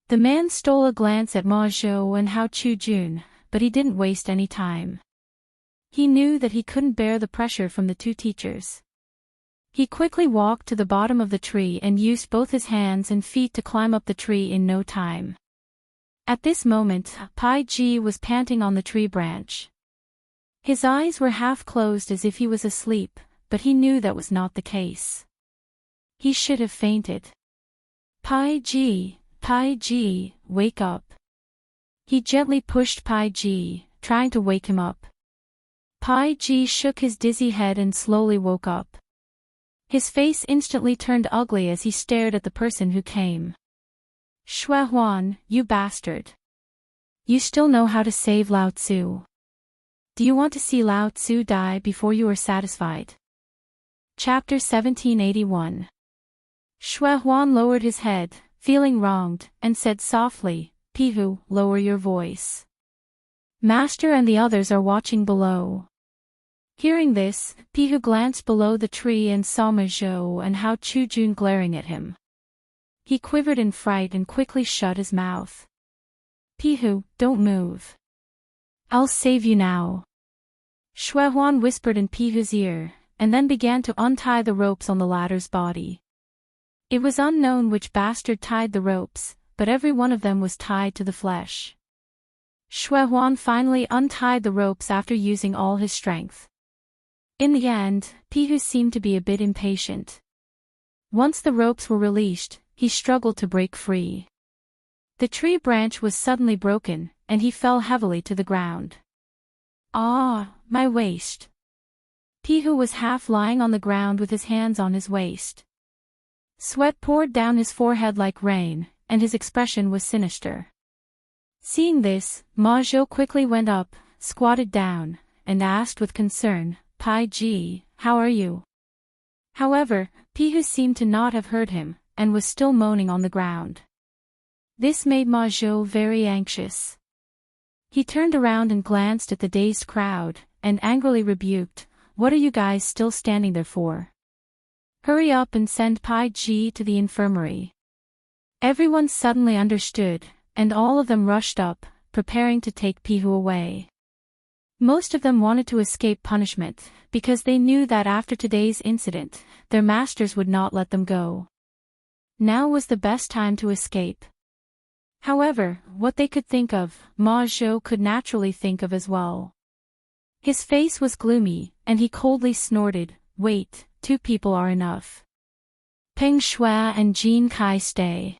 Speaker 1: The man stole a glance at Ma Zhou and Hao Chu-jun, but he didn't waste any time. He knew that he couldn't bear the pressure from the two teachers. He quickly walked to the bottom of the tree and used both his hands and feet to climb up the tree in no time. At this moment, Pai Ji was panting on the tree branch. His eyes were half closed as if he was asleep, but he knew that was not the case. He should have fainted. Pai Ji, wake up. He gently pushed Pai Ji, trying to wake him up. Pai Ji shook his dizzy head and slowly woke up. His face instantly turned ugly as he stared at the person who came. Shui Huan, you bastard. You still know how to save Lao Tzu. Do you want to see Lao Tzu die before you are satisfied? Chapter 1781. Shui Huan lowered his head, feeling wronged, and said softly, Pihu, lower your voice. Master and the others are watching below. Hearing this, Pihu glanced below the tree and saw Ma Zhou and Hao Chu-jun glaring at him. He quivered in fright and quickly shut his mouth. Pihu, don't move. I'll save you now. Shui Huan whispered in Pihu's ear, and then began to untie the ropes on the latter's body. It was unknown which bastard tied the ropes, but every one of them was tied to the flesh. Shui Huan finally untied the ropes after using all his strength. In the end, Pihu seemed to be a bit impatient. Once the ropes were released, he struggled to break free. The tree branch was suddenly broken, and he fell heavily to the ground. Ah, my waist. Pihu was half lying on the ground with his hands on his waist. Sweat poured down his forehead like rain, and his expression was sinister. Seeing this, Ma Zhou quickly went up, squatted down, and asked with concern, Pai Ji, how are you? However, Pihu seemed to not have heard him, and was still moaning on the ground. This made Ma Zhou very anxious. He turned around and glanced at the dazed crowd, and angrily rebuked, What are you guys still standing there for? Hurry up and send Pai Ji to the infirmary. Everyone suddenly understood, and all of them rushed up, preparing to take Pihu away. Most of them wanted to escape punishment, because they knew that after today's incident, their masters would not let them go. Now was the best time to escape. However, what they could think of, Ma Zhou could naturally think of as well. His face was gloomy, and he coldly snorted, Wait, 2 people are enough. Peng Shui and Jin Kai stay.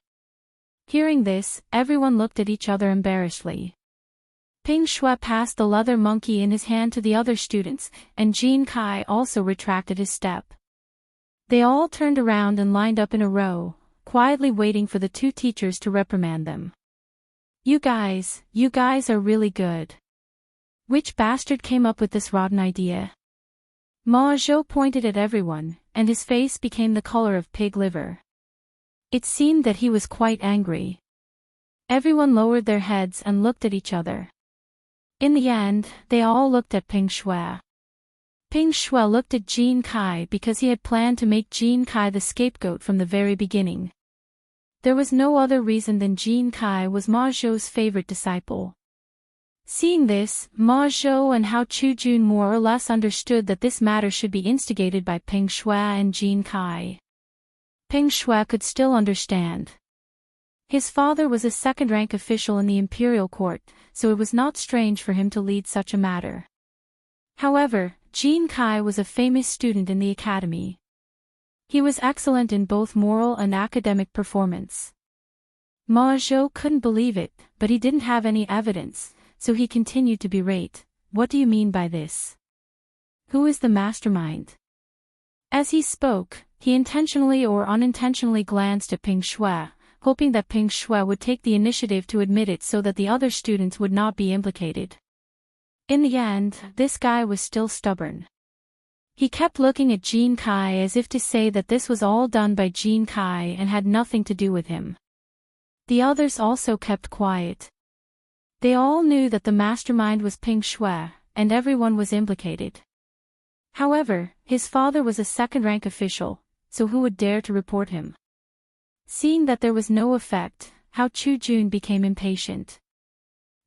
Speaker 1: Hearing this, everyone looked at each other embarrassedly. Peng Shui passed the leather monkey in his hand to the other students, and Jin Kai also retracted his step. They all turned around and lined up in a row, quietly waiting for the 2 teachers to reprimand them. You guys are really good. Which bastard came up with this rotten idea? Ma Zhou pointed at everyone, and his face became the color of pig liver. It seemed that he was quite angry. Everyone lowered their heads and looked at each other. In the end, they all looked at Peng Shui. Peng Shui looked at Jin Kai because he had planned to make Jin Kai the scapegoat from the very beginning. There was no other reason than Jin Kai was Ma Zhou's favorite disciple. Seeing this, Ma Zhou and Hao Chu-jun more or less understood that this matter should be instigated by Peng Shui and Jin Kai. Peng Shui could still understand. His father was a second-rank official in the imperial court, so it was not strange for him to lead such a matter. However, Jin Kai was a famous student in the academy. He was excellent in both moral and academic performance. Ma Zhou couldn't believe it, but he didn't have any evidence, so he continued to berate, What do you mean by this? Who is the mastermind? As he spoke, he intentionally or unintentionally glanced at Peng Shui, hoping that Peng Shui would take the initiative to admit it so that the other students would not be implicated. In the end, this guy was still stubborn. He kept looking at Jin Kai as if to say that this was all done by Jin Kai and had nothing to do with him. The others also kept quiet. They all knew that the mastermind was Peng Shui, and everyone was implicated. However, his father was a second-rank official, so who would dare to report him? Seeing that there was no effect, Hao Chu-jun became impatient.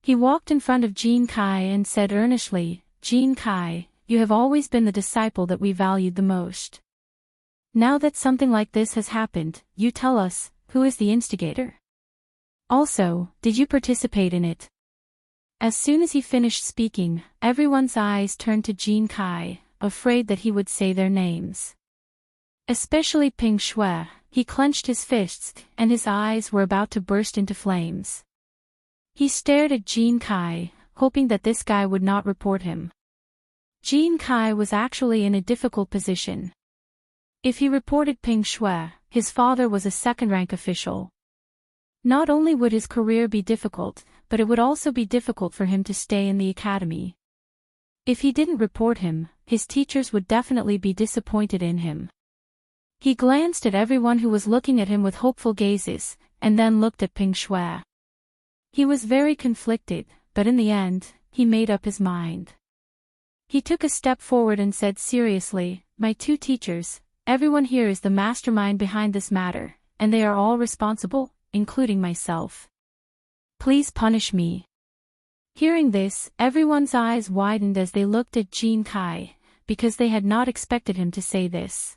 Speaker 1: He walked in front of Jin Kai and said earnestly, "Jin Kai, you have always been the disciple that we valued the most. Now that something like this has happened, you tell us, who is the instigator? Also, did you participate in it?" As soon as he finished speaking, everyone's eyes turned to Jin Kai, afraid that he would say their names. Especially Ping Shui, he clenched his fists, and his eyes were about to burst into flames. He stared at Jin Kai, hoping that this guy would not report him. Jin Kai was actually in a difficult position. If he reported Ping Shui, his father was a second-rank official. Not only would his career be difficult, but it would also be difficult for him to stay in the academy. If he didn't report him, his teachers would definitely be disappointed in him. He glanced at everyone who was looking at him with hopeful gazes, and then looked at Ping Shui. He was very conflicted, but in the end, he made up his mind. He took a step forward and said seriously, "My two teachers, everyone here is the mastermind behind this matter, and they are all responsible, including myself. Please punish me." Hearing this, everyone's eyes widened as they looked at Jin Kai, because they had not expected him to say this.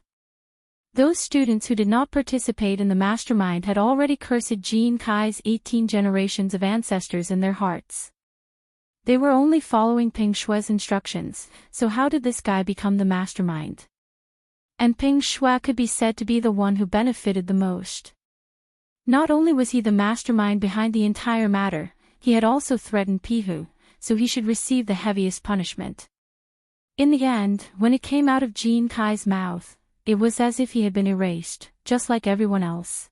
Speaker 1: Those students who did not participate in the mastermind had already cursed Jin Kai's 18 generations of ancestors in their hearts. They were only following Ping Shui's instructions, so how did this guy become the mastermind? And Ping Shui could be said to be the one who benefited the most. Not only was he the mastermind behind the entire matter, he had also threatened Pihu, so he should receive the heaviest punishment. In the end, when it came out of Jin Kai's mouth, it was as if he had been erased, just like everyone else.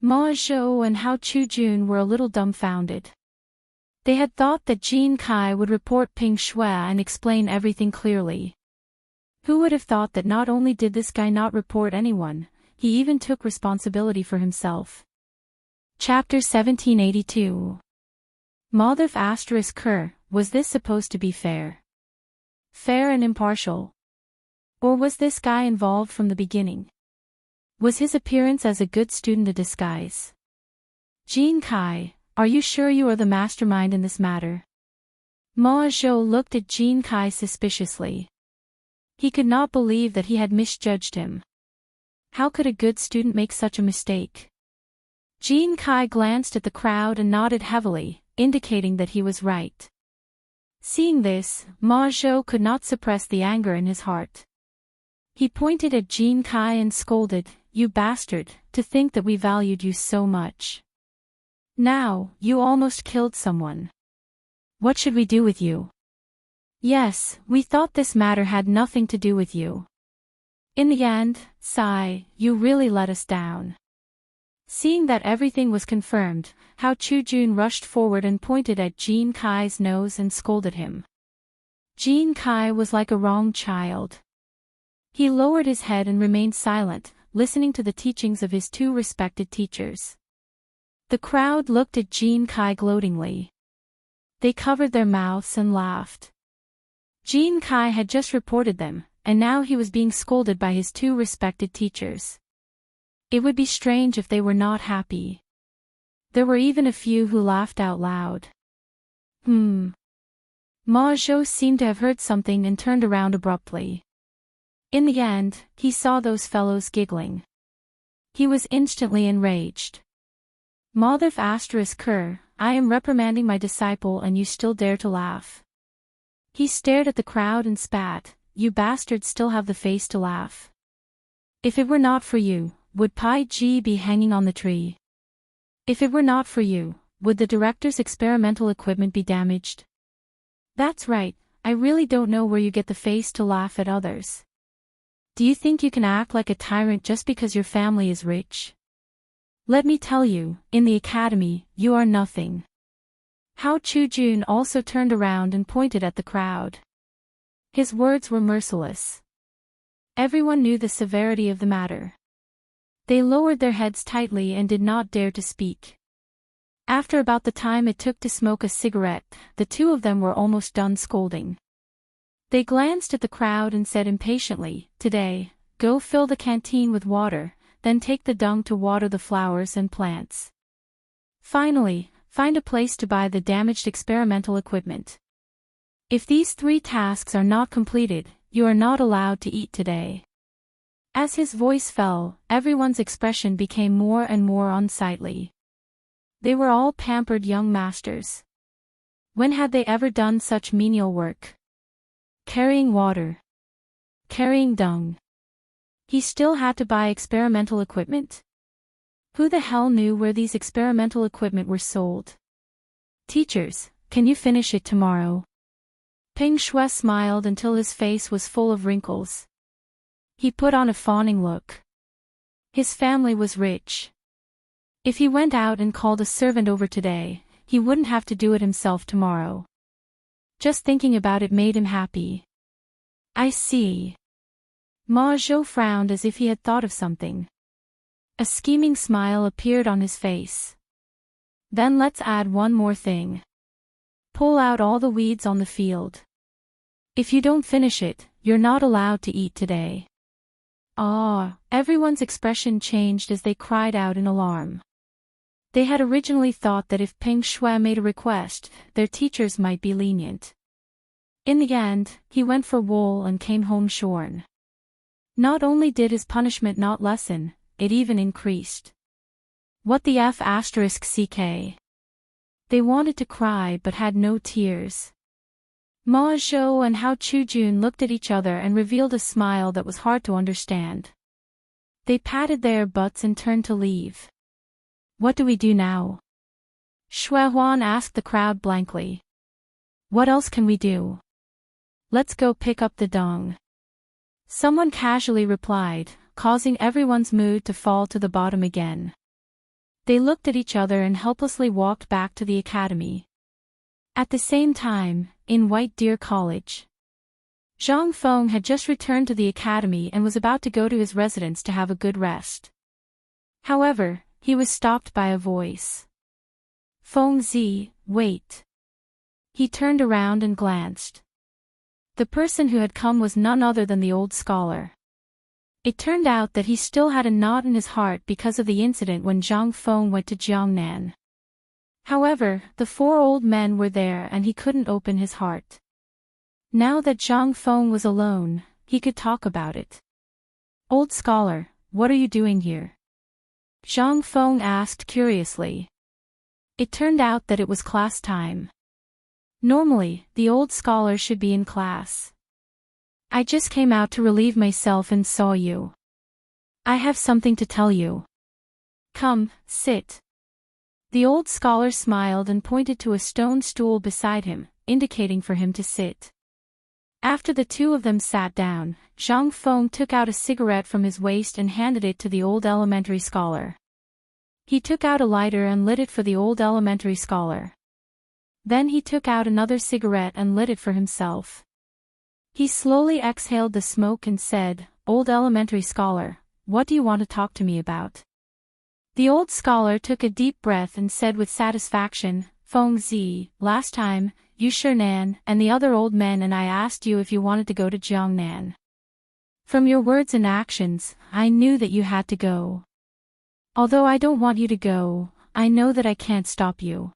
Speaker 1: Ma Zhou and Hao Chu-jun were a little dumbfounded. They had thought that Jin Kai would report Ping Shui and explain everything clearly. Who would have thought that not only did this guy not report anyone, he even took responsibility for himself. Chapter 1782. Moldov *Ker, was this supposed to be fair? Fair and impartial? Or was this guy involved from the beginning? Was his appearance as a good student a disguise? Jin Kai, are you sure you are the mastermind in this matter? Ma Zhou looked at Jin Kai suspiciously. He could not believe that he had misjudged him. How could a good student make such a mistake? Jin Kai glanced at the crowd and nodded heavily, indicating that he was right. Seeing this, Ma Zhou could not suppress the anger in his heart. He pointed at Jin Kai and scolded, "You bastard, to think that we valued you so much. Now, you almost killed someone. What should we do with you? Yes, we thought this matter had nothing to do with you. In the end, Sai, you really let us down." Seeing that everything was confirmed, Hao Chu-jun rushed forward and pointed at Jin Kai's nose and scolded him. Jin Kai was like a wronged child. He lowered his head and remained silent, listening to the teachings of his two respected teachers. The crowd looked at Jin Kai gloatingly. They covered their mouths and laughed. Jin Kai had just reported them, and now he was being scolded by his two respected teachers. It would be strange if they were not happy. There were even a few who laughed out loud. Ma Zhou seemed to have heard something and turned around abruptly. In the end, he saw those fellows giggling. He was instantly enraged. Moldov *Ker, I am reprimanding my disciple and you still dare to laugh. He stared at the crowd and spat, "You bastards still have the face to laugh. If it were not for you, would Pai Ji be hanging on the tree? If it were not for you, would the director's experimental equipment be damaged? That's right, I really don't know where you get the face to laugh at others. Do you think you can act like a tyrant just because your family is rich? Let me tell you, in the academy, you are nothing." Hao Chu-jun also turned around and pointed at the crowd. His words were merciless. Everyone knew the severity of the matter. They lowered their heads tightly and did not dare to speak. After about the time it took to smoke a cigarette, the two of them were almost done scolding. They glanced at the crowd and said impatiently, "Today, go fill the canteen with water, then take the dung to water the flowers and plants. Finally, find a place to buy the damaged experimental equipment. If these 3 tasks are not completed, you are not allowed to eat today." As his voice fell, everyone's expression became more and more unsightly. They were all pampered young masters. When had they ever done such menial work? Carrying water. Carrying dung. He still had to buy experimental equipment? Who the hell knew where these experimental equipment were sold? "Teachers, can you finish it tomorrow?" Peng Shuai smiled until his face was full of wrinkles. He put on a fawning look. His family was rich. If he went out and called a servant over today, he wouldn't have to do it himself tomorrow. Just thinking about it made him happy. "I see." Ma Zhou frowned as if he had thought of something. A scheming smile appeared on his face. "Then let's add one more thing. Pull out all the weeds on the field. If you don't finish it, you're not allowed to eat today." Ah, everyone's expression changed as they cried out in alarm. They had originally thought that if Peng Shuai made a request, their teachers might be lenient. In the end, he went for wool and came home shorn. Not only did his punishment not lessen, it even increased. What the F***ck? They wanted to cry but had no tears. Ma Zhou and Hao Chujun looked at each other and revealed a smile that was hard to understand. They patted their butts and turned to leave. "What do we do now?" Shui Huan asked the crowd blankly. "What else can we do?" "Let's go pick up the dung." Someone casually replied, causing everyone's mood to fall to the bottom again. They looked at each other and helplessly walked back to the academy. At the same time, in White Deer College, Zhang Feng had just returned to the academy and was about to go to his residence to have a good rest. However, he was stopped by a voice. "Feng Zi, wait." He turned around and glanced. The person who had come was none other than the old scholar. It turned out that he still had a knot in his heart because of the incident when Zhang Feng went to Jiangnan. However, the 4 old men were there and he couldn't open his heart. Now that Zhang Feng was alone, he could talk about it. "Old scholar, what are you doing here?" Zhang Feng asked curiously. It turned out that it was class time. Normally, the old scholar should be in class. "I just came out to relieve myself and saw you. I have something to tell you. Come, sit." The old scholar smiled and pointed to a stone stool beside him, indicating for him to sit. After the 2 of them sat down, Zhang Feng took out a cigarette from his waist and handed it to the old elementary scholar. He took out a lighter and lit it for the old elementary scholar. Then he took out another cigarette and lit it for himself. He slowly exhaled the smoke and said, "Old elementary scholar, what do you want to talk to me about?" The old scholar took a deep breath and said with satisfaction, "Feng Zi, last time, you Shernan and the other old men and I asked you if you wanted to go to Jiangnan. From your words and actions, I knew that you had to go. Although I don't want you to go, I know that I can't stop you.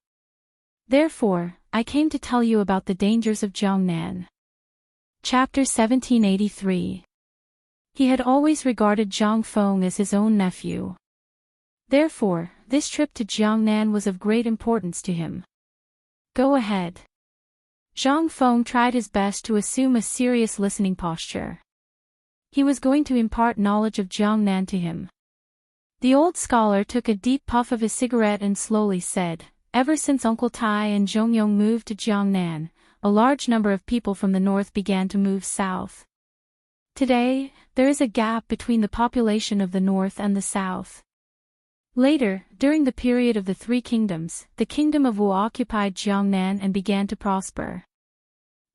Speaker 1: Therefore, I came to tell you about the dangers of Jiangnan." Chapter 1783. He had always regarded Zhang Feng as his own nephew. Therefore, this trip to Jiangnan was of great importance to him. "Go ahead." Zhang Feng tried his best to assume a serious listening posture. He was going to impart knowledge of Jiangnan to him. The old scholar took a deep puff of his cigarette and slowly said, "Ever since Uncle Tai and Zhongyong moved to Jiangnan, a large number of people from the north began to move south. Today, there is a gap between the population of the north and the south. Later, during the period of the 3 kingdoms, the kingdom of Wu occupied Jiangnan and began to prosper.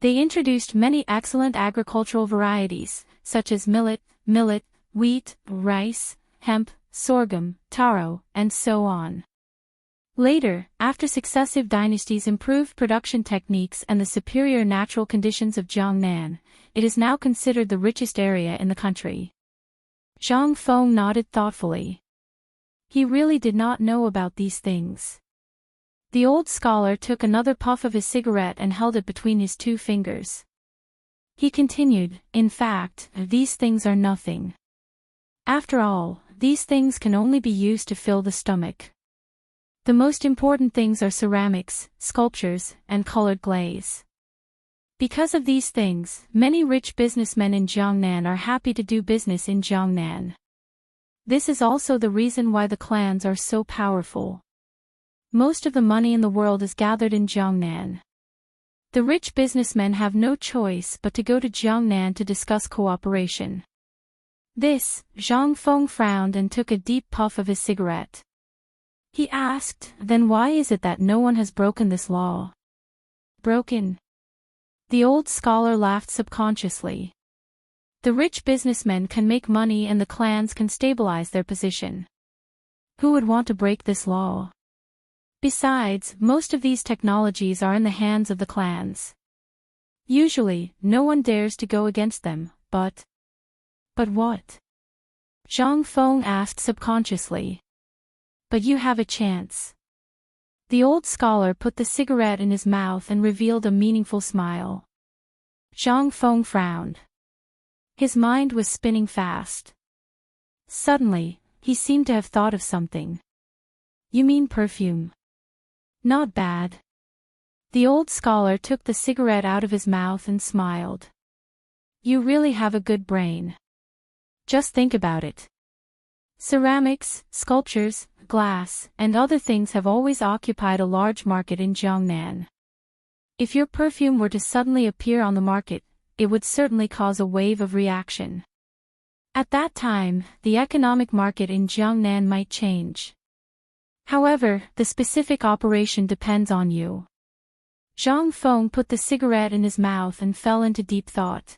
Speaker 1: They introduced many excellent agricultural varieties, such as millet, wheat, rice, hemp, sorghum, taro, and so on. Later, after successive dynasties improved production techniques and the superior natural conditions of Jiangnan, it is now considered the richest area in the country. Zhang Feng nodded thoughtfully. He really did not know about these things. The old scholar took another puff of his cigarette and held it between his two fingers. He continued, in fact, these things are nothing. After all, these things can only be used to fill the stomach. The most important things are ceramics, sculptures, and colored glaze. Because of these things, many rich businessmen in Jiangnan are happy to do business in Jiangnan. This is also the reason why the clans are so powerful. Most of the money in the world is gathered in Jiangnan. The rich businessmen have no choice but to go to Jiangnan to discuss cooperation. This, Zhang Feng frowned and took a deep puff of his cigarette. He asked, then why is it that no one has broken this law? Broken? The old scholar laughed subconsciously. The rich businessmen can make money and the clans can stabilize their position. Who would want to break this law? Besides, most of these technologies are in the hands of the clans. Usually, no one dares to go against them, but what? Zhang Feng asked subconsciously. But you have a chance. The old scholar put the cigarette in his mouth and revealed a meaningful smile. Zhang Feng frowned. His mind was spinning fast. Suddenly, he seemed to have thought of something. You mean perfume? Not bad. The old scholar took the cigarette out of his mouth and smiled. You really have a good brain. Just think about it. Ceramics, sculptures, glass, and other things have always occupied a large market in Jiangnan. If your perfume were to suddenly appear on the market, it would certainly cause a wave of reaction. At that time, the economic market in Jiangnan might change. However, the specific operation depends on you. Zhang Feng put the cigarette in his mouth and fell into deep thought.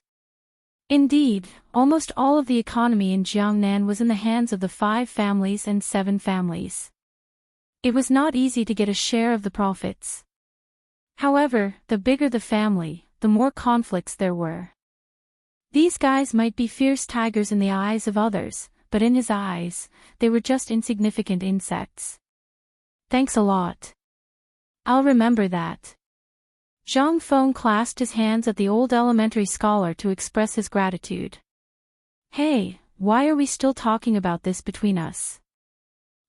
Speaker 1: Indeed, almost all of the economy in Jiangnan was in the hands of the 5 families and 7 families. It was not easy to get a share of the profits. However, the bigger the family, the more conflicts there were. These guys might be fierce tigers in the eyes of others, but in his eyes, they were just insignificant insects. Thanks a lot. I'll remember that. Zhang Feng clasped his hands at the old elementary scholar to express his gratitude. Hey, why are we still talking about this between us?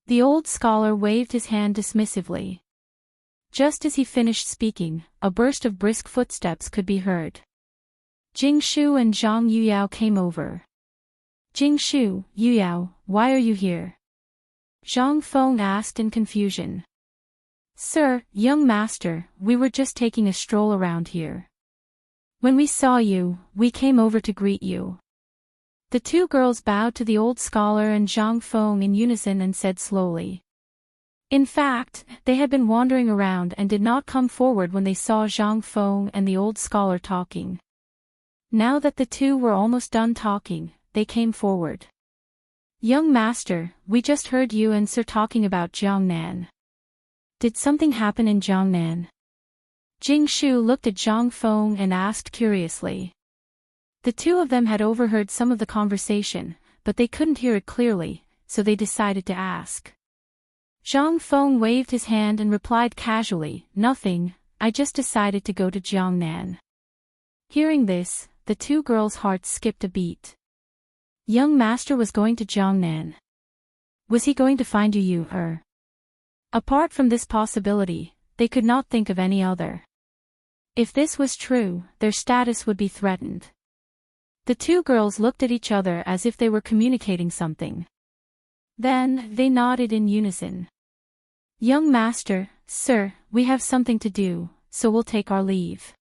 Speaker 1: The old scholar waved his hand dismissively. Just as he finished speaking, a burst of brisk footsteps could be heard. Jingshu and Zhang Yuyao came over. Jingshu, Yuyao, why are you here? Zhang Feng asked in confusion. Sir, young master, we were just taking a stroll around here. When we saw you, we came over to greet you. The 2 girls bowed to the old scholar and Zhang Feng in unison and said slowly. In fact, they had been wandering around and did not come forward when they saw Zhang Feng and the old scholar talking. Now that the 2 were almost done talking, they came forward. Young master, we just heard you and Sir talking about Jiangnan. Did something happen in Jiangnan? Jingshu looked at Zhang Feng and asked curiously. The 2 of them had overheard some of the conversation, but they couldn't hear it clearly, so they decided to ask. Zhang Feng waved his hand and replied casually, nothing, I just decided to go to Jiangnan. Hearing this, the 2 girls' hearts skipped a beat. Young master was going to Jiangnan. Was he going to find you or? Apart from this possibility, they could not think of any other. If this was true, their status would be threatened. The 2 girls looked at each other as if they were communicating something. Then, they nodded in unison. Young master, sir, we have something to do, so we'll take our leave.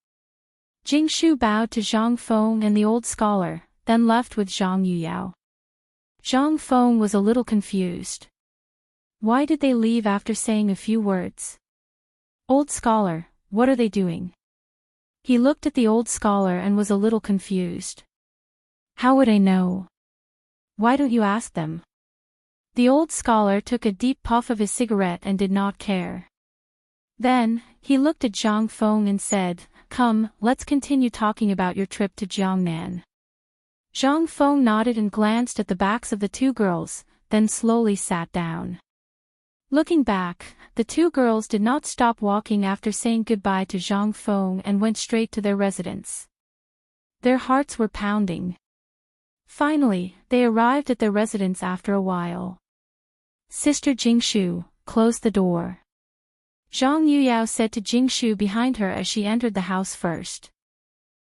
Speaker 1: Jingshu bowed to Zhang Feng and the old scholar, then left with Zhang Yuyao. Zhang Feng was a little confused. Why did they leave after saying a few words? Old scholar, what are they doing? He looked at the old scholar and was a little confused. How would I know? Why don't you ask them? The old scholar took a deep puff of his cigarette and did not care. Then, he looked at Zhang Feng and said, "Come, let's continue talking about your trip to Jiangnan." Zhang Feng nodded and glanced at the backs of the two girls, then slowly sat down. Looking back, the two girls did not stop walking after saying goodbye to Zhang Feng and went straight to their residence. Their hearts were pounding. Finally, they arrived at their residence after a while. "Sister Jingshu, close the door," Zhang Yuyao said to Jingshu behind her as she entered the house first.